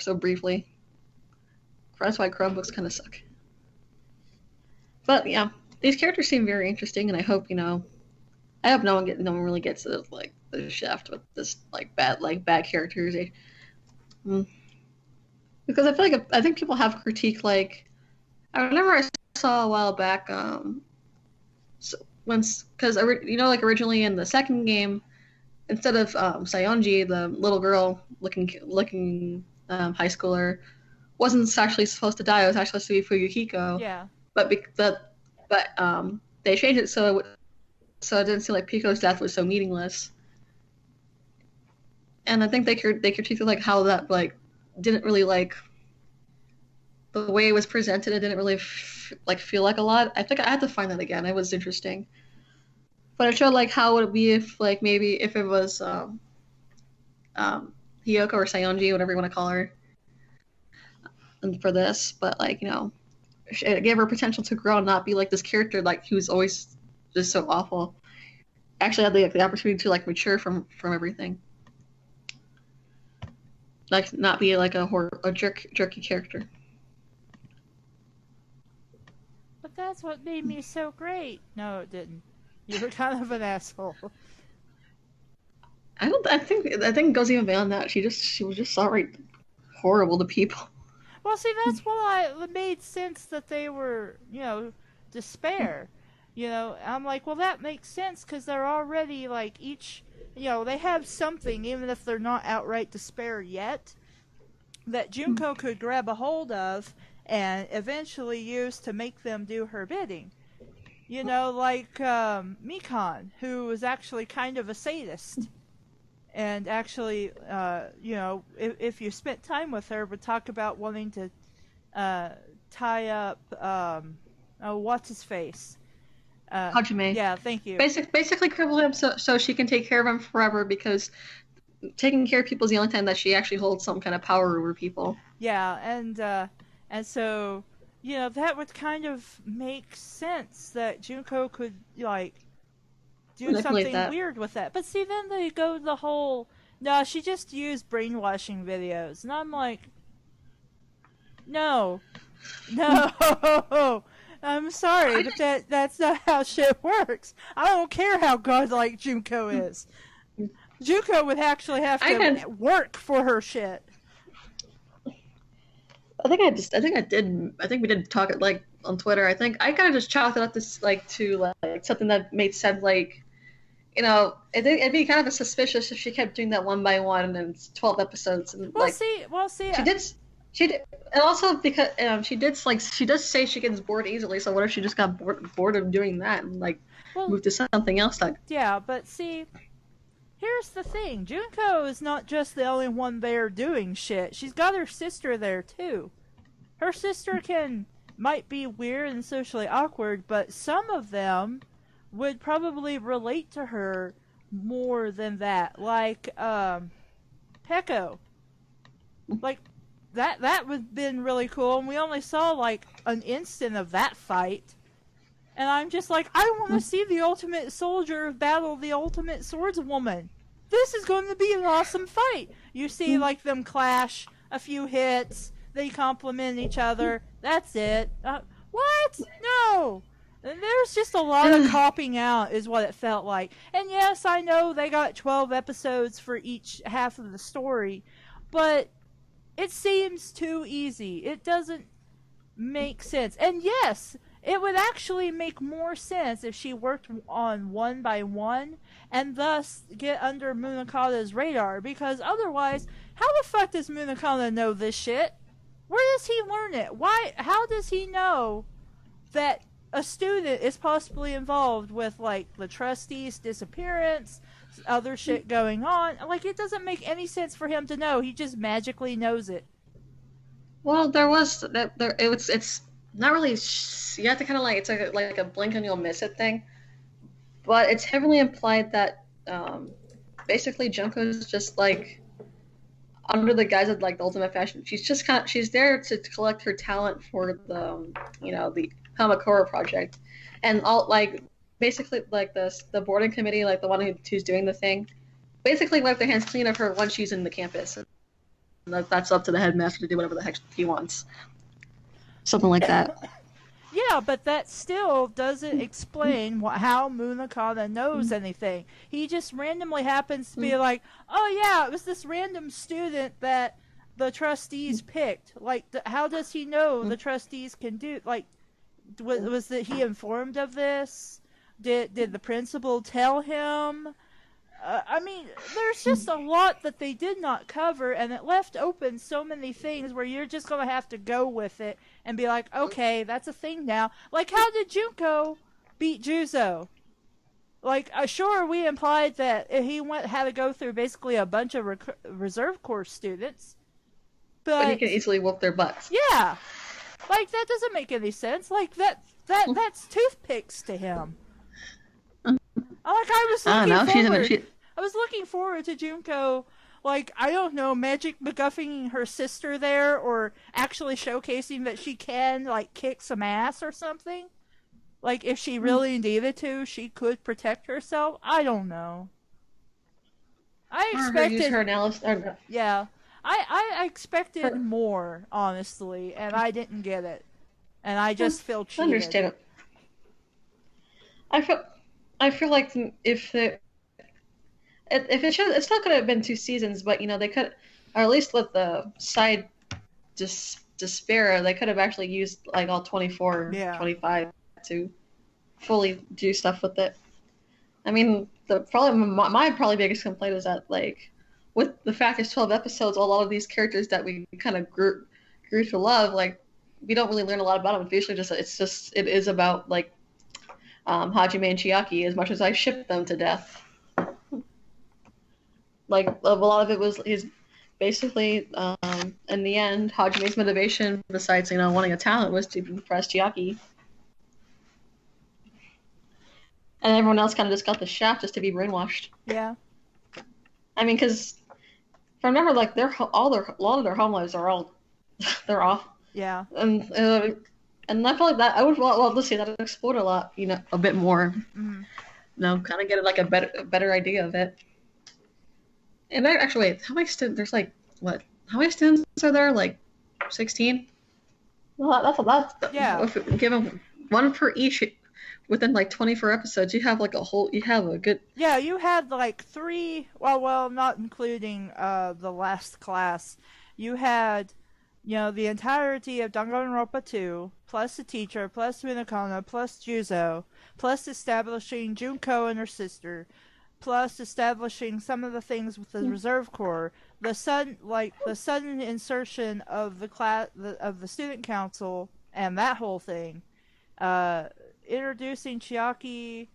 Speaker 3: so briefly. That's why Chromebooks kind of suck. But yeah, these characters seem very interesting, and I hope no one really gets to like the shaft with this bad characters. Because I think people have critiqued, like, I remember I saw a while back because originally in the second game, instead of Sayonji, the little girl looking high schooler, wasn't actually supposed to die. It was actually supposed to be Fuyuhiko.
Speaker 1: Yeah.
Speaker 3: But they changed it so it didn't seem like Pico's death was so meaningless. And I think they critiqued like how that like didn't really like the way it was presented. It didn't really feel like a lot. I think I had to find that again. It was interesting. But it showed like how would it be if like maybe if it was Hiyoko or Sayonji, whatever you want to call her, and for this, but like it gave her potential to grow and not be like this character like who's always just so awful. Actually had the opportunity to like mature from everything, like not be like a jerky character.
Speaker 1: But that's what made me so great. No, it didn't. You were kind of an asshole.
Speaker 3: I don't. I think it goes even beyond that. She was just sorry, horrible to people.
Speaker 1: Well, see, that's why it made sense that they were, despair. I'm like, well, that makes sense because they're already like each, they have something, even if they're not outright despair yet, that Junko could grab a hold of and eventually use to make them do her bidding. Like Mikan, who was actually kind of a sadist. And actually, if you spent time with her, would talk about wanting to tie up, what's his face?
Speaker 3: Hajime.
Speaker 1: Yeah, thank you.
Speaker 3: Basically cripple him so she can take care of him forever, because taking care of people is the only time that she actually holds some kind of power over people.
Speaker 1: Yeah, and so, that would kind of make sense that Junko could, like, do something weird with that. But see, then they go the whole, no, she just used brainwashing videos. And I'm like, no. I'm sorry, but that's not how shit works. I don't care how godlike Junko is. Junko would actually have to work for her shit.
Speaker 3: I think we did talk it like on Twitter. I think I kind of just chalked it up to something that made sense. Like, it'd be kind of suspicious if she kept doing that one by one and it's 12 episodes. And she did, and also because she does say she gets bored easily. So what if she just got bored of doing that and moved to something else?
Speaker 1: Yeah, but see, here's the thing: Junko is not just the only one there doing shit. She's got her sister there too. Her sister might be weird and socially awkward, but some of them would probably relate to her more than that. Like Peko. Like that would have been really cool, and we only saw like an instant of that fight. And I'm just like, I want to see the ultimate soldier battle the ultimate swordswoman. This is going to be an awesome fight. You see like them clash, a few hits, they compliment each other. That's it. What? No. There's just a lot of copping out is what it felt like. And yes, I know they got 12 episodes for each half of the story, but it seems too easy. It doesn't make sense. And yes, it would actually make more sense if she worked on one by one and thus get under Munakata's radar, because otherwise, how the fuck does Munakata know this shit? Where does he learn it? Why? How does he know that a student is possibly involved with, like, the trustee's disappearance, other shit going on? Like, it doesn't make any sense for him to know. He just magically knows it.
Speaker 3: Well, it's not really, you have to kind of it's like a blink and you'll miss it thing. But it's heavily implied that basically Junko's just under the guise of the ultimate fashion. She's there to collect her talent for the the Kamakura project, and all basically the boarding committee, the one who's doing the thing, basically wipe their hands clean of her once she's in the campus, and that's up to the headmaster to do whatever the heck he wants. Something like that.
Speaker 1: Yeah, but that still doesn't explain how Munakata knows anything. He just randomly happens to be like, oh yeah, it was this random student that the trustees picked. How does he know the trustees can do, was that he informed of this? Did the principal tell him? I mean, there's just a lot that they did not cover, and it left open so many things where you're just going to have to go with it and be like, okay, that's a thing now. Like, how did Junko beat Juzo? Sure, we implied that he had to go through basically a bunch of reserve corps students. But
Speaker 3: he can easily whoop their butts.
Speaker 1: Yeah. That doesn't make any sense. That's toothpicks to him. I was looking forward to Junko, I don't know, magic MacGuffing her sister there, or actually showcasing that she can, kick some ass or something. If she really needed to, she could protect herself. I don't know. I expected...
Speaker 3: use her analysis...
Speaker 1: Yeah. I expected more, honestly, and I didn't get it. And I just feel cheated.
Speaker 3: I understand it. I feel like if it still could have been 2 seasons, but they could, or at least with the side despair, they could have actually used like all 24,
Speaker 1: Yeah.
Speaker 3: 25 to fully do stuff with it. I mean, my probably biggest complaint is that like with the fact it's 12 episodes, a lot of these characters that we kind of grew to love, like we don't really learn a lot about them. It's usually it is about like Hajime and Chiaki, as much as I ship them to death. Like a lot of it was his basically in the end, Hajime's motivation, besides wanting a talent, was to impress Chiaki, and everyone else kind of just got the shaft just to be brainwashed.
Speaker 1: Yeah.
Speaker 3: I mean, because if I remember, like a lot of their home lives are all they're off.
Speaker 1: Yeah.
Speaker 3: And I feel like that I would let's see that explored a lot, a bit more.
Speaker 1: Mm-hmm.
Speaker 3: Kind of get like a better idea of it. And actually, wait, how many students? There's like what? How many students are there? Like 16. Well, that's a lot.
Speaker 1: Yeah.
Speaker 3: Give them one per each. Within like 24 episodes, you have like you have a good.
Speaker 1: Yeah, you had like 3. Well, not including the last class. You had, the entirety of Danganronpa 2, plus the teacher, plus Minakana, plus Juzo, plus establishing Junko and her sister, plus establishing some of the things with the Reserve Corps. The sudden insertion of of the student council and that whole thing. Introducing Chiaki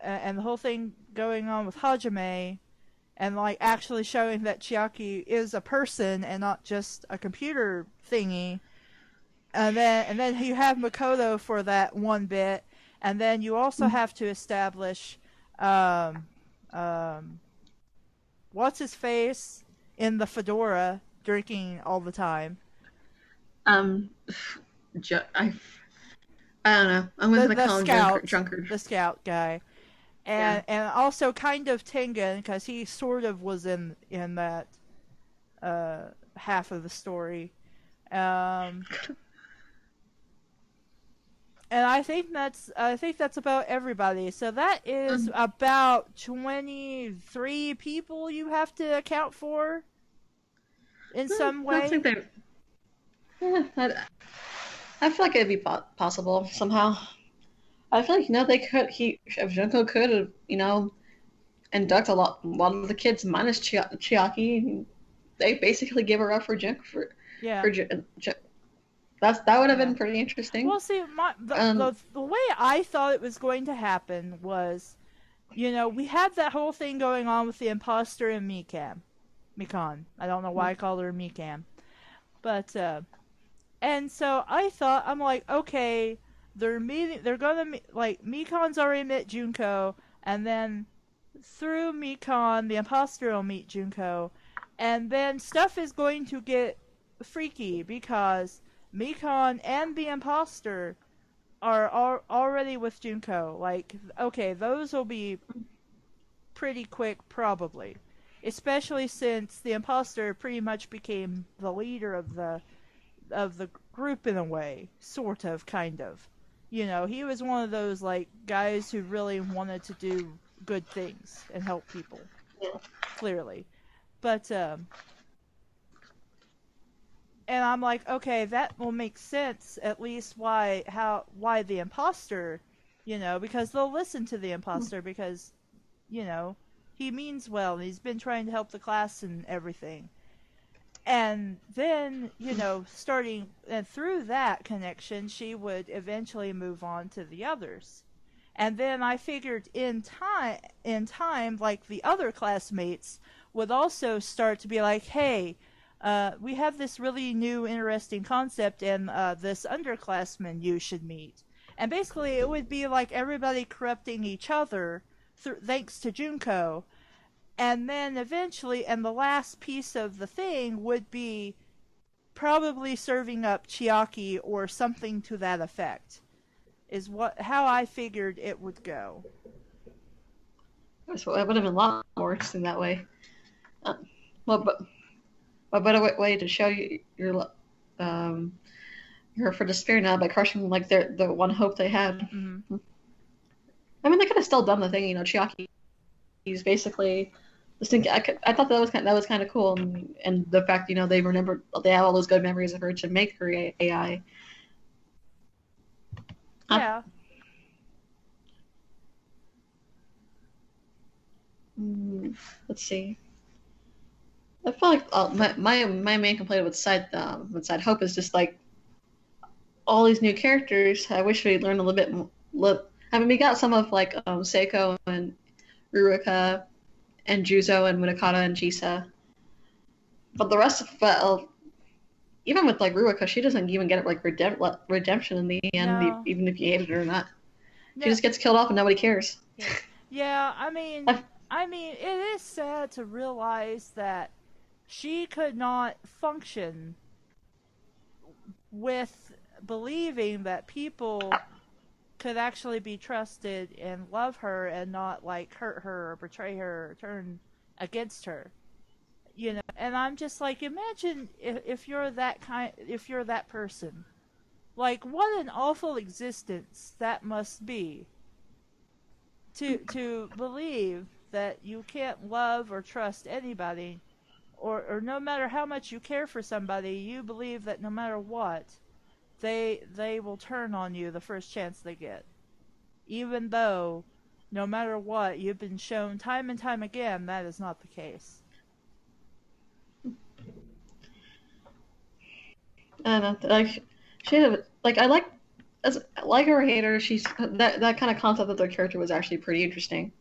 Speaker 1: and the whole thing going on with Hajime, and like actually showing that Chiaki is a person and not just a computer thingy. And then you have Makoto for that one bit, and then you also have to establish what's his face in the fedora drinking all the time.
Speaker 3: I don't know. I'm going to call him drunkard.
Speaker 1: The scout guy. And also kind of Tengen, because he sort of was in that half of the story. And I think that's about everybody. So that is about 23 people you have to account for in some way.
Speaker 3: I think I feel like it'd be possible somehow. I feel like if Junko could have induct a lot of the kids minus Chiaki. They basically give her up for Junko that would have been pretty interesting.
Speaker 1: Well, see, the way I thought it was going to happen was, we had that whole thing going on with the imposter and Mikan. I don't know why I called her Mikan, but. And so I'm like, okay, they're gonna meet, like, Mikan's already met Junko, and then through Mikan, the imposter will meet Junko, and then stuff is going to get freaky because Mikan and the imposter are already with Junko. Like, okay, those will be pretty quick, probably, especially since the imposter pretty much became the leader of the group in a way, sort of, kind of. He was one of those, like, guys who really wanted to do good things and help people.
Speaker 3: Yeah.
Speaker 1: Clearly. But, and I'm like, okay, that will make sense, at least why the imposter, because they'll listen to the imposter because, he means well, and he's been trying to help the class and everything. And then, starting and through that connection, she would eventually move on to the others. And then I figured in time, like the other classmates would also start to be like, hey, we have this really new, interesting concept, and this underclassman you should meet. And basically, it would be like everybody corrupting each other thanks to Junko. And then eventually, and the last piece of the thing would be probably serving up Chiaki or something to that effect. Is how I figured it would go.
Speaker 3: So it would have been a lot more interesting that way. But a better way to show you your for despair now by crushing like the one hope they had.
Speaker 1: Mm-hmm.
Speaker 3: I mean, they could have still done the thing, Chiaki. He's basically Just think, I thought that was kind of cool, and the fact they remembered they have all those good memories of her to make her AI.
Speaker 1: Yeah.
Speaker 3: Let's see. I feel like my main complaint with Side Hope is just like all these new characters. I wish we learned a little bit more. I mean, we got some of like Seiko and Ruruka and Juzo and Munakata and Jisa, but the rest of even with like Ruruka, she doesn't even get like redemption in the end,
Speaker 1: No.
Speaker 3: even if you hate it or not.
Speaker 1: No.
Speaker 3: She just gets killed off and nobody cares.
Speaker 1: Yeah, I mean, it is sad to realize that she could not function with believing that people could actually be trusted and love her and not like hurt her or betray her or turn against her. And I'm just like, imagine if you're if you're that person. Like, what an awful existence that must be. To believe that you can't love or trust anybody, or no matter how much you care for somebody, you believe that no matter what, they will turn on you the first chance they get. Even though, no matter what, you've been shown time and time again that is not the case.
Speaker 3: I don't know, like I like her or hate her. She's that kind of concept of their character was actually pretty interesting,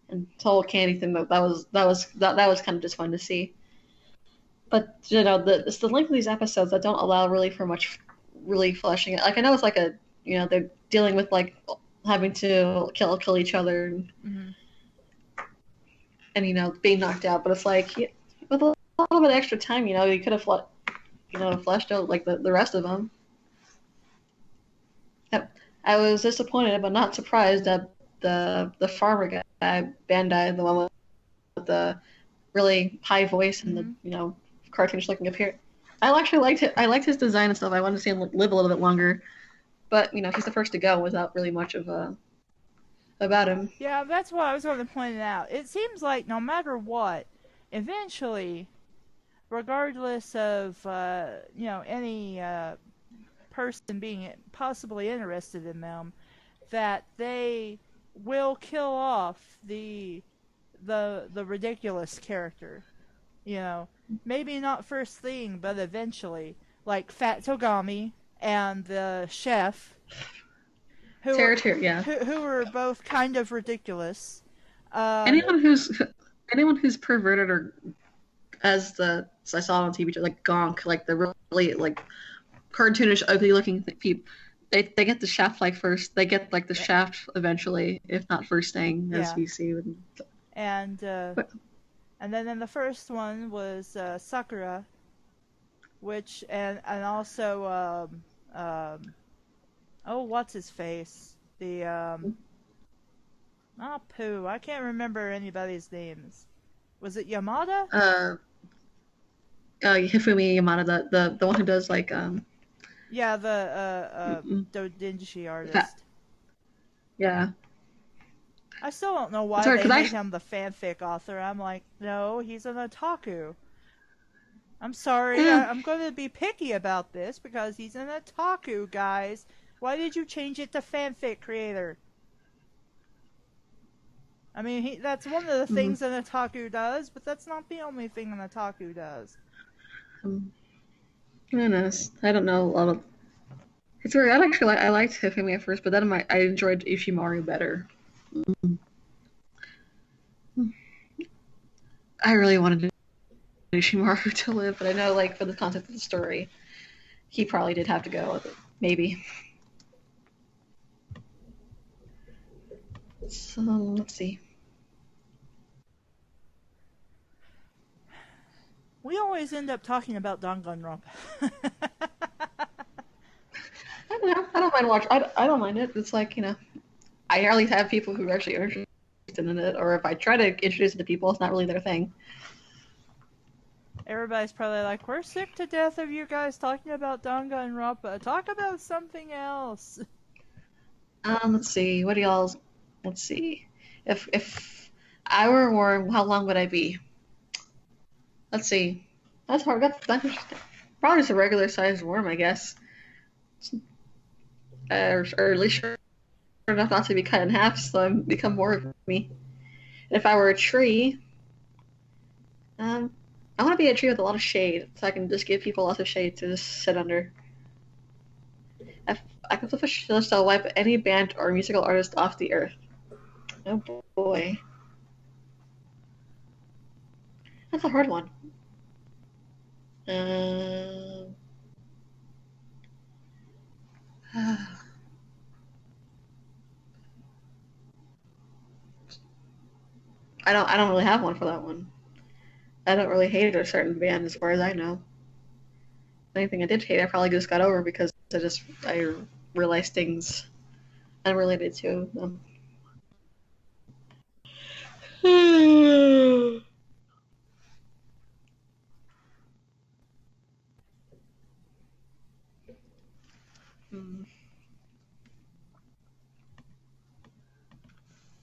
Speaker 3: and the whole candy thing that was kind of just fun to see. But it's the length of these episodes that don't allow really for much really fleshing it. Like I know it's like they're dealing with like having to kill each other and being knocked out, but it's like with a little bit of extra time, you could have fleshed out like the rest of them. I was disappointed but not surprised that the farmer guy, Bandai, the one with the really high voice and the cartoonish looking appearance, I actually liked it. I liked his design and stuff. I wanted to see him live a little bit longer, but he's the first to go without really much of about him.
Speaker 1: Yeah, that's what I was going to point out. It seems like no matter what, eventually, regardless of any person being possibly interested in them, that they will kill off the ridiculous character. Maybe not first thing, but eventually, like Fat Togami and the chef, who were both kind of ridiculous.
Speaker 3: Anyone who's perverted or as I saw on TV, like Gonk, like the really like cartoonish, ugly looking people, they get the shaft like first. They get like the shaft eventually, if not first thing, as we see.
Speaker 1: And then in the first one was Sakura, which and also what's his face? The Pooh. I can't remember anybody's names. Was it Yamada?
Speaker 3: Hifumi Yamada, the one who does like
Speaker 1: yeah, the doujinshi artist.
Speaker 3: Yeah.
Speaker 1: I still don't know why they made him the fanfic author. I'm like, no, he's an otaku. I'm sorry, I'm going to be picky about this because he's an otaku, guys. Why did you change it to fanfic creator? I mean, that's one of the things an otaku does, but that's not the only thing an otaku does.
Speaker 3: I don't know a lot of. It's weird. I liked Hifumi at first, but then I enjoyed Ishimaru better. I really wanted Ishimaru to live, but I know, like, for the context of the story, he probably did have to go with it. Maybe. So, let's see.
Speaker 1: We always end up talking about Danganronpa.
Speaker 3: I don't know. I don't mind watching. I don't mind it. It's like, I rarely have people who are actually interested in it, or if I try to introduce it to people, it's not really their thing.
Speaker 1: Everybody's probably like, we're sick to death of you guys talking about Danganronpa. Talk about something else.
Speaker 3: Let's see. What do y'all... Let's see. If hour, or how long would I be? Let's see. That's hard. That's interesting. Probably just a regular sized worm, I guess. Or at least short enough not to be cut in half, so I become more of me. If I were a tree, I want to be a tree with a lot of shade, so I can just give people lots of shade to just sit under. If I can flip a switch, I'll wipe any band or musical artist off the earth. Oh boy. That's a hard one. I don't really have one for that one. I don't really hate a certain band as far as I know. Anything I did hate, I probably just got over because I realized things unrelated to them.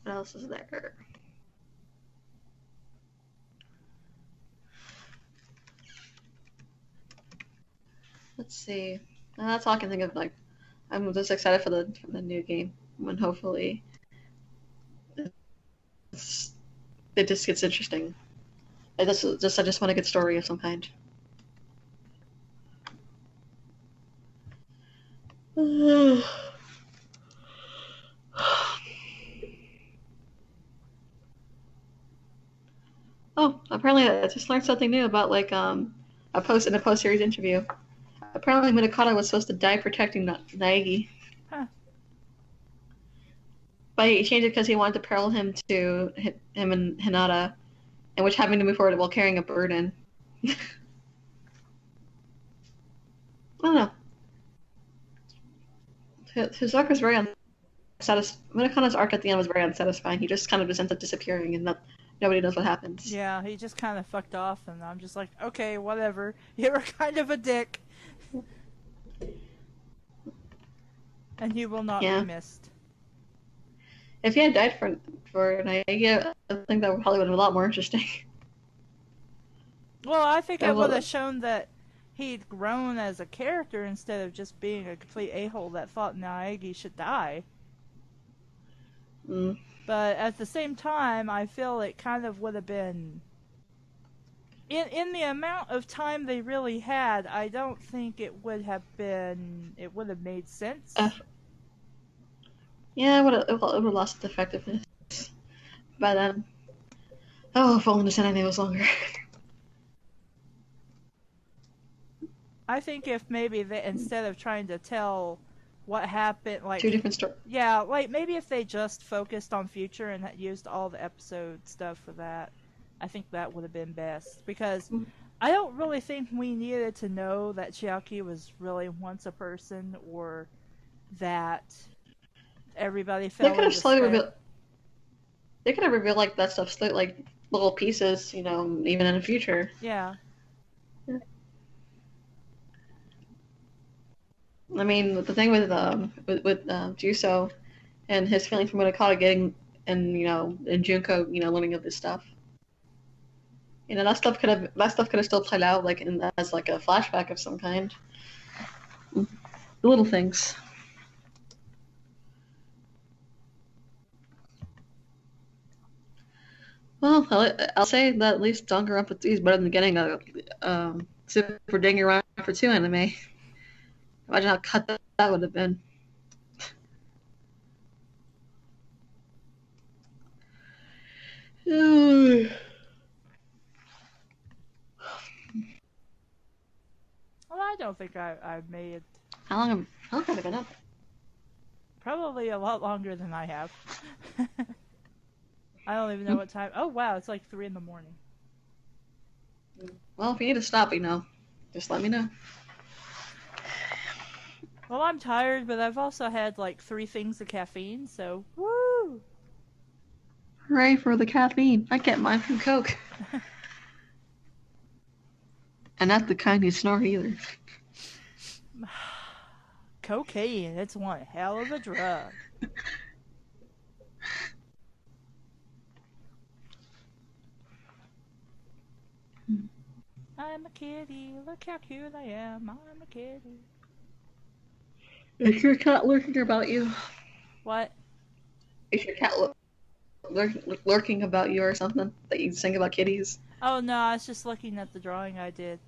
Speaker 3: What else is there? Let's see. That's all I can think of. Like, I'm just excited for the new game when hopefully it just gets interesting. I just want a good story of some kind. Oh, apparently I just learned something new about like a post series interview. Apparently Minakata was supposed to die protecting Naegi.
Speaker 1: Huh.
Speaker 3: But he changed it because he wanted to parallel him to him and Hinata, and which having to move forward while carrying a burden. I don't know. His arc was very unsatisfying. Minakata's arc at the end was very unsatisfying. He just kind of just ends up disappearing, and nobody knows what happens.
Speaker 1: Yeah, he just kind of fucked off, and I'm just like, okay, whatever. You were kind of a dick. And he will not be missed.
Speaker 3: If he had died for Naegi, I think that probably would have been a lot more interesting.
Speaker 1: Well, I think it would have shown that he'd grown as a character instead of just being a complete a-hole that thought Naegi should die.
Speaker 3: Mm.
Speaker 1: But at the same time, I feel it kind of would have been... In the amount of time they really had, I don't think it would have made sense.
Speaker 3: Yeah, it would have lost its effectiveness. But if only this anime was longer.
Speaker 1: I think if maybe they, instead of trying to tell what happened, like
Speaker 3: 2 different stories.
Speaker 1: Yeah, like maybe if they just focused on future and used all the episode stuff for that, I think that would have been best. Because I don't really think we needed to know that Chiaki was really once a person, or that everybody fell
Speaker 3: They could have
Speaker 1: into
Speaker 3: slowly revealed. They could have revealed like that stuff, like little pieces, even in the future.
Speaker 1: Yeah.
Speaker 3: I mean, the thing with Juso and his feeling for Minakata getting, and Junko, learning of this stuff. That stuff could have still played out like as like a flashback of some kind. The little things. Well, I'll say that at least Danganronpa 3 is better than getting a Super Danganronpa 2 anime. Imagine how cut that would have been.
Speaker 1: Well, I don't think I've made...
Speaker 3: How long have I been up?
Speaker 1: Probably a lot longer than I have. I don't even know what time... Oh, wow, it's like 3 in the morning.
Speaker 3: Well, if you need to stop, just let me know.
Speaker 1: Well, I'm tired, but I've also had like 3 things of caffeine, so woo!
Speaker 3: Hooray for the caffeine. I get mine from Coke. And not the kind you snort either.
Speaker 1: Cocaine, it's one hell of a drug. I'm a kitty, look how cute I am, I'm a kitty.
Speaker 3: Is your cat lurking about you?
Speaker 1: What?
Speaker 3: Is your cat lurking about you or something that you sing about kitties?
Speaker 1: Oh no, I was just looking at the drawing I did.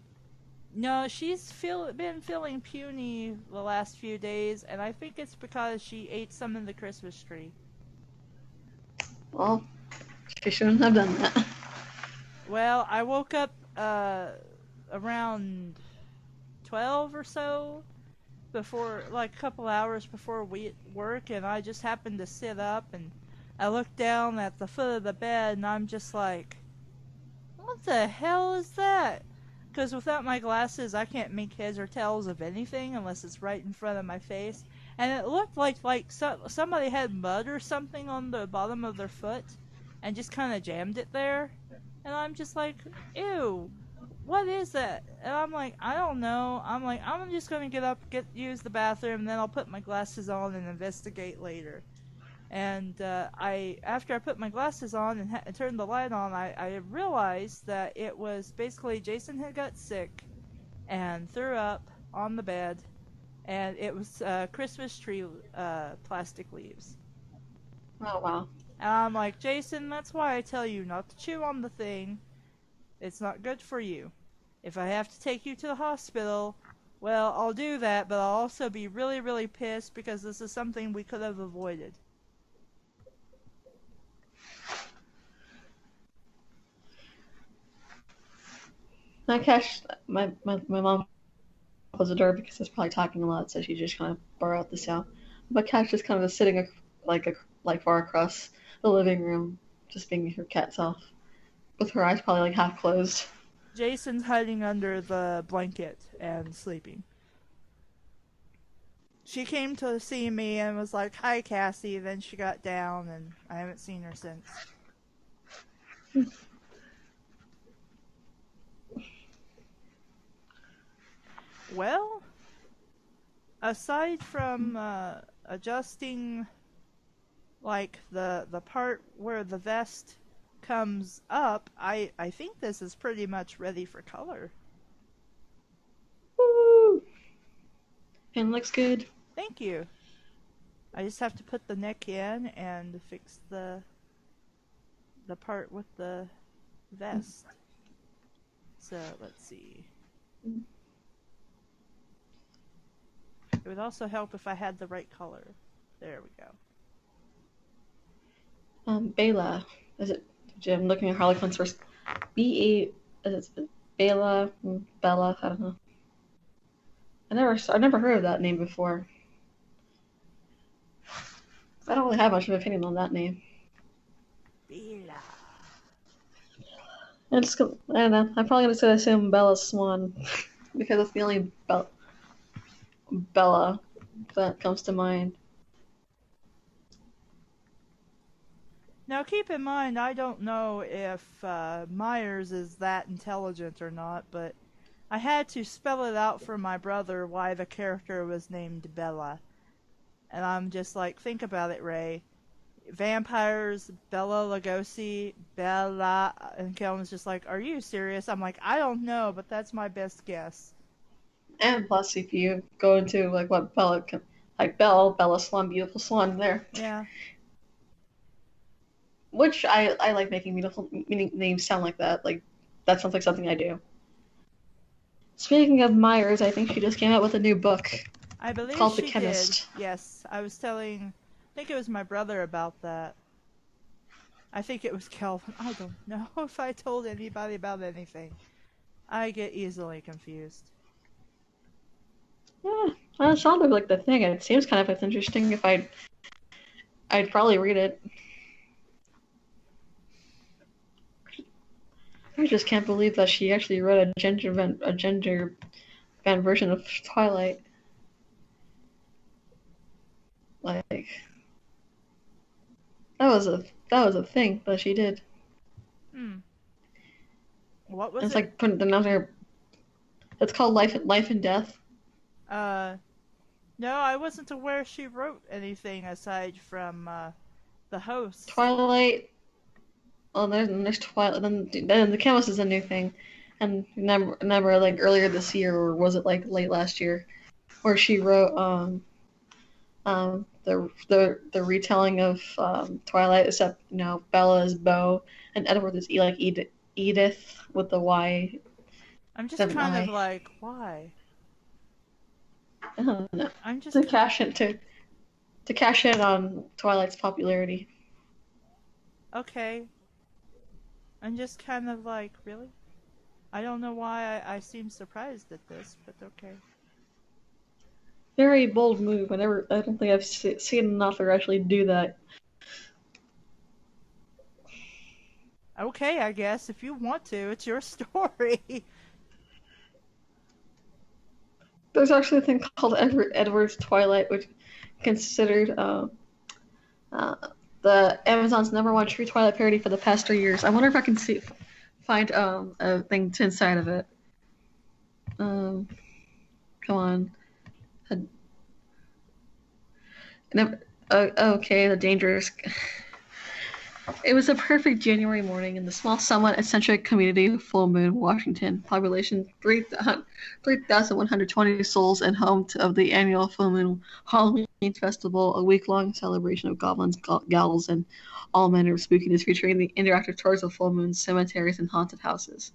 Speaker 1: No, she's been feeling puny the last few days, and I think it's because she ate some of the Christmas tree.
Speaker 3: Well, she shouldn't have done that.
Speaker 1: Well, I woke up around 12 or so, before, like a couple hours before work, and I just happened to sit up, and I looked down at the foot of the bed, and I'm just like, what the hell is that? Because without my glasses, I can't make heads or tails of anything unless it's right in front of my face. And it looked like somebody had mud or something on the bottom of their foot and just kind of jammed it there. And I'm just like, ew, what is that? And I'm like, I don't know. I'm like, I'm just going to get up, use the bathroom, and then I'll put my glasses on and investigate later. And after I put my glasses on and turned the light on, I realized that it was basically Jason had got sick and threw up on the bed, and it was Christmas tree plastic leaves.
Speaker 3: Oh, wow.
Speaker 1: And I'm like, Jason, that's why I tell you not to chew on the thing. It's not good for you. If I have to take you to the hospital, well, I'll do that, but I'll also be really, really pissed because this is something we could have avoided.
Speaker 3: My mom closed the door because it's probably talking a lot, so she just kind of bore out the sound. But Cash just kind of sitting like far across the living room, just being her cat self, with her eyes probably like half closed.
Speaker 1: Jason's hiding under the blanket and sleeping. She came to see me and was like, "Hi, Cassie." Then she got down, and I haven't seen her since. Well, aside from adjusting, like the part where the vest comes up, I think this is pretty much ready for color.
Speaker 3: Woo! And looks good.
Speaker 1: Thank you. I just have to put the neck in and fix the part with the vest. So let's see. It would also help if I had the right color. There we go.
Speaker 3: Bela. Is it Jim looking at Harley Quinn's first is it Bela? Bella? I don't know. I never heard of that name before. I don't really have much of an opinion on that name.
Speaker 1: Bella.
Speaker 3: I don't know. I'm probably gonna assume Bella Swan because it's the only Bella that comes to mind.
Speaker 1: Now keep in mind, I don't know if Myers is that intelligent or not, but I had to spell it out for my brother why the character was named Bella. And I'm just like, think about it, Ray. Vampires, Bella Lugosi, Bella, and Kelvin's just like, are you serious? I'm like, I don't know, but that's my best guess.
Speaker 3: And plus, if you go into like what Bella, like Bella Swan, beautiful swan there.
Speaker 1: Yeah.
Speaker 3: Which I like making beautiful names sound like that. Like that sounds like something I do. Speaking of Myers, I think she just came out with a new book.
Speaker 1: I believe
Speaker 3: called
Speaker 1: she
Speaker 3: The Chemist.
Speaker 1: did. Yes, I think it was my brother about that. I think it was Kelvin. I don't know if I told anybody about anything. I get easily confused.
Speaker 3: Yeah, that sounds like the thing. It seems kind of interesting. If I'd probably read it. I just can't believe that she actually wrote a gender band version of Twilight. Like that was a thing that she did.
Speaker 1: What was
Speaker 3: it's
Speaker 1: it?
Speaker 3: Like putting another. It's called Life and Death.
Speaker 1: No, I wasn't aware she wrote anything aside from the host.
Speaker 3: Twilight. Well, there's Twilight. Then The Chemist is a new thing, And remember, like earlier this year, or was it like late last year, where she wrote the retelling of Twilight, except Bella is Beau and Edward is Edith with the Y.
Speaker 1: I'm just
Speaker 3: Seven
Speaker 1: kind of
Speaker 3: I.
Speaker 1: like, why?
Speaker 3: I don't know.
Speaker 1: I'm just
Speaker 3: To cash in on Twilight's popularity.
Speaker 1: okay. I'm just kind of like, really? I don't know why I seem surprised at this, but okay.
Speaker 3: Very bold move. I don't think I've seen an author actually do that.
Speaker 1: Okay, I guess if you want to, it's your story.
Speaker 3: There's actually a thing called Edward's Twilight, which considered the Amazon's #1 true Twilight parody for the past 3 years. I wonder if I can find a thing to inside of it. Come on. Okay, the dangerous. It was a perfect January morning in the small, somewhat eccentric community of Full Moon, Washington. Population 3,120 souls, and home of the annual Full Moon Halloween Festival, a week-long celebration of goblins, gals, and all manner of spookiness, featuring the interactive tours of full moons, cemeteries, and haunted houses.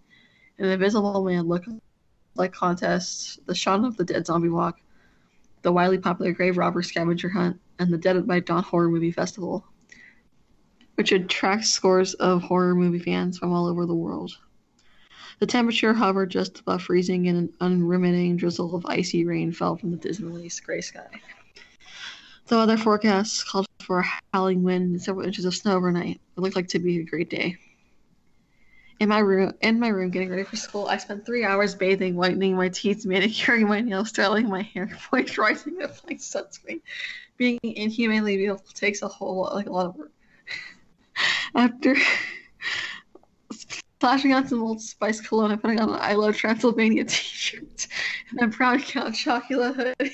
Speaker 3: An Invisible Man look-like contests, the Shaun of the Dead zombie walk, the widely popular grave robber scavenger hunt, and the Dead by Dawn horror movie festival, which attracts scores of horror movie fans from all over the world. The temperature hovered just above freezing, and an unremitting drizzle of icy rain fell from the dismally gray sky. The weather forecast called for a howling wind and several inches of snow overnight. It looked like to be a great day. In my room, getting ready for school, I spent 3 hours bathing, whitening my teeth, manicuring my nails, styling my hair, moisturizing, applying sunscreen. Being inhumanely beautiful takes a lot of work. After splashing on some Old Spice cologne and putting on an I Love Transylvania t-shirt and a brown Count Chocula hoodie,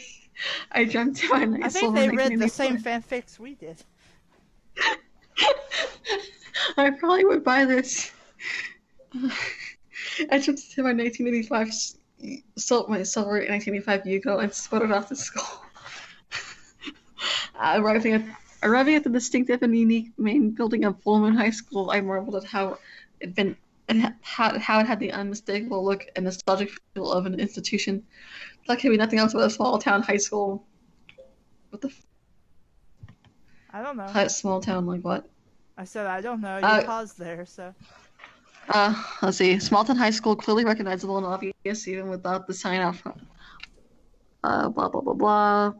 Speaker 3: I jumped to my nice
Speaker 1: I think they read the same fanfics we did.
Speaker 3: I probably would buy this. I jumped to my 1985 my silver 1985 Yugo and sputtered off to school. Arriving at the distinctive and unique main building of Full Moon High School, I marveled at how it had the unmistakable look and nostalgic feel of an institution that could be nothing else but a small town high school. What the?
Speaker 1: I don't know.
Speaker 3: Small town, like what?
Speaker 1: I said I don't know. You paused there, so.
Speaker 3: Let's see. Small town high school, clearly recognizable and obvious even without the sign out front. Blah blah blah blah.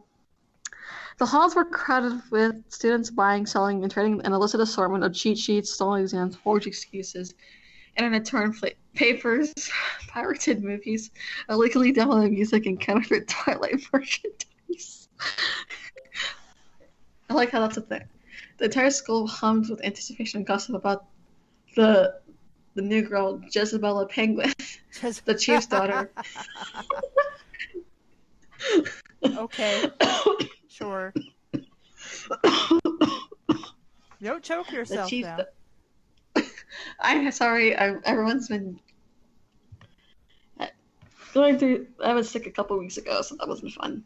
Speaker 3: The halls were crowded with students buying, selling, and trading an illicit assortment of cheat sheets, stolen exams, forged excuses, internet torn papers, pirated movies, illegally downloaded music, and counterfeit Twilight merchandise. I like how that's a thing. The entire school hummed with anticipation and gossip about the new girl, Jezebella Penguin, the chief's daughter.
Speaker 1: Okay. Sure. Don't choke yourself now.
Speaker 3: I'm sorry. Everyone's been going through. I was sick a couple weeks ago, so that wasn't fun.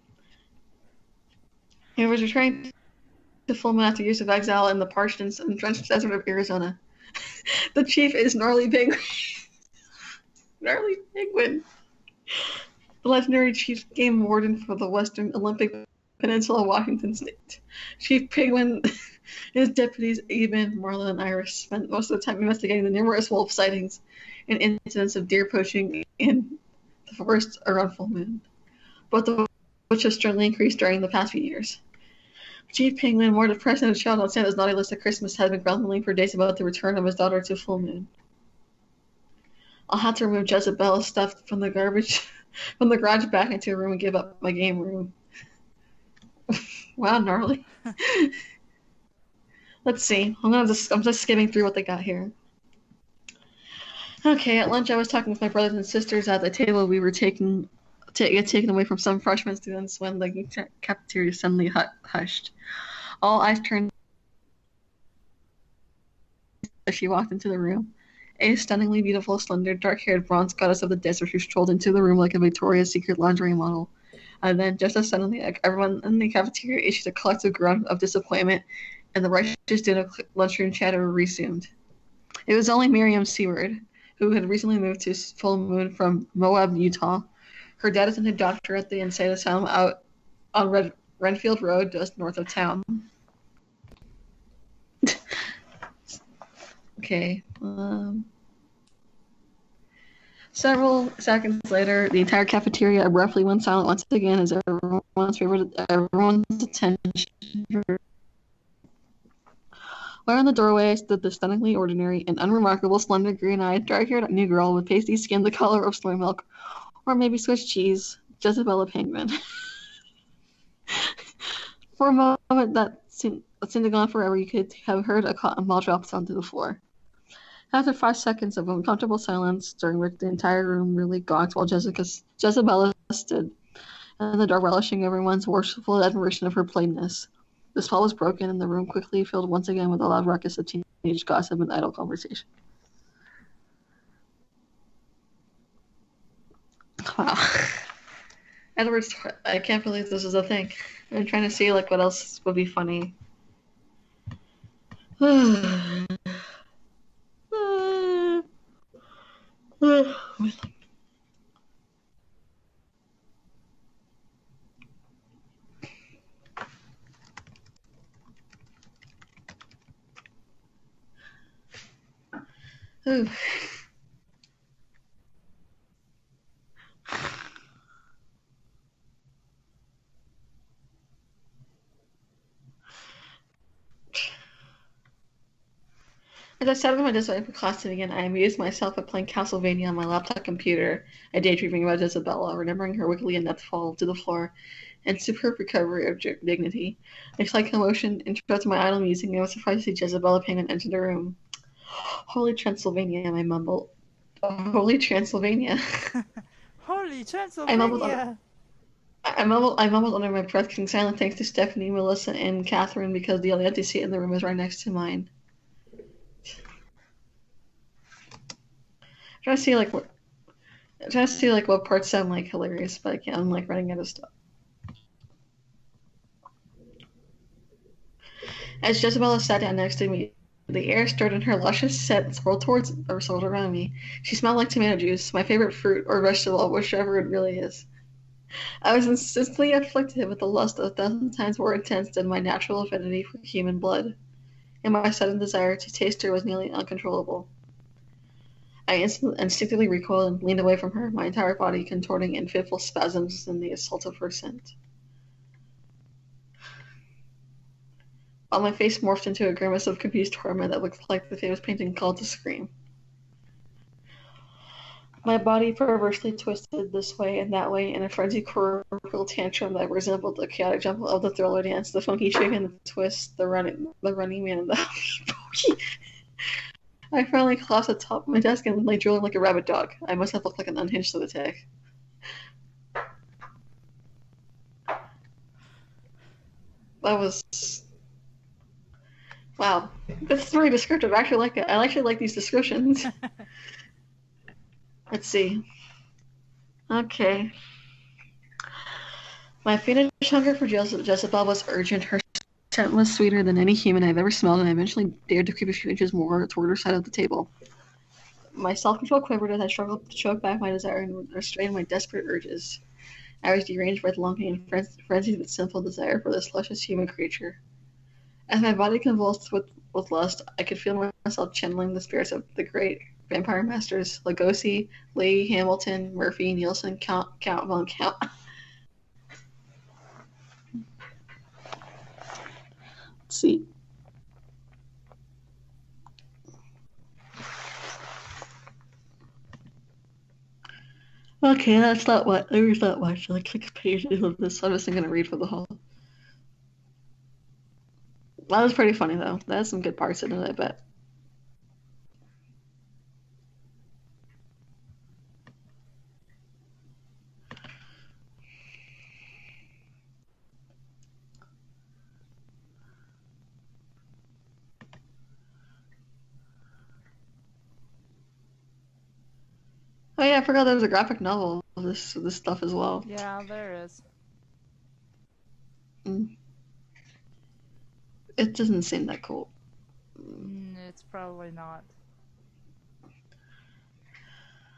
Speaker 3: He was returning to Full Moon after years of exile in the parched and drenched desert of Arizona. The chief is Gnarly Penguin. Gnarly Penguin. The legendary chief game warden for the Western Olympic Peninsula, Washington State. Chief Penguin and his deputies, Eben, Marla, and Iris, spent most of the time investigating the numerous wolf sightings and incidents of deer poaching in the forest around Full Moon, both of which have sternly increased during the past few years. Chief Penguin, more depressed than a child on Santa's naughty list at Christmas, had been grumbling for days about the return of his daughter to Full Moon. I'll have to remove Jezebel's stuff from the garage back into a room and give up my game room. Wow, gnarly. Let's see. I'm just skimming through what they got here. Okay, at lunch I was talking with my brothers and sisters at the table. We were taken away from some freshman students when the cafeteria suddenly hushed. All eyes turned as she walked into the room. A stunningly beautiful, slender, dark-haired bronze goddess of the desert who strolled into the room like a Victoria's Secret lingerie model. And then, just as suddenly, everyone in the cafeteria issued a collective groan of disappointment, and the righteous din of lunchroom chatter resumed. It was only Miriam Seward, who had recently moved to Full Moon from Moab, Utah. Her dad is a doctor at the insane asylum out on Renfield Road, just north of town. Okay. Several seconds later, the entire cafeteria abruptly went silent once again as everyone's attention. Where in the doorway stood the stunningly ordinary and unremarkable, slender, green-eyed, dark-haired new girl with pasty skin the color of soy milk, or maybe Swiss cheese, Jezebella Penguin. For a moment that seemed to go on forever, you could have heard a cotton ball drop onto the floor. After 5 seconds of uncomfortable silence, during which the entire room really gawked while Jezebella stood in the dark, relishing everyone's worshipful admiration of her plainness. The spell was broken, and the room quickly filled once again with a loud ruckus of teenage gossip and idle conversation. Wow. Edward's, I can't believe this is a thing. I'm trying to see what else would be funny. Ooh. As I sat at my desk for class again, I amused myself by playing Castlevania on my laptop computer, a daydreaming about Isabella, remembering her wiggly inept fall to the floor, and superb recovery of dignity. A slight commotion interrupted my idle musing, and I was surprised to see Jezebella Penguin enter the room. Holy Transylvania, I mumbled. Holy Transylvania.
Speaker 1: Holy Transylvania!
Speaker 3: I mumbled under my breath, keeping silent thanks to Stephanie, Melissa, and Catherine, because the only empty seat in the room was right next to mine. I'm trying to see what parts sound hilarious, but I can't. I'm running out of stuff. As Jezebella sat down next to me, the air stirred in her luscious scent and swirled around me. She smelled like tomato juice, my favorite fruit or vegetable, whichever it really is. I was instantly afflicted with a lust 1,000 times more intense than my natural affinity for human blood, and my sudden desire to taste her was nearly uncontrollable. I instinctively recoiled and leaned away from her, my entire body contorting in fitful spasms in the assault of her scent. While my face morphed into a grimace of confused torment that looked like the famous painting called to scream. My body perversely twisted this way and that way in a frenzied corporeal tantrum that resembled the chaotic jumble of the thriller dance, the funky shake and the twist, the running man, and the pokey. I finally collapsed atop my desk and lay drooling like a rabid dog. I must have looked like an unhinged lunatic. That was... Wow. This is very descriptive. I actually like it. I actually like these descriptions. Let's see. Okay. My fiendish hunger for Jezebel was urgent. Her scent was sweeter than any human I've ever smelled, and I eventually dared to creep a few inches more toward her side of the table. My self-control quivered as I struggled to choke back my desire and restrain my desperate urges. I was deranged with longing and frenzied with sinful desire for this luscious human creature. As my body convulsed with lust, I could feel myself channeling the spirits of the great vampire masters: Lugosi, Lee, Hamilton, Murphy, Nielsen, Count von Count. Let's see. Okay, there's not much. Like 6 pages of this. I'm just going to read for the whole. That was pretty funny, though. That has some good parts in it, I bet. Oh yeah, I forgot there was a graphic novel of this stuff as well.
Speaker 1: Yeah, there is.
Speaker 3: It doesn't seem that cool.
Speaker 1: It's probably not.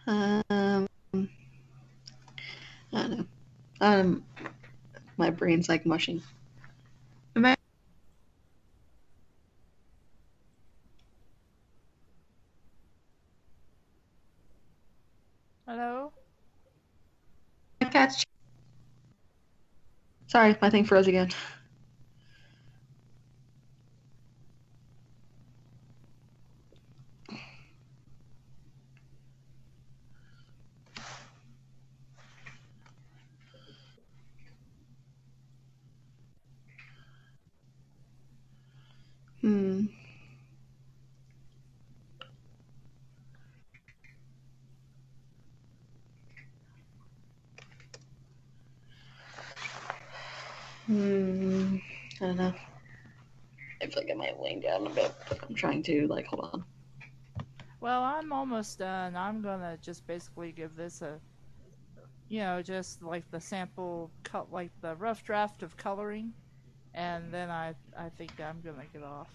Speaker 3: I don't know. My brain's like mushing.
Speaker 1: Hello?
Speaker 3: My cat's. Sorry, my thing froze again. Hmm. I don't know. I feel like I might lay down a bit. I'm trying to, like, hold on.
Speaker 1: Well, I'm almost done. I'm gonna just basically give this a, just like the sample cut, like the rough draft of coloring, and then I think I'm gonna get off.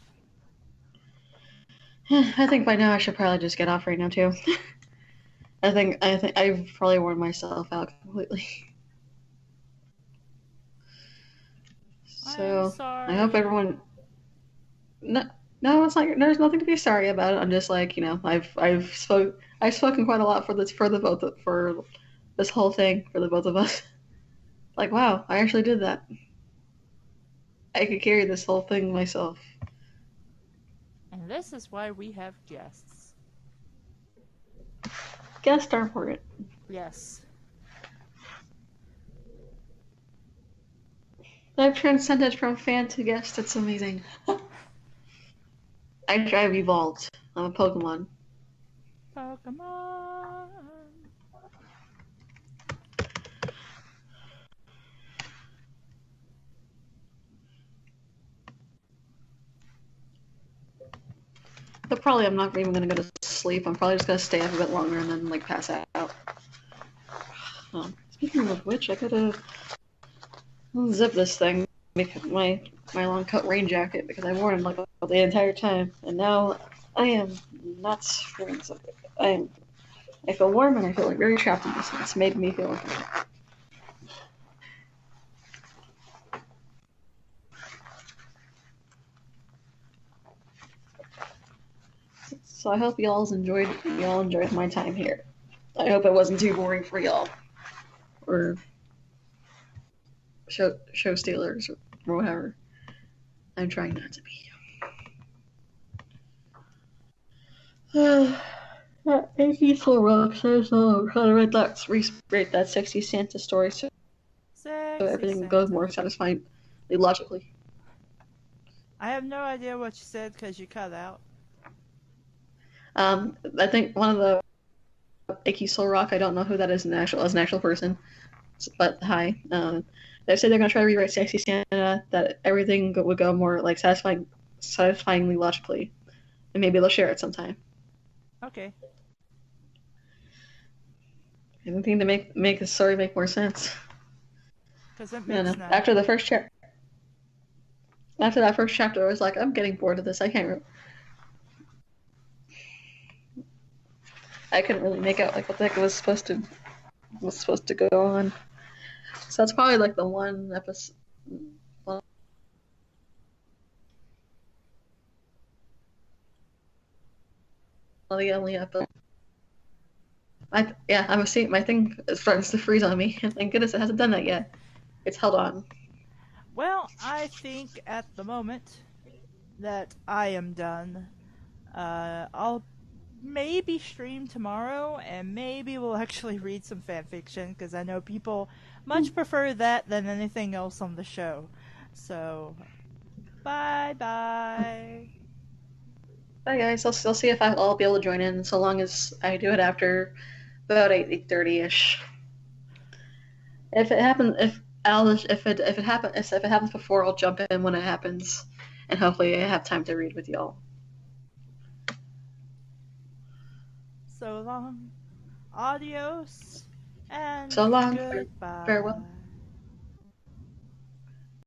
Speaker 3: I think by now I should probably just get off right now too. I think I've probably worn myself out completely. So
Speaker 1: I'm sorry.
Speaker 3: I hope everyone. No, no, it's like there's nothing to be sorry about it. I'm just like I've spoken quite a lot for this whole thing for the both of us. Like wow, I actually did that. I could carry this whole thing myself.
Speaker 1: And this is why we have guests.
Speaker 3: Guests are important.
Speaker 1: Yes.
Speaker 3: I've transcended from fan to guest. It's amazing. I've evolved. I'm a Pokemon.
Speaker 1: Pokemon.
Speaker 3: But probably I'm not even gonna go to sleep. I'm probably just gonna stay up a bit longer and then like pass out. Speaking of which, I gotta zip this thing. My long coat rain jacket because I wore it like the entire time, and now I am not wearing something. I feel warm and I feel like very trapped in this. And it's made me feel uncomfortable. So I hope y'all enjoyed my time here. I hope it wasn't too boring for y'all, or show stealers or whatever. I'm trying not to be. AC Rock says, try to rate that sexy Santa story so everything
Speaker 1: Santa.
Speaker 3: goes more satisfyingly logically.
Speaker 1: I have no idea what you said because you cut out.
Speaker 3: I think one of the Icky Soul Rock, I don't know who that is as an actual person, but hi. They said they're gonna try to rewrite Sexy Santa, that everything would go more like satisfyingly logically, and maybe they'll share it sometime.
Speaker 1: Okay.
Speaker 3: Anything to make the story make more sense.
Speaker 1: Because it makes no.
Speaker 3: After that first chapter, I was like, I'm getting bored of this. I couldn't really make out like what the heck was supposed to go on. So that's probably like the one episode. One of the only episode. I'm seeing my thing is starting to freeze on me. Thank goodness it hasn't done that yet. It's held on.
Speaker 1: Well, I think at the moment that I am done. I'll maybe stream tomorrow, and maybe we'll actually read some fan fiction because I know people much prefer that than anything else on the show. So, bye.
Speaker 3: Bye guys. I'll see if I'll be able to join in so long as I do it after about 8:30ish. If it happens before, I'll jump in when it happens, and hopefully I have time to read with y'all.
Speaker 1: So long. Adios and
Speaker 3: So long.
Speaker 1: goodbye.
Speaker 3: Farewell.